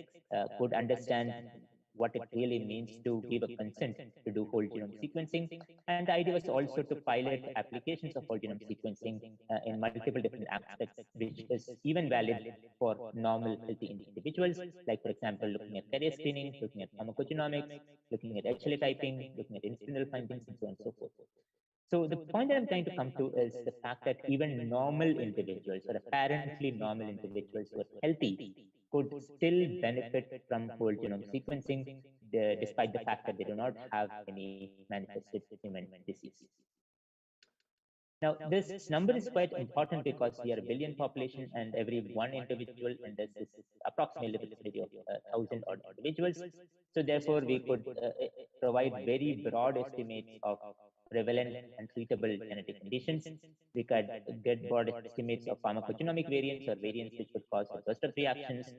could understand what it really means to give a consent to do whole genome sequencing. And the idea was also to pilot applications of whole genome sequencing in multiple different aspects, which is even valid for normal healthy individuals, like, for example, looking at carrier screening, looking at pharmacogenomics, looking at HLA typing, looking at incidental findings, and so on and so forth. So the point that I'm trying to come to is the fact that even normal individuals or apparently normal individuals who are healthy could still benefit from whole genome sequencing, despite the fact that they do not have any manifested human disease. Now, this number is quite important because we are a billion population, and every one individual in this is approximately the vicinity of 1,000 odd individuals. So therefore, we could provide very broad estimates of prevalent and treatable genetic conditions. We could get broad estimates of pharmacogenomic variants or variants which could cause a burst of reactions.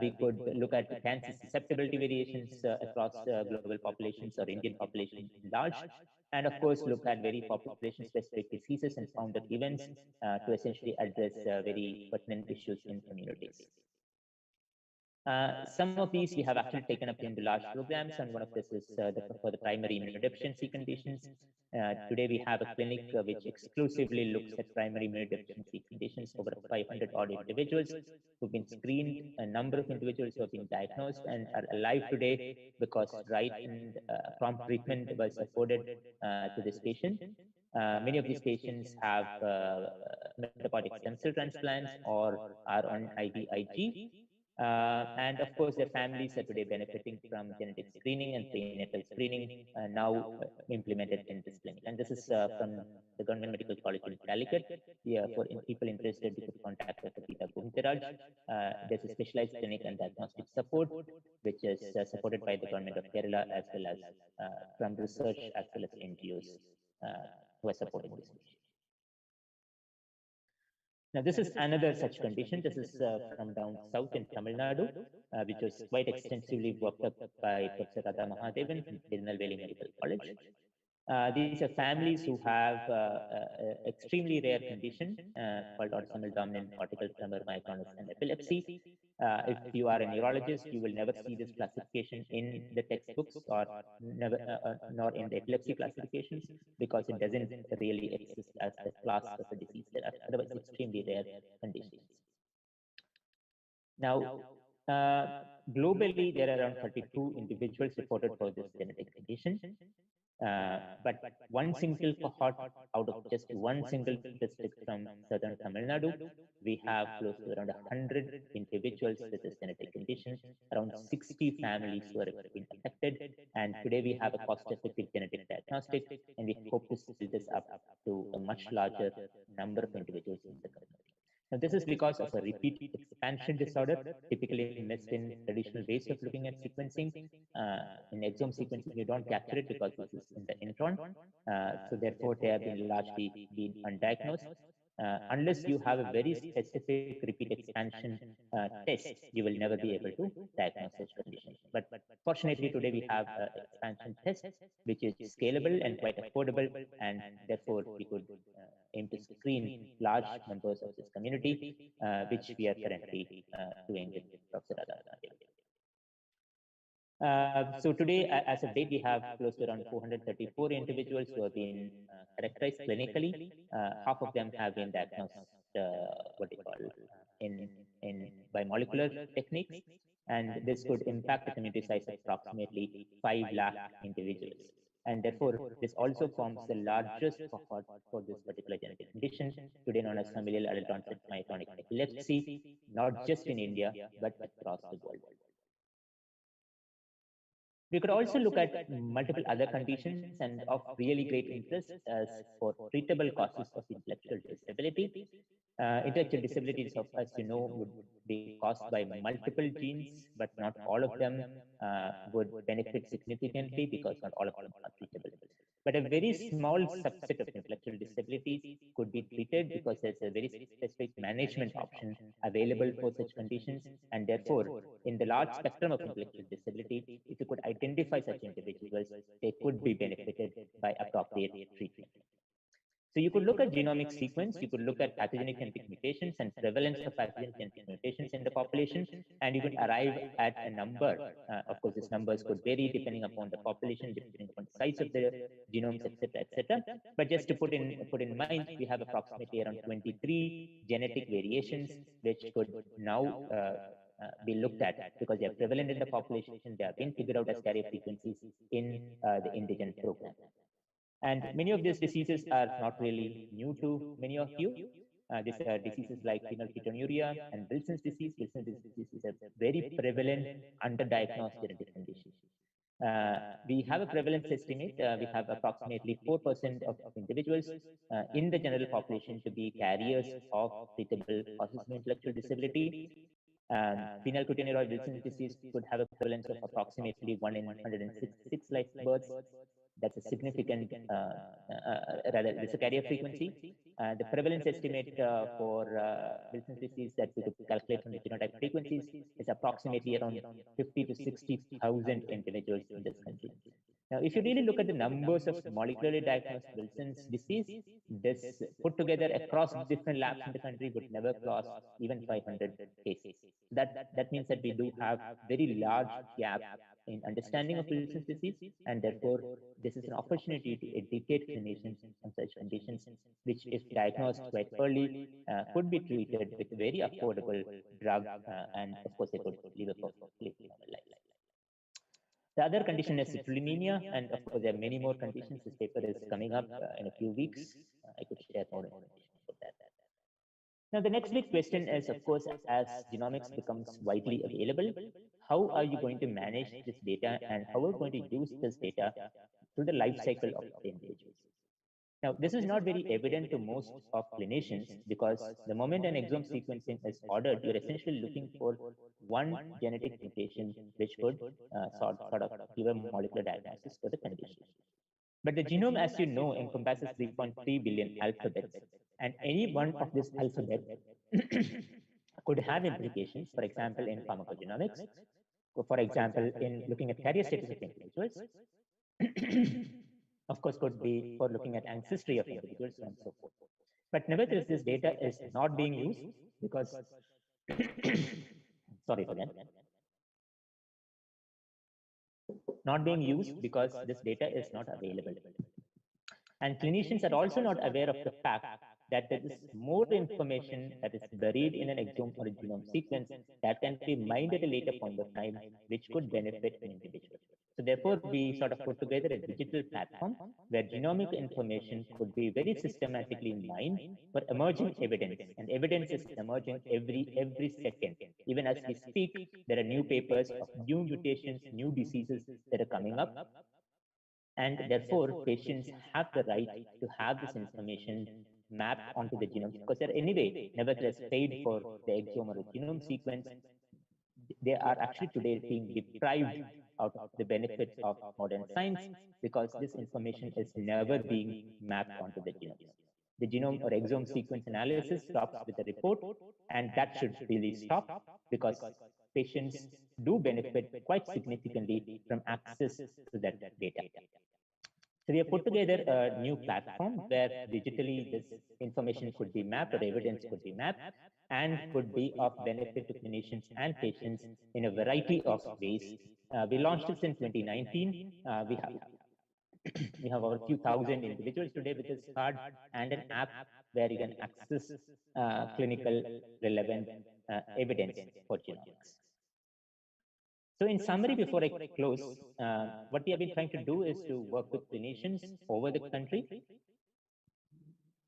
We could look at cancer susceptibility variations across global populations or Indian population large, and of course look at very population-specific diseases and founder events to essentially address very pertinent issues in communities. Some of these we have actually taken up into large programs, and one of this is for the primary immunodeficiency conditions. Today we have a clinic which exclusively looks at primary immunodeficiency conditions, over 500 odd individuals who've been screened, a number of individuals who have been diagnosed and are alive today because right and prompt treatment was afforded to this patient. Many of these patients have metabolic stem cell transplants or are on IVIG. And of course, their families are today benefiting from genetic screening and prenatal screening now implemented in this clinic. And this is from the Government Medical College in Calicut. Yeah, for people interested, you could contact Dr. Peeta Govindaraj. There's a specialized clinic and diagnostic support, which is supported by the Government of Kerala as well as from research as well as NGOs who are supporting this mission. Now, this is another such condition. This is from down south in Tamil Nadu, which was quite extensively worked up by Professor Radha Mahadevan from Tirunelveli Medical College. These are families who have extremely rare condition called autosomal dominant cortical tremor myoclonus and epilepsy. If you are a neurologist, you will never see this classification in the textbooks or never, nor in the epilepsy classifications, because it doesn't really exist as a class of a disease. There are otherwise extremely rare conditions. Now, globally, there are around 32 individuals reported for this genetic condition. But one single cohort out of just one single district from southern Tamil Nadu, we have close to around 100 individuals with this genetic condition, around 60 families who are been affected, and today we have a cost-effective genetic diagnostic, and we hope to scale this up to a much larger number of individuals in the community. Now, this is because of a repeat expansion disorder, typically missed in traditional ways of looking at sequencing. In exome sequencing, you don't capture it because this is in the intron. So therefore, they have been largely been undiagnosed. Unless you have a very specific repeat expansion test, you will never be able to diagnose such conditions. But fortunately, today we have an expansion test which is scalable and quite affordable, and therefore we could aim to screen large members of this community, which we are currently doing with Professor Radha. So today, as of date, we have close to around 434 individuals who have been characterized clinically. Half of them have been diagnosed, what they call, by molecular techniques, and this could impact the community size of approximately 5 lakh individuals. And therefore, this also forms the largest cohort for this particular genetic condition, today known as familial adult onset myoclonic epilepsy, not just in India, but across the world. We could also look at multiple other conditions and of really great interest as for treatable causes of intellectual disability. Intellectual disabilities, as you know, would be caused by multiple genes, but not all of them would benefit significantly because not all of them are treatable. But a very small subset of intellectual disabilities could be treated because there's a very specific management option available for such conditions. And therefore, in the large spectrum of intellectual disability, if you could identify such individuals, they could be benefited by appropriate treatment. So you could look at genomic sequence, you could look at pathogenic genetic mutations and prevalence of pathogenic genetic mutations in the population, and you could arrive at a number. Of course, these numbers could vary depending upon the population, depending upon the size of the genomes, etc., etc. But just to put in mind, we have approximately around 23 genetic variations which could now be looked at because they are prevalent in the population. They have been figured out as carrier frequencies in the indigenous program. And many of these diseases are not really new to many of you. These are diseases like phenylketonuria and Wilson's disease. Wilson's disease is a very prevalent, underdiagnosed genetic condition. We have a prevalence estimate. We have approximately 4% of individuals in the general population to be carriers of treatable causes of intellectual disability. Phenylketonuria or Wilson's disease could have a prevalence of approximately 1 in 166 live births. That's a significant, rather, it's a carrier frequency. The prevalence estimate for Wilson's disease that we could calculate from the genotype frequencies is approximately around 50 to 60,000 individuals in this country. Now, if you really look at the numbers of molecularly diagnosed Wilson's disease, this put together across different labs in the country would never cross even 500 cases. That means that we do have very large gap in understanding of Wilson's disease, and therefore this is an opportunity to educate clinicians on such conditions, which, if diagnosed quite early, could be treated with a very affordable drug, and of course they could live a perfectly normal life. The other condition is citrullinemia, and of course there are many more conditions. This paper is coming up in a few weeks. I could share more information about that. Now, the next big question is, of course, as genomics becomes widely available, how are you going to manage this data, and how are you going to use this data through the life cycle of the individuals? Now, this is not very evident to most of clinicians, because the moment an exome sequencing is ordered, you're essentially looking for one genetic mutation which could sort of give a molecular diagnosis for the condition. But the genome, as you know, encompasses 3.3 billion alphabets, and any one of this alphabet could have implications, for example, in pharmacogenomics, for example, in looking at carrier status of individuals, of course, could be for looking at ancestry of individuals and so forth. But nevertheless, this data is not being used because, sorry for that, not being used because this data is not available. And clinicians are also not aware of the fact that there is more information that is buried in an exome or a genome sequence that can be mined at a later point of time, which could benefit an individual. So therefore, we sort of put together a digital platform where genomic information could be very systematically mined for emerging evidence. And evidence is emerging every second. Even as we speak, there are new papers of new mutations, new diseases that are coming up. And therefore, patients have the right to have this information mapped onto the genome, because they're anyway, nevertheless, paid for the exome or the genome sequence. They are actually today being deprived out of the benefits of modern science because this information is never being mapped onto the genome. The genome or exome sequence analysis stops with the report, and that should really stop, because patients do benefit quite significantly from access to that data. So we have put together a new platform where digitally this information could be mapped, or evidence could be mapped, and could be of benefit to clinicians and patients in a variety of ways. We launched this in 2019. We have over a few thousand individuals today with this card and an app where you can access clinical relevant evidence for genomics. So in summary, before I close, what we have been trying to do is to work with clinicians over the country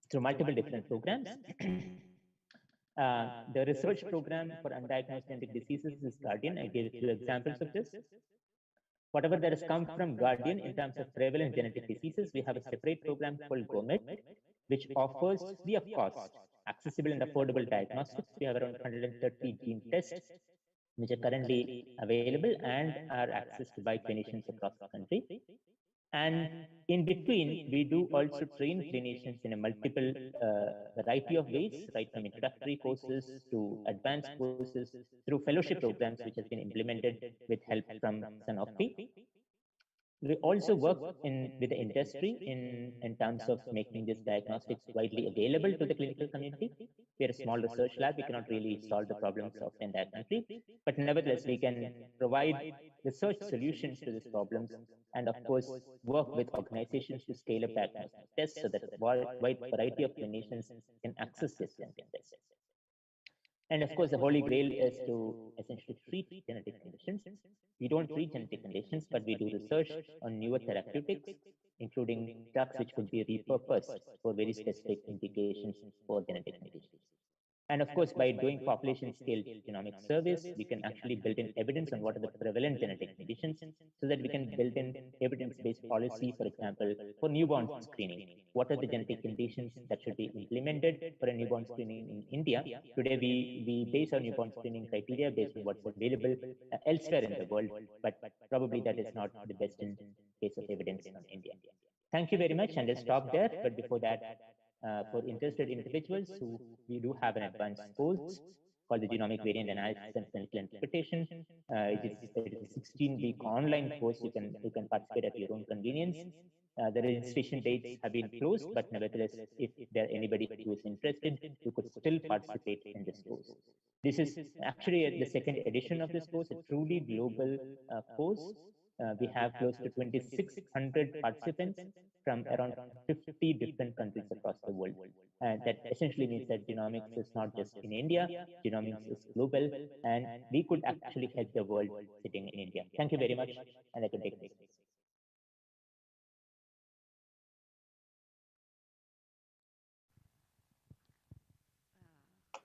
through multiple different programs. The research program for undiagnosed genetic diseases is Guardian. I gave a few examples of this. Whatever that has come from Guardian in terms of prevalent genetic diseases, we have a separate program called GOMED, which offers free of cost, accessible and affordable diagnostics. We have around 130 gene tests which are currently available and are accessed by clinicians across the country. And in between, we do also train clinicians in a multiple variety of ways, right from introductory courses to advanced courses, through fellowship programs, which has been implemented with help from Sanofi. We also work with the industry in terms of making this diagnostics widely available to the clinical community. We are a small research lab. We cannot really solve the problems of the entire country, but nevertheless, we can provide research solutions to these problems, and of course, work with organizations to scale up diagnostic tests so that a wide variety of clinicians can access this genetic tests. And of course, the holy grail is to essentially treat genetic conditions. We don't treat genetic conditions, but we do research on newer therapeutics, including drugs which could be repurposed for very specific indications for genetic conditions. And of course, by doing population scale genomic surveys, we can actually build in evidence on what are the prevalent genetic conditions so that we can build in evidence-based policy, for example, for newborn screening. What are the genetic conditions that should be implemented for a newborn screening in India? Today, we base our newborn screening criteria based on what's available elsewhere in the world, but probably that is not the best in case of evidence on India. Thank you very much, and I'll stop there. But before that, for interested individuals we do have an advanced course called the Genomic Variant Analysis and Clinical Interpretation. It is a 16-week online course. You can participate at your own convenience. The registration dates have been closed, but nevertheless, if there anybody who is interested, you could still participate in this course. This is actually the second edition of this course, a truly global course. We have close to 2,600 participants from around 50 different countries across the world. That essentially means that genomics is not just in India, genomics is global, and we could actually help the world sitting in India. Thank you very much, and I can take this.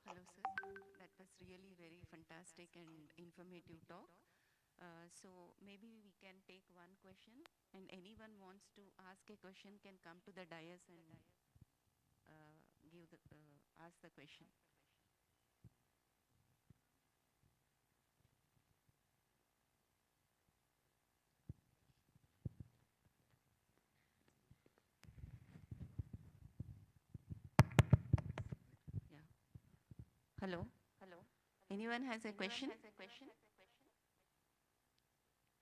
Hello, sir. That was really very fantastic and informative talk. So maybe we can take one question, and anyone wants to ask a question can come to the dais and ask the question. Yeah. Hello. Hello. Anyone has a question?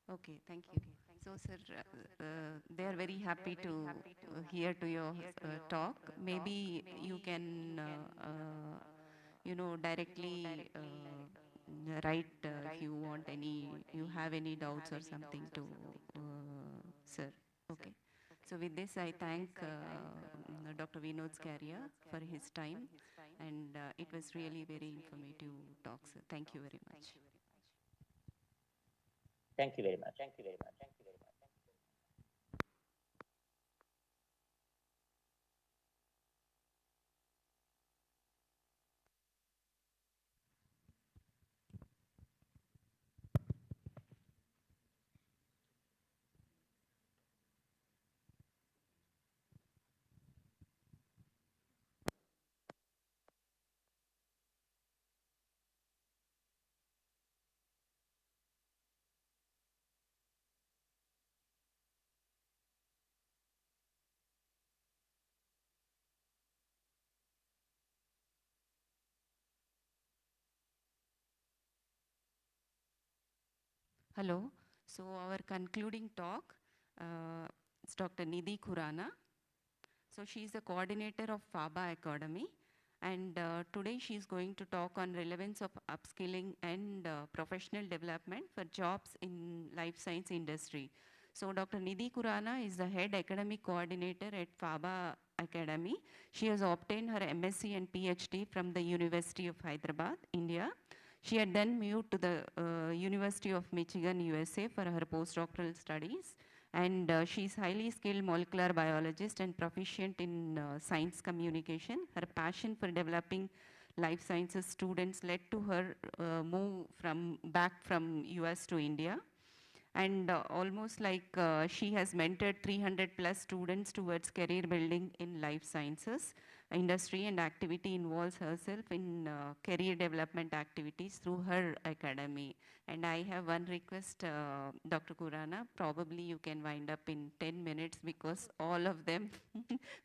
Okay, thank you. So, sir, they are very happy to hear to your talk. Maybe you can, directly write if you want any, you have any doubts or something to, sir. Okay. So with this, I thank Dr. Vinod Scaria for his time, and it was really very informative talk, sir. Thank you very much. Thank you very much. Thank you very much. Thank you very much. Hello. So our concluding talk is Dr. Nidhi Khurana. So she is the coordinator of FABA Academy, and today she is going to talk on relevance of upskilling and professional development for jobs in life science industry. So Dr. Nidhi Khurana is the head academic coordinator at FABA Academy. She has obtained her MSc and PhD from the University of Hyderabad, India. She had then moved to the University of Michigan, USA for her postdoctoral studies. And she is highly skilled molecular biologist and proficient in science communication. Her passion for developing life sciences students led to her move back from US to India. And almost like she has mentored 300 plus students towards career building in life sciences industry, and activity involves herself in career development activities through her academy. And I have one request, Dr. Khurana, probably you can wind up in 10 minutes because all of them,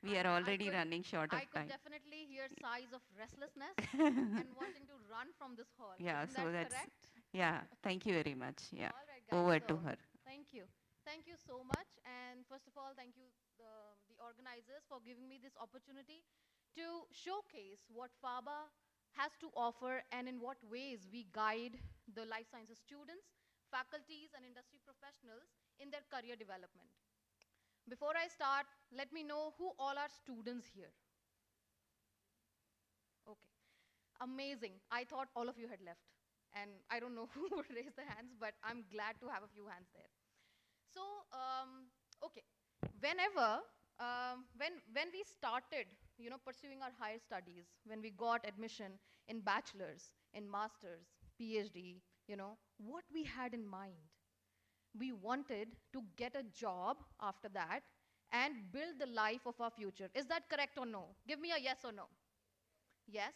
we are already running short of time. I could definitely hear sighs of restlessness and wanting to run from this hall. Yeah, Isn't so that that's, correct? yeah, thank you very much. Yeah, All right, guys, over so to her. Thank you. Thank you so much. And first of all, thank you, the organizers, for giving me this opportunity to showcase what FABA has to offer and in what ways we guide the life sciences students, faculties, and industry professionals in their career development. Before I start, let me know who all are students here. Okay. Amazing. I thought all of you had left. And I don't know who would raise their hands, but I'm glad to have a few hands there. So, okay. Whenever, when we started, pursuing our higher studies, when we got admission in bachelor's, in master's, PhD, what we had in mind. We wanted to get a job after that and build the life of our future. Is that correct or no? Give me a yes or no. Yes?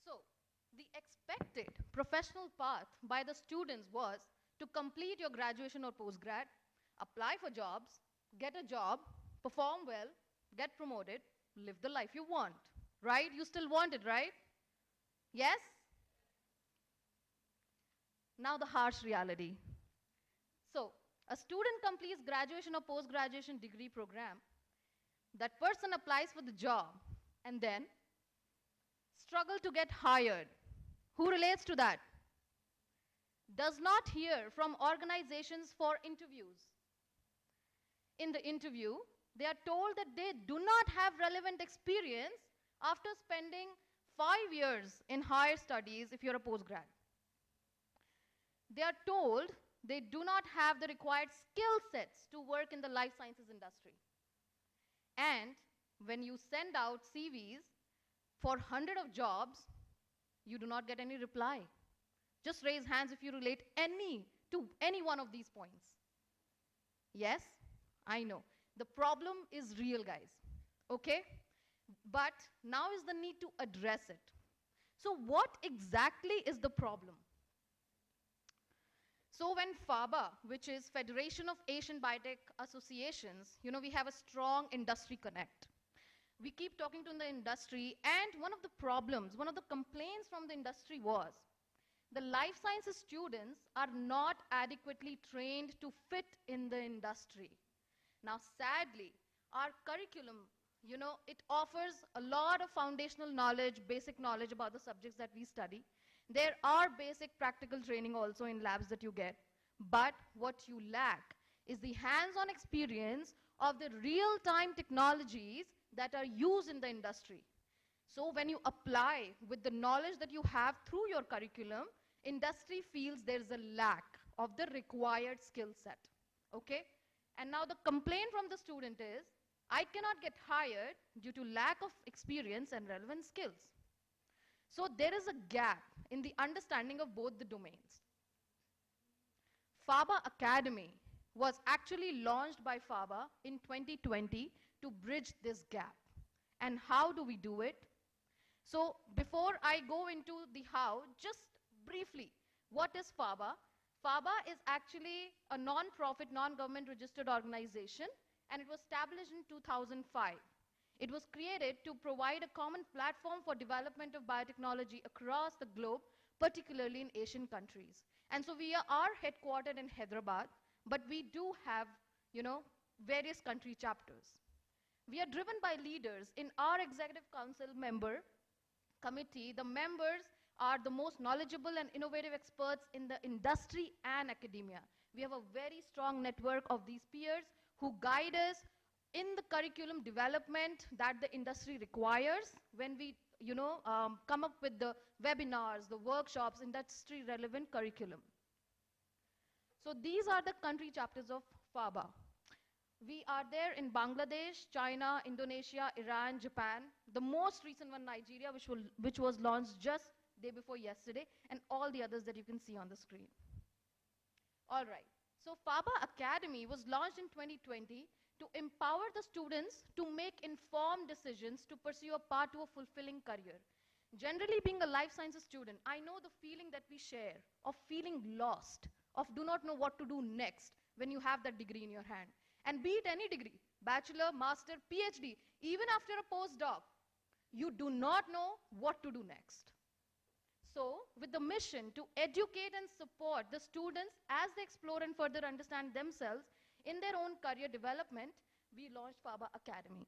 So, the expected professional path by the students was to complete your graduation or postgrad, apply for jobs, get a job, perform well, get promoted, live the life you want. Right? You still want it, right? Yes? Now the harsh reality. So, a student completes graduation or post-graduation degree program. That person applies for the job and then struggle to get hired. Who relates to that? Does not hear from organizations for interviews. In the interview, they are told that they do not have relevant experience after spending 5 years in higher studies if you're a postgrad. They are told they do not have the required skill sets to work in the life sciences industry. And when you send out CVs for 100 of jobs, you do not get any reply. Just raise hands if you relate to any one of these points. Yes, I know. The problem is real, guys. Okay? But now is the need to address it. So what exactly is the problem? So when FABA, which is Federation of Asian Biotech Associations, we have a strong industry connect. We keep talking to the industry, and one of the problems, one of the complaints from the industry was the life sciences students are not adequately trained to fit in the industry. Now, sadly, our curriculum, it offers a lot of foundational knowledge, basic knowledge about the subjects that we study. There are basic practical training also in labs that you get. But what you lack is the hands-on experience of the real-time technologies that are used in the industry. So when you apply with the knowledge that you have through your curriculum, industry feels there's a lack of the required skill set. Okay? And now the complaint from the student is, I cannot get hired due to lack of experience and relevant skills. So there is a gap in the understanding of both the domains. FABA Academy was actually launched by FABA in 2020 to bridge this gap. And how do we do it? So before I go into the how, just briefly, what is FABA? FABA is actually a non-profit, non-government registered organization, and it was established in 2005. It was created to provide a common platform for development of biotechnology across the globe, particularly in Asian countries. And so we are headquartered in Hyderabad, but we do have, various country chapters. We are driven by leaders in our executive council member committee. The members are the most knowledgeable and innovative experts in the industry and academia. We have a very strong network of these peers who guide us in the curriculum development that the industry requires when we come up with the webinars, the workshops, industry relevant curriculum. So these are the country chapters of FABA. We are there in Bangladesh, China, Indonesia, Iran, Japan, the most recent one, Nigeria, which was launched just day before yesterday, and all the others that you can see on the screen. All right, so FABA Academy was launched in 2020 to empower the students to make informed decisions to pursue a path to a fulfilling career. Generally, being a life sciences student, I know the feeling that we share of feeling lost, of do not know what to do next when you have that degree in your hand. And be it any degree, bachelor, master, PhD, even after a postdoc, you do not know what to do next. So, with the mission to educate and support the students as they explore and further understand themselves in their own career development, we launched FABA Academy.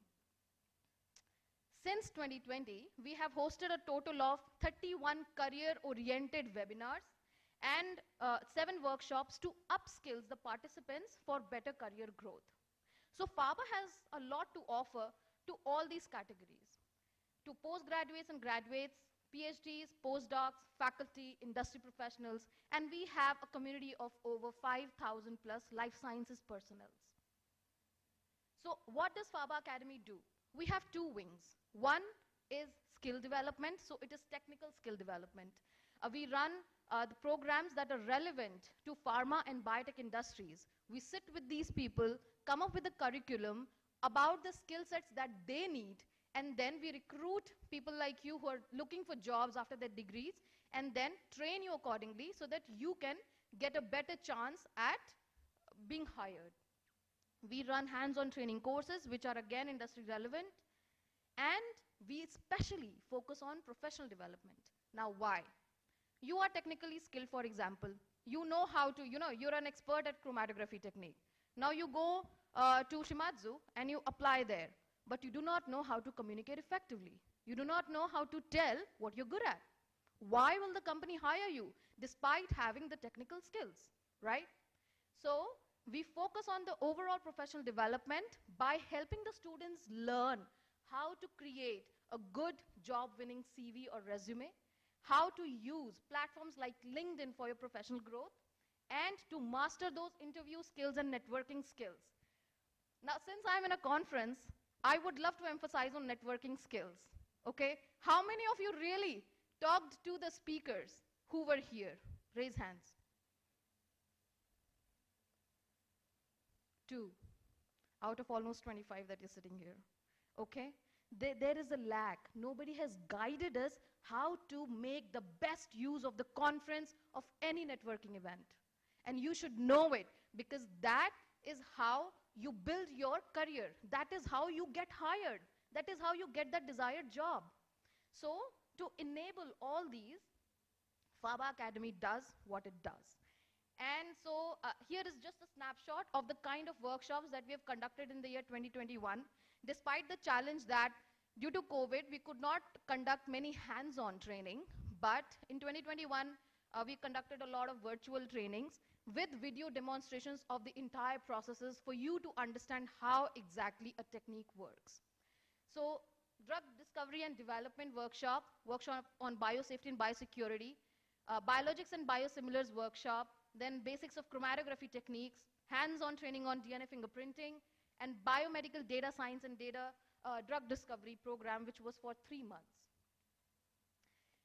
Since 2020, we have hosted a total of 31 career-oriented webinars and 7 workshops to upskill the participants for better career growth. So FABA has a lot to offer to all these categories, to postgraduates and graduates, PhDs, postdocs, faculty, industry professionals, and we have a community of over 5,000 plus life sciences personnel. So what does FABA Academy do? we have two wings. One is skill development, so it is technical skill development. We run the programs that are relevant to pharma and biotech industries. We sit with these people, come up with a curriculum about the skill sets that they need, and then we recruit people like you who are looking for jobs after their degrees, and then train you accordingly so that you can get a better chance at being hired. We run hands-on training courses, which are again industry relevant, and we especially focus on professional development. Now, why? You are technically skilled, for example. You know how to, you're an expert at chromatography technique. Now you go to Shimadzu and you apply there, but you do not know how to communicate effectively. You do not know how to tell what you're good at. Why will the company hire you despite having the technical skills, right? So we focus on the overall professional development by helping the students learn how to create a good job-winning CV or resume, how to use platforms like LinkedIn for your professional growth, and to master those interview skills and networking skills. Now, since I'm in a conference, I would love to emphasize on networking skills, okay? How many of you really talked to the speakers who were here? Raise hands. 2 out of almost 25 that is sitting here, okay? There is a lack. Nobody has guided us how to make the best use of the conference of any networking event. And you should know it, because that is how you build your career. That is how you get hired. That is how you get that desired job. So to enable all these, FABA Academy does what it does. And so here is just a snapshot of the kind of workshops that we have conducted in the year 2021. Despite the challenge that due to COVID, we could not conduct many hands-on training, but in 2021, we conducted a lot of virtual trainings with video demonstrations of the entire processes for you to understand how exactly a technique works. So drug discovery and development workshop on biosafety and biosecurity, biologics and biosimilars workshop, then basics of chromatography techniques, hands-on training on DNA fingerprinting, and biomedical data science and data drug discovery program, which was for 3 months.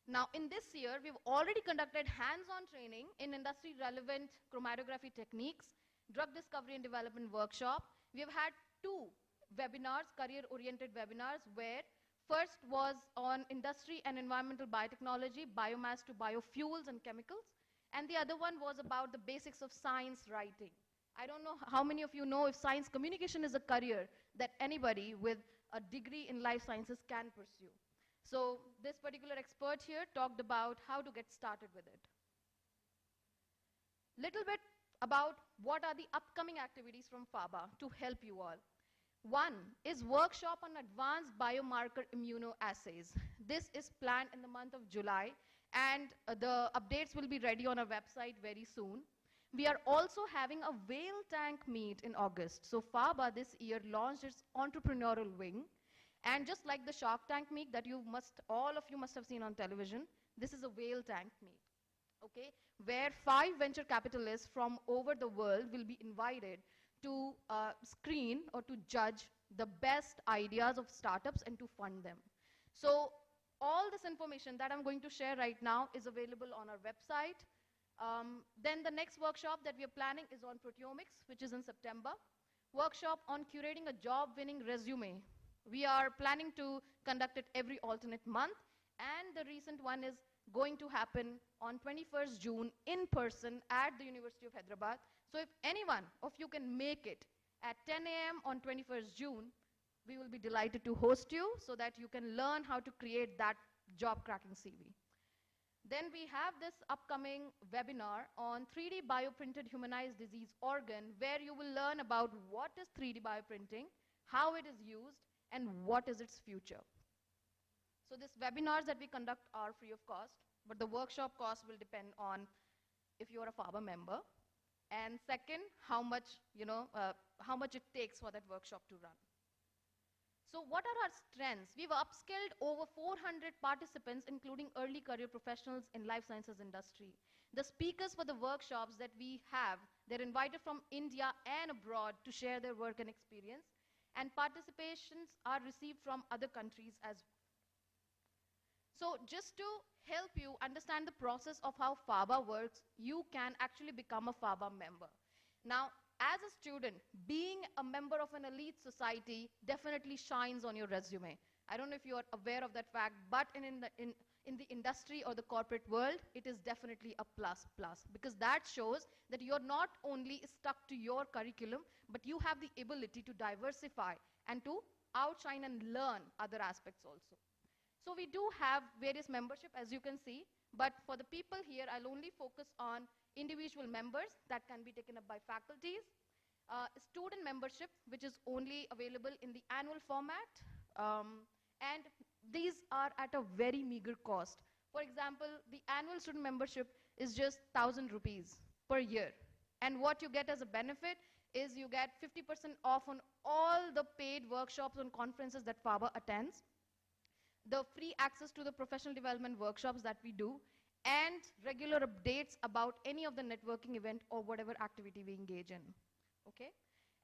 Now, in this year, we've already conducted hands-on training in industry-relevant chromatography techniques, drug discovery and development workshop. We have had 2 webinars, career-oriented webinars, where first was on industry and environmental biotechnology, biomass to biofuels and chemicals, and the other one was about the basics of science writing. I don't know how many of you know if science communication is a career that anybody with a degree in life sciences can pursue. So this particular expert here talked about how to get started with it. Little bit about what are the upcoming activities from FABA to help you all. One is workshop on advanced biomarker immunoassays. This is planned in the month of July, and the updates will be ready on our website very soon. We are also having a whale tank meet in August. So FABA this year launched its entrepreneurial wing, and just like the Shark Tank meet that all of you must have seen on television, this is a whale tank meet, okay, where 5 venture capitalists from over the world will be invited to screen or to judge the best ideas of startups and to fund them. So all this information that I'm going to share right now is available on our website. Then the next workshop that we are planning is on proteomics, which is in September. Workshop on curating a job-winning resume. We are planning to conduct it every alternate month, and the recent one is going to happen on 21st June in person at the University of Hyderabad. So if anyone of you can make it at 10 a.m. on 21st June, we will be delighted to host you so that you can learn how to create that job-cracking CV. Then we have this upcoming webinar on 3D bioprinted humanized disease organ, where you will learn about what is 3D bioprinting, how it is used, and what is its future. So these webinars that we conduct are free of cost, but the workshop cost will depend on if you are a FABA member, and second, how much it takes for that workshop to run. So what are our strengths? We've upskilled over 400 participants, including early career professionals in life sciences industry. The speakers for the workshops that we have, they're invited from India and abroad to share their work and experience. and participations are received from other countries as well. So just to help you understand the process of how FABA works, you can actually become a FABA member. Now, as a student, being a member of an elite society definitely shines on your resume. I don't know if you are aware of that fact, but in the industry or the corporate world, it is definitely a plus, because that shows that you're not only stuck to your curriculum, but you have the ability to diversify and to outshine and learn other aspects also. So we do have various membership, as you can see, but for the people here, I'll only focus on individual members that can be taken up by faculties, student membership, which is only available in the annual format, and these are at a very meager cost. For example, the annual student membership is just 1,000 rupees per year. And what you get as a benefit is you get 50% off on all the paid workshops and conferences that FABA attends, the free access to the professional development workshops that we do, and regular updates about any of the networking event or whatever activity we engage in. Okay?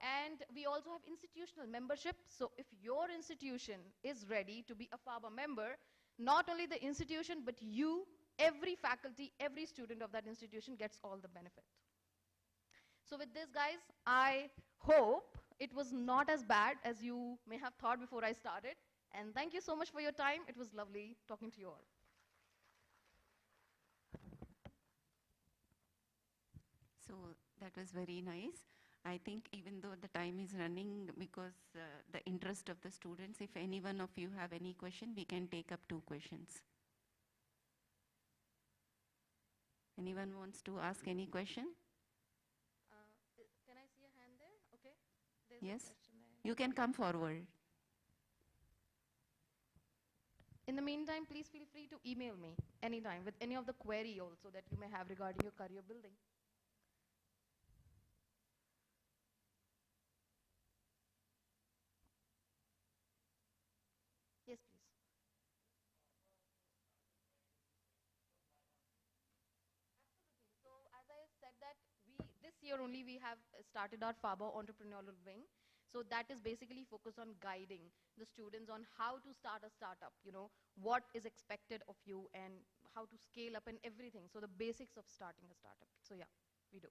And we also have institutional membership. So if your institution is ready to be a FABA member, not only the institution, but you, every faculty, every student of that institution gets all the benefit. So with this, guys, I hope it was not as bad as you may have thought before I started. And thank you so much for your time. It was lovely talking to you all. So that was very nice. I think even though the time is running, because the interest of the students, if any one of you have any question, we can take up 2 questions. Anyone wants to ask any question? Can I see a hand there? Okay. There's Yes. a question there. You can come forward. In the meantime, please feel free to email me anytime with any of the query also that you may have regarding your career building. Yes, please. Absolutely. So as I said that this year only we have started our FABA entrepreneurial wing. So that is basically focused on guiding the students on how to start a startup, what is expected of you and how to scale up and everything. So the basics of starting a startup. So yeah, we do.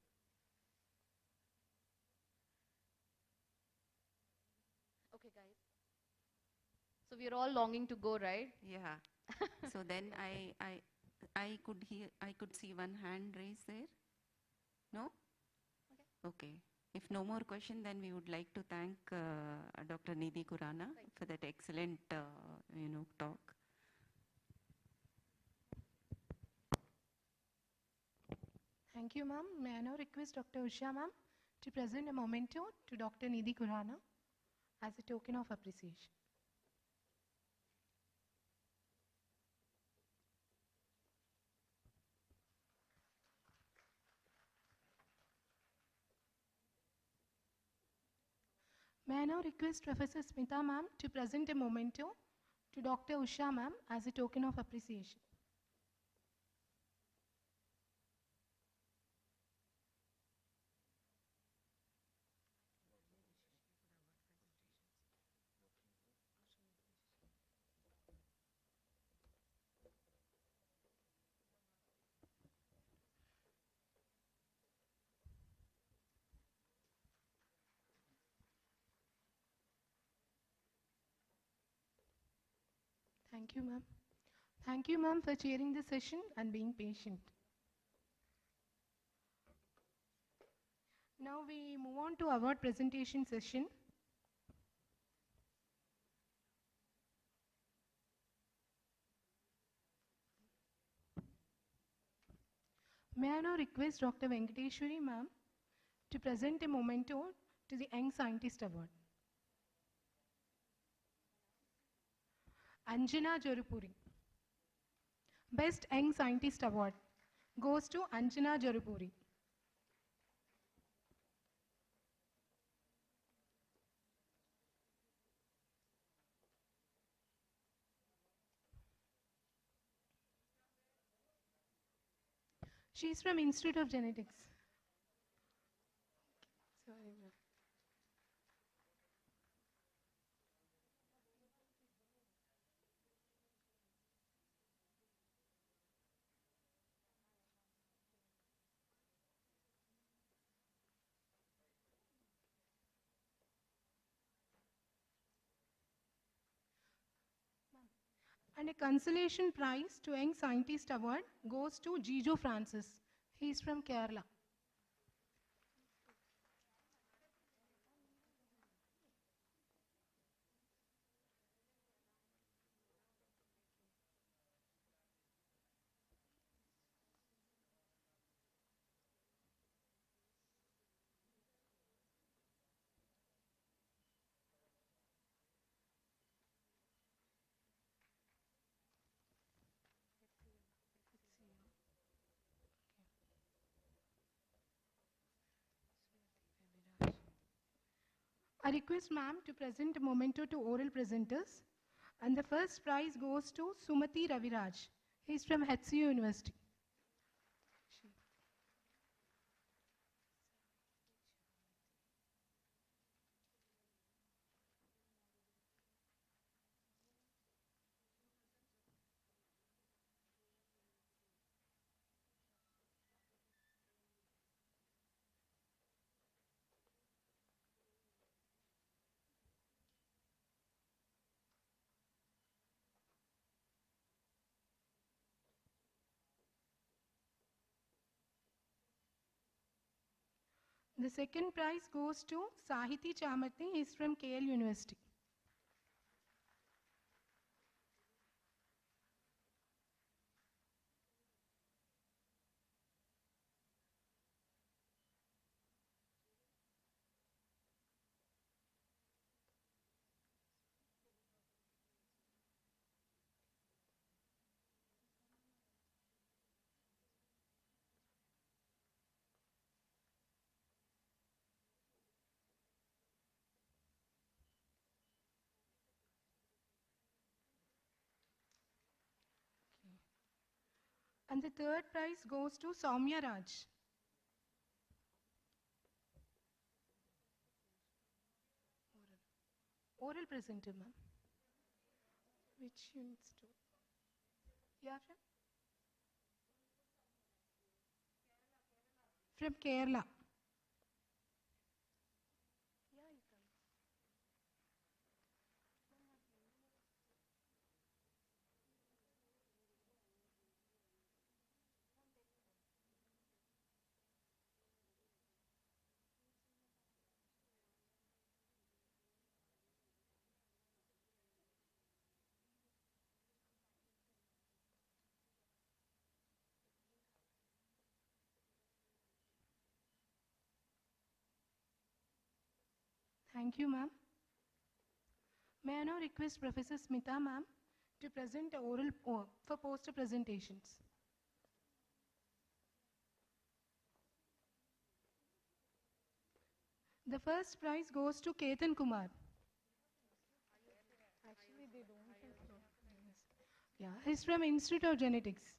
Okay, guys. So we're all longing to go, right? Yeah. So then I could see one hand raised there. No? Okay. If no more question, then we would like to thank Dr. Nidhi Khurana for that excellent, talk. Thank you, ma'am. May I now request Dr. Usha, ma'am, to present a memento to Dr. Nidhi Khurana as a token of appreciation. May I now request Professor Smita, ma'am, to present a memento to Dr. Usha, ma'am, as a token of appreciation. Thank you, ma'am. Thank you, ma'am, for chairing the session and being patient. Now we move on to award presentation session. May I now request Dr. Venkateshwari, ma'am, to present a memento to the Young Scientist Award. Anjana Jarupuri. Best Young Scientist Award goes to Anjana Jarupuri. She is from Institute of Genetics. Sorry, ma'am. And a consolation prize to Young Scientist Award goes to Jijo Francis. He is from Kerala. I request ma'am to present a memento to oral presenters. And the first prize goes to Sumati Raviraj. He is from HCU University. The second prize goes to Sahiti Chamarthi. He is from KL University. And the third prize goes to Soumya Raj. Oral presenter, ma'am. Which units to? Yeah, from Kerala. Yeah, you can. Thank you, ma'am. May I now request Professor Smita, ma'am, to present a oral for poster presentations. The first prize goes to Ketan Kumar. Actually, they don't have. Yeah, he's from Institute of Genetics.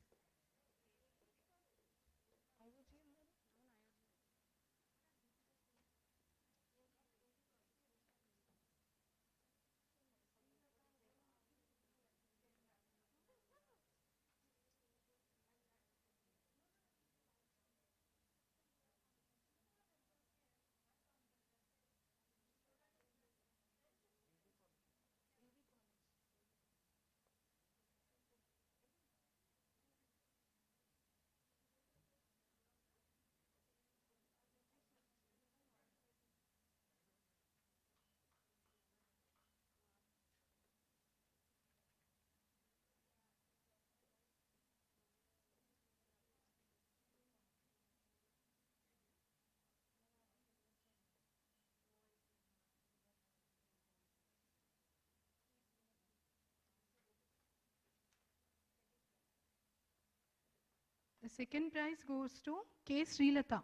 The second prize goes to K. Srilata.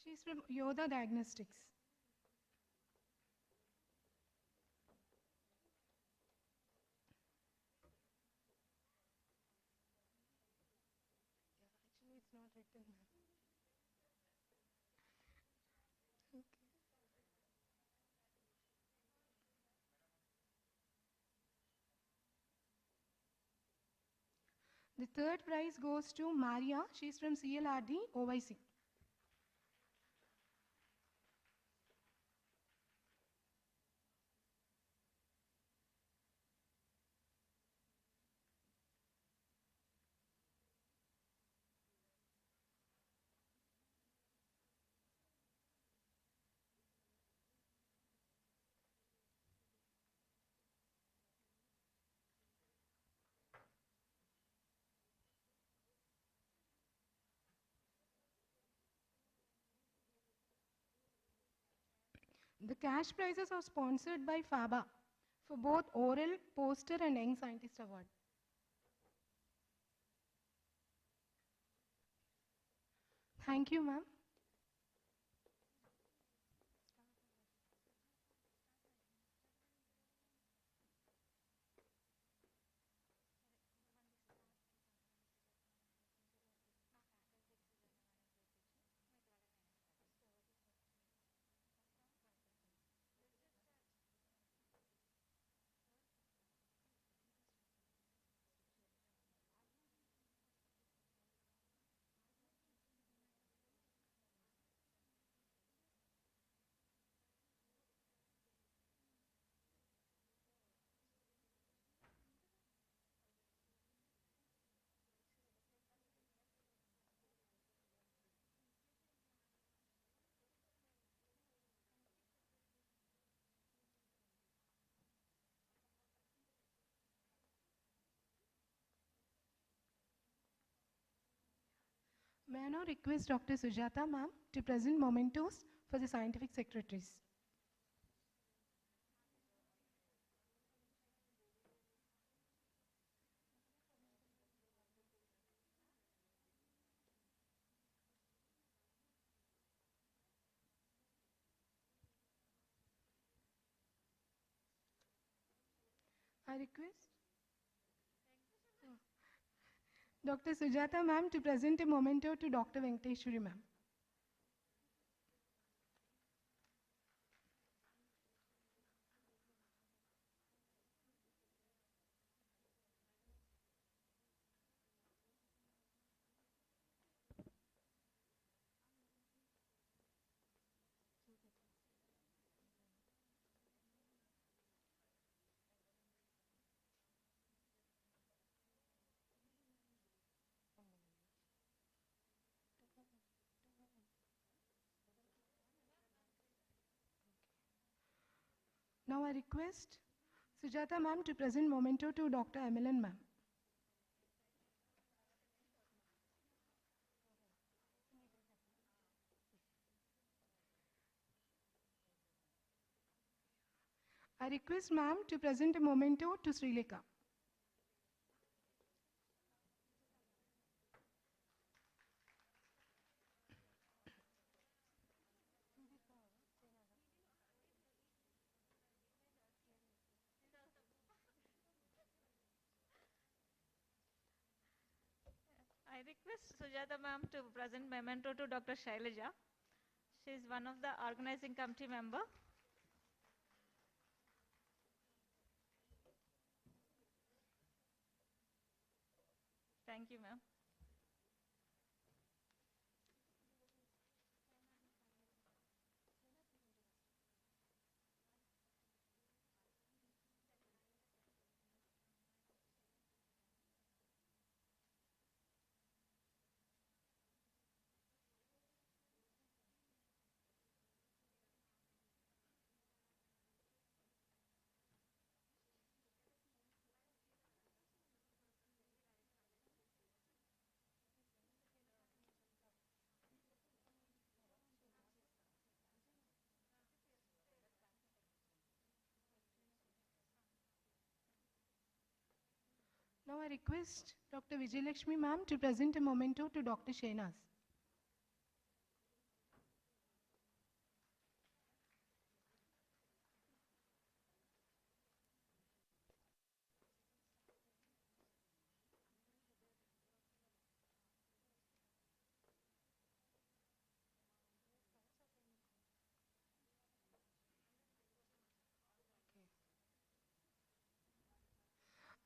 She's from Yoda Diagnostics. Yeah, actually, it's not written. Okay. The third prize goes to Maria. She's from CLRD OIC. The cash prizes are sponsored by FABA for both oral, poster and Young Scientist Award. Thank you, ma'am. May I now request Dr. Sujata ma'am to present mementos for the scientific secretaries. I request Dr. Sujata ma'am to present a memento to Dr. Venkateshwari ma'am. Now I request Sujata ma'am to present memento to Dr. Emilan ma'am. I request ma'am to present a memento to Sri Lanka. I request Sujata ma'am to present memento to Dr. Shailaja. She is one of the organizing committee member. Thank you, ma'am. Now I request Dr. Vijayalakshmi ma'am to present a memento to Dr. Shehnaz.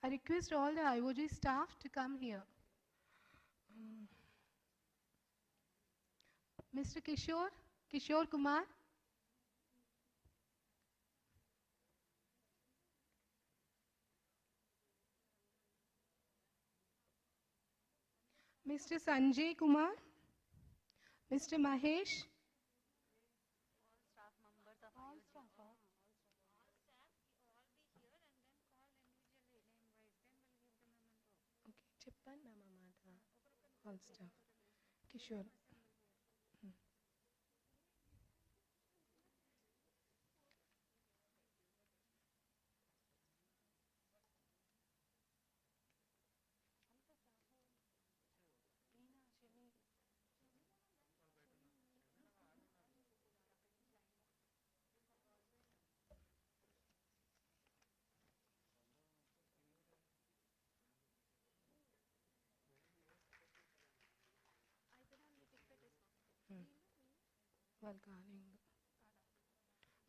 I request all the IOG staff to come here. Mr. Kishore Kumar. Mr. Sanjay Kumar. Mr. Mahesh. All staff. Okay, Chippan Namamata. All staff. Kishore.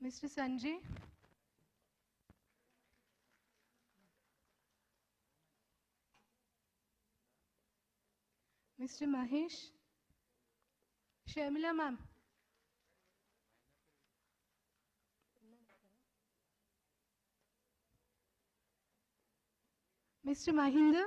Mr. Sanjay, Mr. Mahesh, Sharmila ma'am, Mr. Mahinder,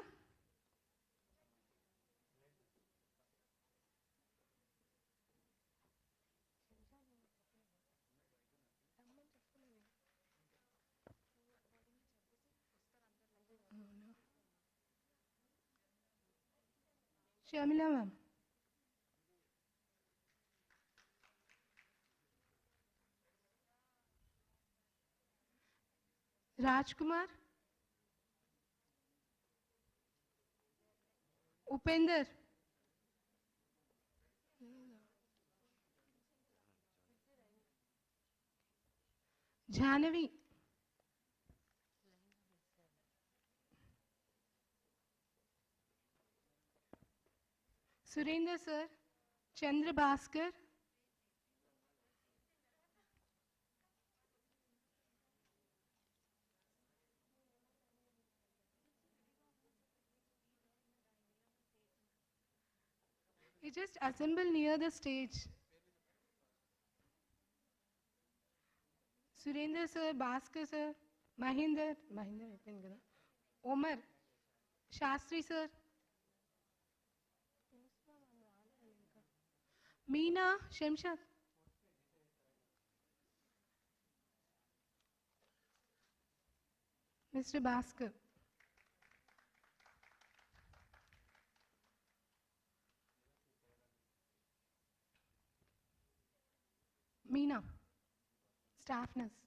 Sharmila ma'am, Rajkumar, Upender, Jhanavi, Surendra sir, Chandra Bhaskar, you just assemble near the stage. Surendra sir, Bhaskar sir, Mahinder అయిపోయింది కదా, Omar, Shastri sir, Meena, Shemshad, Mr. Bhaskar, Meena, staff nurse,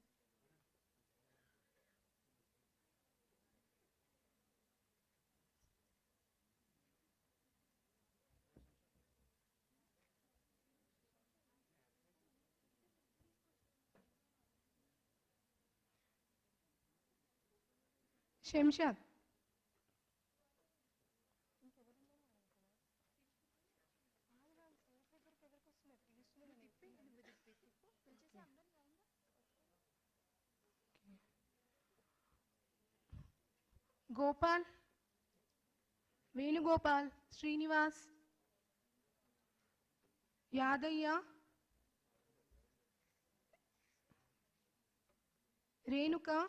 Shemshad, Gopal, Venugopal, Srinivas, Yadaya, Renuka,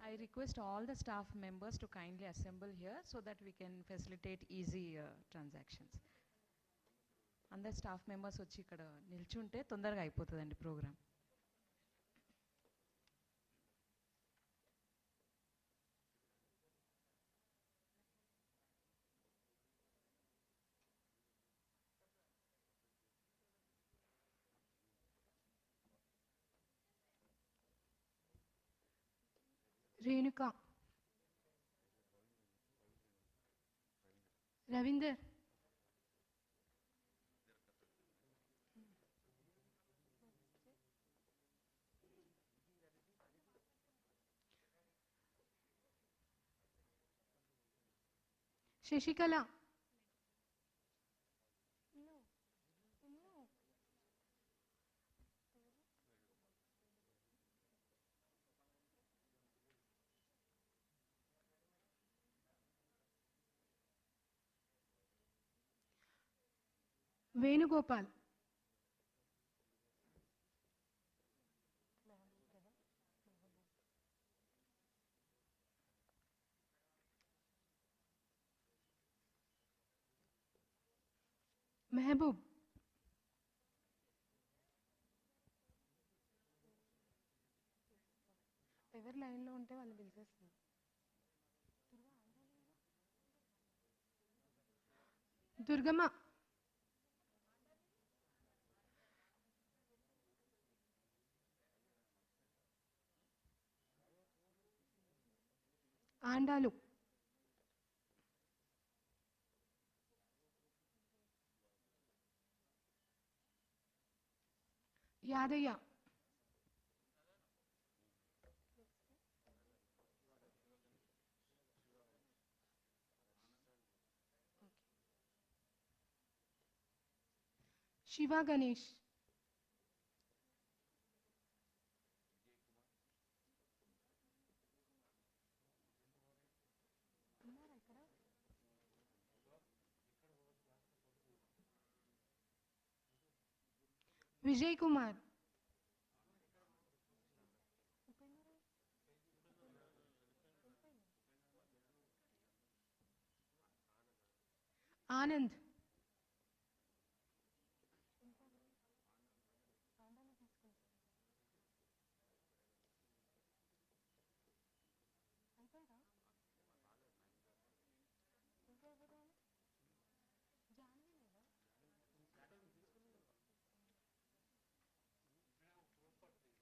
I request all the staff members to kindly assemble here so that we can facilitate easy transactions. అందరు staff members వచ్చి ఇక్కడ నిల్చుంటే తొందరగా అయిపోతుందండి programme. Renuka, Ravinder, Shashikala, Venugopal, Mehboob, ఎవరు లైన్లో ఉంటే వాళ్ళు పిలిచేస్తున్నారు. Durgamma, Andal, Yadaiah, Shiva Ganesh. Vijay Kumar. Anand.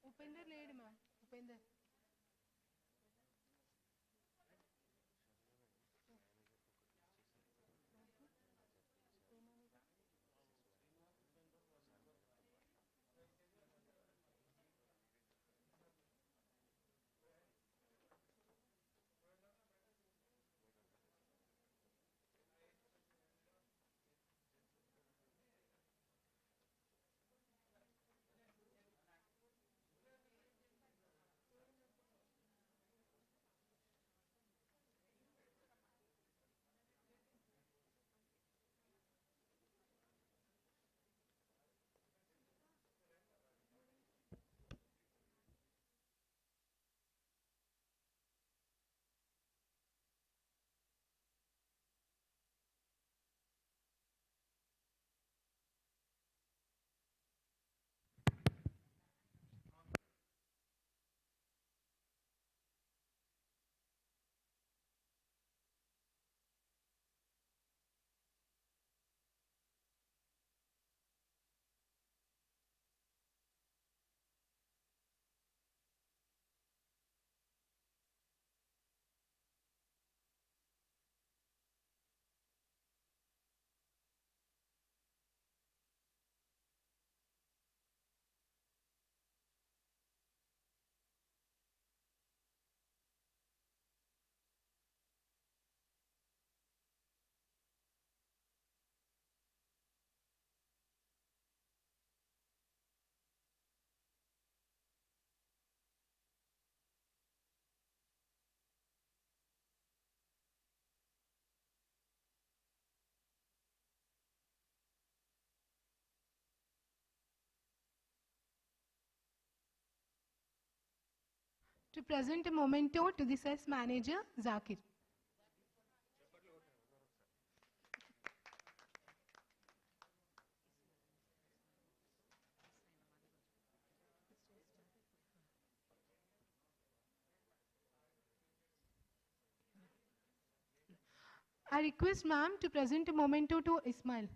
Upender led ma. Upender. To present a memento to the sales manager, Zakir. I request ma'am to present a memento to Ismail.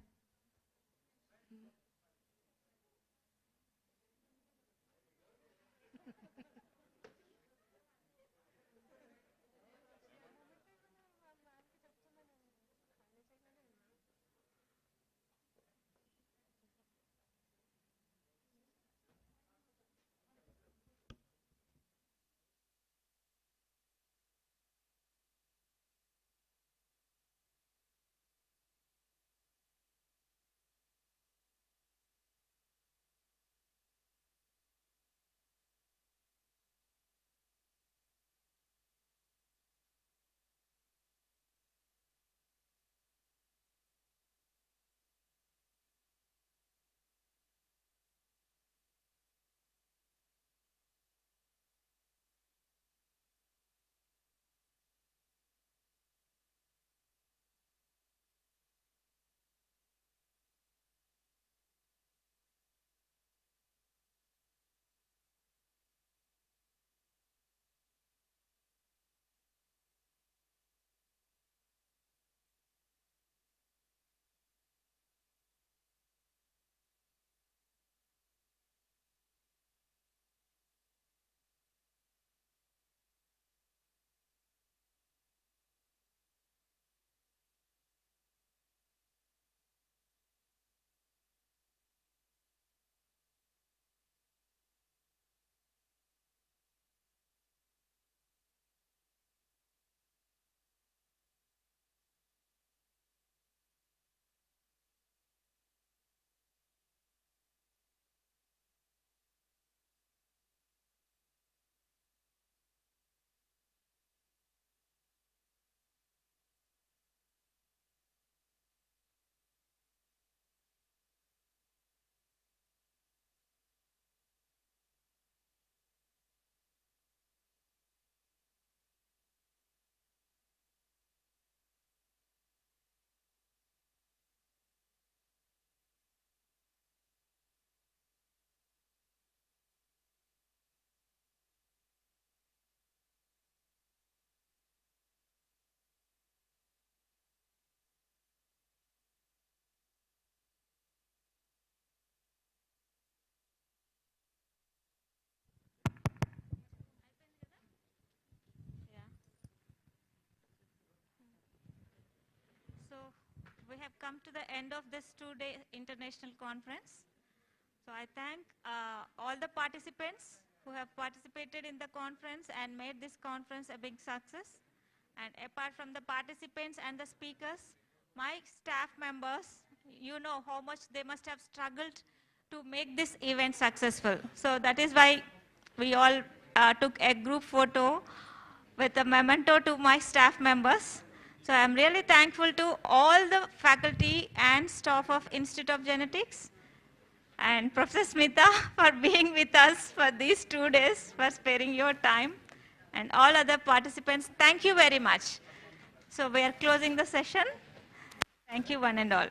come to the end of this two-day international conference. So I thank all the participants who have participated in the conference and made this conference a big success. And apart from the participants and the speakers, my staff members, you know how much they must have struggled to make this event successful. So that is why we all took a group photo with a memento to my staff members. So I'm really thankful to all the faculty and staff of Institute of Genetics and Professor Smita for being with us for these 2 days, for sparing your time, and all other participants. Thank you very much. So we are closing the session. Thank you one and all.